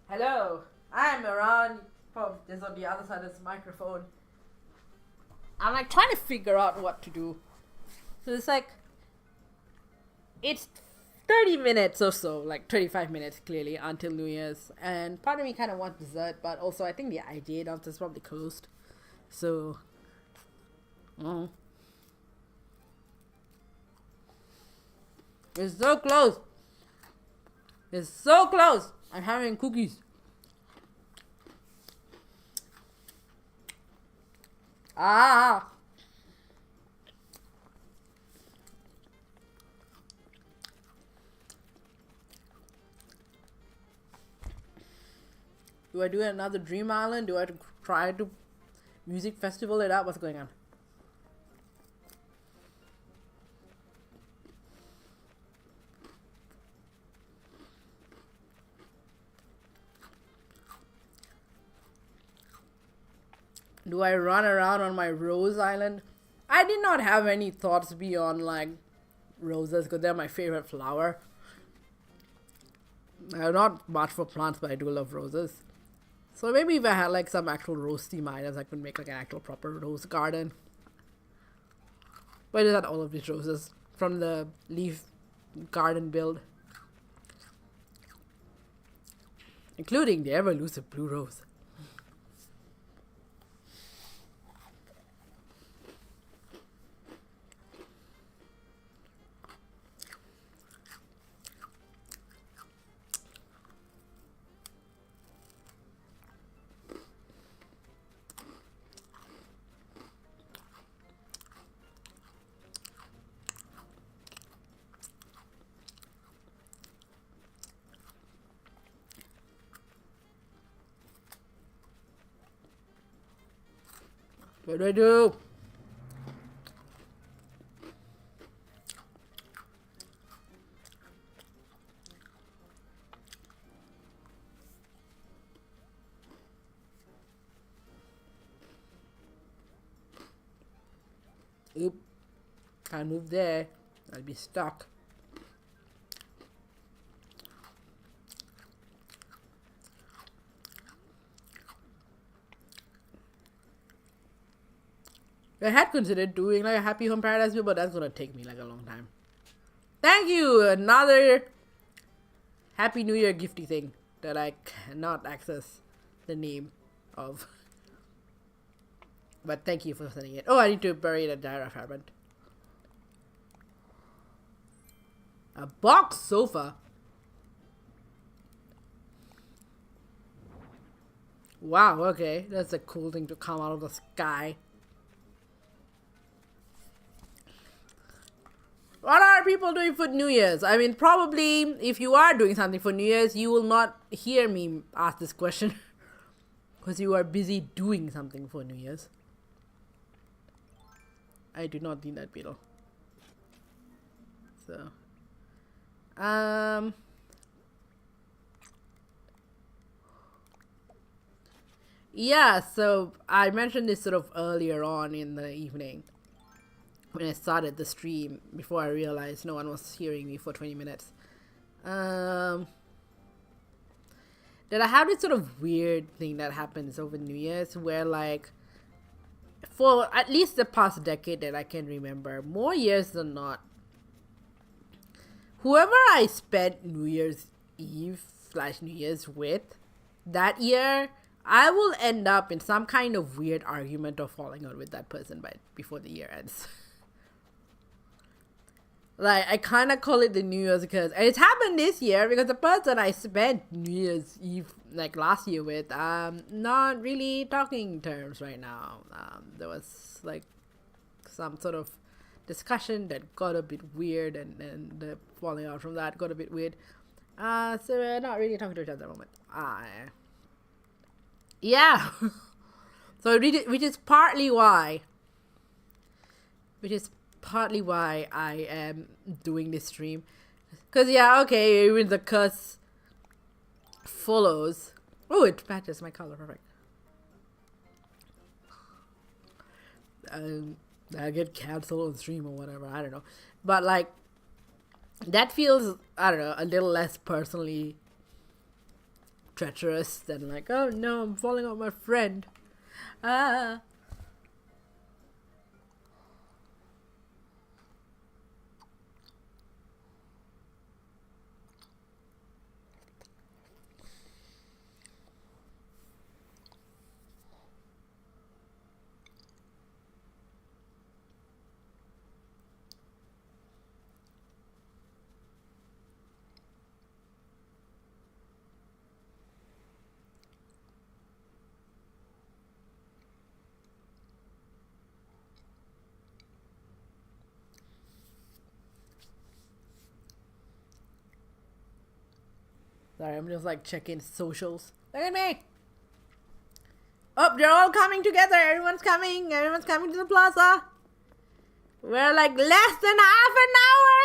Hello, I'm around from just on the other side of this microphone. I'm like trying to figure out what to do. So it's like, it's 30 minutes or so, like 35 minutes clearly until New Year's. And part of me kind of wants dessert, but also I think the IGA downstairs is probably closed. So, it's so close. It's so close. I'm having cookies. Ah. Do I do another Dream Island? Do I try to music festival it out? What's going on? Do I run around on my Rose Island? I did not have any thoughts beyond like roses because they're my favorite flower. I'm not much for plants, but I do love roses. So maybe if I had like some actual rose theme items, I could make like an actual proper rose garden. But is that all of these roses from the leaf garden build? Including the ever elusive blue rose. What do I do? Oop. Can't move there. I'll be stuck. I had considered doing like a Happy Home Paradise build, but that's gonna take me like a long time. Thank you! Another Happy New Year gifty thing that I cannot access the name of. But thank you for sending it. Oh, I need to bury the Dire fragment. A box sofa. Wow, okay. That's a cool thing to come out of the sky. What are people doing for New Year's? I mean, probably if you are doing something for New Year's, you will not hear me ask this question. Because you are busy doing something for New Year's. I do not need that beetle. So. Yeah, so I mentioned this sort of earlier on in the evening. When I started the stream, before I realized no one was hearing me for 20 minutes. That I have this sort of weird thing that happens over New Year's where, like, for at least the past decade that I can remember, more years than not, whoever I spent New Year's Eve / New Year's with that year, I will end up in some kind of weird argument or falling out with that person before the year ends. Like, I kind of call it the New Year's curse. And it's happened this year because the person I spent New Year's Eve, like, last year with, not really talking terms right now. There was, like, some sort of discussion that got a bit weird, and the falling out from that got a bit weird. So we're not really talking to each other at the moment. Yeah. So, which is partly why I am doing this stream. Because, yeah, okay, even the curse follows. Oh, it matches my color, perfect. I'll get cancelled on stream or whatever, I don't know. But, like, that feels, I don't know, a little less personally treacherous than, like, oh no, I'm falling out with my friend. Sorry, I'm just like checking socials. Look at me! Oh, they're all coming together. Everyone's coming. Everyone's coming to the plaza. We're like less than half an hour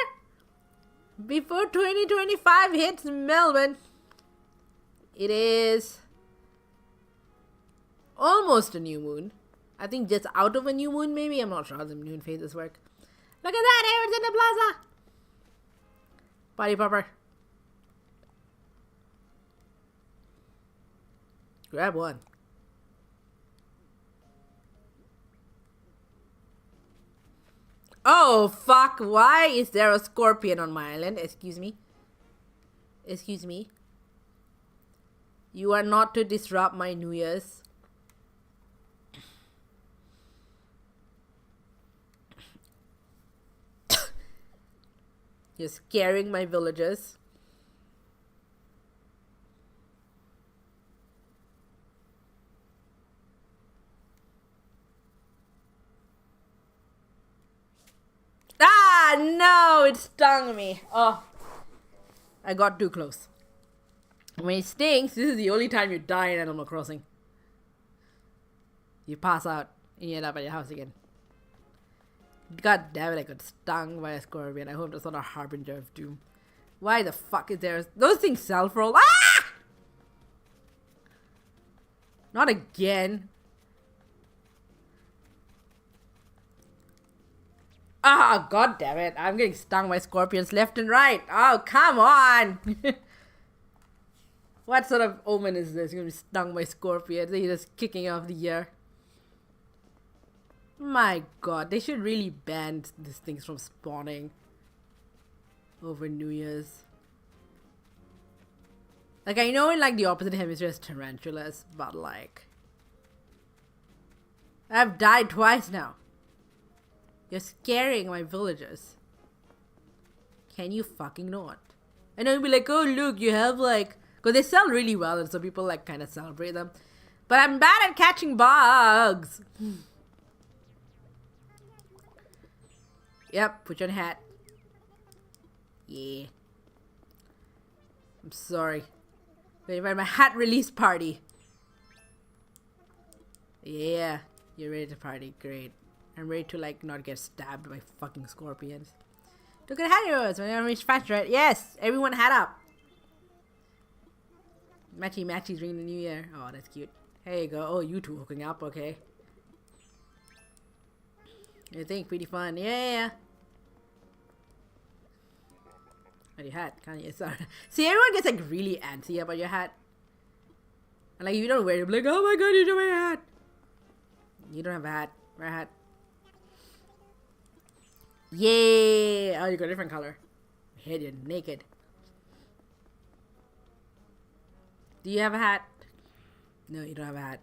before 2025 hits Melbourne. It is almost a new moon. I think just out of a new moon, maybe. I'm not sure how the moon phases work. Look at that. Everyone's in the plaza. Party popper. Grab one. Oh, fuck. Why is there a scorpion on my island? Excuse me. Excuse me. You are not to disrupt my New Year's. You're scaring my villagers. Ah, no, it stung me. Oh, I got too close. When it stings, this is the only time you die in Animal Crossing. You pass out and you end up at your house again. God damn it, I got stung by a scorpion. I hope that's not a harbinger of doom. Why the fuck is there... Those things self-roll. Ah! Not again. Ah, god damn it. I'm getting stung by scorpions left and right. Oh, come on. What sort of omen is this? You're gonna be stung by scorpions. They're just kicking off the year. My god, they should really ban these things from spawning over New Year's. Like, I know in, like, the opposite hemisphere is tarantulas, but, like... I've died twice now. You're scaring my villagers. Can you fucking not? And I'll be like, oh, look, you have, like... Because they sell really well, and so people, like, kind of celebrate them. But I'm bad at catching bugs. Yep, put your hat. Yeah. I'm sorry. They invited my hat release party. Yeah. You're ready to party. Great. I'm ready to, like, not get stabbed by fucking scorpions. Look at hat heroes when I reach faster, right? Yes! Everyone hat up. Matchy matchy's ringing the new year. Oh, that's cute. There you go. Oh, you two hooking up. Okay. You think? Pretty fun. Yeah. Oh, your hat. Can't you? Sorry. See, everyone gets, like, really antsy about your hat. And, like, if you don't wear it, you're like, oh my god, you don't wear your hat. You don't have a hat. Wear a hat. Yeah! Oh, you got a different color. Head, you're naked. Do you have a hat? No, you don't have a hat.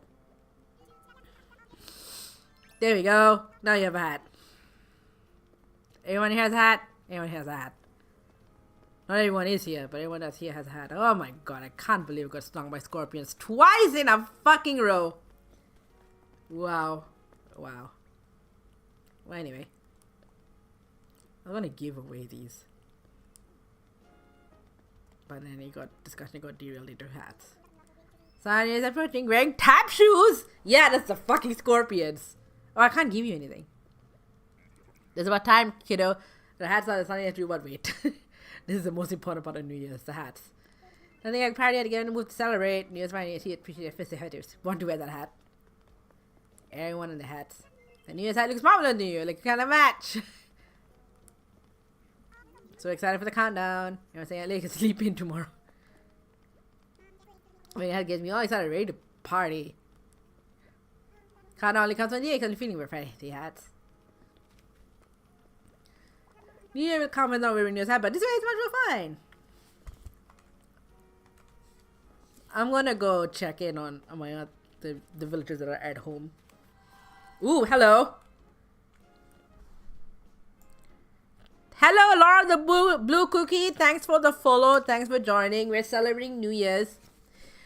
There we go. Now you have a hat. Everyone here has a hat? Everyone here has a hat. Not everyone is here, but everyone that's here has a hat. Oh my god, I can't believe I got stung by scorpions twice in a fucking row. Wow. Wow. Well, anyway. I'm gonna give away these. But then discussion got derailed into hats. Sonia is approaching wearing tap shoes! Yeah, that's the fucking scorpions. Oh, I can't give you anything. There's about time, kiddo. The hats are the Sonia has to do what? Wait. This is the most important part of New Year's, the hats. I think I party had to get on the move to celebrate. New Year's finally see it, appreciate festive heritage. Want to wear that hat. Everyone in the hats. The New Year's hat looks marvelous on New Year, like a kind of match. So excited for the countdown. You know what I'm saying? I can sleep in tomorrow. I mean, that gets me all excited, ready to party. Countdown only comes on the 8th because I'm feeling we're fancy hats. New Year will come and not wearing New Year's hat, but this way it's much more fun. I'm gonna go check in on my the villagers that are at home. Ooh, hello. Hello, Laura the Blue Cookie. Thanks for the follow. Thanks for joining. We're celebrating New Year's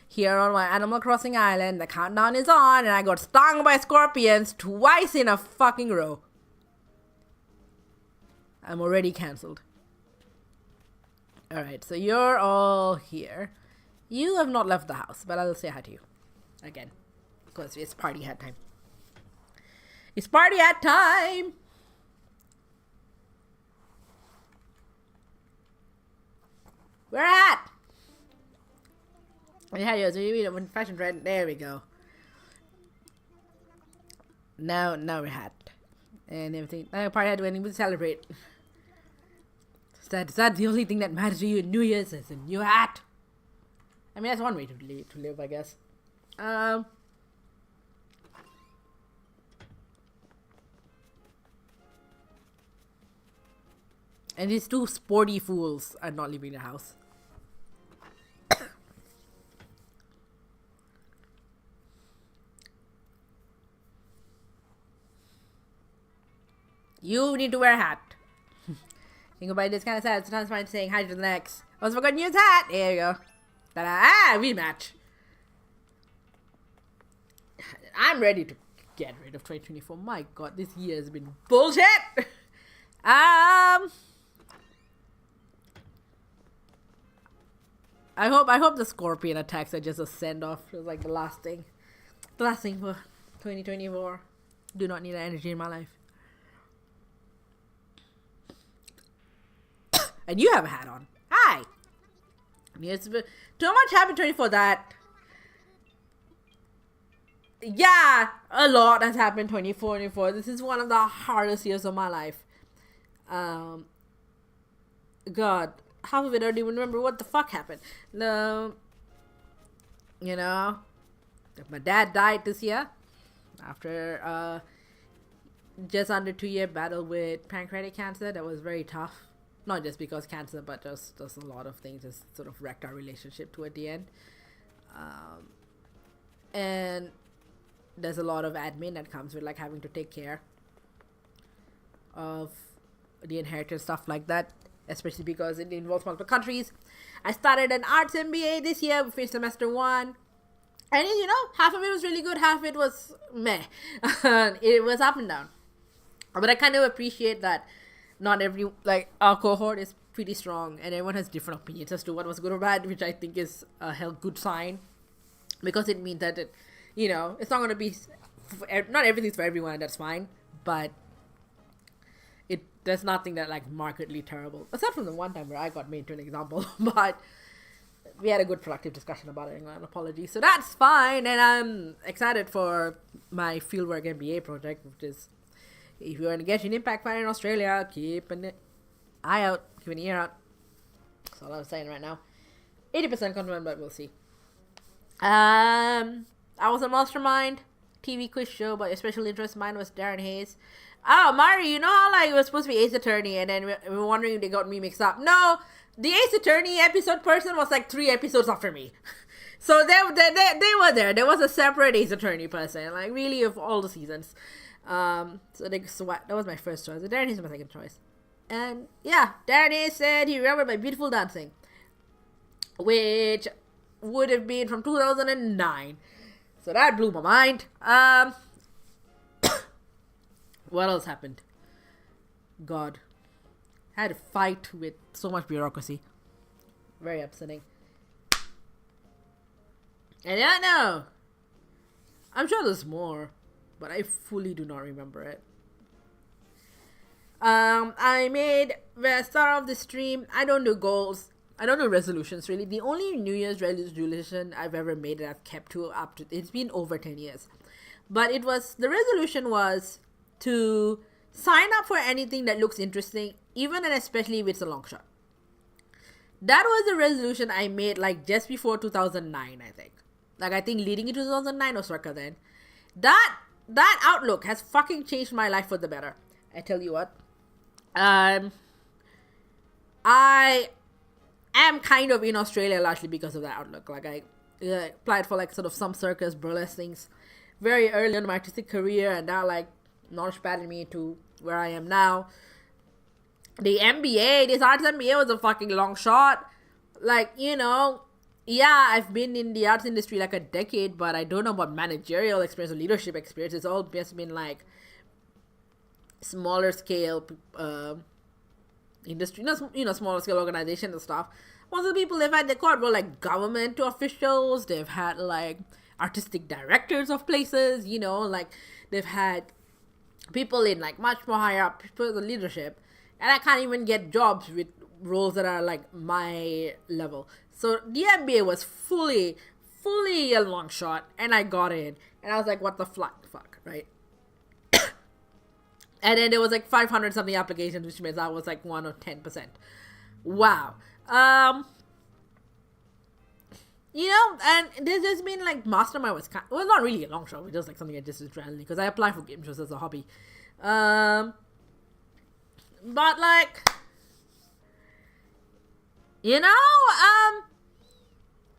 here on my Animal Crossing island. The countdown is on, and I got stung by scorpions twice in a fucking row. I'm already cancelled. Alright, so you're all here. You have not left the house, but I'll say hi to you. Again. Because it's party hat time. It's party hat time! We're at! So you read it when fashion trend. There we go. Now we're hat. And everything. Party hat when we celebrate. That's the only thing that matters to you in New Year's is a new hat. I mean, that's one way to live, I guess. And these two sporty fools are not leaving the house. You need to wear a hat. Think about it, it's kind of sad. Sometimes fine saying hi to the next. I almost forgot to use hat. There you go. Ta-da! Ah, rematch. I'm ready to get rid of 2024. My god, this year has been bullshit. I hope the scorpion attacks are just a send off. It's like the last thing. The last thing for 2024. Do not need that energy in my life. And you have a hat on. Hi. Yes, but too much happened 24 that. Yeah, a lot has happened 24. This is one of the hardest years of my life. God, half of it I don't even remember what the fuck happened. No, you know, my dad died this year after just under 2-year battle with pancreatic cancer. That was very tough. Not just because cancer, but just a lot of things just sort of wrecked our relationship toward the end. And there's a lot of admin that comes with like having to take care of the inheritance, stuff like that, especially because it involves multiple countries. I started an arts MBA this year. We finished semester 1. And you know, half of it was really good, half of it was meh. It was up and down. But I kind of appreciate that not every, like, our cohort is pretty strong and everyone has different opinions as to what was good or bad, which I think is a good sign. Because it means that, you know, it's not going to be, not everything's for everyone, that's fine. But there's nothing that, like, markedly terrible. Aside from the one time where I got made to an example. But we had a good productive discussion about it, and an apology. So that's fine, and I'm excited for my fieldwork MBA project, which is, if you want to get an impact fire in Australia, keep an eye out, keep an ear out. That's all I'm saying right now. 80% confident, but we'll see. I was a Mastermind TV quiz show, but your special interest mine was Darren Hayes. Oh, Mari, you know how like it was supposed to be Ace Attorney, and then we were wondering if they got me mixed up. No, the Ace Attorney episode person was like 3 episodes after me. So they were there. There was a separate Ace Attorney person, like really of all the seasons. So that was my first choice. Darren Hayes was my second choice. And yeah, Darren Hayes said he remembered my beautiful dancing, which would have been from 2009. So that blew my mind. What else happened? God. I had to fight with so much bureaucracy. Very upsetting. And I know. I'm sure there's more, but I fully do not remember it. I made the start of the stream. I don't do goals. I don't do resolutions really. The only New Year's resolution I've ever made that I've kept to up to, it's been over 10 years. But the resolution was to sign up for anything that looks interesting, even and especially if it's a long shot. That was the resolution I made like just before 2009, I think. Like I think leading into 2009 or circa then. That outlook has fucking changed my life for the better. I tell you what. I am kind of in Australia largely because of that outlook. Like I applied for like sort of some circus burlesque things very early in my artistic career, and that like launchpaded me to where I am now. The MBA, this arts MBA was a fucking long shot. Like, you know, yeah, I've been in the arts industry like a decade, but I don't know about managerial experience or leadership experience. It's all just been like smaller scale industry, smaller scale organizations and stuff. Most of the people they've had the court were like government officials. They've had like artistic directors of places, you know, like they've had people in like much more higher up people in leadership, and I can't even get jobs with roles that are like my level. So the MBA was fully a long shot, and I got in, and I was like, what the fuck, right? And then there was like 500 something applications, which means I was like 1 or 10%. Wow. You know, and there's just been like Mastermind was well, not really a long shot, but just like something I just did randomly because I apply for game shows as a hobby. But like, you know,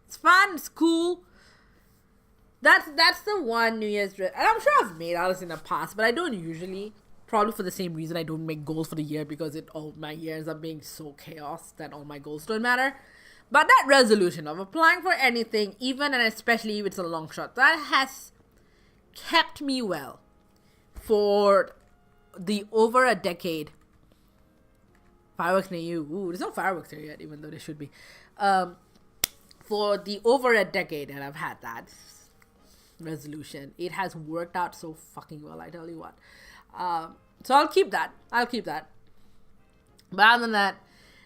it's fun, it's cool. That's the one New Year's, and I'm sure I've made others in the past, but I don't usually. Probably for the same reason I don't make goals for the year, because all my year ends up being so chaos that all my goals don't matter. But that resolution of applying for anything, even and especially if it's a long shot, that has kept me well for the over a decade. Fireworks near you. Ooh, there's no fireworks here yet, even though there should be. For the over a decade that I've had that resolution, it has worked out so fucking well, I tell you what. So I'll keep that. But other than that,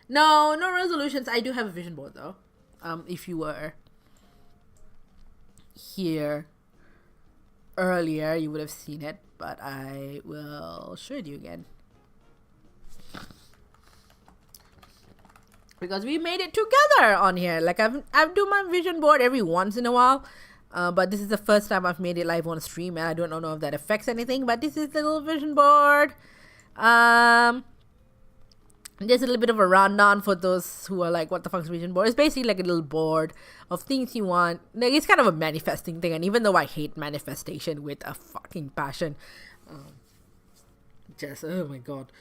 no resolutions. I do have a vision board though. If you were here earlier, you would have seen it, but I will show it you again. Because we made it together on here. Like I do my vision board every once in a while. But this is the first time I've made it live on stream, and I don't know if that affects anything, but this is the little vision board. Just a little bit of a rundown for those who are like, what the fuck's vision board? It's basically like a little board of things you want. Like, it's kind of a manifesting thing, and even though I hate manifestation with a fucking passion, oh my god,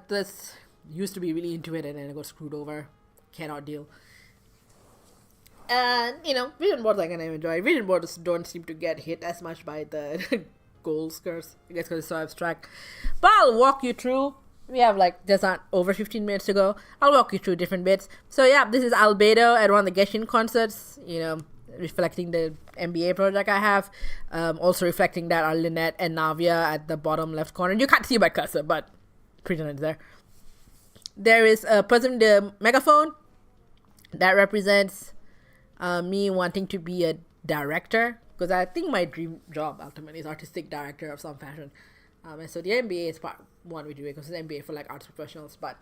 this used to be really into it, and then I got screwed over. Cannot deal. And vision boards I kind of enjoy. Vision boards don't seem to get hit as much by the goals curse. I guess because it's so abstract. But I'll walk you through. We have just not over 15 minutes to go. I'll walk you through different bits. So yeah, this is Albedo at one of the Genshin concerts. Reflecting the MBA project I have. Also reflecting that are Lynette and Navia at the bottom left corner. You can't see my cursor, but pretend it's there. There is a person with the megaphone that represents me wanting to be a director, because I think my dream job ultimately is artistic director of some fashion. And so the MBA is part one we do it, because it's an MBA for arts professionals. But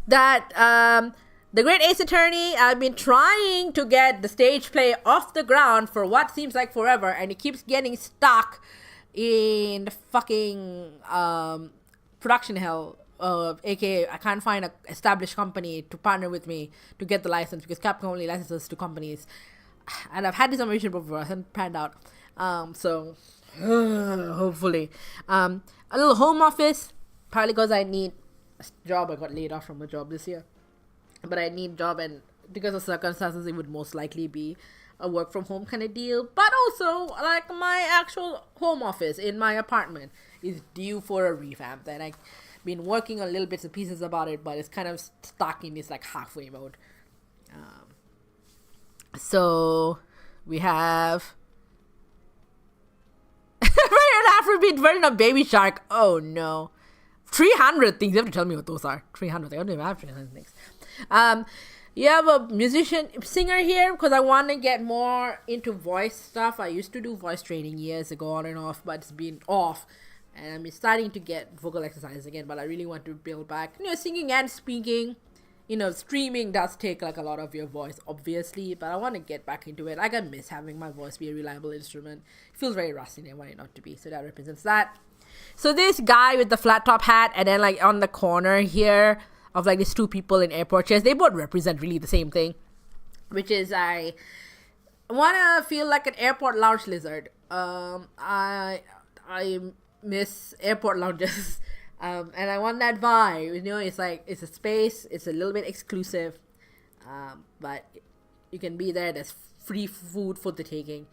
that the Great Ace Attorney, I've been trying to get the stage play off the ground for what seems like forever, and it keeps getting stuck in the fucking production hell. AKA, I can't find an established company to partner with me to get the license, because Capcom only licenses to companies, and I've had this on my vision before, it hasn't panned out. So hopefully, a little home office, partly because I need a job. I got laid off from a job this year, but I need a job, and because of circumstances, it would most likely be a work from home kind of deal. But also, my actual home office in my apartment is due for a revamp, and I've been working on little bits and pieces about it, but it's kind of stuck in this halfway mode. So we have Afrobeat version of Baby Shark. Oh no. 300 things. You have to tell me what those are. 300. I don't even have 300 things. You have a singer here, because I want to get more into voice stuff. I used to do voice training years ago, on and off, but it's been off. And I'm starting to get vocal exercises again, but I really want to build back, singing and speaking. Streaming does take a lot of your voice, obviously, but I want to get back into it. I miss having my voice be a reliable instrument. It feels very rusty, and I want it not to be, so that represents that. So this guy with the flat top hat, and then on the corner here of these two people in airport chairs, they both represent really the same thing, which is I want to feel like an airport lounge lizard. I miss airport lounges. And I want that vibe, it's it's a space, it's a little bit exclusive, but you can be there, there's free food for the taking,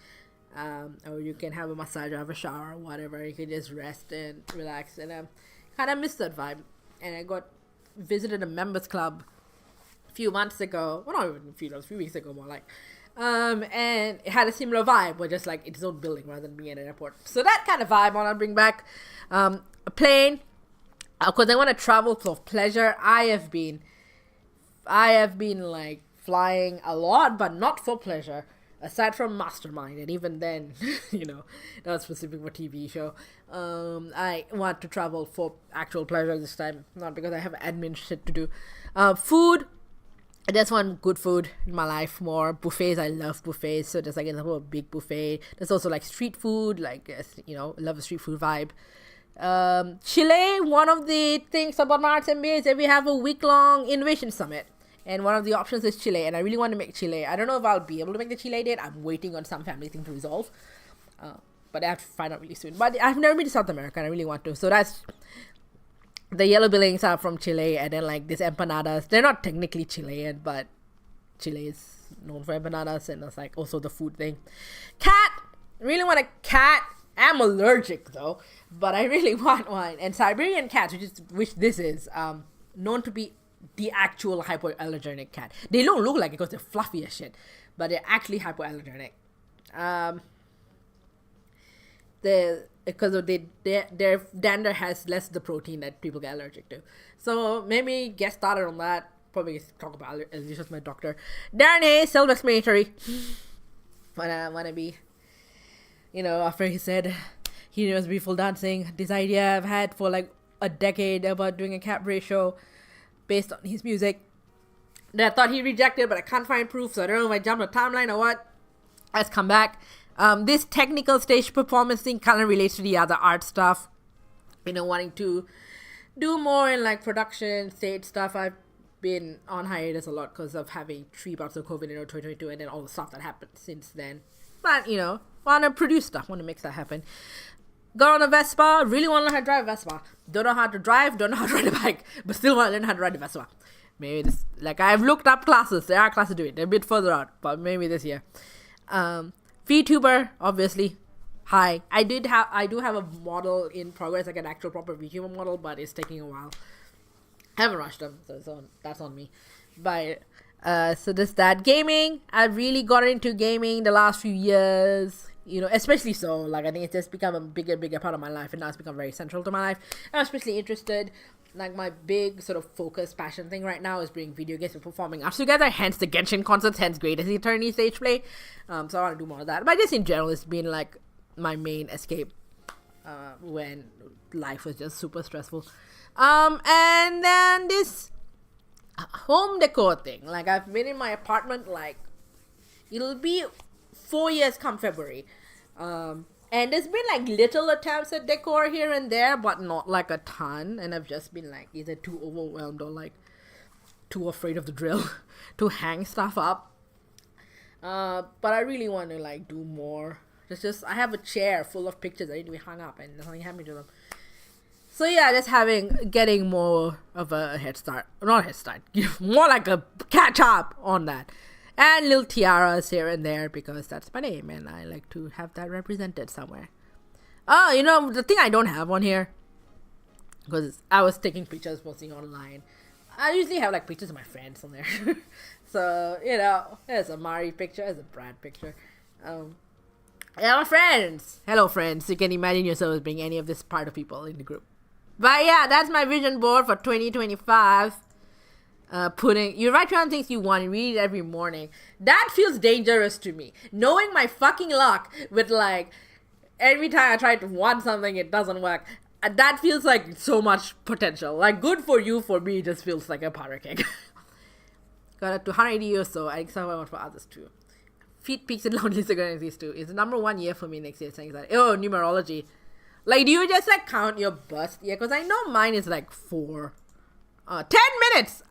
or you can have a massage or have a shower or whatever, you can just rest and relax, and I kind of miss that vibe. And I visited a members club a few months ago, well, not even a few weeks ago more and it had a similar vibe, but just its own building rather than being at an airport. So that kind of vibe I want to bring back. A plane, because I want to travel for pleasure. I have been flying a lot, but not for pleasure, aside from Mastermind, and even then, that was specific for TV show. I want to travel for actual pleasure this time, not because I have admin shit to do. Food, I just want good food in my life more. Buffets, I love buffets, so there's a whole big buffet. There's also street food, love the street food vibe. Chile, one of the things about my arts MBA is that we have a week-long innovation summit, and one of the options is Chile, and I really want to make Chile. I don't know if I'll be able to make the Chile date. I'm waiting on some family thing to resolve, but I have to find out really soon. But I've never been to South America, and I really want to. So that's the yellow billings are from Chile, and then these empanadas. They're not technically Chilean, but Chile is known for empanadas, and that's also the food thing. Cat, really want a cat. I'm allergic though, but I really want one. And Siberian cats, which this is, known to be the actual hypoallergenic cat. They don't look like it because they're fluffy as shit, but they're actually hypoallergenic. Because of their dander has less of the protein that people get allergic to. So maybe get started on that. Probably talk about allergies with my doctor. Darren Hayes, self-explanatory. Wanna be, after he said he knows beautiful dancing, this idea I've had for a decade about doing a cabaret show based on his music that I thought he rejected, but I can't find proof, so I don't know if I jumped a timeline or what. Let's come back. This technical stage performance thing kind of relates to the other art stuff, wanting to do more in like production stage stuff. I've been on hiatus a lot because of having 3 bouts of COVID in 2022 and then all the stuff that happened since then. But want to produce stuff, want to make that happen. Got on a Vespa, really want to learn how to drive a Vespa. Don't know how to drive, don't know how to ride a bike, but still want to learn how to ride a Vespa. Maybe this, like I've looked up classes, there are classes to it, they're a bit further out, but maybe this year. VTuber, obviously. Hi, I do have a model in progress, like an actual proper VTuber model, but it's taking a while. I haven't rushed them, so that's on me. But so this that gaming, I've really got into gaming the last few years. Especially so, like I think it's just become a bigger part of my life, and now it's become very central to my life. I'm especially interested. Like my big sort of focus passion thing right now is bringing video games and performing arts together, hence the Genshin concerts, hence Greatest Eternity stage play. So I want to do more of that. But just in general, it's been like my main escape when life was just super stressful. And then this home decor thing. Like I've been in my apartment, like it'll be 4 years come February. And there's been like little attempts at decor here and there, but not like a ton. And I've just been like either too overwhelmed or like too afraid of the drill to hang stuff up. But I really want to like do more. I have a chair full of pictures that need to be hung up and nothing happened to them. So yeah, just getting more of a head start. Not head start, more like a catch up on that. And little tiaras here and there because that's my name and I like to have that represented somewhere. Oh, the thing I don't have on here, because I was taking pictures mostly online. I usually have like pictures of my friends on there. So, there's a Mari picture, there's a Brad picture. My friends. Hello friends. You can imagine yourself as being any of this part of people in the group. But yeah, that's my vision board for 2025. You write down things you want and read it every morning. That feels dangerous to me. Knowing my fucking luck with like every time I try to want something, it doesn't work. That feels like so much potential. Like good for you, for me, it just feels like a powder keg. Got up to 180 or so. I expect I want for others too. Feet peaks and lonely cigarettes these two. It's the number 1 year for me next year. Saying that, numerology. Like, do you just like count your birth year? Because I know mine is like 4. 10 minutes.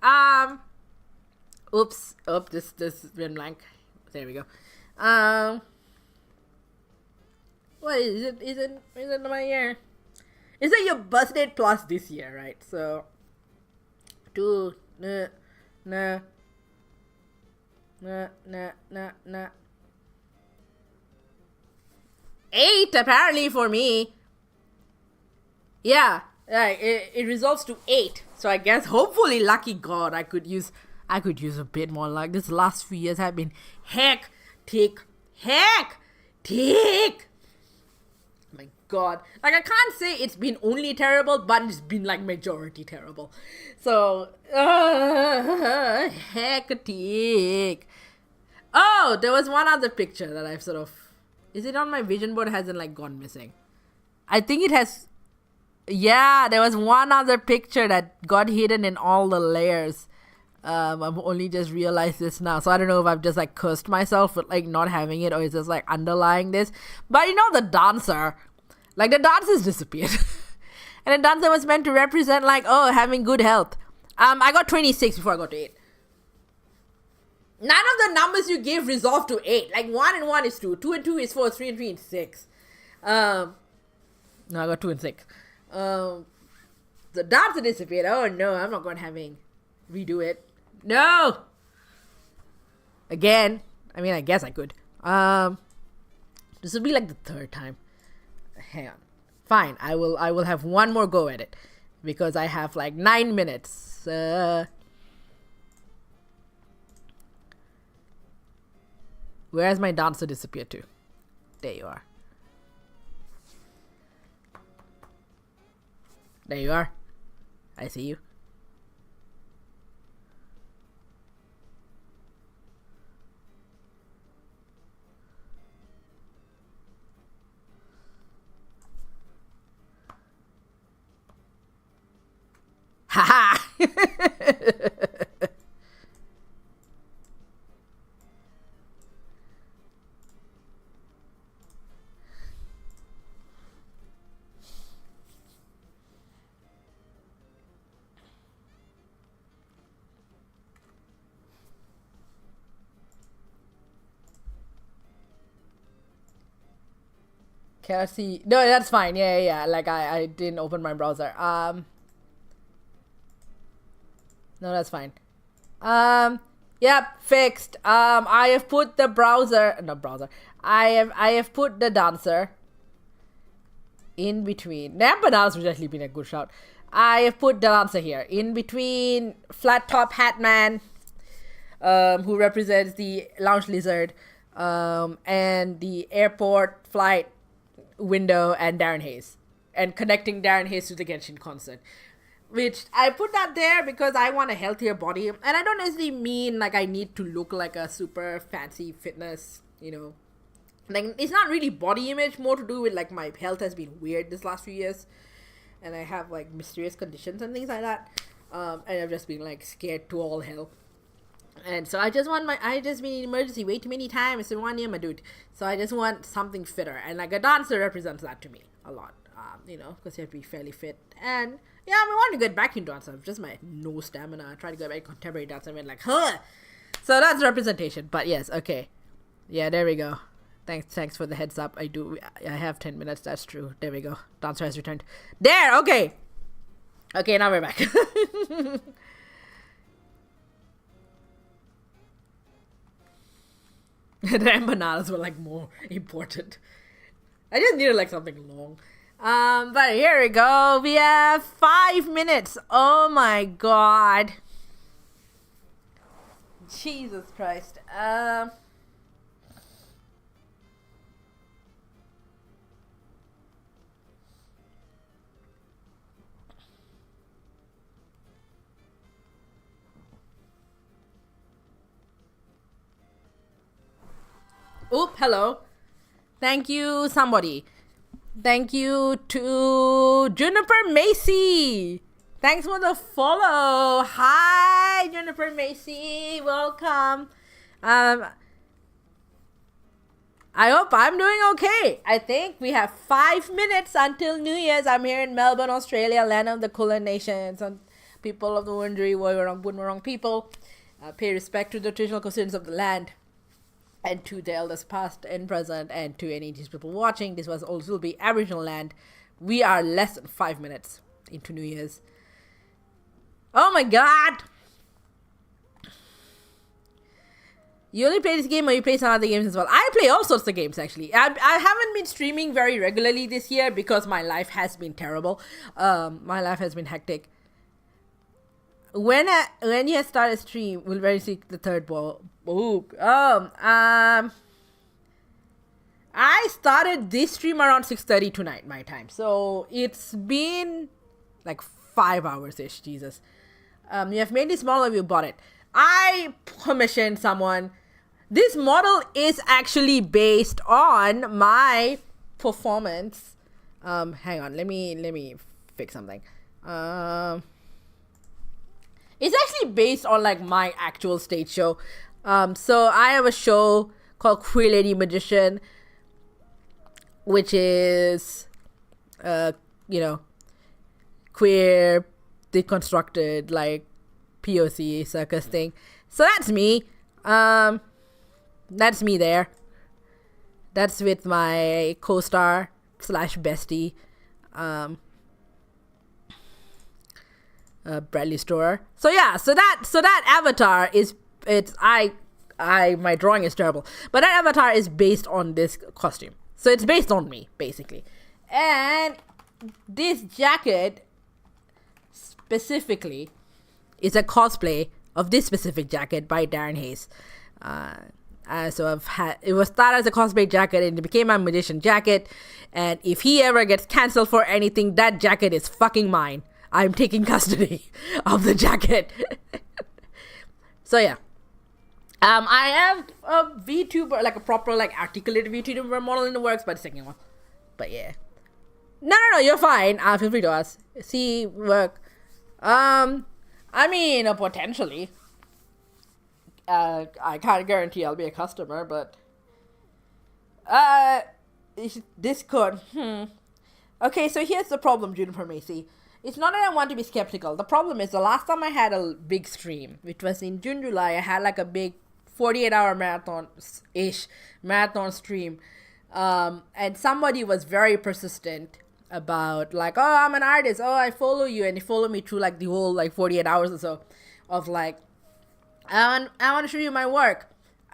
Oops. Oh, this went blank. There we go. What is it? Is it my year? Is it your birth date plus this year, right? So 2 nah. 8 apparently for me. Yeah, it resolves to 8. So I guess hopefully, lucky God, I could use a bit more luck. This last few years have been hectic. My God, like I can't say it's been only terrible, but it's been like majority terrible. So hectic. Oh, there was one other picture that I've sort of. Is it on my vision board? It hasn't like gone missing. I think it has. Yeah, there was one other picture that got hidden in all the layers. I've only just realized this now. So I don't know if I've just like cursed myself with like not having it or it's just like underlying this. But the dancer, like the dancers disappeared. And the dancer was meant to represent like, having good health. I got 26 before I got to 8. None of the numbers you give resolve to 8. Like 1 and 1 is 2. 2 and 2 is 4. 3 and 3 is 6. No, I got 2 and 6. The dancer disappeared. Oh no, I'm not going to redo it. No! Again. I mean, I guess I could. This will be like the 3rd time. Hang on. Fine, I will have one more go at it. Because I have like 9 minutes. Where has my dancer disappeared to? There you are. There you are. I see you. Ha ha! Okay, let's see. No, that's fine. Yeah. Like I didn't open my browser. No, that's fine. Yep, fixed. I have put the I have put the dancer in between. Damn, bananas would actually been a good shout. I have put the dancer here in between Flat Top Hat Man, who represents the lounge lizard, and the airport flight window, and Darren Hayes, and connecting Darren Hayes to the Genshin concert. Which I put that there because I want a healthier body, and I don't necessarily mean like I need to look like a super fancy fitness, like it's not really body image, more to do with like my health has been weird this last few years, and I have like mysterious conditions and things like that, and I've just been like scared to all hell, and so I just been in emergency way too many times, so 1 year, my dude, so I just want something fitter, and like a dancer represents that to me a lot, because you have to be fairly fit, and yeah, I want to get back into dance. I've just my no stamina. I tried to go back contemporary dance. I went like, huh. So that's representation. But yes, okay. Yeah, there we go. Thanks for the heads up. I have 10 minutes. That's true. There we go. Dancer has returned. There. Okay. Okay, now we're back. The bananas were like more important. I just needed like something long. But here we go. We have 5 minutes. Oh my god. Jesus Christ. Oop, hello. Thank you, somebody. Thank you to Juniper Macy. Thanks for the follow. Hi, Juniper Macy. Welcome. I hope I'm doing okay. I think we have 5 minutes until New Year's. I'm here in Melbourne, Australia, land of the Kulin Nations, and people of the Wurundjeri, Wurrung people. Pay respect to the traditional custodians of the land, and to the elders past and present, and to any Indigenous people watching. This was also be Aboriginal land. We are less than 5 minutes into New Year's. Oh my god! You only play this game or you play some other games as well? I play all sorts of games actually. I haven't been streaming very regularly this year because my life has been terrible. My life has been hectic. When you start a stream, we'll very see the third ball. I started this stream around 6:30 tonight, my time. So it's been like 5 hours-ish, Jesus. You have made this model, you bought it. I commissioned someone. This model is actually based on my performance. Hang on, let me fix something. It's actually based on like my actual stage show. So I have a show called Queer Lady Magician, which is, queer, deconstructed, like POC circus thing. So that's me. That's me there. That's with my co-star / bestie, Bradley Storer. So yeah, so that avatar is, my drawing is terrible, but that avatar is based on this costume. So it's based on me, basically. And this jacket specifically is a cosplay of this specific jacket by Darren Hayes. So it was started as a cosplay jacket and it became my magician jacket. And if he ever gets cancelled for anything, that jacket is fucking mine. I'm taking custody of the jacket. So yeah. I have a VTuber, like a proper, like articulated VTuber model in the works, but the second one. But yeah. No, you're fine. Feel free to ask. See work. I mean, potentially. I can't guarantee I'll be a customer, but Discord. Okay, so here's the problem, Juniper Macy. It's not that I want to be skeptical. The problem is the last time I had a big stream, which was in June, July, I had like a big 48-hour marathon stream And somebody was very persistent about like, oh, I'm an artist, oh, I follow you, and he followed me through like the whole like 48 hours or so of like, I want to show you my work.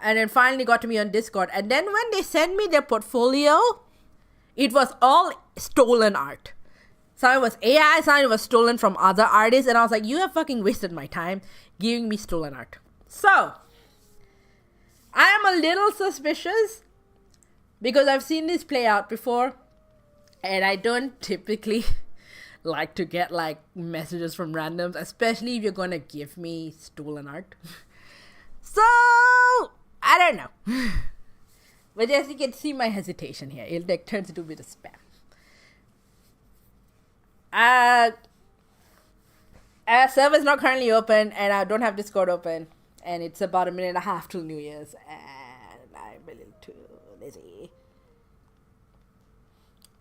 And then finally got to me on Discord. And then when they sent me their portfolio, it was all stolen art. Some of it was AI, some of it was stolen from other artists. And I was like, you have fucking wasted my time giving me stolen art. So, I am a little suspicious because I've seen this play out before. And I don't typically like to get like messages from randoms, especially if you're going to give me stolen art. So, I don't know. But as you can see my hesitation here, it like turns into a bit of spam. Server's not currently open, and I don't have Discord open, and it's about a minute and a half till New Year's, and I'm a little too lazy.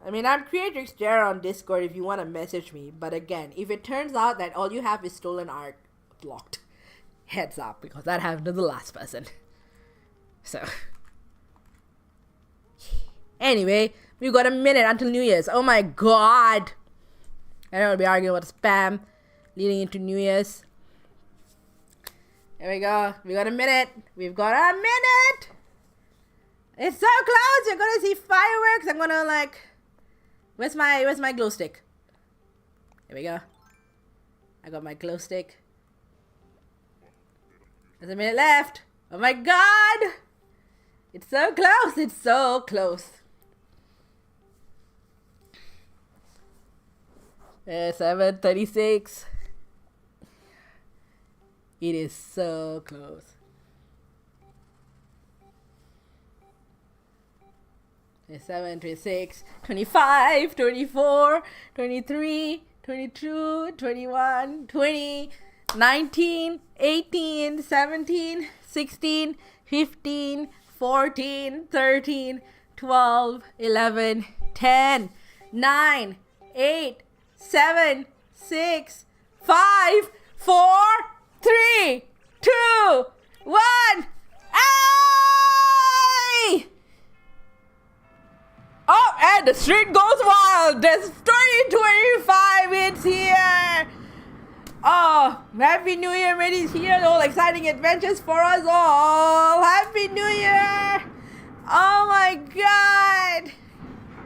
I mean, I'm Creatrix Jara on Discord if you want to message me, but again, if it turns out that all you have is stolen art, blocked. Heads up, because that happened to the last person. So, anyway, we've got a minute until New Year's. Oh my god! I don't want to be arguing about spam leading into New Year's. Here we go. We got a minute. We've got a minute! It's so close! You're gonna see fireworks. I'm gonna like... Where's my glow stick? Here we go. I got my glow stick. There's a minute left. Oh my god! It's so close. It's so close. 7:36. It is so close. 7:26, 25, 24, 23, 22, 21, 20, 19, 18, 17, 16, 15, 14, 13, 12, 11, 10, 9, 8, 7, 6, 5, 4, 3, 2, 1. Ay! Oh, and the street goes wild. There's 2025. It's here. Oh, Happy New Year, mate, is here. All exciting adventures for us all. Happy New Year. Oh my god.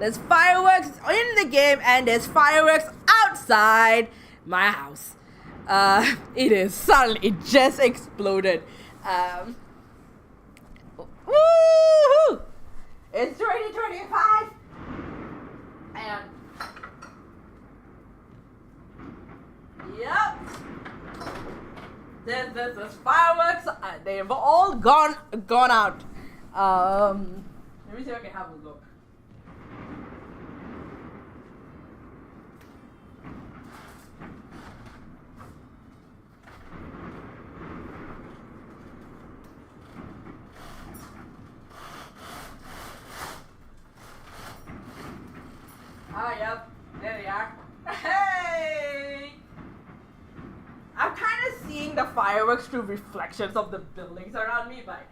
There's fireworks in the game and there's fireworks outside my house. It is suddenly, it just exploded. Woohoo! It's 2025. And yep. There's fireworks. They've all gone out. Let me see if I can have a look. Oh, yep. There they are. Hey! I'm kind of seeing the fireworks through reflections of the buildings around me, but...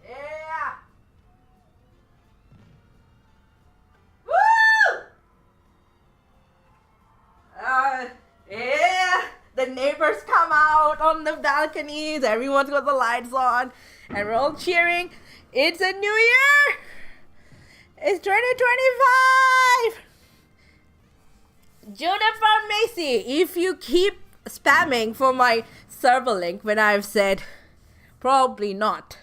Yeah! Woo! Yeah! The neighbors come out on the balconies, everyone's got the lights on, and we're all cheering. It's a new year! It's 2025! Juniper Macy, if you keep spamming for my server link when I've said probably not,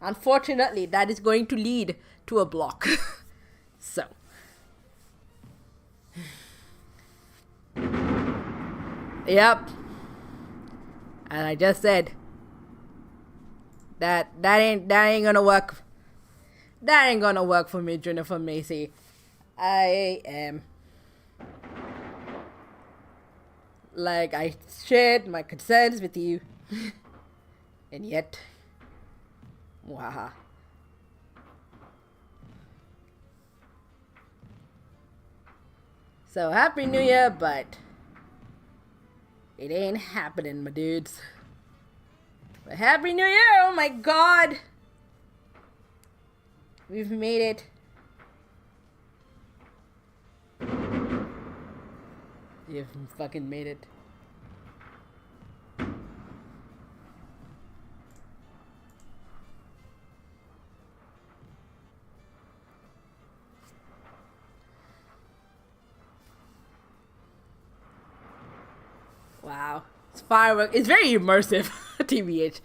unfortunately, that is going to lead to a block. So. Yep. And I just said that ain't gonna work. That ain't gonna work for me, Jennifer Macy. I am like, I shared my concerns with you. And yet, waha. So happy New Year, but It ain't happening, my dudes. But Happy New Year! Oh my god! We've made it. You've fucking made it. Wow. It's fireworks. It's very immersive, TBH.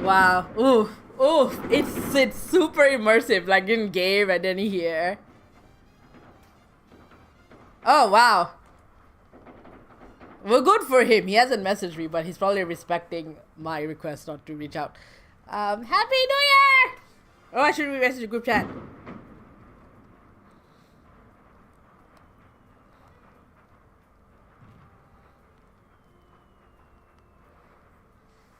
Wow. Ooh. Ooh. It's super immersive, like in game and then here. Oh, wow. Well, good for him. He hasn't messaged me, but he's probably respecting my request not to reach out. Happy New Year! Oh, I should message the group chat.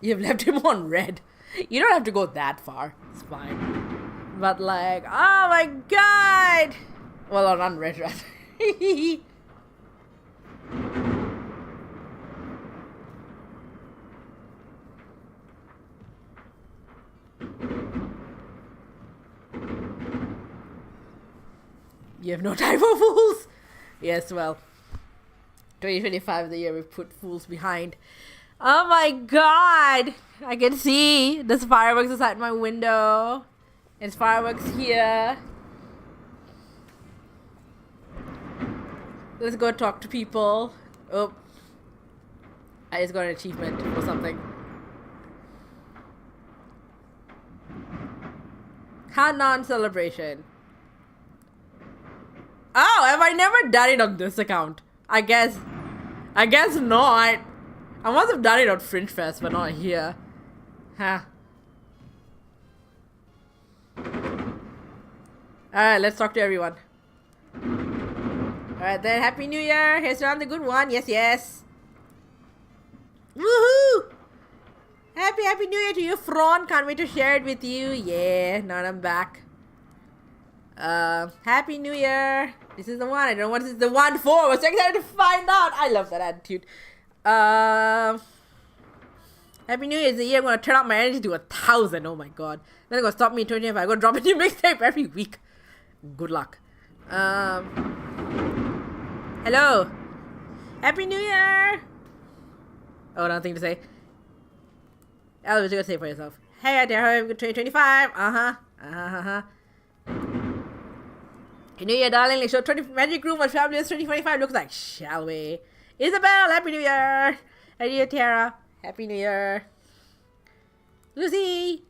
You've left him on red. You don't have to go that far. It's fine. But like, oh my god! Well, on red rather. You have no time for fools! Yes, well. 2025 is the year we've put fools behind. Oh my god! I can see there's fireworks outside my window. There's fireworks here. Let's go talk to people. Oh. I just got an achievement or something. Countdown celebration. Oh, have I never done it on this account? I guess not. I must have done it on Fringe Fest, but not here. Huh. Alright, let's talk to everyone. Alright then, Happy New Year! Here's another good one. Yes, yes. Woohoo! Happy New Year to you, Fron. Can't wait to share it with you. Yeah, now I'm back. Happy New Year. This is the one. I don't know what this is the one for. I was so excited to find out. I love that attitude. Happy New Year is the year I'm gonna turn up my energy to 1,000. Oh my god. Then it's gonna stop me in 25. I'm gonna drop a new mixtape every week. Good luck. Hello. Happy New Year. Oh, nothing to say. Ella, what you gonna say for yourself? Hey, out there, have a good 2025. Happy New Year, darling. Let's show 20 Magic Room what Fabulous 2025 looks like, shall we? Isabel, Happy New Year. Happy New Year, Tara. Happy New Year. Lucy.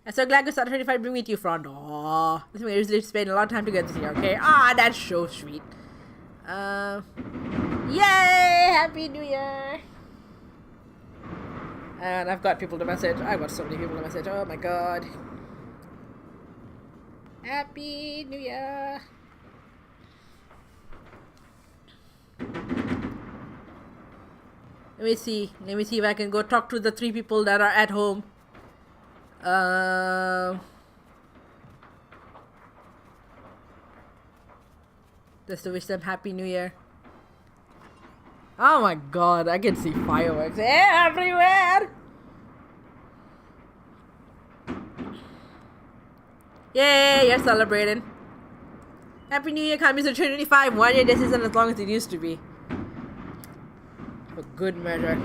I'm so glad to start 25 bring me to you, front. Aww. This means we spend a lot of time together this year, okay? Ah, that's so sweet. Yay! Happy New Year. And I've got people to message. I've got so many people to message. Oh my god. Happy New Year. Let me see if I can go talk to the 3 people that are at home. Just to wish them Happy New Year. Oh my god, I can see fireworks everywhere! Yay, you're celebrating. Happy New Year, coming to 2025. 1 year, this isn't as long as it used to be. For good measure.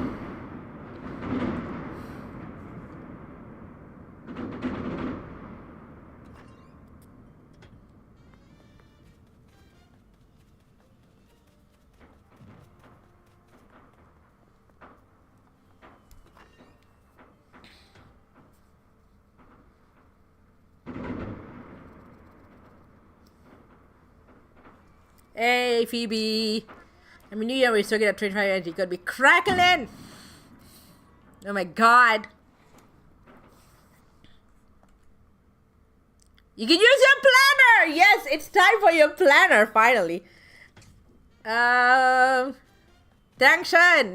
Hey, Phoebe. I mean, New Year, we're still getting 25 energy. Gonna be crackling. Oh my god. You can use your planner. Yes, it's time for your planner, finally. Dangshen,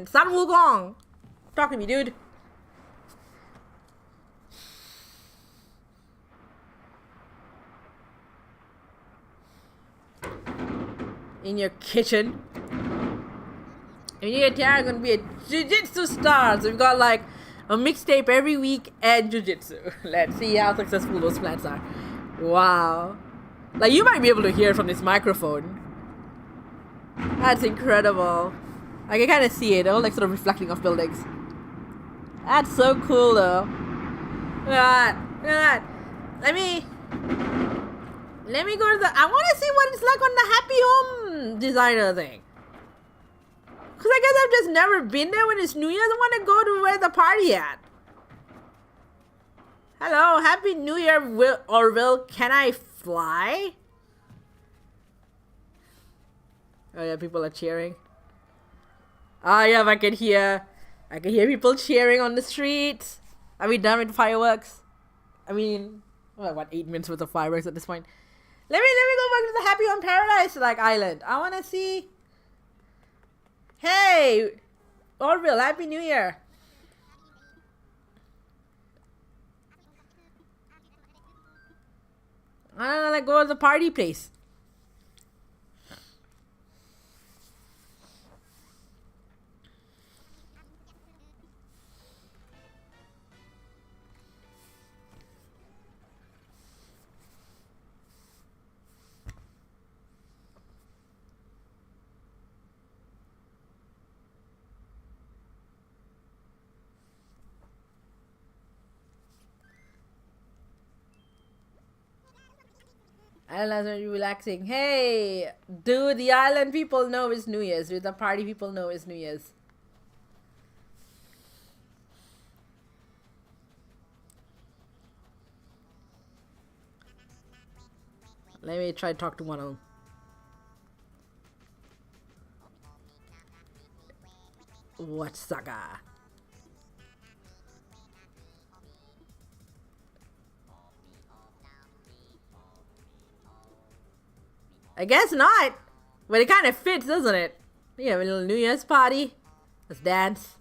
Sun Wukong. Talk to me, dude. in your kitchen. Me and Tara are gonna be a jiu-jitsu star. So we've got like a mixtape every week and jiu-jitsu. Let's see how successful those plans are. Wow. Like, you might be able to hear from this microphone. That's incredible. I can kind of see it, all like sort of reflecting off buildings. That's so cool though. Look at that. Look at that. Let me go to the... I want to see what it's like on the Happy Home designer thing. Because I guess I've just never been there when it's New Year's. I want to go to where the party at. Hello, Happy New Year, Will. Can I fly? Oh yeah, people are cheering. Oh yeah, I can hear people cheering on the streets. Are we done with fireworks? I mean, what, 8 minutes worth of fireworks at this point? Let me go back to the Happy Home Paradise Island. I wanna see. Hey, Orville, Happy New Year. I wanna go to the party place. Islands are relaxing. Hey, dude, the island people know it's New Year's. The party people know it's New Year's. Let me try to talk to one of them. What saga? I guess not. But it kind of fits, doesn't it? You have a little New Year's party. Let's dance.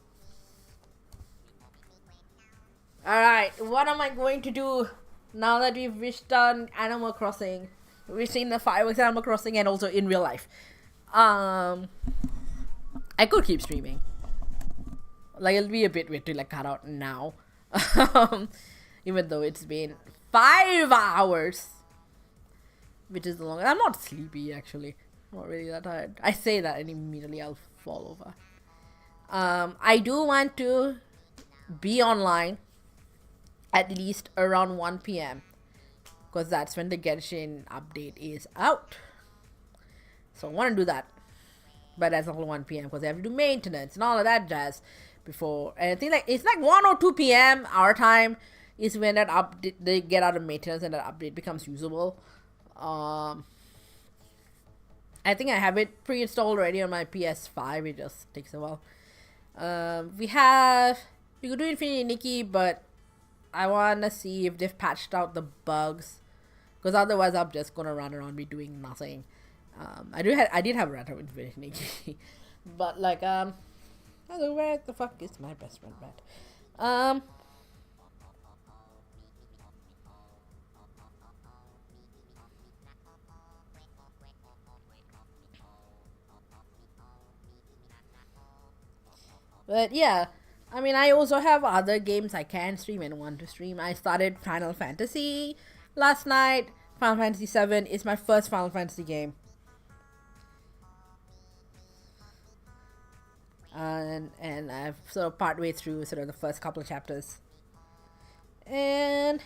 Alright, what am I going to do now that we've wished on Animal Crossing? We've seen the fireworks at Animal Crossing and also in real life. I could keep streaming. Like, it'll be a bit weird to like cut out now. Even though it's been 5 hours. Which is the longest. I'm not sleepy actually. Not really that tired. I say that and immediately I'll fall over. I do want to be online at least around 1 p.m. because that's when the Genshin update is out. So I want to do that. But that's only 1 p.m. because I have to do maintenance and all of that jazz before. And I think like it's like 1 or 2 p.m. our time is when that update, they get out of maintenance and that update becomes usable. I think I have it pre-installed already on my PS5. It just takes a while. We could do Infinity Nikki, but I want to see if they've patched out the bugs, because otherwise I'm just gonna run around be doing nothing. I did have a run with Infinity Nikki, but like where the fuck is my best friend at? But yeah, I mean, I also have other games I can stream and want to stream. I started Final Fantasy last night. Final Fantasy 7 is my first Final Fantasy game. And I've sort of partway through sort of the first couple of chapters. And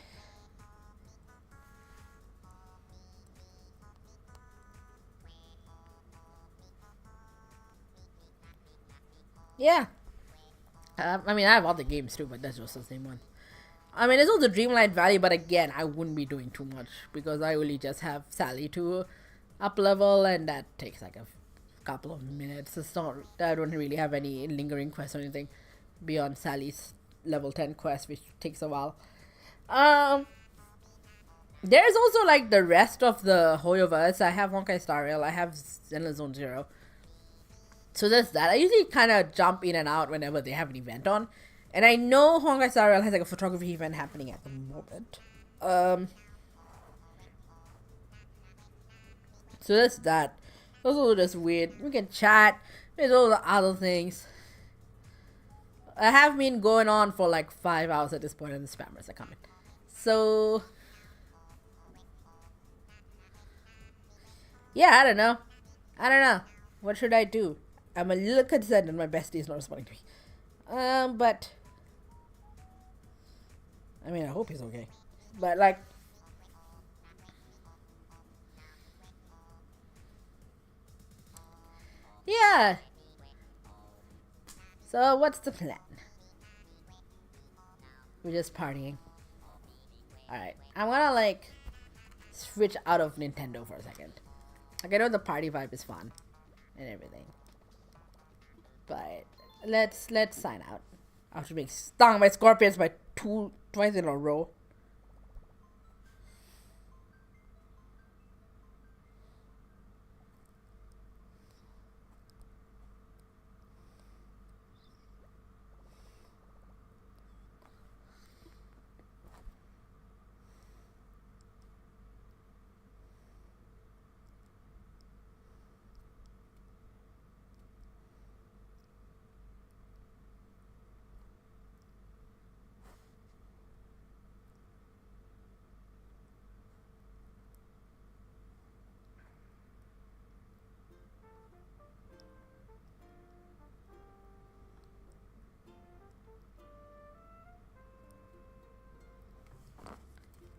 yeah. I mean, I have other games too, but that's just the same one. I mean, there's also Dreamlight Valley, but again, I wouldn't be doing too much because I only just have Sally to up level, and that takes like a couple of minutes. It's not, I don't really have any lingering quests or anything beyond Sally's level 10 quest, which takes a while. There's also like the rest of the Hoyoverse. I have Honkai Star Rail, I have Zenless Zone Zero. So there's that. I usually kind of jump in and out whenever they have an event on. And I know Honkai Star Rail has like a photography event happening at the moment. So that's that. Those are just weird. We can chat. There's all the other things. I have been going on for like 5 hours at this point, and the spammers are coming. So yeah, I don't know. What should I do? I'm a little concerned that my bestie is not responding to me. But I mean, I hope he's okay. But like, yeah. So what's the plan? We're just partying. Alright. I'm gonna like switch out of Nintendo for a second. Like I know the party vibe is fun and everything. But let's sign out. After being stung by scorpions by twice in a row.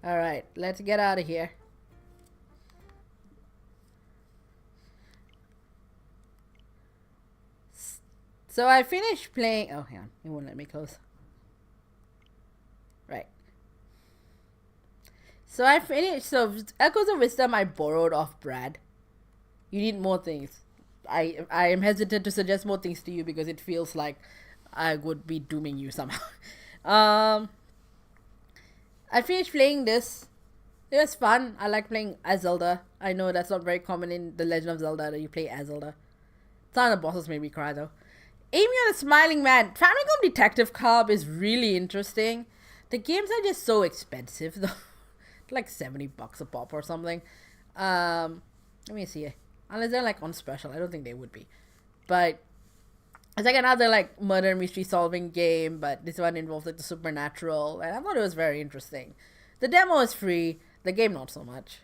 Alright, let's get out of here. So I finished playing. Oh, hang on. It won't let me close. Right. So I finished. So Echoes of Wisdom I borrowed off Brad. You need more things. I am hesitant to suggest more things to you because it feels like I would be dooming you somehow. I finished playing this. It was fun. I like playing as Zelda. I know that's not very common in The Legend of Zelda that you play as Zelda. Some of the bosses made me cry though. Amy and the Smiling Man. Famicom Detective Club is really interesting. The games are just so expensive though. Like $70 a pop or something. Let me see. Unless they're like on special. I don't think they would be. But it's like another like murder mystery solving game, but this one involves like the supernatural, and I thought it was very interesting. The demo is free, the game not so much.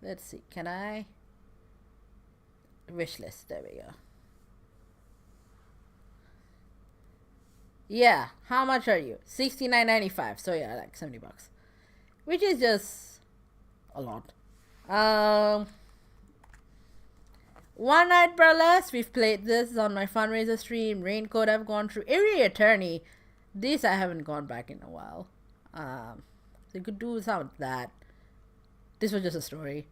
Let's see, can I? Wishlist, there we go. Yeah, how much are you? $69.95. So yeah, like $70, which is just a lot. One Night Burlesque. We've played this on my fundraiser stream. Raincoat I've gone through. Eerie Attorney. This I haven't gone back in a while. So you could do some of that. This was just a story.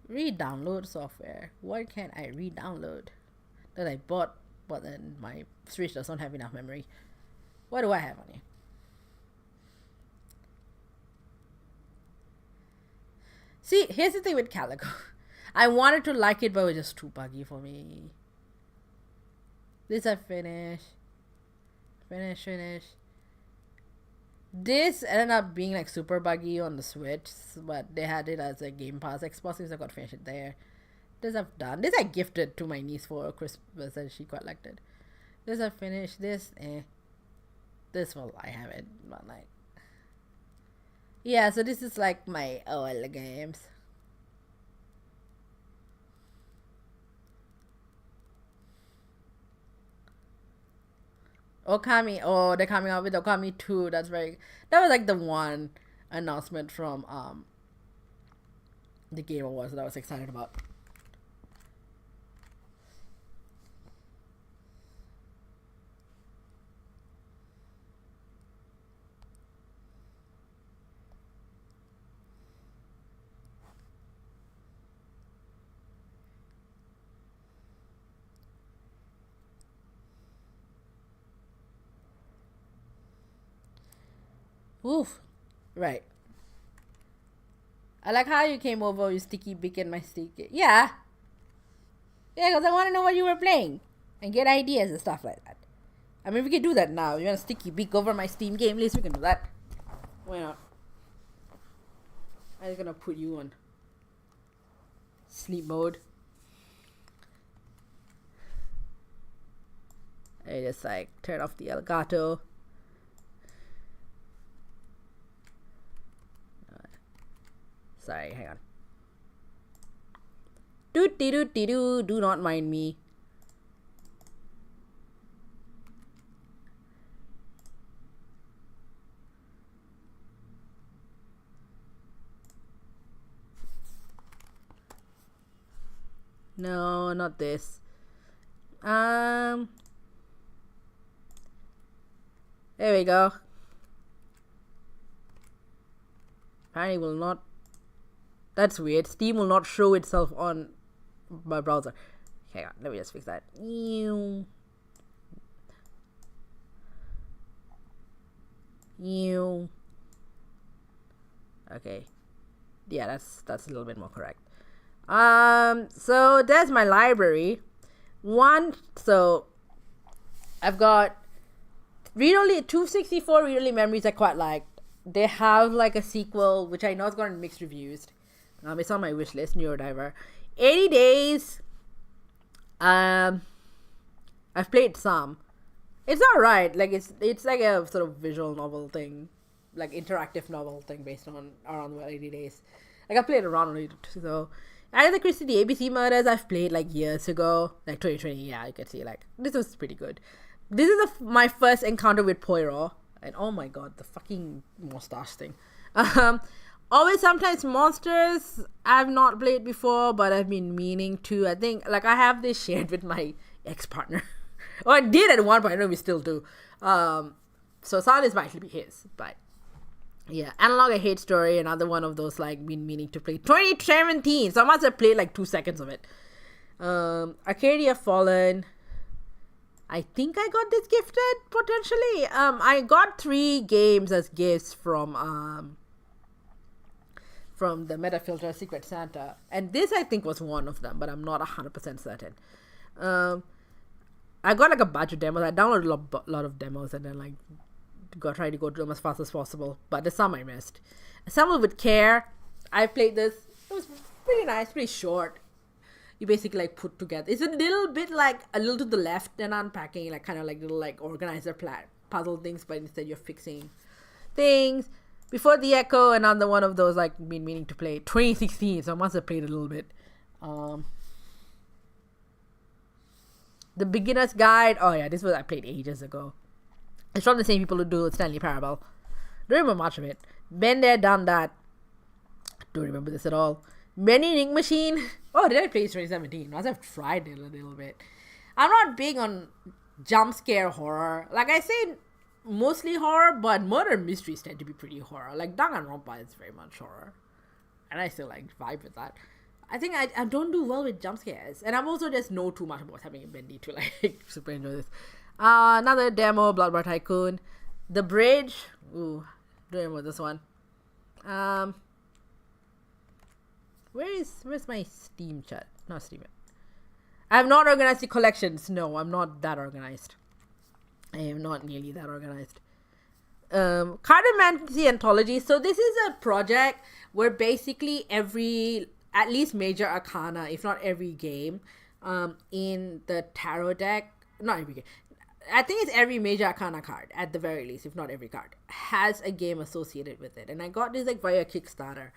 Re-download software. What can I re-download that I bought, but then my Switch doesn't have enough memory? What do I have on here? See, here's the thing with Calico. I wanted to like it, but it was just too buggy for me. This I finished. Finish. This ended up being like super buggy on the Switch, but they had it as a Game Pass exclusive, so I got to finish it there. This I've done. This I gifted to my niece for Christmas and she quite liked it. This I finished. This, This, well, I have it, but like. Yeah, so this is like my OL games. Okami. Oh, they're coming out with Okami 2. That was like the one announcement from the Game Awards that I was excited about. Oof. Right. I like how you came over, you sticky beak and my sticky. Yeah. Yeah, because I want to know what you were playing and get ideas and stuff like that. I mean, we can do that now. You want to sticky beak over my Steam game list? We can do that. Why not? I'm just gonna put you on sleep mode. I just like turn off the Elgato. Sorry, hang on. Do not mind me. No, not this. There we go. Apparently will not. That's weird. Steam will not show itself on my browser. Hang on, let me just fix that. Okay. Yeah, that's a little bit more correct. So there's my library. So I've got read-only 264 read-only memories I quite like. They have like a sequel which I know has gotten mixed reviews. It's on my wish list, Neurodiver. 80 Days. I've played some. It's alright. Like it's like a sort of visual novel thing, like interactive novel thing based on around 80 Days. Like I played around it, so. Agatha Christie, the ABC Murders, I've played like years ago, like 2020. Yeah, you can see like this was pretty good. This is my first encounter with Poirot, and oh my god, the fucking mustache thing. Always Sometimes Monsters, I've not played before, but I've been meaning to. I think like I have this shared with my ex-partner, or I did at one point. I know we still do. So some of this might actually be his, but. Yeah, Analog A Hate Story, another one of those like been meaning to play. 2017, so I must have played like 2 seconds of it. Arcadia Fallen. I think I got this gifted potentially. I got 3 games as gifts from the Metafilter Secret Santa, and this I think was one of them, but I'm not 100% certain. I got like a bunch of demos. I downloaded a lot of demos and then like. Try to go to them as fast as possible, but there's some I missed. Assemble with Care. I played this. It was pretty nice, pretty short. You basically like put together. It's a little bit like a little to the left than unpacking, like kind of like little like organizer puzzle things, but instead you're fixing things. Before the Echo, another one of those like been meaning to play. 2016, so I must have played a little bit. The Beginner's Guide. Oh yeah, this was I played ages ago. It's from the same people who do Stanley Parable. Don't remember much of it. Been there, done that. Don't remember this at all. Ink Machine. Oh, did I play 2017? I must have tried it a little bit. I'm not big on jump scare horror. Like I say, mostly horror, but murder mysteries tend to be pretty horror. Like Danganronpa is very much horror. And I still like vibe with that. I think I don't do well with jump scares. And I'm also just know too much about what's happening in Bendy to like super enjoy this. Another demo, Blood Bar Tycoon. The Bridge. Ooh, don't remember this one. Where's my Steam chat? Not Steam. I have not organized the collections. No, I'm not that organized. I am not nearly that organized. Cartomancy Anthology. So this is a project where basically every, at least major arcana, if not every game, in the tarot deck, not every game, I think it's every major arcana card, at the very least, if not every card, has a game associated with it. And I got this like via Kickstarter.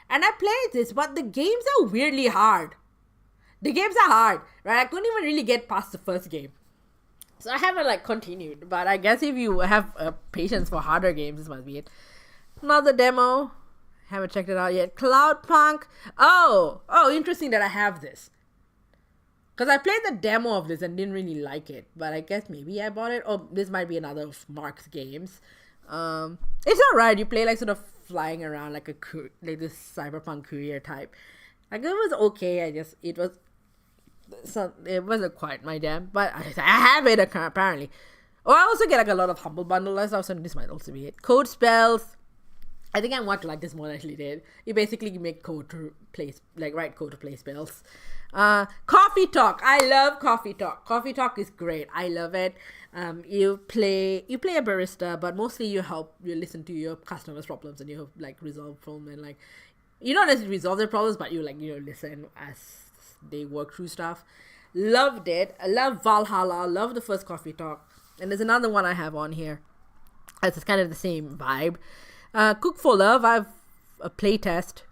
And I played this, but the games are weirdly hard. The games are hard, right? I couldn't even really get past the first game. So I haven't like continued, but I guess if you have patience for harder games, this must be it. Another demo. Haven't checked it out yet. Cloudpunk. Oh, interesting that I have this. Because I played the demo of this and didn't really like it. But I guess maybe I bought it. Or this might be another of Mark's games. It's alright. You play like sort of flying around like this cyberpunk courier type. Like it was okay. It wasn't quite my jam. But I have it apparently. Oh, I also get like a lot of Humble Bundle. So this might also be it. Code Spells. I think I want to like this more than I actually did. You basically make code to place, like write code to play spells. Coffee Talk. I love Coffee Talk. Coffee Talk is great. I love it. You play a barista, but mostly you listen to your customers' problems and you like resolve them, and like you don't necessarily resolve their problems, but you listen as they work through stuff. Loved it. I love Valhalla. Love the first Coffee Talk. And there's another one I have on here. It's kind of the same vibe. Cook for Love, I've a playtest,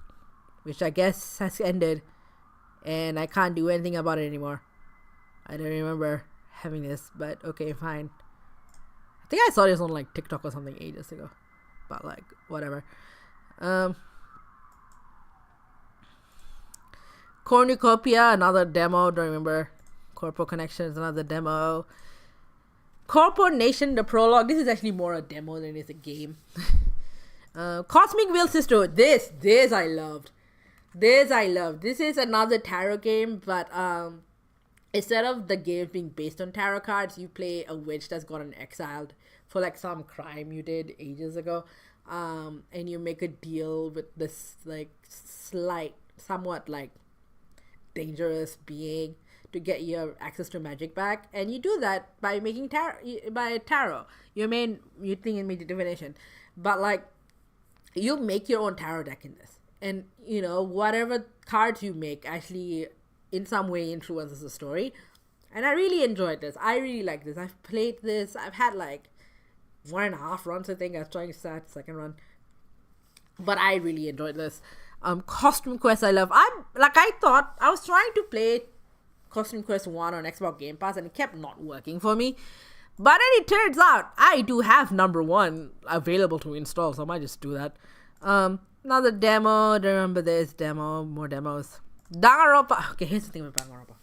which I guess has ended, and I can't do anything about it anymore. I don't remember having this, but okay, fine. I think I saw this on like TikTok or something ages ago, but like whatever. Cornucopia, another demo. Don't remember. Corpo Connections, another demo. Corpo Nation, the prologue. This is actually more a demo than it's a game. Cosmic Wheel Sisterhood. This I loved. This is another tarot game, but instead of the game being based on tarot cards, you play a witch that's gotten exiled for like some crime you did ages ago, and you make a deal with this like somewhat like dangerous being to get your access to magic back, and you do that by making tarot. You think it made the divination, but like you make your own tarot deck in this, and whatever cards you make actually in some way influences the story. And I really enjoyed this. I really like this. I've played this. I've had like 1.5 runs. I think I was trying to start second run, but I really enjoyed this. Costume Quest I love. I thought I was trying to play Costume Quest 1 on Xbox Game Pass and it kept not working for me. But then it turns out I do have number 1 available to install, so I might just do that. Another demo. Don't remember this demo. More demos. Danganronpa. Okay, here's the thing with Danganronpa.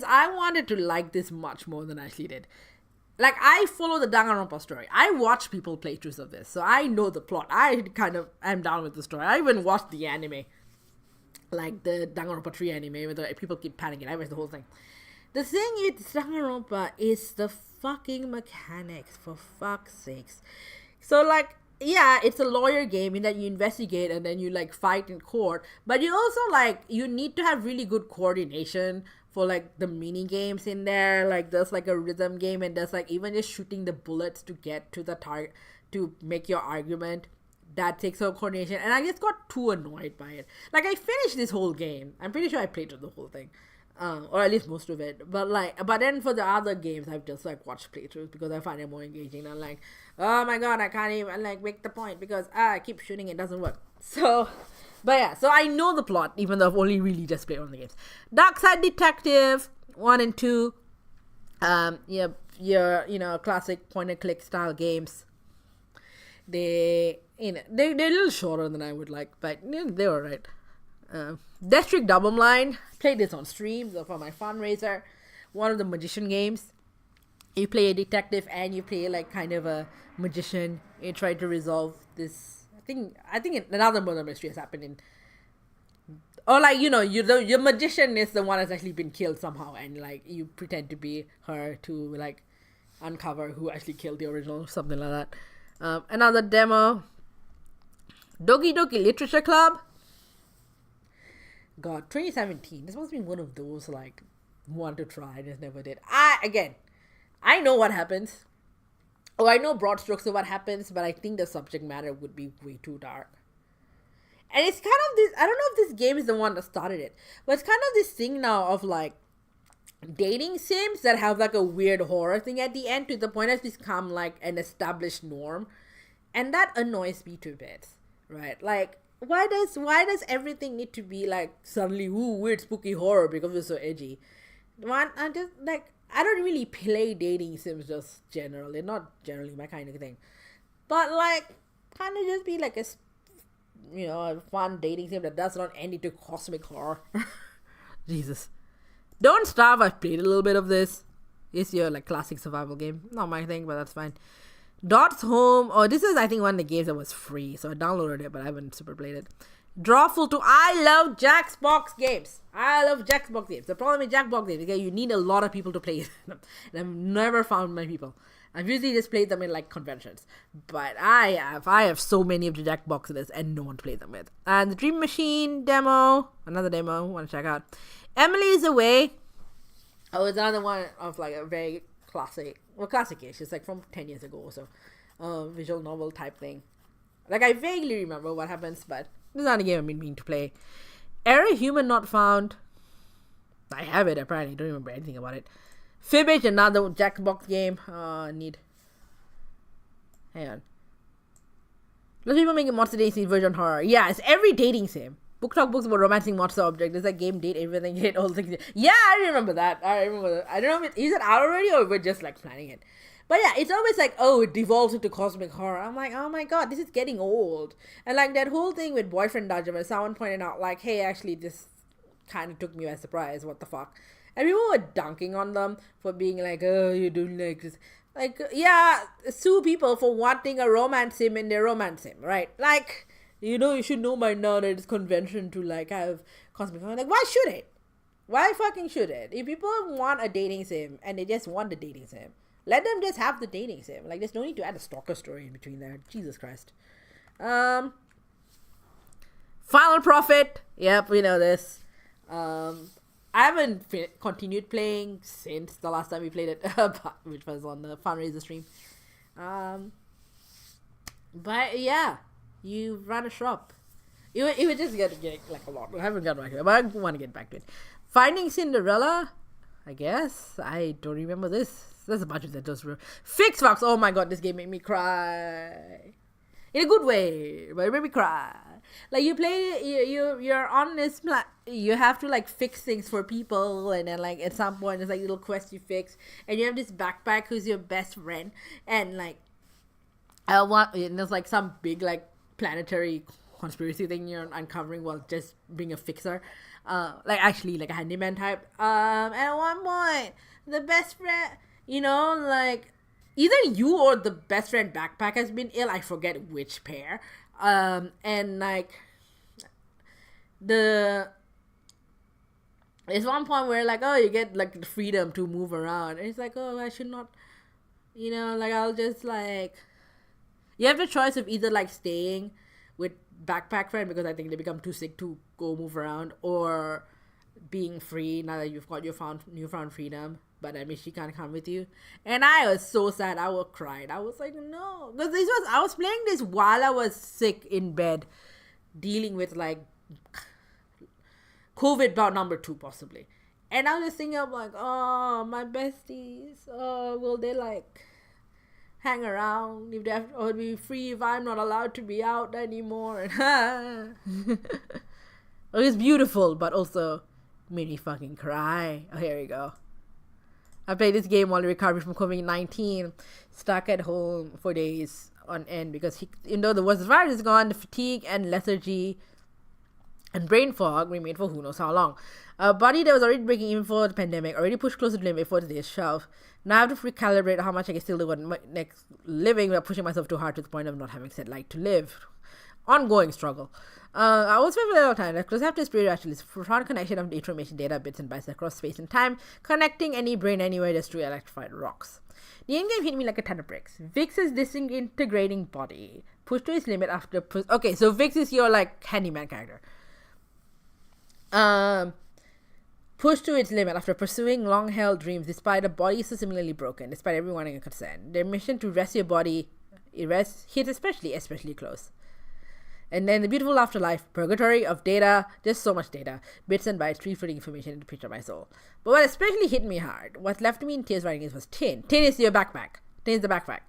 I wanted to like this much more than I actually did. Like, I follow the Danganronpa story. I watch people playthroughs of this, so I know the plot. I kind of am down with the story. I even watched the anime. Like, the Danganronpa 3 anime, where the people keep panicking. I watched the whole thing. The thing with Danganronpa is the fucking mechanics, for fuck's sakes. So, like, yeah, it's a lawyer game in that you investigate and then you, like, fight in court. But you also, like, you need to have really good coordination for, like, the mini games in there. Like, there's, like, a rhythm game, and there's, like, even just shooting the bullets to get to the target, to make your argument. That takes some coordination, and I just got too annoyed by it. Like, I finished this whole game. I'm pretty sure I played through the whole thing. Or at least most of it. But then for the other games, I've just, like, watched playthroughs because I find it more engaging. And, like, oh my god, I can't even, like, make the point because, I keep shooting, it doesn't work. So, but yeah, so I know the plot, even though I've only really just played one of the games. Darkside Detective 1 and 2. Your classic point-and-click style games. They're a little shorter than I would like, but they were right. District Double Blind, played this on stream for my fundraiser. One of the magician games. You play a detective and you play like kind of a magician. You try to resolve this. I think another murder mystery has happened in. Or like your magician is the one that's actually been killed somehow, and like you pretend to be her to like uncover who actually killed the original, something like that. Another demo. Doki Doki Literature Club. God, 2017. This must be one of those like want to try, just never did. I know what happens. Oh, I know broad strokes of what happens, but I think the subject matter would be way too dark. And it's kind of this. I don't know if this game is the one that started it, but it's kind of this thing now of like dating sims that have like a weird horror thing at the end, to the point it's become like an established norm, and that annoys me to bits. Right? Like, why does everything need to be like suddenly weird spooky horror because it's so edgy? I just like, I don't really play dating sims just generally, not generally my kind of thing, but like kind of just be like a fun dating sim that does not end into cosmic horror. Jesus. Don't Starve, I've played a little bit of this. It's your like classic survival game. Not my thing, but that's fine. Dot's Home. Oh, this is I think one of the games that was free, so I downloaded it, but I haven't super played it. Drawful 2. I love Jackbox games. The problem with Jackbox games is you need a lot of people to play them, and I've never found my people. I've usually just played them in like conventions, but I have so many of the deck boxes and no one to play them with. And the Dream Machine demo, another demo, want to check out. Emily is Away. Oh, it's another one of like a very classic-ish. It's like from 10 years ago or so, visual novel type thing. Like I vaguely remember what happens, but it's not a game I've been meaning to play. Error Human Not Found. I have it apparently. Don't remember anything about it. Fibbage, another Jackbox game. Hang on. Lots of people making monster dating sim version horror. Yeah, it's every dating sim. Book Talk books about romancing monster object. There's like game, date, everything, hit all things. Yeah, I remember that. I don't know if is it out already or we're just like planning it. But yeah, it's always like, oh, it devolves into cosmic horror. I'm like, oh my god, this is getting old. And like that whole thing with Boyfriend Dungeon where someone pointed out like, hey, actually this kind of took me by surprise. What the fuck? And people were dunking on them for being like, oh, you don't like this. Like, yeah, sue people for wanting a romance sim in their romance sim, right? Like, you should know by now that it's convention to, like, have cosmic horror. Like, why should it? Why fucking should it? If people want a dating sim and they just want the dating sim, let them just have the dating sim. Like, there's no need to add a stalker story in between there. Jesus Christ. Final Prophet. Yep, we know this. I haven't continued playing since the last time we played it, which was on the fundraiser stream. But yeah, you run a shop. It would just get like a lot. I haven't got back to it, but I want to get back to it. Finding Cinderella, I guess. I don't remember this. There's a bunch of that just Fix Fox. Oh my god, this game made me cry. In a good way, but it made me cry. Like you play, you're on this. You have to like fix things for people, and then like at some point there's like little quests you fix, and you have this backpack who's your best friend, and like and there's like some big like planetary conspiracy thing you're uncovering while just being a fixer, like actually like a handyman type. And at one point, the best friend, like either you or the best friend backpack has been ill. I forget which pair. And like there's one point where like, oh, you get like the freedom to move around, and it's like, oh, I should not, like I'll just like, you have the choice of either like staying with backpack friend because I think they become too sick to go move around, or being free now that you've got your newfound freedom, but I mean she can't come with you. And I was so sad. I was crying. I was like, no, because I was playing this while I was sick in bed, dealing with like COVID bout number 2 possibly. And I was just thinking of like, oh, my besties, oh, will they like hang around if they have, or be free if I'm not allowed to be out anymore? And it was beautiful, but also made me fucking cry. Oh, here we go. I played this game while recovering from COVID-19, stuck at home for days on end because even though the worst virus is gone, the fatigue and lethargy and brain fog remained for who knows how long. A body that was already breaking even before the pandemic, already pushed closer to the limit before today's shelf. Now I have to recalibrate how much I can still live on my next living without pushing myself too hard to the point of not having said like to live. Ongoing struggle. I will spend a little time because I have to spiritualist profound connection of the information data bits and bytes across space and time, connecting any brain anywhere just through electrified rocks. The endgame hit me like a ton of bricks. Vix's disintegrating body pushed to its limit after okay, so Vix is your like handyman character. Pushed to its limit after pursuing long-held dreams despite a body so similarly broken, despite everyone in concern. Their mission to rest your body hit especially close. And then the beautiful afterlife, purgatory of data, just so much data, bits and bytes, free-floating information in the picture of my soul. But what especially hit me hard, what left me in tears writing this was Tin. Tin is your backpack. Tin is the backpack.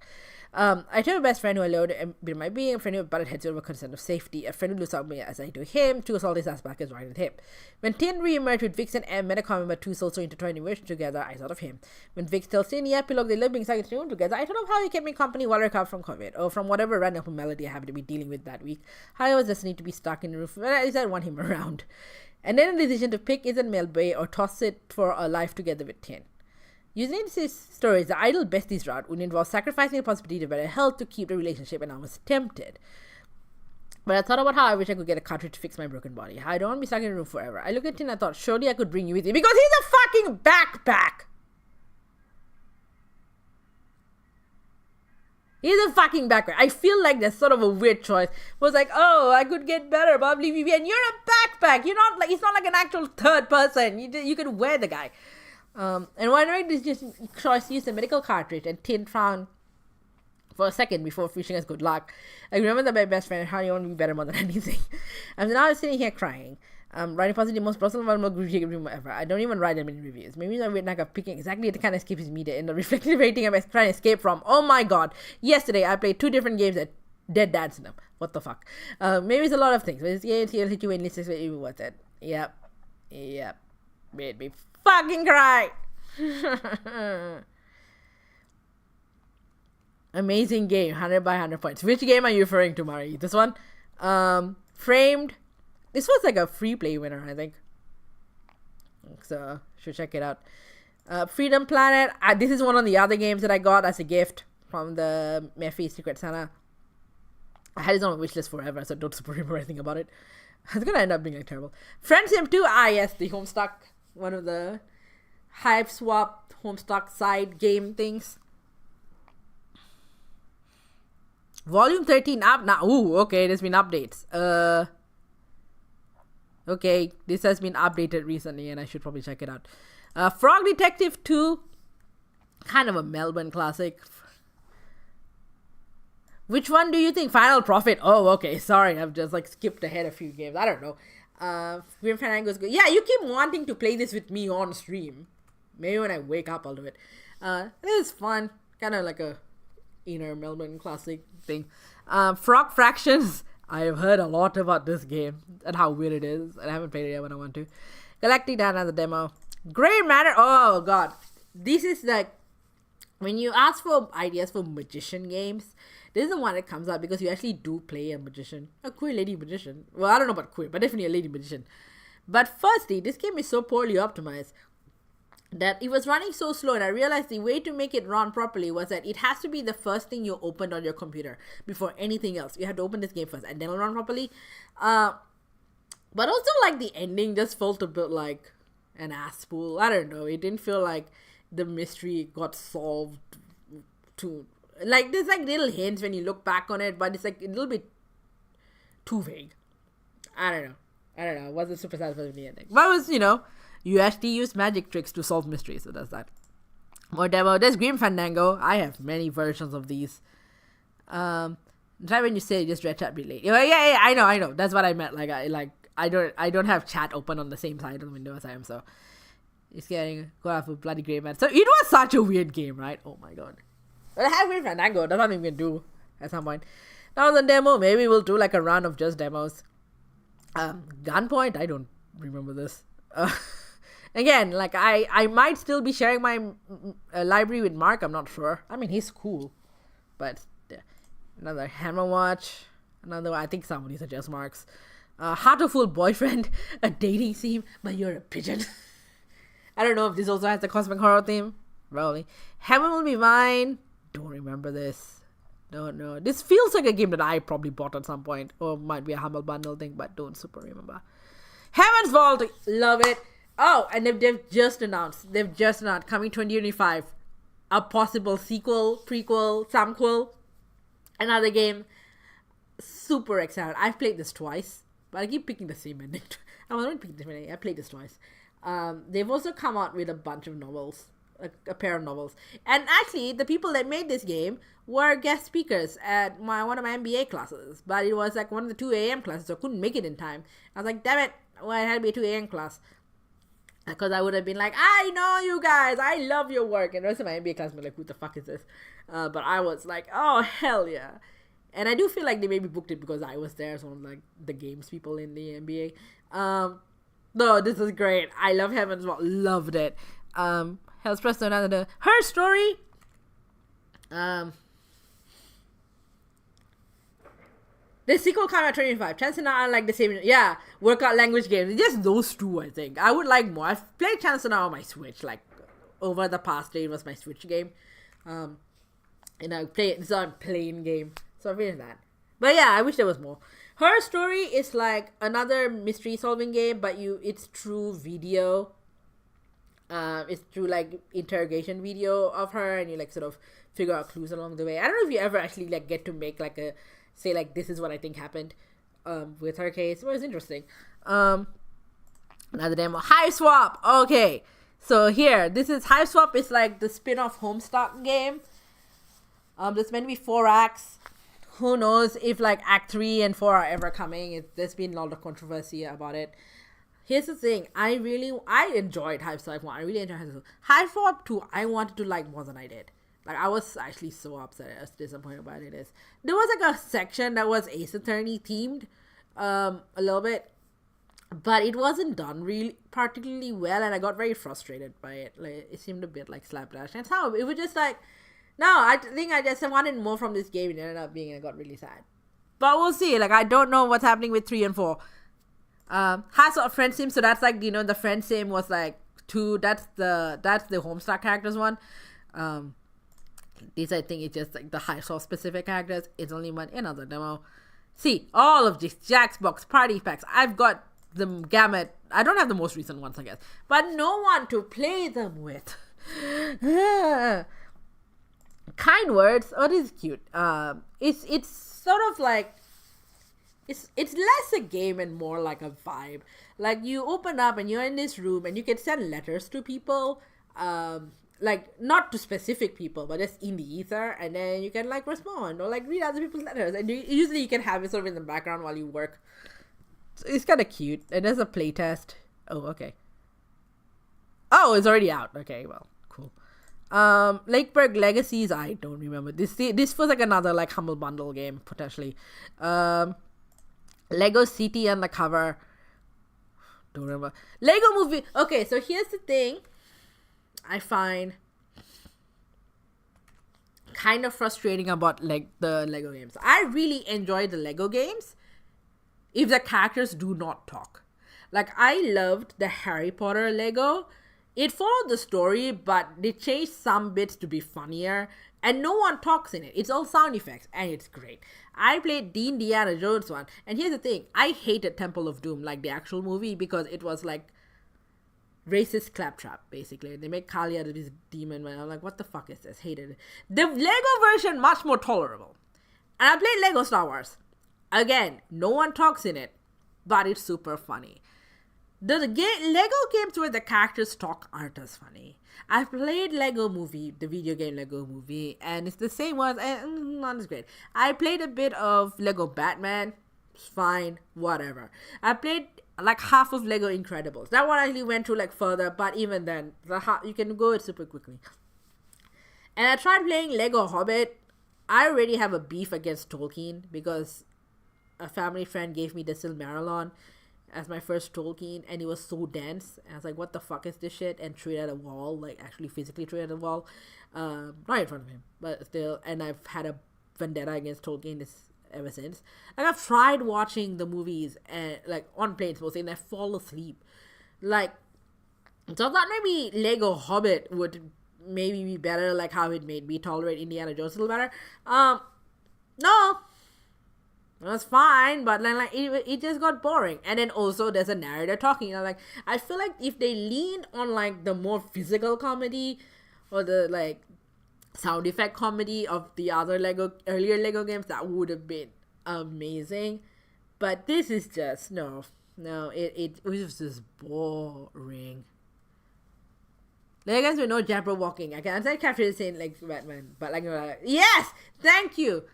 I told my best friend who allowed a bit of my being, a friend who butted heads over concern of safety, a friend who looks at me as I do him, to assault his ass back as right at him. When Tin re-emerged with Vix and M, met a comment about two souls so intertwined immersion together, I thought of him. When Vix tells Tin, yeah, epilogue, they love being stuck in the room together, I thought of how he kept me company while I recovered from COVID, or from whatever random malady I happened to be dealing with that week. How I was destined to be stuck in the room, but at least I want him around. And then a decision to pick isn't Melbay or toss it for a life together with Tin. Using these stories, the idle besties route would involve sacrificing the possibility of better health to keep the relationship, and I was tempted. But I thought about how I wish I could get a cartridge to fix my broken body. I don't want to be stuck in a room forever. I looked at Tin and I thought, surely I could bring you with me because he's a fucking backpack! He's a fucking backpack. I feel like that's sort of a weird choice. It was like, oh, I could get better, bubbly BB, and you're a backpack. You're not like, it's not like an actual third person. You could wear the guy. And why not this just choice to use the medical cartridge and Tin found for a second before wishing us good luck. I remember that my best friend, how you want to be better more than anything. And now I'm sitting here crying. Writing positive, most personal, vulnerable review ever. I don't even write that many reviews. Maybe I'm weird, like of picking exactly the kind of escapism media in the reflective rating I'm trying to escape from. Oh my god. Yesterday, I played 2 different games that dead dads in them. What the fuck? Maybe it's a lot of things. But it's games here hit you in lists even worth it. Yep. Made me fucking cry. Amazing game, 100 by 100 points. Which game are you referring to, Mari? This one? Framed. This was like a free play winner, I think. So, should check it out. Freedom Planet. This is one of the other games that I got as a gift from the Mephi Secret Santa. I had it on my wish list forever, so don't super remember anything about it. It's gonna end up being like terrible. Friend Sim 2. Yes, the Homestuck. One of the Hype Swap Homestuck side game things. Volume 13 up now. Ooh, okay, there's been updates. Okay, this has been updated recently and I should probably check it out. Frog Detective 2. Kind of a Melbourne classic. Which one do you think? Final Profit. Oh, okay. Sorry, I've just like skipped ahead a few games. I don't know. Grim Fandango's good. Yeah, you keep wanting to play this with me on stream. Maybe when I wake up I'll do it. This is fun. Kind of like a inner Melbourne classic thing. Frog Fractions. I have heard a lot about this game and how weird it is. And I haven't played it yet when I want to. Galactic Data, the demo. Grey Matter. Oh god. This is like, when you ask for ideas for magician games, this is the one that comes up because you actually do play a magician. A queer lady magician. Well, I don't know about queer, but definitely a lady magician. But firstly, this game is so poorly optimized that it was running so slow, and I realized the way to make it run properly was that it has to be the first thing you opened on your computer before anything else. You have to open this game first and then it'll run properly. But also like the ending just felt a bit like an ass spool. I don't know. It didn't feel like the mystery got solved to, like, there's like little hints when you look back on it, but it's like a little bit too vague. I don't know. It wasn't super satisfied with the ending. But it was, you actually use magic tricks to solve mysteries, so that's that. More demo. There's Grim Fandango. I have many versions of these. Try when you say just Red Chat relate. Yeah, I know. That's what I meant. I don't have chat open on the same side of the window as I am, so it's getting go off a bloody Grey Man. So it was such a weird game, right? Oh my god. But I have Grim Fandango. That's something we can do at some point. Now the demo. Maybe we'll do like a run of just demos. Gunpoint. I don't remember this. Again, like I might still be sharing my library with Mark. I'm not sure. I mean, he's cool, but another Hammer Watch. Another one. I think some of these are just Mark's. Heart of Full Boyfriend, a dating theme, but you're a pigeon. I don't know if this also has the cosmic horror theme. Probably. Heaven Will Be Mine. Don't remember this. Don't know. This feels like a game that I probably bought at some point, or might be a Humble Bundle thing, but don't super remember. Heaven's Vault. Love it. Oh, and they've just announced coming 2025, a possible sequel, prequel, somquel, another game. Super excited. I've played this twice, but I keep picking the same ending. I wasn't picking the same ending. I played this twice. They've also come out with a bunch of novels, a pair of novels. And actually, the people that made this game were guest speakers at one of my MBA classes, but it was like one of the 2 a.m. classes, so I couldn't make it in time. I was like, damn it, well, it had to be a 2 a.m. class. Because I would have been like, I know you guys, I love your work. And the rest of my MBA class were like, who the fuck is this? But I was like, oh, hell yeah. And I do feel like they maybe booked it because I was there as one of like the games people in the MBA. No, this is great. I love Heaven's Vault. Loved it. Hell's Press another Her Story. The sequel came out 25. Chances are I like the same. Yeah, workout language games. Just those two, I think. I would like more. I've played Chances Now on my Switch. Like, over the past day, it was my Switch game. And I play it. It's a plain game. So I'm feeling that. But yeah, I wish there was more. Her Story is like another mystery solving game, but it's through video. It's through like interrogation video of her, and you like sort of figure out clues along the way. I don't know if you ever actually like get to make like a say like this is what I think happened with her case. It was interesting. Another demo, Hive Swap. Okay, so here this is Hive Swap is like the spin-off Homestuck game. There's meant to be 4 acts. Who knows if like act 3 and 4 are ever coming. There's been a lot of controversy about it. Here's the thing, I enjoyed Hive Swap 1. I really enjoyed Hive Swap 2. Hive Swap 2, I wanted to like more than I did. Like, I was actually so upset. I was disappointed by it. There was like a section that was Ace Attorney themed, a little bit, but it wasn't done really particularly well, and I got very frustrated by it. Like, it seemed a bit like slapdash. And how it was just like, no, I think I just wanted more from this game, and it ended up being, I got really sad. But we'll see. Like, I don't know what's happening with 3 and 4. Has a friend sim, so that's like, you know, the friend sim was like 2. That's the Homestuck characters one. These I think it's just like the Hive Swap specific characters. It's only another demo. See, all of these Jaxbox party packs. I've got the gamut. I don't have the most recent ones, I guess, but no one to play them with. Kind words. Oh, this is cute. It's sort of like it's less a game and more like a vibe. Like, you open up and you're in this room and you can send letters to people. Like, not to specific people, but just in the ether, and then you can like respond or like read other people's letters, and usually you can have it sort of in the background while you work. So it's kind of cute. And there's a playtest. Oh, okay. Oh, it's already out. Okay, well, cool. Lakeburg Legacies, I don't remember. This was like another like Humble Bundle game, potentially. Lego City Undercover. Don't remember. Lego Movie. Okay, so here's the thing I find kind of frustrating about like the Lego games. I really enjoy the Lego games if the characters do not talk. Like, I loved the Harry Potter Lego. It followed the story, but they changed some bits to be funnier, and no one talks in it. It's all sound effects, and it's great. I played the Indiana Jones one, and here's the thing, I hated Temple of Doom, like the actual movie, because it was like racist claptrap, basically. They make Kali out of this demon, man. I'm like, what the fuck is this? Hated it. The Lego version, much more tolerable. And I played Lego Star Wars. Again, no one talks in it, but it's super funny. The Lego games where the characters talk aren't as funny. I've played Lego Movie, the video game Lego Movie, and it's the same one, and not as great. I played a bit of Lego Batman. It's fine, whatever. I played like half of Lego Incredibles. That one actually went to like further, but even then, you can go it super quickly. And I tried playing Lego Hobbit. I already have a beef against Tolkien because a family friend gave me the Silmarillion as my first Tolkien, and it was so dense. And I was like, what the fuck is this shit? And threw it at a wall, like actually physically threw it at a wall. Not in front of him, but still. And I've had a vendetta against Tolkien ever since. Like, I've tried watching the movies and like on planes mostly, and I fall asleep. Like, so I thought maybe Lego Hobbit would maybe be better, like how it made me tolerate Indiana Jones a little better. No, it was fine, but then like it just got boring. And then also there's a narrator talking. Like, I feel like if they leaned on like the more physical comedy or the like sound effect comedy of the other earlier Lego games, that would have been amazing. But this is just no, it was just boring. Lego games with no Jabberwocking. I can understand Catherine saying like Batman, but like yes, thank you.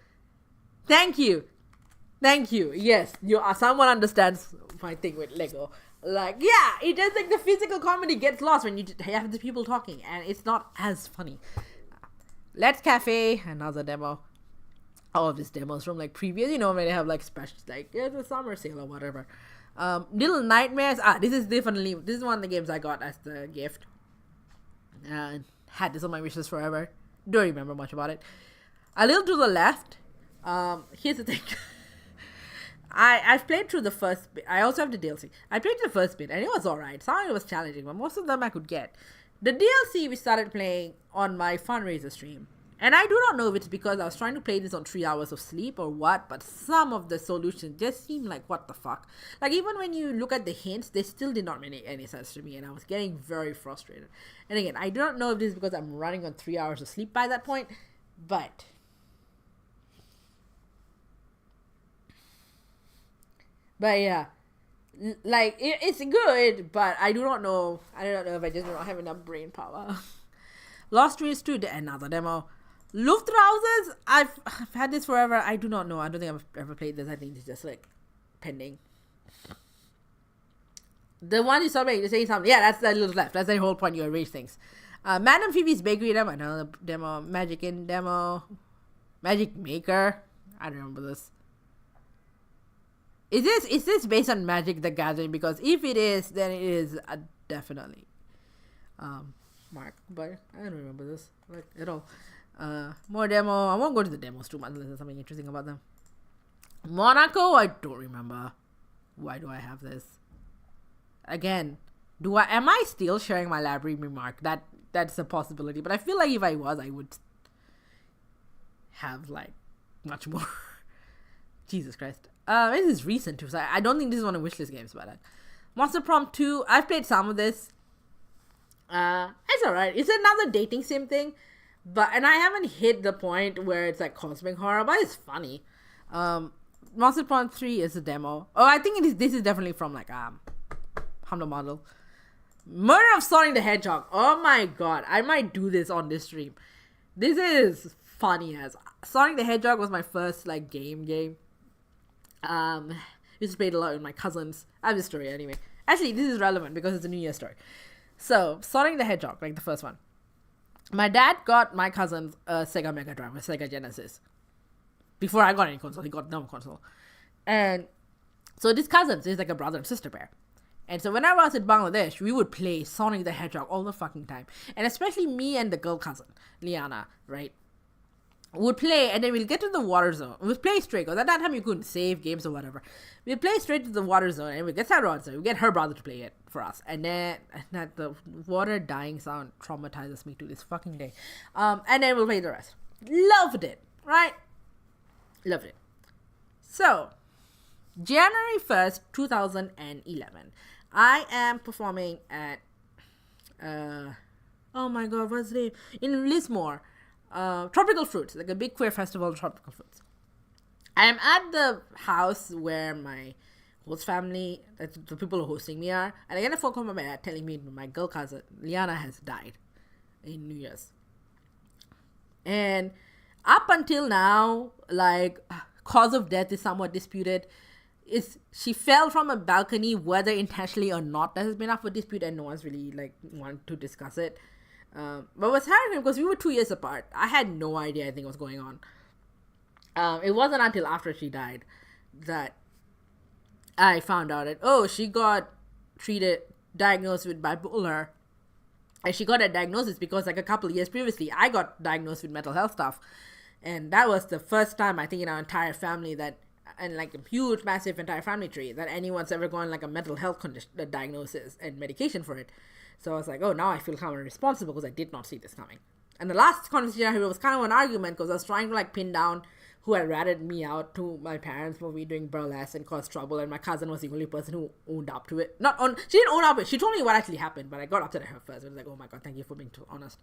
Yes, someone understands my thing with Lego. Like, yeah, it does, like the physical comedy gets lost when you have the people talking, and it's not as funny. Let's Cafe, another demo. All of these demos from like previous, when they have like special, like the summer sale or whatever. Little Nightmares. This is one of the games I got as the gift. Had this on my wishes forever. Don't remember much about it. A little to the left. Here's the thing. I've played through the first bit. I also have the DLC. I played the first bit, and it was alright. Some of it was challenging, but most of them I could get. The DLC we started playing on my fundraiser stream, And I do not know if it's because I was trying to play this on 3 hours of sleep or what, but some of the solutions just seem like, what the fuck? Like, even when you look at the hints, they still did not make any sense to me, and I was getting very frustrated. And again, I do not know if this is because I'm running on 3 hours of sleep by that point, but yeah, like, it's good, but I do not know if I just do not have enough brain power. Lost Dreams 2, another demo. Luftrausers, I've had this forever. I do not know. I don't think I've ever played this. I think it's just like pending. The one you saw me saying something. Yeah, that's the little left. That's the whole point. You arrange things. Madam Phoebe's Bakery demo, another demo. Magic Inn demo. Magic Maker. I don't remember this. Is this based on Magic the Gathering? Because if it is, then it is definitely Mark. But I don't remember this like at all. More demo. I won't go to the demos too much unless there's something interesting about them. Monaco, I don't remember. Why do I have this? Again, am I still sharing my library remark? That's a possibility, but I feel like if I was, I would have like much more. Jesus Christ. This is recent too, so I don't think this is one of wishlist games, but Monster Prompt 2, I've played some of this. It's alright. It's another dating sim thing, and I haven't hit the point where it's like cosmic horror, but it's funny. Monster Prompt 3 is a demo. Oh, I think this is definitely from like Humble Model. Murder of Sonic the Hedgehog. Oh my god, I might do this on this stream. This is funny as Sonic the Hedgehog was my first like game. Used to play it a lot with my cousins. I have this story anyway. Actually, this is relevant because it's a New Year story. So, Sonic the Hedgehog, like the first one. My dad got my cousins a Sega Mega Drive, a Sega Genesis. Before I got any console, he got no console. And so these cousins is like a brother and sister pair. And so whenever I was in Bangladesh, we would play Sonic the Hedgehog all the fucking time. And especially me and the girl cousin, Liana, right? Would play, and then we'll get to the water zone. We'll play straight, because at that time you couldn't save games or whatever. We'll play straight to the water zone, and we'll get that water zone. We'll get her brother to play it for us. And then the water dying sound traumatizes me to this fucking day. And then we'll play the rest. Loved it, right? Loved it. So, January 1st, 2011, I am performing at, oh my god, what's the name? In Lismore. Tropical Fruits, like a big queer festival of tropical fruits. I am at the house where my host family, the people who are hosting me are, and I get a phone call from my dad telling me my girl cousin, Liana, has died in New Year's. And up until now, like, cause of death is somewhat disputed. She fell from a balcony, whether intentionally or not, that has been up for dispute, and no one's really, like, wanted to discuss it. But what's happening, because we were 2 years apart, I had no idea anything was going on. It wasn't until after she died that I found out that, she got diagnosed with bipolar. And she got that diagnosis because like a couple of years previously, I got diagnosed with mental health stuff. And that was the first time, I think, in our entire family that, and like a huge, massive entire family tree, that anyone's ever gone like a mental health condition, diagnosis and medication for it. So I was like, now I feel kind of responsible because I did not see this coming. And the last conversation I had was kind of an argument because I was trying to like pin down who had ratted me out to my parents for me doing burlesque and caused trouble, and my cousin was the only person who owned up to it. She didn't own up to it. She told me what actually happened, but I got upset at her first. I was like, oh my god, thank you for being too honest.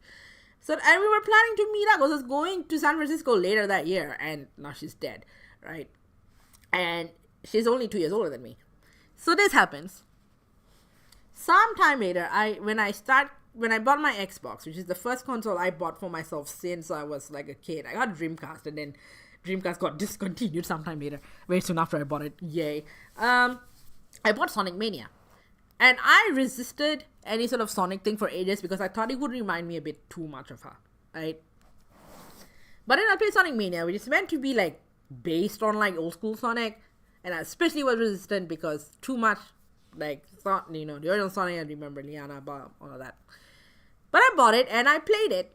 So, and we were planning to meet up because I was going to San Francisco later that year, and now she's dead, right? And she's only 2 years older than me. So this happens. Sometime later, when I bought my Xbox, which is the first console I bought for myself since I was like a kid, I got Dreamcast, and then Dreamcast got discontinued sometime later, very soon after I bought it. Yay. I bought Sonic Mania. And I resisted any sort of Sonic thing for ages because I thought it would remind me a bit too much of her, right? But then I played Sonic Mania, which is meant to be like based on like old school Sonic, and I especially was resistant because too much, like, the original Sonic, I remember Liana, all of that. But I bought it and I played it.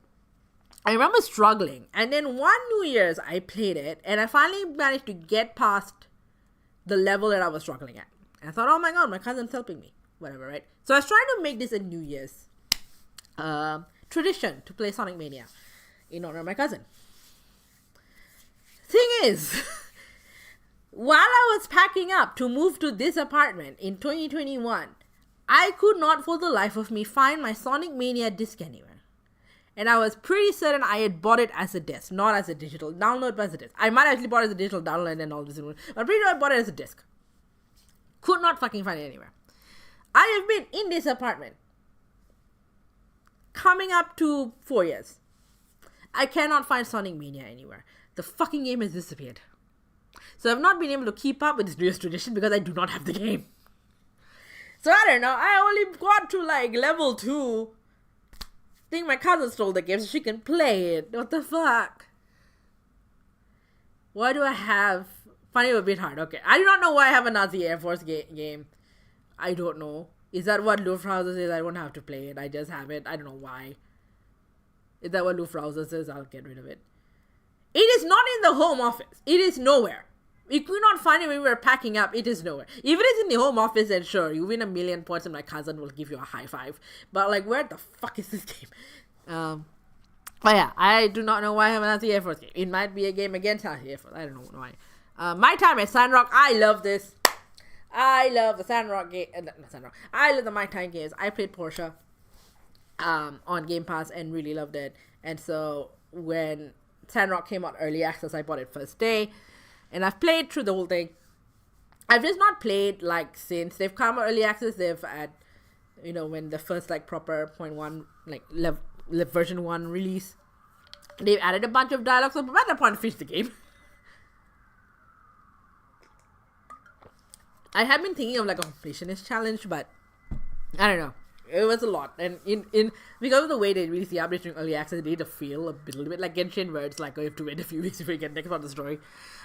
I remember struggling, and then one New Year's I played it, and I finally managed to get past the level that I was struggling at. And I thought, oh my god, my cousin's helping me. Whatever, right? So I was trying to make this a New Year's tradition to play Sonic Mania. in honor of my cousin. Thing is, while I was packing up to move to this apartment in 2021, I could not for the life of me find my Sonic Mania disc anywhere. And I was pretty certain I had bought it as a disc, not as a digital download, but as a disc. I might actually bought it as a digital download and all this, but I'm pretty sure I bought it as a disc. Could not fucking find it anywhere. I have been in this apartment coming up to 4 years. I cannot find Sonic Mania anywhere. The fucking game has disappeared. So I've not been able to keep up with this newest tradition because I do not have the game. So I don't know. I only got to like level 2. I think my cousin stole the game so she can play it. What the fuck? Why do I have... Find it a bit hard. Okay. I do not know why I have a Nazi Air Force game. I don't know. Is that what Luftrausers is? I don't have to play it. I just have it. I don't know why. Is that what Luftrausers is? I'll get rid of it. It is not in the home office. It is nowhere. You could not find it when we were packing up. It is nowhere. If it is in the home office, then sure, you win 1,000,000 points and my cousin will give you a high five. But like, where the fuck is this game? But yeah, I do not know why I have an Nazi Air Force game. It might be a game against Nazi Air Force. I don't know why. My time at Sandrock, I love this. I love the Sandrock game. Not Sandrock. I love the My Time games. I played Portia on Game Pass and really loved it. And so when Sandrock came out early access, I bought it first day. And I've played through the whole thing. I've just not played, like, since they've come early access. They've had, you know, when the first, like, proper 0.1, like, version 1 release. They've added a bunch of dialogues. So by that point, I finished the game. I have been thinking of, like, a completionist challenge, but I don't know. It was a lot. And because of the way they released the update during early access, they made it feel a little bit like Genshin, where it's like, oh, you have to wait a few weeks before you get next on the story.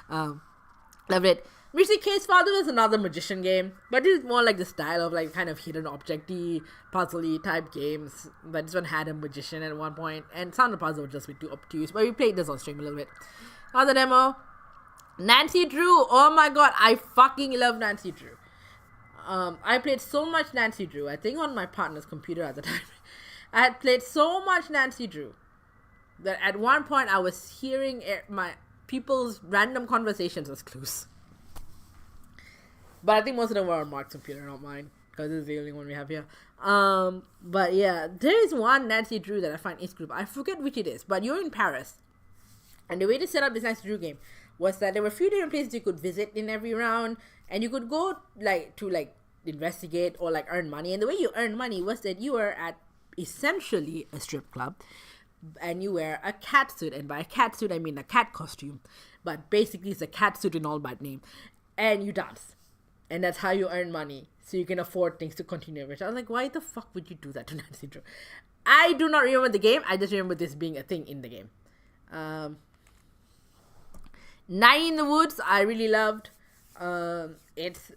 Loved it. Mystery Case Father was another magician game, but this is more like the style of like kind of hidden objecty, puzzle-y type games. But this one had a magician at one point, and some of the puzzles were just a bit too obtuse. But we played this on stream a little bit. Other demo, Nancy Drew. Oh my god, I fucking love Nancy Drew. I played so much Nancy Drew. I think on my partner's computer at the time. I had played so much Nancy Drew that at one point I was hearing my people's random conversations as clues. But I think most of them were on Mark's computer, not mine, because this is the only one we have here. But yeah, there is one Nancy Drew that I find is group. I forget which it is, but you're in Paris. And the way to set up this Nancy Drew game was that there were a few different places you could visit in every round, and you could go to investigate or like earn money. And the way you earn money was that you were at essentially a strip club, and you wear a cat suit, and by a cat suit I mean a cat costume, but basically it's a cat suit in all but name, and you dance, and that's how you earn money, so you can afford things to continue. Which I was like, why the fuck would you do that to Nancy Drew? I do not remember the game. I just remember this being a thing in the game. Night in the Woods, I really loved. It's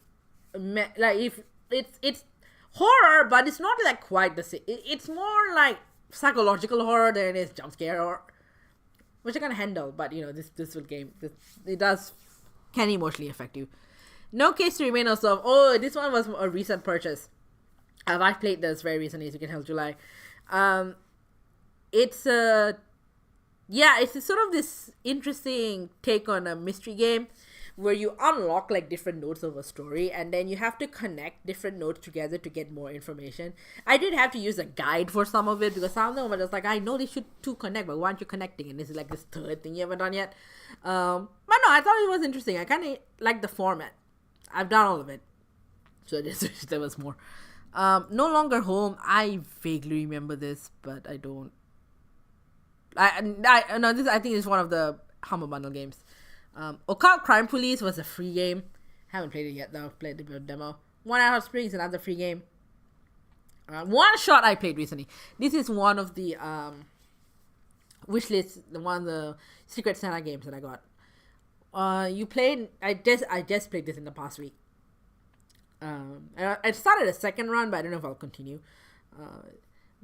horror, but it's not like quite the same. It's more like psychological horror than it is jump scare horror, which I can handle. But you know, this game, it can emotionally affect you. No Case to Remain Unsolved. Oh, this one was a recent purchase. I've played this very recently, as you can tell, July. It's a sort of this interesting take on a mystery game where you unlock like different nodes of a story, and then you have to connect different nodes together to get more information. I did have to use a guide for some of it, because some of them were just like, I know they should two connect, but why aren't you connecting? And this is like this third thing you haven't done yet. But no, I thought it was interesting. I kind of like the format. I've done all of it, so I just wish there was more. No Longer Home. I vaguely remember this, but I don't. I think it's one of the Humble Bundle games. Occult Crime Police was a free game. Haven't played it yet though. Played the demo. One Out of Springs, another free game. One Shot I played recently. This is one of the wishlist, one of the Secret Santa games that I got. You played? I just played this in the past week. I started a second run, but I don't know if I'll continue.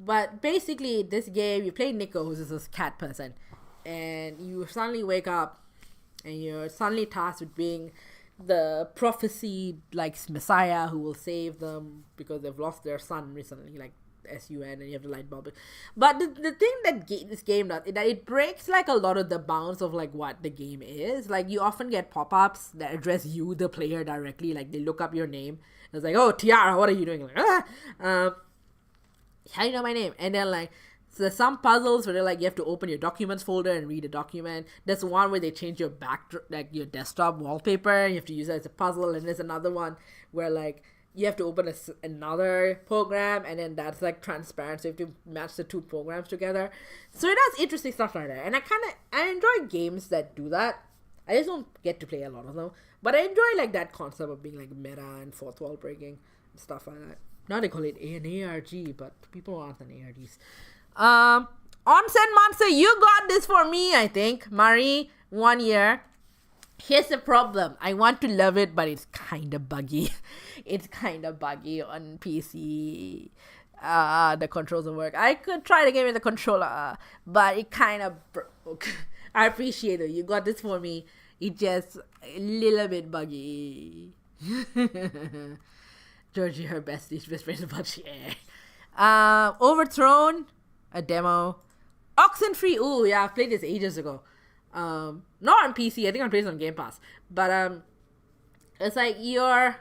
But basically, this game, you play Nico, who's this cat person, and you suddenly wake up, and you're suddenly tasked with being the prophecy, like, messiah who will save them because they've lost their son recently, like SUN, and you have to light bulb it. But the thing that this game does is that it breaks like a lot of the bounds of like what the game is. Like you often get pop-ups that address you, the player, directly. Like they look up your name. It's like, oh, Tiara, what are you doing? Like, how do you know my name? And then like, so there's some puzzles where they're like, you have to open your documents folder and read a document. There's one where they change your like your desktop wallpaper. You have to use that as a puzzle. And there's another one where like you have to open another program, and then that's like transparent. So you have to match the two programs together. So it does interesting stuff like that. And I enjoy games that do that. I just don't get to play a lot of them. But I enjoy like that concept of being like meta and fourth wall breaking and stuff like that. Now they call it an ARG, but people aren't an ARGs. Onsen Monster, you got this for me, I think. Marie, 1 year. Here's the problem. I want to love it, but it's kind of buggy. It's kind of buggy on PC. The controls don't work. I could try the game with the controller, but it kind of broke. I appreciate it. You got this for me. It's just a little bit buggy. Georgie, her bestie, best friend, but yeah. Overthrown, a demo. Oxenfree, ooh, yeah, I've played this ages ago. Not on PC, I think I played it on Game Pass. But, it's like yes,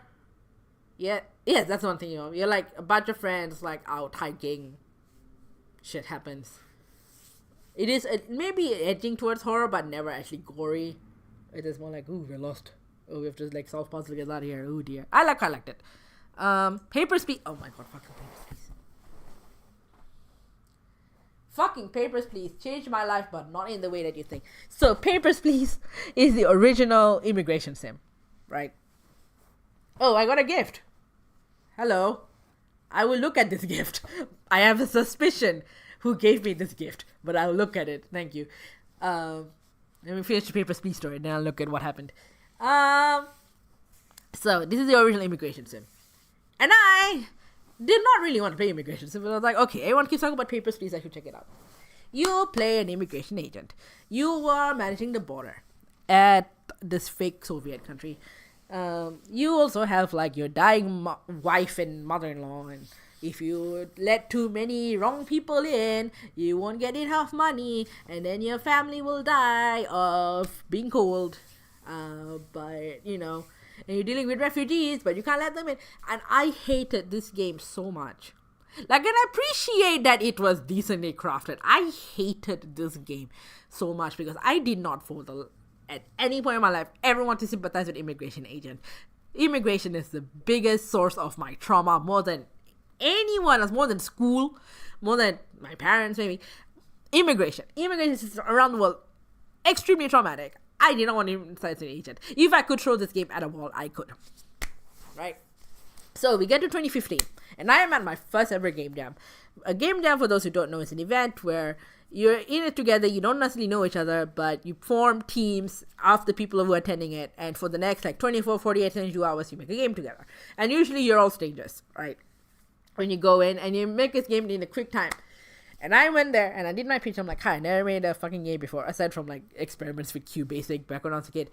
that's one thing, you're like a bunch of friends, like, out hiking. Shit happens. It is maybe edging towards horror, but never actually gory. It is more like, ooh, we're lost. Oh, we have to, like, solve puzzles to get out of here. Oh, dear. I liked it. Papers, Please. Oh, my God, fucking Papers, Please. Fucking Papers, Please changed my life, but not in the way that you think. So, Papers, Please is the original immigration sim, right? Oh, I got a gift. Hello. I will look at this gift. I have a suspicion who gave me this gift, but I'll look at it. Thank you. Let me finish the Papers, Please story, then I'll look at what happened. So, this is the original immigration sim. And I did not really want to play immigration sim, but I was like, okay, everyone keeps talking about Papers, Please, I should check it out. You play an immigration agent. You are managing the border at this fake Soviet country. You also have like your dying wife and mother-in-law, and if you let too many wrong people in, you won't get enough money, and then your family will die of being cold. But and you're dealing with refugees, but you can't let them in. And I hated this game so much. Like, and I appreciate that it was decently crafted. I hated this game so much because I did not at any point in my life ever want to sympathize with immigration agent. Immigration is the biggest source of my trauma, more than anyone else, more than school, more than my parents maybe. Immigration is around the world extremely traumatic. I did not want to sympathize with an agent. If I could throw this game at a wall, I could. Right? So we get to 2015, and I am at my first ever game jam. A game jam, for those who don't know, is an event where you're in it together. You don't necessarily know each other, but you form teams of the people who are attending it, and for the next 24, 48, 72 hours, you make a game together. And usually you're all strangers, right? When you go in and you make this game in a quick time. And I went there and I did my pitch. I'm like, hi, I never made a fucking game before, aside from like experiments with QBasic back when I was a kid.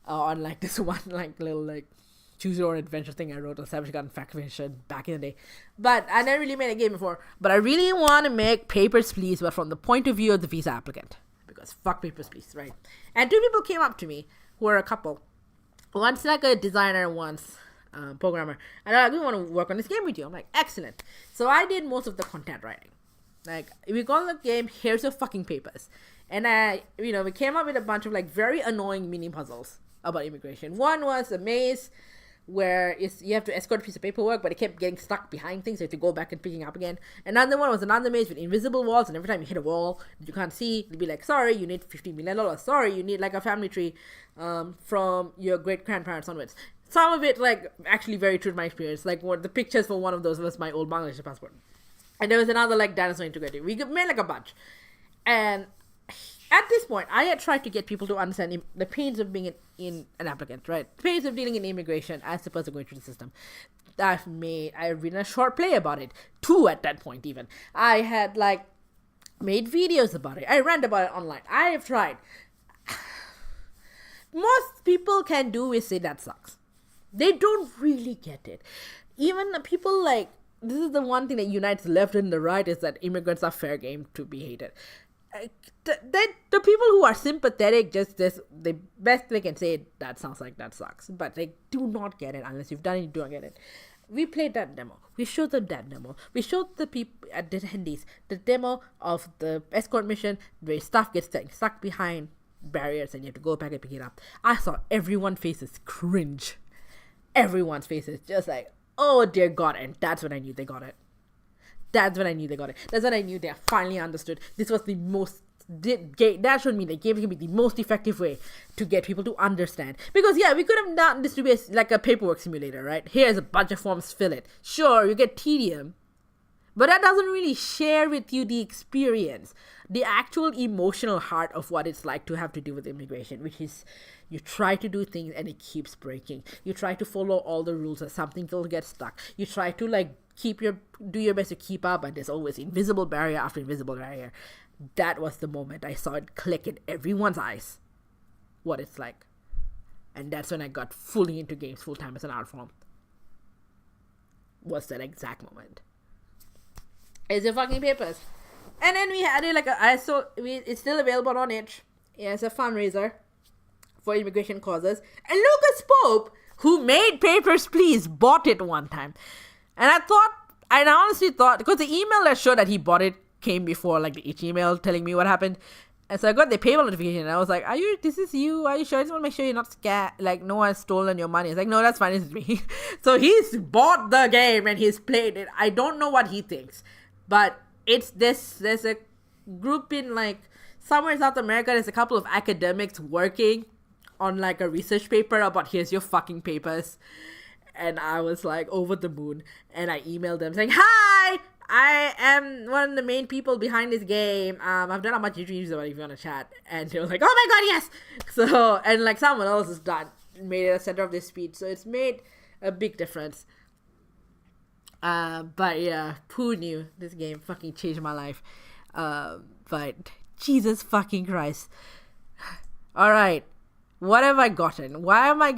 On like this one little choose your own adventure thing I wrote on Savage Garden Faction back in the day. But I never really made a game before. But I really want to make Papers, Please, but from the point of view of the visa applicant. Because fuck Papers, Please, right? And two people came up to me who are a couple. One's like a designer, one's programmer. And they're like, we want to work on this game with you. I'm like, excellent. So I did most of the content writing. Like, we got the game, here's your fucking papers. And we came up with a bunch of like very annoying mini puzzles about immigration. One was a maze where you have to escort a piece of paperwork, but it kept getting stuck behind things, so you have to go back and picking up again. Another one was another maze with invisible walls, and every time you hit a wall that you can't see, it'll be like, sorry, you need $50 million. Sorry, you need like a family tree from your great grandparents onwards. Some of it like actually very true to my experience. Like the pictures for one of those was my old Bangladesh passport. And there was another like dinosaur integrated. We made like a bunch. And at this point, I had tried to get people to understand the pains of being an applicant, right? The pains of dealing in immigration as the person going through the system. I've written a short play about it. 2 at that point even. I had like made videos about it. I ran about it online. I have tried. Most people can do is say that sucks. They don't really get it. Even the people like this is the one thing that unites the left and the right, is that immigrants are fair game to be hated. The people who are sympathetic, just the best they can say, that sounds like that sucks, but they do not get it unless you've done it. You don't get it. We played that demo. We showed them that demo. We showed the people at the attendees the demo of the escort mission where stuff gets stuck behind barriers and you have to go back and pick it up. I saw everyone's faces cringe. Everyone's faces just like, oh dear God, and that's when I knew they got it. That's when I knew they got it. That's when I knew they finally understood. This was the most... That showed me that game can be the most effective way to get people to understand. Because, yeah, we could have done this to be like a paperwork simulator, right? Here's a bunch of forms, fill it. Sure, you get tedium. But that doesn't really share with you the experience. The actual emotional heart of what it's like to have to do with immigration, which is you try to do things and it keeps breaking. You try to follow all the rules and something will get stuck. You try to do your best to keep up, and there's always invisible barrier after invisible barrier. That was the moment I saw it click in everyone's eyes what it's like. And that's when I got fully into games full time as an art form. Was that exact moment. It's your fucking papers. And then we had it it's still available on itch. Yeah, it's a fundraiser for immigration causes. And Lucas Pope, who made Papers, Please, bought it one time. And I honestly thought, because the email that showed that he bought it came before like the itch email telling me what happened. And so I got the PayPal notification and I was like, this is you? Are you sure? I just want to make sure you're not scared. Like, no one's stolen your money. It's like, no, that's fine. It's me. So he's bought the game and he's played it. I don't know what he thinks. But there's a group in like somewhere in South America. There's a couple of academics working on like a research paper about here's your fucking papers. And I was like over the moon. And I emailed them saying, hi, I am one of the main people behind this game. I've done a bunch of reviews about it if you want to chat. And they were like, oh my God, yes. So, and like someone else has made it a center of this speech. So it's made a big difference. But yeah, who knew this game fucking changed my life. But Jesus fucking Christ. All right. What have I gotten? Why am I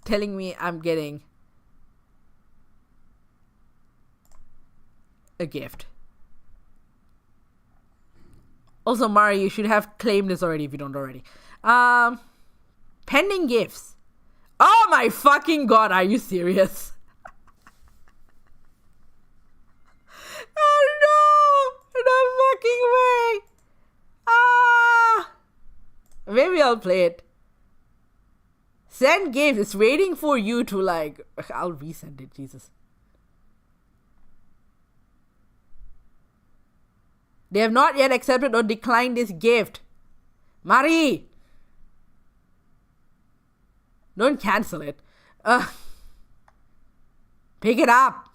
telling me I'm getting a gift? Also, Mari, you should have claimed this already if you don't already. Pending gifts. Oh my fucking God, are you serious? Oh no! No fucking way! Maybe I'll play it. Send games. It's waiting for you to like... I'll resend it, Jesus. They have not yet accepted or declined this gift. Mari! Don't cancel it. Pick it up.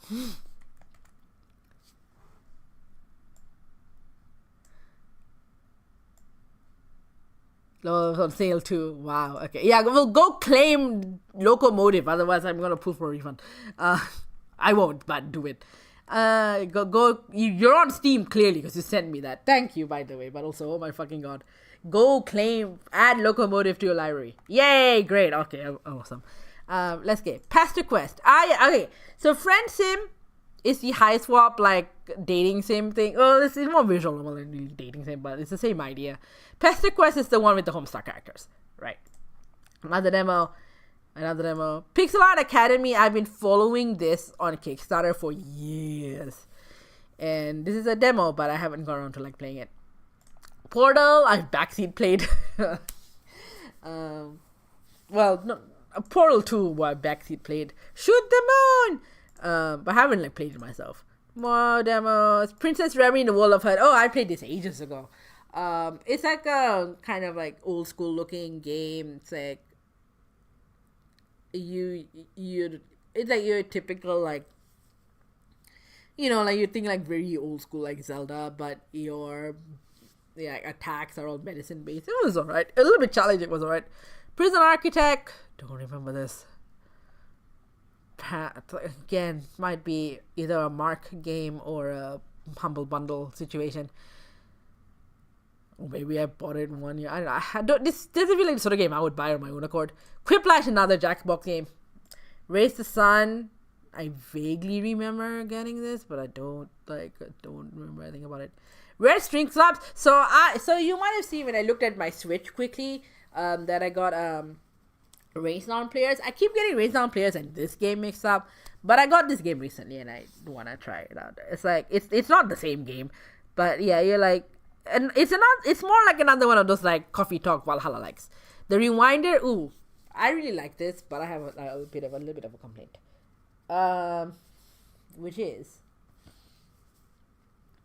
On sale too. Wow. Okay. Yeah, we'll go claim Locomotive. Otherwise, I'm gonna pull for a refund. I won't, but do it. Go. You're on Steam clearly because you sent me that. Thank you, by the way. But also, oh my fucking God, go add Locomotive to your library. Yay! Great. Okay. Awesome. Let's get Pastor Quest. Okay. So Friend Sim is the high swap like dating sim thing. Oh, this is more visual than really dating sim, but it's the same idea. Pastor Quest is the one with the Homestar characters, right? Another demo. Pixel Art Academy, I've been following this on Kickstarter for years. And this is a demo, but I haven't gone around to like playing it. Portal, I've backseat played. Portal 2, I've backseat played. Shoot the Moon! But I haven't like played it myself. More demos. Princess Remy in the World of Hurt. Oh, I played this ages ago. It's like a kind of like old school looking game. It's like it's like your typical like, you know, like you think like very old school like Zelda, but your attacks are all medicine based. It was alright. A little bit challenging, was alright. Prison Architect. Don't remember this. Again, might be either a Mark game or a Humble Bundle situation. Or maybe I bought it in 1 year. I don't. This doesn't feel like the sort of game I would buy on my own accord. Quiplash, another Jackbox game. Raise the Sun. I vaguely remember getting this, but I don't remember anything about it. Red String Clubs. So you might have seen when I looked at my Switch quickly, that I got Race Down Players. I keep getting Race Down Players and this game mixed up, but I got this game recently and I want to try it out. It's like it's not the same game, but yeah, you're like, and it's more like another one of those like Coffee Talk Valhalla likes. The Rewinder, ooh, I really like this, but I have a little bit of a complaint. Which is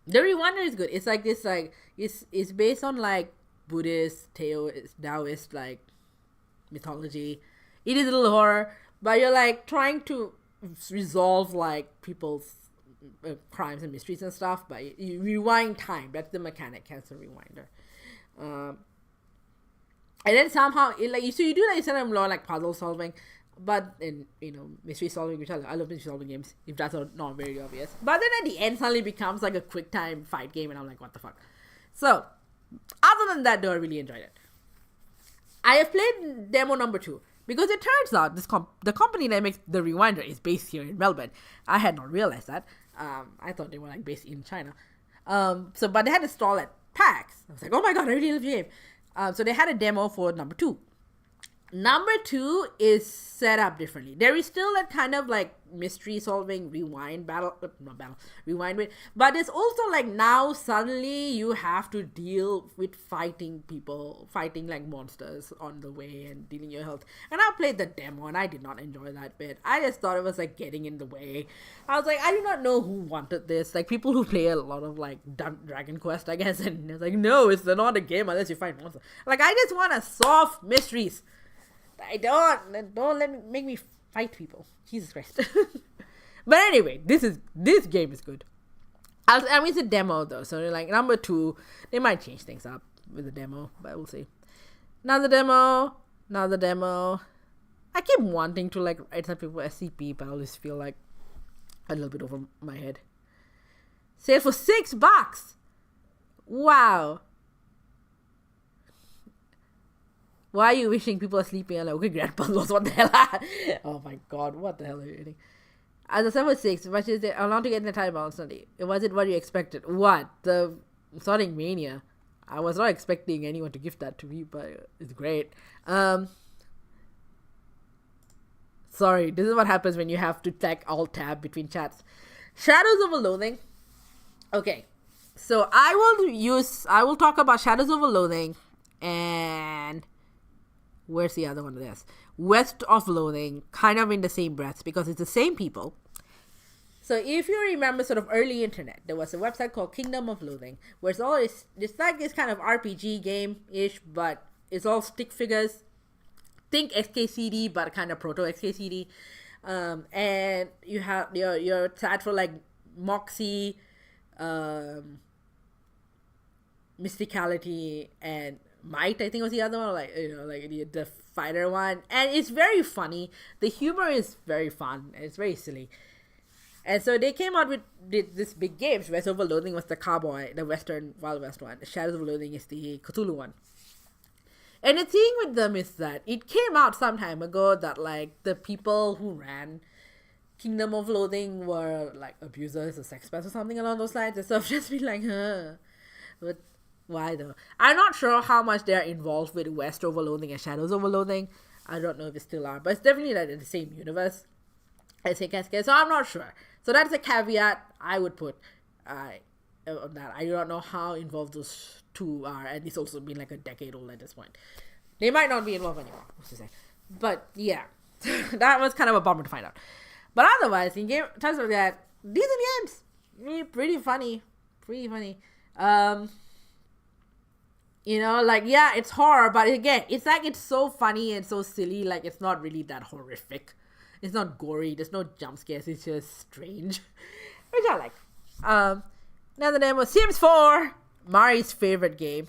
the Rewinder is good. It's like this, like it's based on like Buddhist, Taoist like mythology. It is a little horror, but you're like trying to resolve like people's crimes and mysteries and stuff. But you rewind time. That's the mechanic. Hence the Rewinder. And then somehow so you do like instead of more like puzzle solving. But in mystery solving, which I love mystery solving games, if that's not very obvious. But then at the end suddenly becomes like a quick time fight game, and I'm like, what the fuck? So other than that, though, I really enjoyed it. I have played demo number 2 because it turns out the company that makes the Rewinder is based here in Melbourne. I had not realized that. I thought they were like based in China. But they had a stall at PAX. I was like, oh my god, I really love the game. So they had a demo for number 2. Number 2 is set up differently. There is still that kind of like mystery solving rewind bit, but it's also like now suddenly you have to deal with fighting like monsters on the way and dealing your health. And I played the demo and I did not enjoy that bit. I just thought it was like getting in the way. I was like, I do not know who wanted this. Like people who play a lot of like Dragon Quest, I guess, and it's like, no, it's not a game unless you fight monsters. Like I just want to solve mysteries. Don't make me fight people. Jesus Christ. But anyway, this game is good. I mean, it's a demo though, so like number 2, they might change things up with the demo, but we'll see. Another demo. I keep wanting to like write some people SCP, but I always feel like a little bit over my head. Sale for $6. Wow. Why are you wishing people are sleeping? I'm like, okay, grad puzzles, what the hell? Oh my god, what the hell are you eating? As a 7-6, much is there allowed to get in the time on Sunday? Was it what you expected? What? The Sonic Mania. I was not expecting anyone to gift that to me, but it's great. Sorry, this is what happens when you have to like alt-tab between chats. Shadows Over Loathing. Okay, so I will talk about Shadows Over Loathing and where's the other one of this? West of Loathing, kind of in the same breath because it's the same people. So if you remember sort of early internet, there was a website called Kingdom of Loathing, where it's like this kind of RPG game-ish, but it's all stick figures. Think XKCD, but kind of proto XKCD. And you have your chat for like Moxie, Mysticality, and Might, I think was the other one, like the fighter one, and it's very funny. The humor is very fun, and it's very silly. And so they came out with this big game. West Over Loathing was the cowboy, the Western Wild West one. Shadows of Loathing is the Cthulhu one. And the thing with them is that it came out some time ago that like the people who ran Kingdom of Loathing were like abusers or sex pests or something along those lines. And so I've just been like, but why though? I'm not sure how much they're involved with West Over Loathing and Shadows Over Loathing. I don't know if they still are, but it's definitely like in the same universe as Cascade, so I'm not sure. So that's a caveat I would put on that. I don't know how involved those two are, and it's also been like a decade old at this point. They might not be involved anymore, but yeah, that was kind of a bummer to find out. But otherwise, in terms of that, decent games, pretty funny. Like, yeah, it's horror, but again, it's like it's so funny and so silly, like it's not really that horrific. It's not gory, there's no jump scares, it's just strange, which I like. Another name was Sims 4, Mari's favorite game.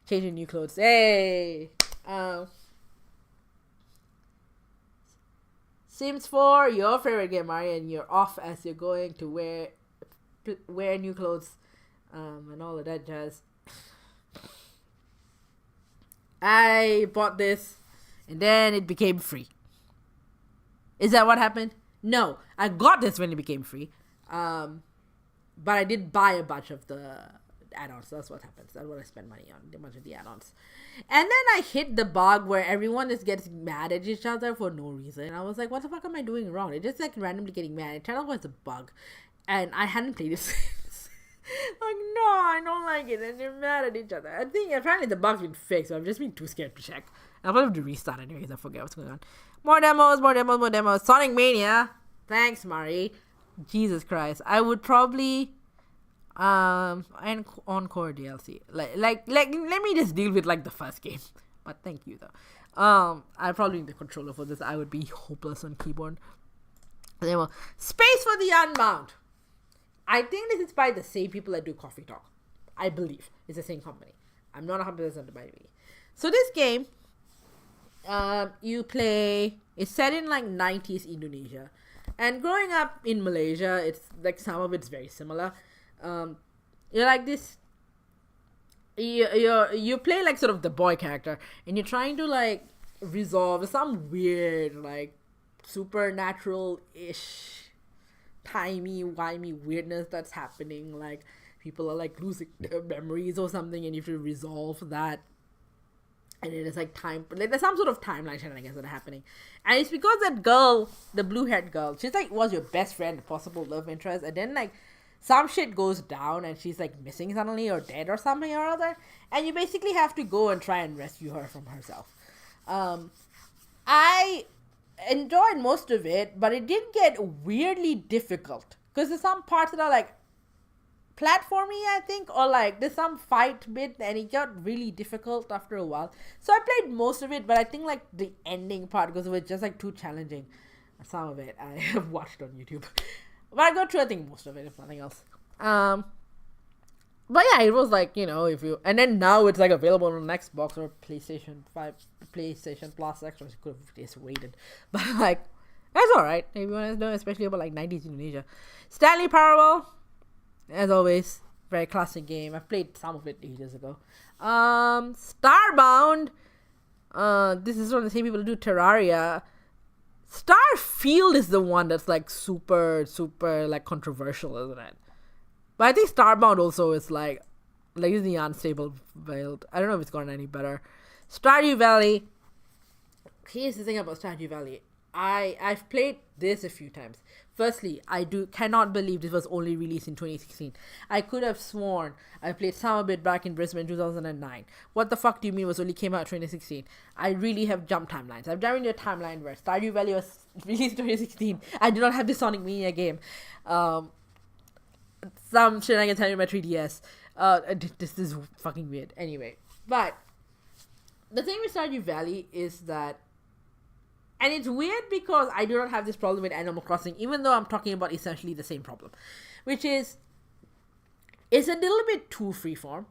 Changing new clothes, hey! Sims 4, your favorite game, Mari, and you're off as you're going to wear new clothes, and all of that jazz. I bought this and then it became free. Is that what happened? No, I got this when it became free. But I did buy a bunch of the add-ons. That's what happens. That's what I spend money on, a bunch of the add-ons. And then I hit the bug where everyone just gets mad at each other for no reason. I was like, what the fuck am I doing wrong? It just like randomly getting mad. It turned out it was a bug. And I hadn't played it since. Like, no, I don't like it. And they're mad at each other. I think apparently the bug's been fixed, so I've just been too scared to check. I'll probably have to restart anyway because I forget what's going on. More demos. Sonic Mania. Thanks, Mari. Jesus Christ. I would probably and Encore DLC. Like let me just deal with like the first game. But thank you though. I probably need the controller for this. I would be hopeless on keyboard. Anyway, Space for the Unbound. I think this is by the same people that do Coffee Talk. I believe it's the same company. I'm not 100% by me. So this game, you play. It's set in like 90s Indonesia, and growing up in Malaysia, it's like some of it's very similar. You're like this. You play like sort of the boy character, and you're trying to like resolve some weird like supernatural-ish timey-wimey weirdness that's happening. Like people are like losing their memories or something, and you have to resolve that. And it is like there's some sort of timeline shenanigans that are happening, and it's because that girl, the blue-haired girl, she's like was your best friend, possible love interest, and then like some shit goes down and she's like missing suddenly or dead or something or other, and you basically have to go and try and rescue her from herself. I enjoyed most of it, but it did get weirdly difficult because there's some parts that are like platformy, I think, or like there's some fight bit and it got really difficult after a while. So I played most of it, but I think like the ending part, because it was just like too challenging. Some of it I have watched on YouTube, but I got through I think most of it, if nothing else. But yeah, it was like, you know, if you, and then now it's like available on Xbox or PlayStation 5, PlayStation Plus Extra. You could have just waited, but like that's all right. Everyone has known, especially about like 90s Indonesia. Stanley Parable, as always, very classic game. I've played some of it ages ago. Starbound. This is one of the same people who do Terraria. Starfield is the one that's like super like controversial, isn't it? But I think Starbound also is like is the unstable build. I don't know if it's gotten any better. Stardew Valley. Here's the thing about Stardew Valley. I've played this a few times. Firstly, I cannot believe this was only released in 2016. I could have sworn I played some of it back in Brisbane 2009. What the fuck do you mean it was only came out in 2016? I really have jumped timelines. I've jumped into a timeline where Stardew Valley was released in 2016. I do not have the Sonic Mania game. Some shit I can tell you about 3DS. This is fucking weird. Anyway, but the thing with Stardew Valley is that, and it's weird because I do not have this problem with Animal Crossing, even though I'm talking about essentially the same problem, which is it's a little bit too freeform.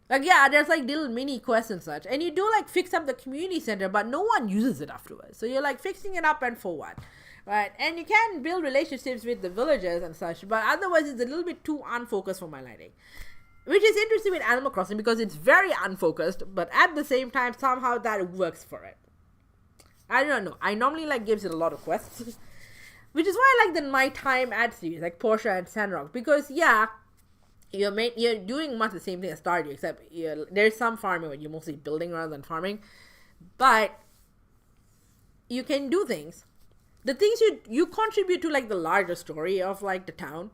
Like, yeah, there's like little mini quests and such, and you do like fix up the community center, but no one uses it afterwards. So you're like fixing it up, and for what? Right? And you can build relationships with the villagers and such, but otherwise it's a little bit too unfocused for my liking. Which is interesting with Animal Crossing because it's very unfocused, but at the same time, somehow that works for it. I don't know. I normally like gives it a lot of quests, which is why I like the My Time ad series, like Portia and Sandrock, because yeah, you're doing much the same thing as Stardew, except there's some farming where you're mostly building rather than farming, but you can do things. The things you contribute to like the larger story of like the town,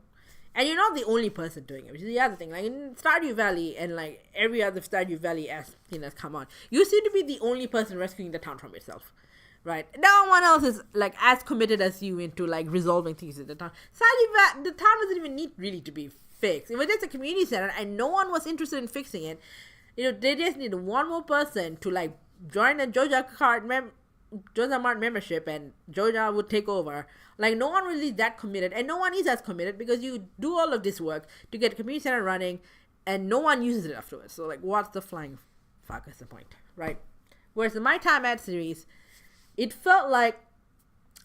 and you're not the only person doing it, which is the other thing. Like in Stardew Valley and like every other Stardew Valley thing that's come on, you seem to be the only person rescuing the town from itself. Right? No one else is like as committed as you into like resolving things in the town. The town doesn't even need really to be fixed. It was just a community center and no one was interested in fixing it. You know, they just need one more person to like join the Joja Mart membership and Joja would take over. Like no one really is that committed, and no one is as committed because you do all of this work to get a community center running and no one uses it afterwards. So like what's the flying fuck is the point, right? Whereas the My Time ad series, it felt like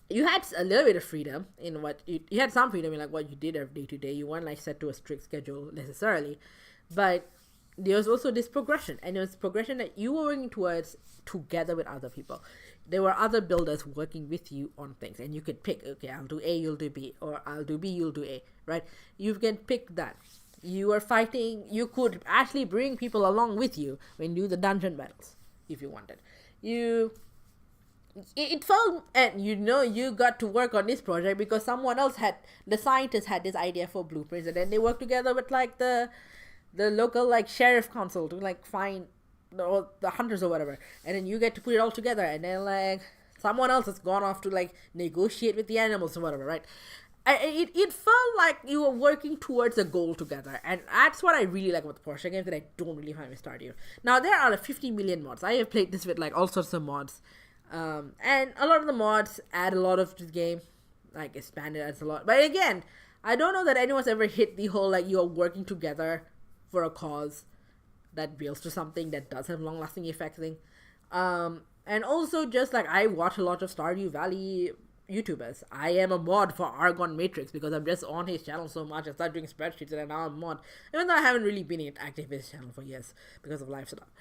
you had a little bit of freedom in what you had some freedom in like what you did every day to day. You weren't like set to a strict schedule necessarily, but there's also this progression, and it was progression that you were working towards together with other people. There were other builders working with you on things, and you could pick, okay, I'll do A, you'll do B, or I'll do B, you'll do A, right? You can pick that. You are fighting, you could actually bring people along with you when you do the dungeon battles, if you wanted. It felt, and you got to work on this project because someone else the scientists had this idea for blueprints, and then they worked together with like the local like sheriff council to like find the hunters or whatever, and then you get to put it all together, and then like someone else has gone off to like negotiate with the animals or whatever, right? It felt like you were working towards a goal together, and that's what I really like about the Porsche games that I don't really find with Stardew. Now there are 50 million mods. I have played this with like all sorts of mods, and a lot of the mods add a lot of the game, like expanded adds a lot. But again, I don't know that anyone's ever hit the whole like you're working together for a cause that builds to something that does have long-lasting effects thing. And also just like I watch a lot of Stardew Valley YouTubers. I am a mod for Argon Matrix because I'm just on his channel so much. I started doing spreadsheets and now I'm a mod. Even though I haven't really been active in his channel for years because of life stuff.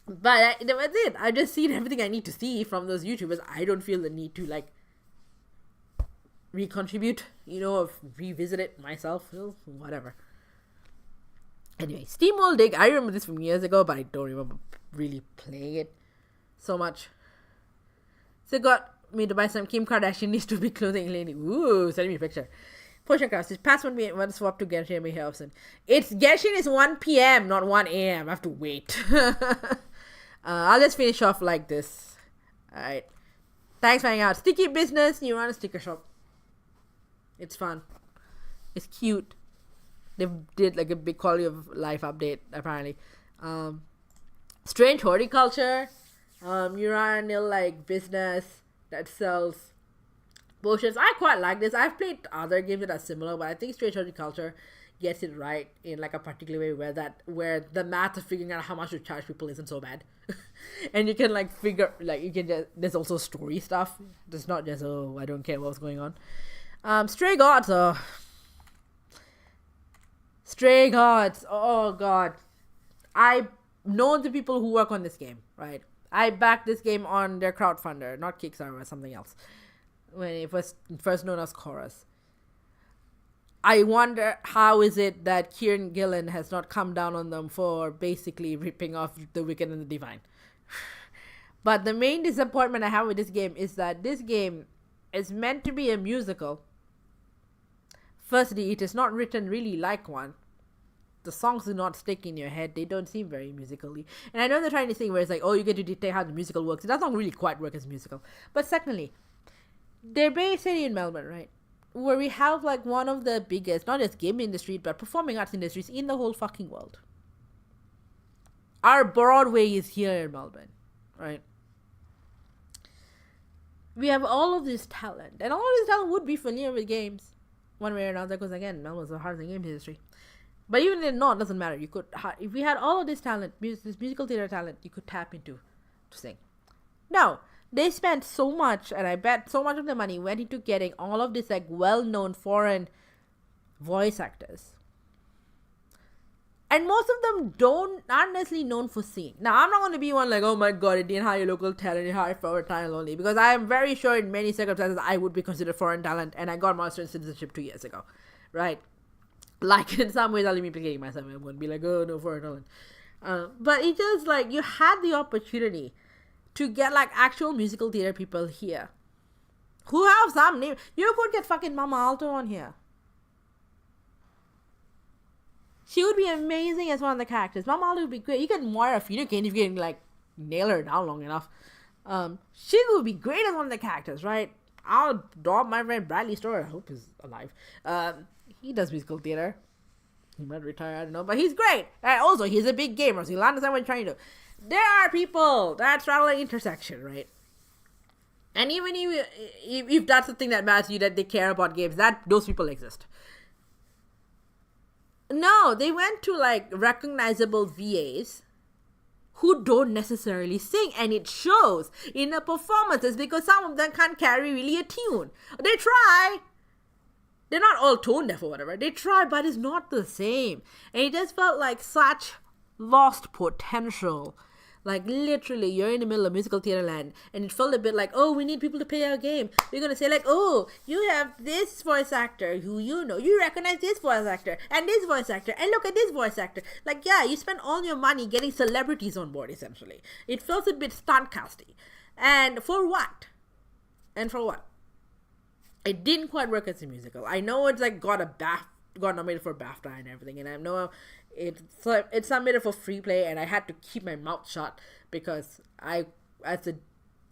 But that's it. I've just seen everything I need to see from those YouTubers. I don't feel the need to like recontribute, or revisit it myself. Whatever. Anyway, SteamWorld Dig. I remember this from years ago, but I don't remember really playing it so much. So it got me to buy some Kim Kardashian needs to be clothing lady. Ooh, send me a picture. Potion Craft says, past 1 p.m. One swap to Genshin may help. Genshin is 1 p.m., not 1 a.m. I have to wait. I'll just finish off like this. Alright. Thanks for hanging out. Sticky Business, you run a sticker shop. It's fun. It's cute. They did like a big quality of life update, apparently. Strange Horticulture. You run a like business that sells potions. I quite like this. I've played other games that are similar, but I think Strange Horticulture gets it right in like a particular way where the math of figuring out how much to charge people isn't so bad. And you can like figure there's also story stuff. It's not just I don't care what's going on. Stray Gods. Stray Gods. Oh god. I know the people who work on this game, right? I backed this game on their crowdfunder, not Kickstarter or something else, when it was first known as Chorus. I wonder how is it that Kieran Gillen has not come down on them for basically ripping off The Wicked and the Divine. But the main disappointment I have with this game is that this game is meant to be a musical. Firstly, it is not written really like one. The songs do not stick in your head. They don't seem very musically. And I know they're trying to thing where it's like, you get to dictate how the musical works. It doesn't really quite work as a musical. But secondly, they're based in Melbourne, right? Where we have like one of the biggest, not just game industry, but performing arts industries in the whole fucking world. Our Broadway is here in Melbourne, right? We have all of this talent. And all of this talent would be familiar with games, one way or another, because again, Melbourne's the heart of the game industry. But even if not, it doesn't matter. You could, if we had all of this talent, this musical theater talent, you could tap into to sing. No, they spent so much, and I bet so much of the money went into getting all of this like well-known foreign voice actors. And most of them aren't necessarily known for singing. Now, I'm not going to be one like, oh my god, it didn't hire local talent, it hired foreign talent only. Because I am very sure in many circumstances I would be considered foreign talent, and I got my Australian citizenship 2 years ago. Right? Like, in some ways, I'll be implicating myself. I wouldn't be like, oh, no, foreign talent. But it just, like, you had the opportunity to get, like, actual musical theater people here. Who have some name. You could get fucking Mama Alto on here. She would be amazing as one of the characters. Mama Alto would be great. You get Moira Finucane if you can, like, nail her down long enough. She would be great as one of the characters, right? I'll drop my friend Bradley Storer. I hope he's alive. He does musical theater. He might retire, I don't know. But he's great. And also, he's a big gamer, so he'll understand what he's trying to do. There are people that straddle an intersection, right? And even if that's the thing that matters to you, that they care about games, those people exist. No, they went to, like, recognizable VAs who don't necessarily sing, and it shows in the performances because some of them can't carry really a tune. They try. they're not all tone deaf or whatever. They try, but it's not the same. And it just felt like such lost potential. Like, literally, you're in the middle of musical theater land, and it felt a bit like, oh, we need people to play our game. We're going to say, like, oh, you have this voice actor who you recognize this voice actor, and this voice actor, and look at this voice actor. Like, yeah, you spend all your money getting celebrities on board, essentially. It felt a bit stunt casty. And for what? It didn't quite work as a musical. I know it's like got nominated for BAFTA and everything, and I know it's submitted for free play, and I had to keep my mouth shut because as the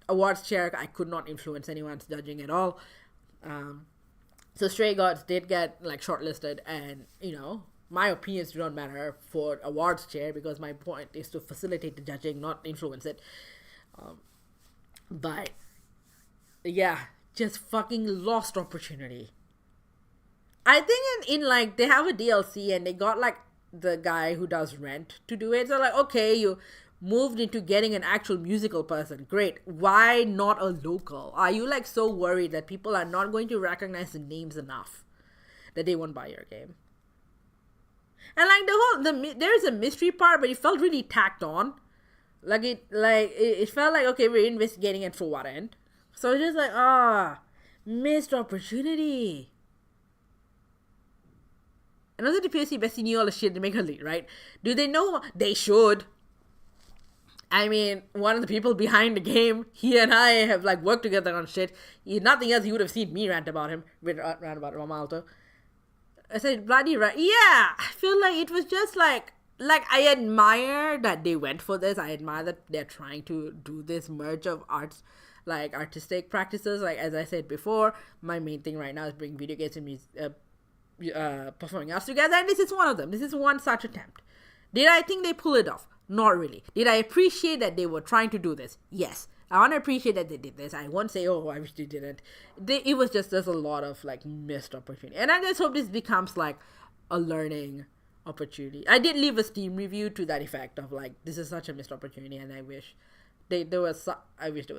awards chair, I could not influence anyone's judging at all. So Stray Gods did get like shortlisted, and my opinions do not matter for awards chair because my point is to facilitate the judging, not influence it. But yeah, just fucking lost opportunity. I think in like they have a DLC and they got like the guy who does Rent to do it. So like, okay, you moved into getting an actual musical person. Great. Why not a local? Are you like so worried that people are not going to recognize the names enough that they won't buy your game? And like there's a mystery part, but it felt really tacked on. It felt like, okay, we're investigating it for what end? So it's just like, missed opportunity. And also the POC Bessie knew all the shit to make her lead, right? Do they know? They should. I mean, one of the people behind the game, he and I have like worked together on shit. If nothing else, he would have seen me rant about him, rant about Romalto. I said, bloody right. Yeah, I feel like it was just like I admire that they went for this. I admire that they're trying to do this merge of arts, like artistic practices. Like, as I said before, my main thing right now is bring video games and music, performing arts together, and this is one of them. This is one such attempt. Did I think they pull it off? Not really. Did I appreciate that they were trying to do this? Yes. I want to appreciate that they did this. I won't say, oh, I wish they didn't. It was just, there's a lot of like missed opportunity. And I just hope this becomes like a learning opportunity. I did leave a Steam review to that effect of like, this is such a missed opportunity, and I wish there was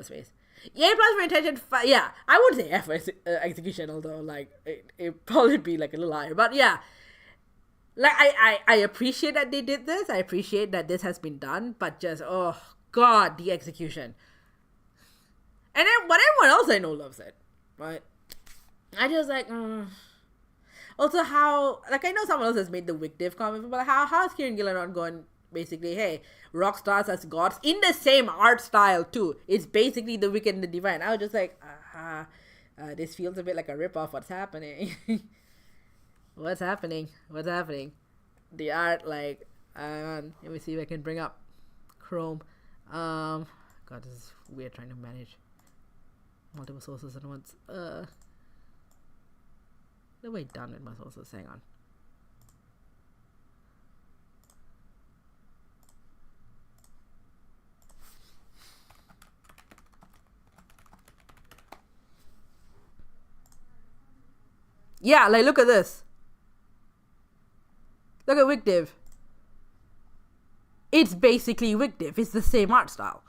space. Yeah, plus for intention, yeah, I wouldn't say F for execution, although like it probably be like a little higher. But yeah, like I appreciate that they did this. I appreciate that this has been done, but just, oh god, the execution. And then, but everyone else I know loves it, right? I just like, also how, like, I know someone else has made the Wick Div comment, but how is Kieran Gillen not going, basically, hey, rock stars as gods in the same art style too. It's basically the Wicked and the Divine. I was just like, this feels a bit like a ripoff. What's happening? What's happening? The art, like, let me see if I can bring up Chrome. God, this is weird trying to manage multiple sources at once. What have I done with my sources? Hang on. Yeah, like, look at this. Look at Wigdiv. It's basically Wigdiv. It's the same art style.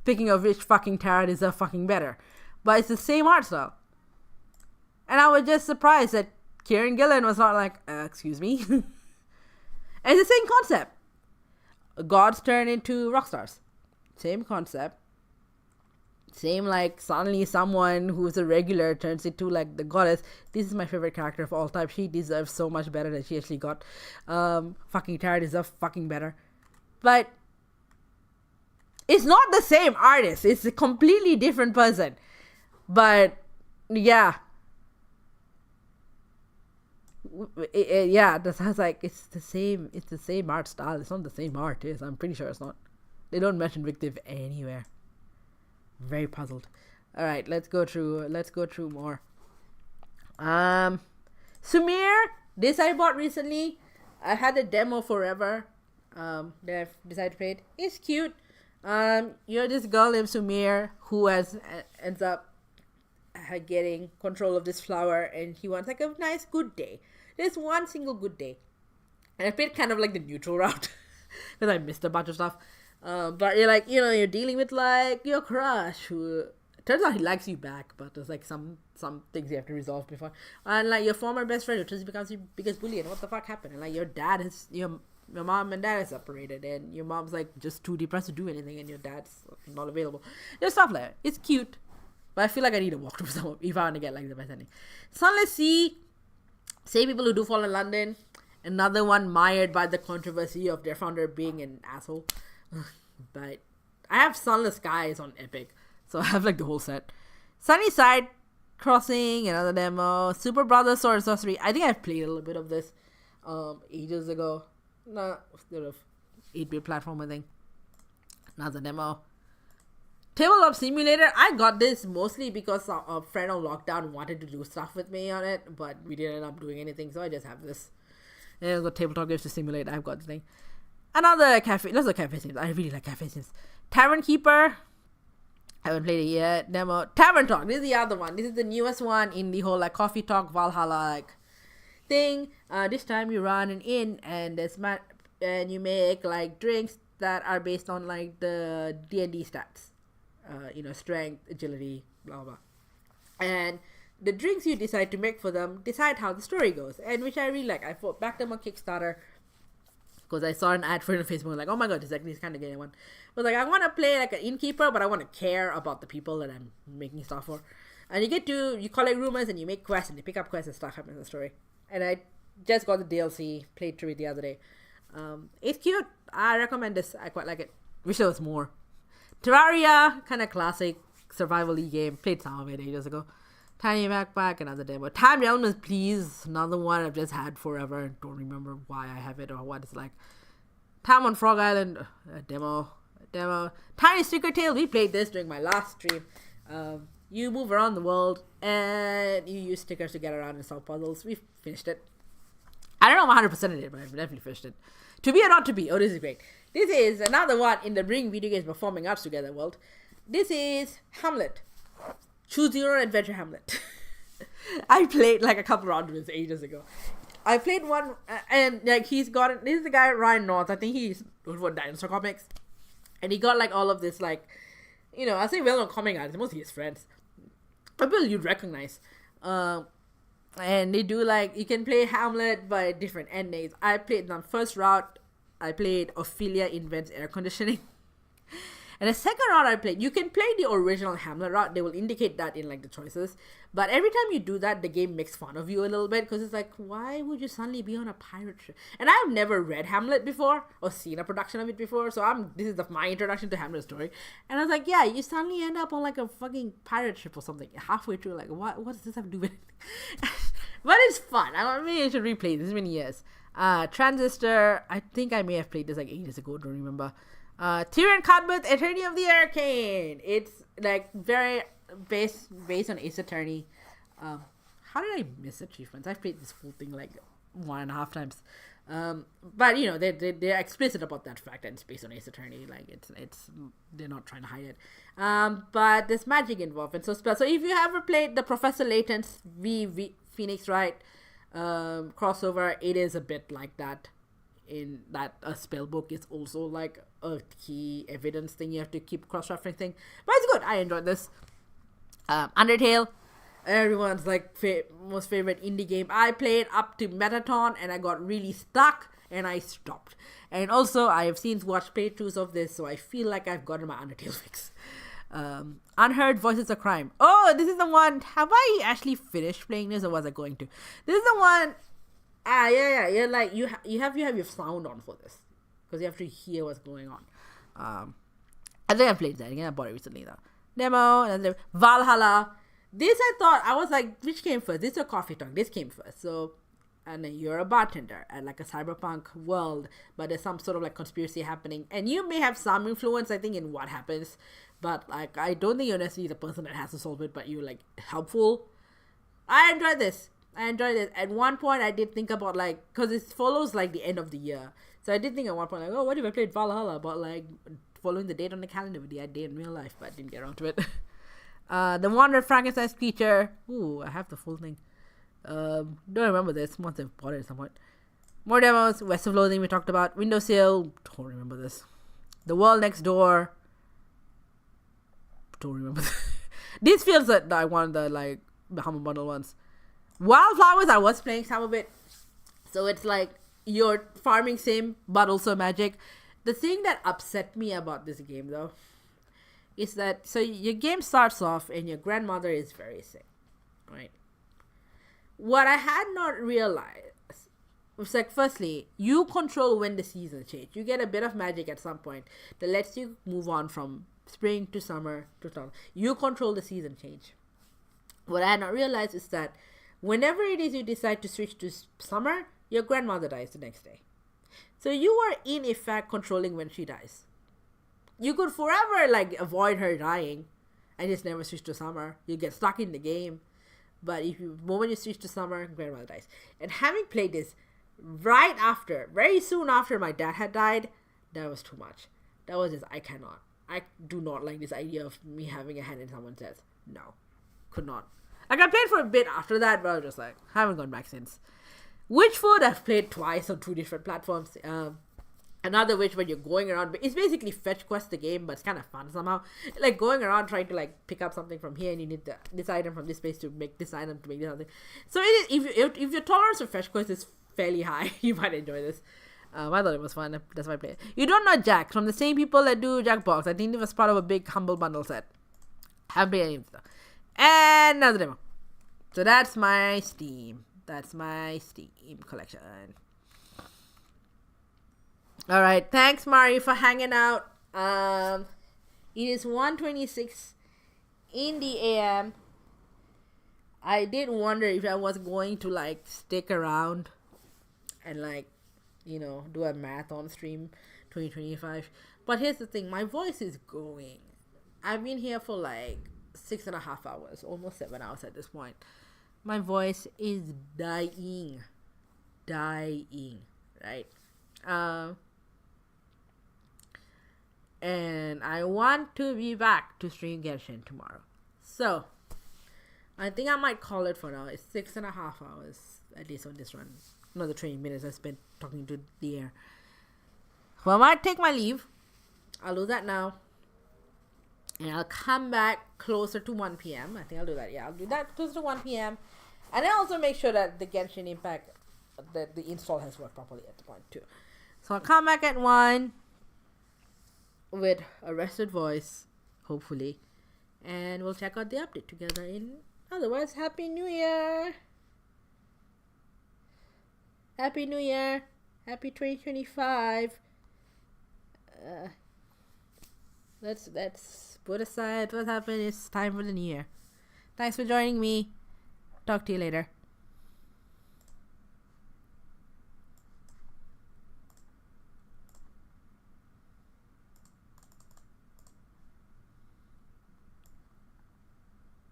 Picking of which, fucking Tarot is fucking better. But it's the same art style. And I was just surprised that Kieran Gillen was not like, excuse me. And it's the same concept. Gods turn into rock stars. Same concept. Same, like, suddenly someone who's a regular turns into, like, the goddess. This is my favorite character of all time. She deserves so much better than she actually got. Fucking Tara deserves fucking better. But it's not the same artist. It's a completely different person. But, yeah. Yeah, that's like, it's the same art style. It's not the same artist. I'm pretty sure it's not. They don't mention Victiv anywhere. Very puzzled. All right, let's go through more. Sumir, this I bought recently. I had a demo forever. Then I've decided to play it. It's cute. You're this girl named Sumir who ends up getting control of this flower, and he wants like a nice good day. There's one single good day, and I played kind of like the neutral route because I missed a bunch of stuff. But you're like, you're dealing with like your crush who Turns out he likes you back, but there's like some things you have to resolve before. And like your former best friend who turns becomes your biggest bully, and what the fuck happened? And like your dad is your mom and dad is separated, and your mom's like just too depressed to do anything, and your dad's not available. There's stuff like that. It's cute, but I feel like I need to walk through some if I want to get like the best ending. Sunless Sea, same people who do Fall in London. Another one mired by the controversy of their founder being an asshole. But I have Sunless Skies on Epic, so I have like the whole set. Sunnyside Crossing, another demo. Super Brothers Sword and Sorcery. I think I've played a little bit of this ages ago. Nah, sort of 8-bit platformer thing. Another demo. Tabletop Simulator. I got this mostly because a friend on lockdown wanted to do stuff with me on it, but we didn't end up doing anything, so I just have this. And I've got tabletop games to simulate. I've got the thing. Another cafe. Lots of cafe sims. I really like cafe sims. Tavern Keeper. I haven't played it yet. Demo. Tavern Talk. This is the other one. This is the newest one in the whole like Coffee Talk Valhalla like thing. This time you run an inn and and you make like drinks that are based on like the D&D stats. Strength, agility, blah blah. And the drinks you decide to make for them decide how the story goes, and which I really like. I backed them on Kickstarter because I saw an ad for it on Facebook. Like, oh my god, this kind of game I want. I was like, I want to play like an innkeeper, but I want to care about the people that I'm making stuff for. And you collect rumors and you make quests and you pick up quests and stuff happens in the story. And I just got the DLC, played through it the other day. It's cute. I recommend this. I quite like it. Wish there was more. Terraria, kind of classic survival-y game. Played some of it ages ago. Tiny Backpack, another demo. Time Realms, please. Another one I've just had forever and don't remember why I have it or what it's like. Time on Frog Island, a demo. Tiny Sticker Tale, we played this during my last stream. You move around the world and you use stickers to get around and solve puzzles. We finished it. I don't know 100% of it, but I've definitely finished it. To be or not to be. Oh, this is great. This is another one in the Bring Video Games Performing Arts Together world. This is Hamlet. Choose Your Own Adventure Hamlet. I played like a couple rounds of this ages ago. I played one and like this is the guy Ryan North. I think he's for Dinosaur Comics. And he got like all of this like, I say well-known comic artists, mostly his friends. People you'd recognize. And they do like, you can play Hamlet by different endings. I played the first route. I played Ophelia Invents Air Conditioning. And the second route I played, you can play the original Hamlet route. They will indicate that in like the choices. But every time you do that, the game makes fun of you a little bit. Because it's like, why would you suddenly be on a pirate ship? And I've never read Hamlet before. Or seen a production of it before. So this is my introduction to Hamlet's story. And I was like, yeah, you suddenly end up on like a fucking pirate ship or something. Halfway through, like, what does this have to do with it? But it's fun. I mean, I should replay this. It's been years. Transistor. I think I may have played this like ages ago. Don't remember. Tyrion Cutbirth, Attorney of the Arcane. It's like very based on Ace Attorney. How did I miss achievements? I've played this full thing like 1.5 times. But they're explicit about that fact that it's based on Ace Attorney. Like it's they're not trying to hide it. But there's magic involved and so spell. So if you ever played the Professor Layton's v Phoenix Wright crossover, it is a bit like that. In that a spell book is also like a key evidence thing you have to keep cross-referencing, but it's good. I enjoyed this. Undertale, everyone's like most favorite indie game. I played up to Metaton and I got really stuck and I stopped. And also I have since watched playthroughs of this, so I feel like I've gotten my Undertale fix. Unheard Voices of Crime. Oh, this is the one. Have I actually finished playing this or was I going to? This is the one. Yeah. Like you have your sound on for this because you have to hear what's going on. I think I played that again. I bought it recently though. Demo and then Valhalla. This I thought I was like, which came first? This or Coffee Talk? This came first. So, and then you're a bartender at like a cyberpunk world, but there's some sort of like conspiracy happening, and you may have some influence, I think, in what happens. But like, I don't think you're necessarily the person that has to solve it, but you're like helpful. I enjoyed this. At one point, I did think about like, because it follows like the end of the year. So I did think at one point, like, oh, what if I played Valhalla? But like, following the date on the calendar with the idea in real life, but I didn't get around to it. The Wanderer Frankenstein's Creature. Ooh, I have the full thing. Don't remember this. Must have bought it at some point. More demos. West of Loathing we talked about. Windowsill. Don't remember this. The World Next Door. Don't remember this. This feels like I want the Humble Bundle ones. Wildflowers, I was playing some of it. So it's like you're farming sim, but also magic. The thing that upset me about this game, though, is that so your game starts off and your grandmother is very sick, right? What I had not realized was like, firstly, you control when the seasons change. You get a bit of magic at some point that lets you move on from spring to summer to autumn. You control the season change. What I had not realized is that whenever it is you decide to switch to summer, your grandmother dies the next day. So you are in effect controlling when she dies. You could forever avoid her dying and just never switch to summer. You get stuck in the game. But the moment you switch to summer, grandmother dies. And having played this very soon after my dad had died, that was too much. That was just, I do not like this idea of me having a hand in someone's death. No, could not. I played for a bit after that, but I was just haven't gone back since. Witchfoot, I've played twice on 2 different platforms. Another Witch, when you're going around, it's basically fetch quest the game, but it's kind of fun somehow. Going around trying to pick up something from here, and you need this item from this place to make this item to make this other thing. So it is, if your tolerance for fetch quest is fairly high, you might enjoy this. I thought it was fun. That's why I played it. You don't know Jack, from the same people that do Jackbox. I think it was part of a big Humble Bundle set. Haven't played any of them. And another demo. So that's my Steam. That's my Steam collection. Alright, thanks Mari for hanging out. It is 1:26 in the AM. I did wonder if I was going to stick around and do a marathon stream 2025. But here's the thing, my voice is going. I've been here for 6.5 hours, almost 7 hours at this point. My voice is dying, right? And I want to be back to stream Genshin tomorrow. So, I think I might call it for now. It's 6.5 hours, at least on this run. Another 20 minutes I spent talking to the air. Well, I might take my leave. I'll do that now. And I'll come back closer to 1 p.m. I think I'll do that. Yeah, I'll do that closer to 1 p.m. And then also make sure that the Genshin Impact, that the install has worked properly at the point too. So I'll come back at 1 with a rested voice, hopefully. And we'll check out the update together. Otherwise, Happy New Year! Happy New Year! Happy 2025! Let's put aside what happened. It's time for the new year. Thanks for joining me. Talk to you later.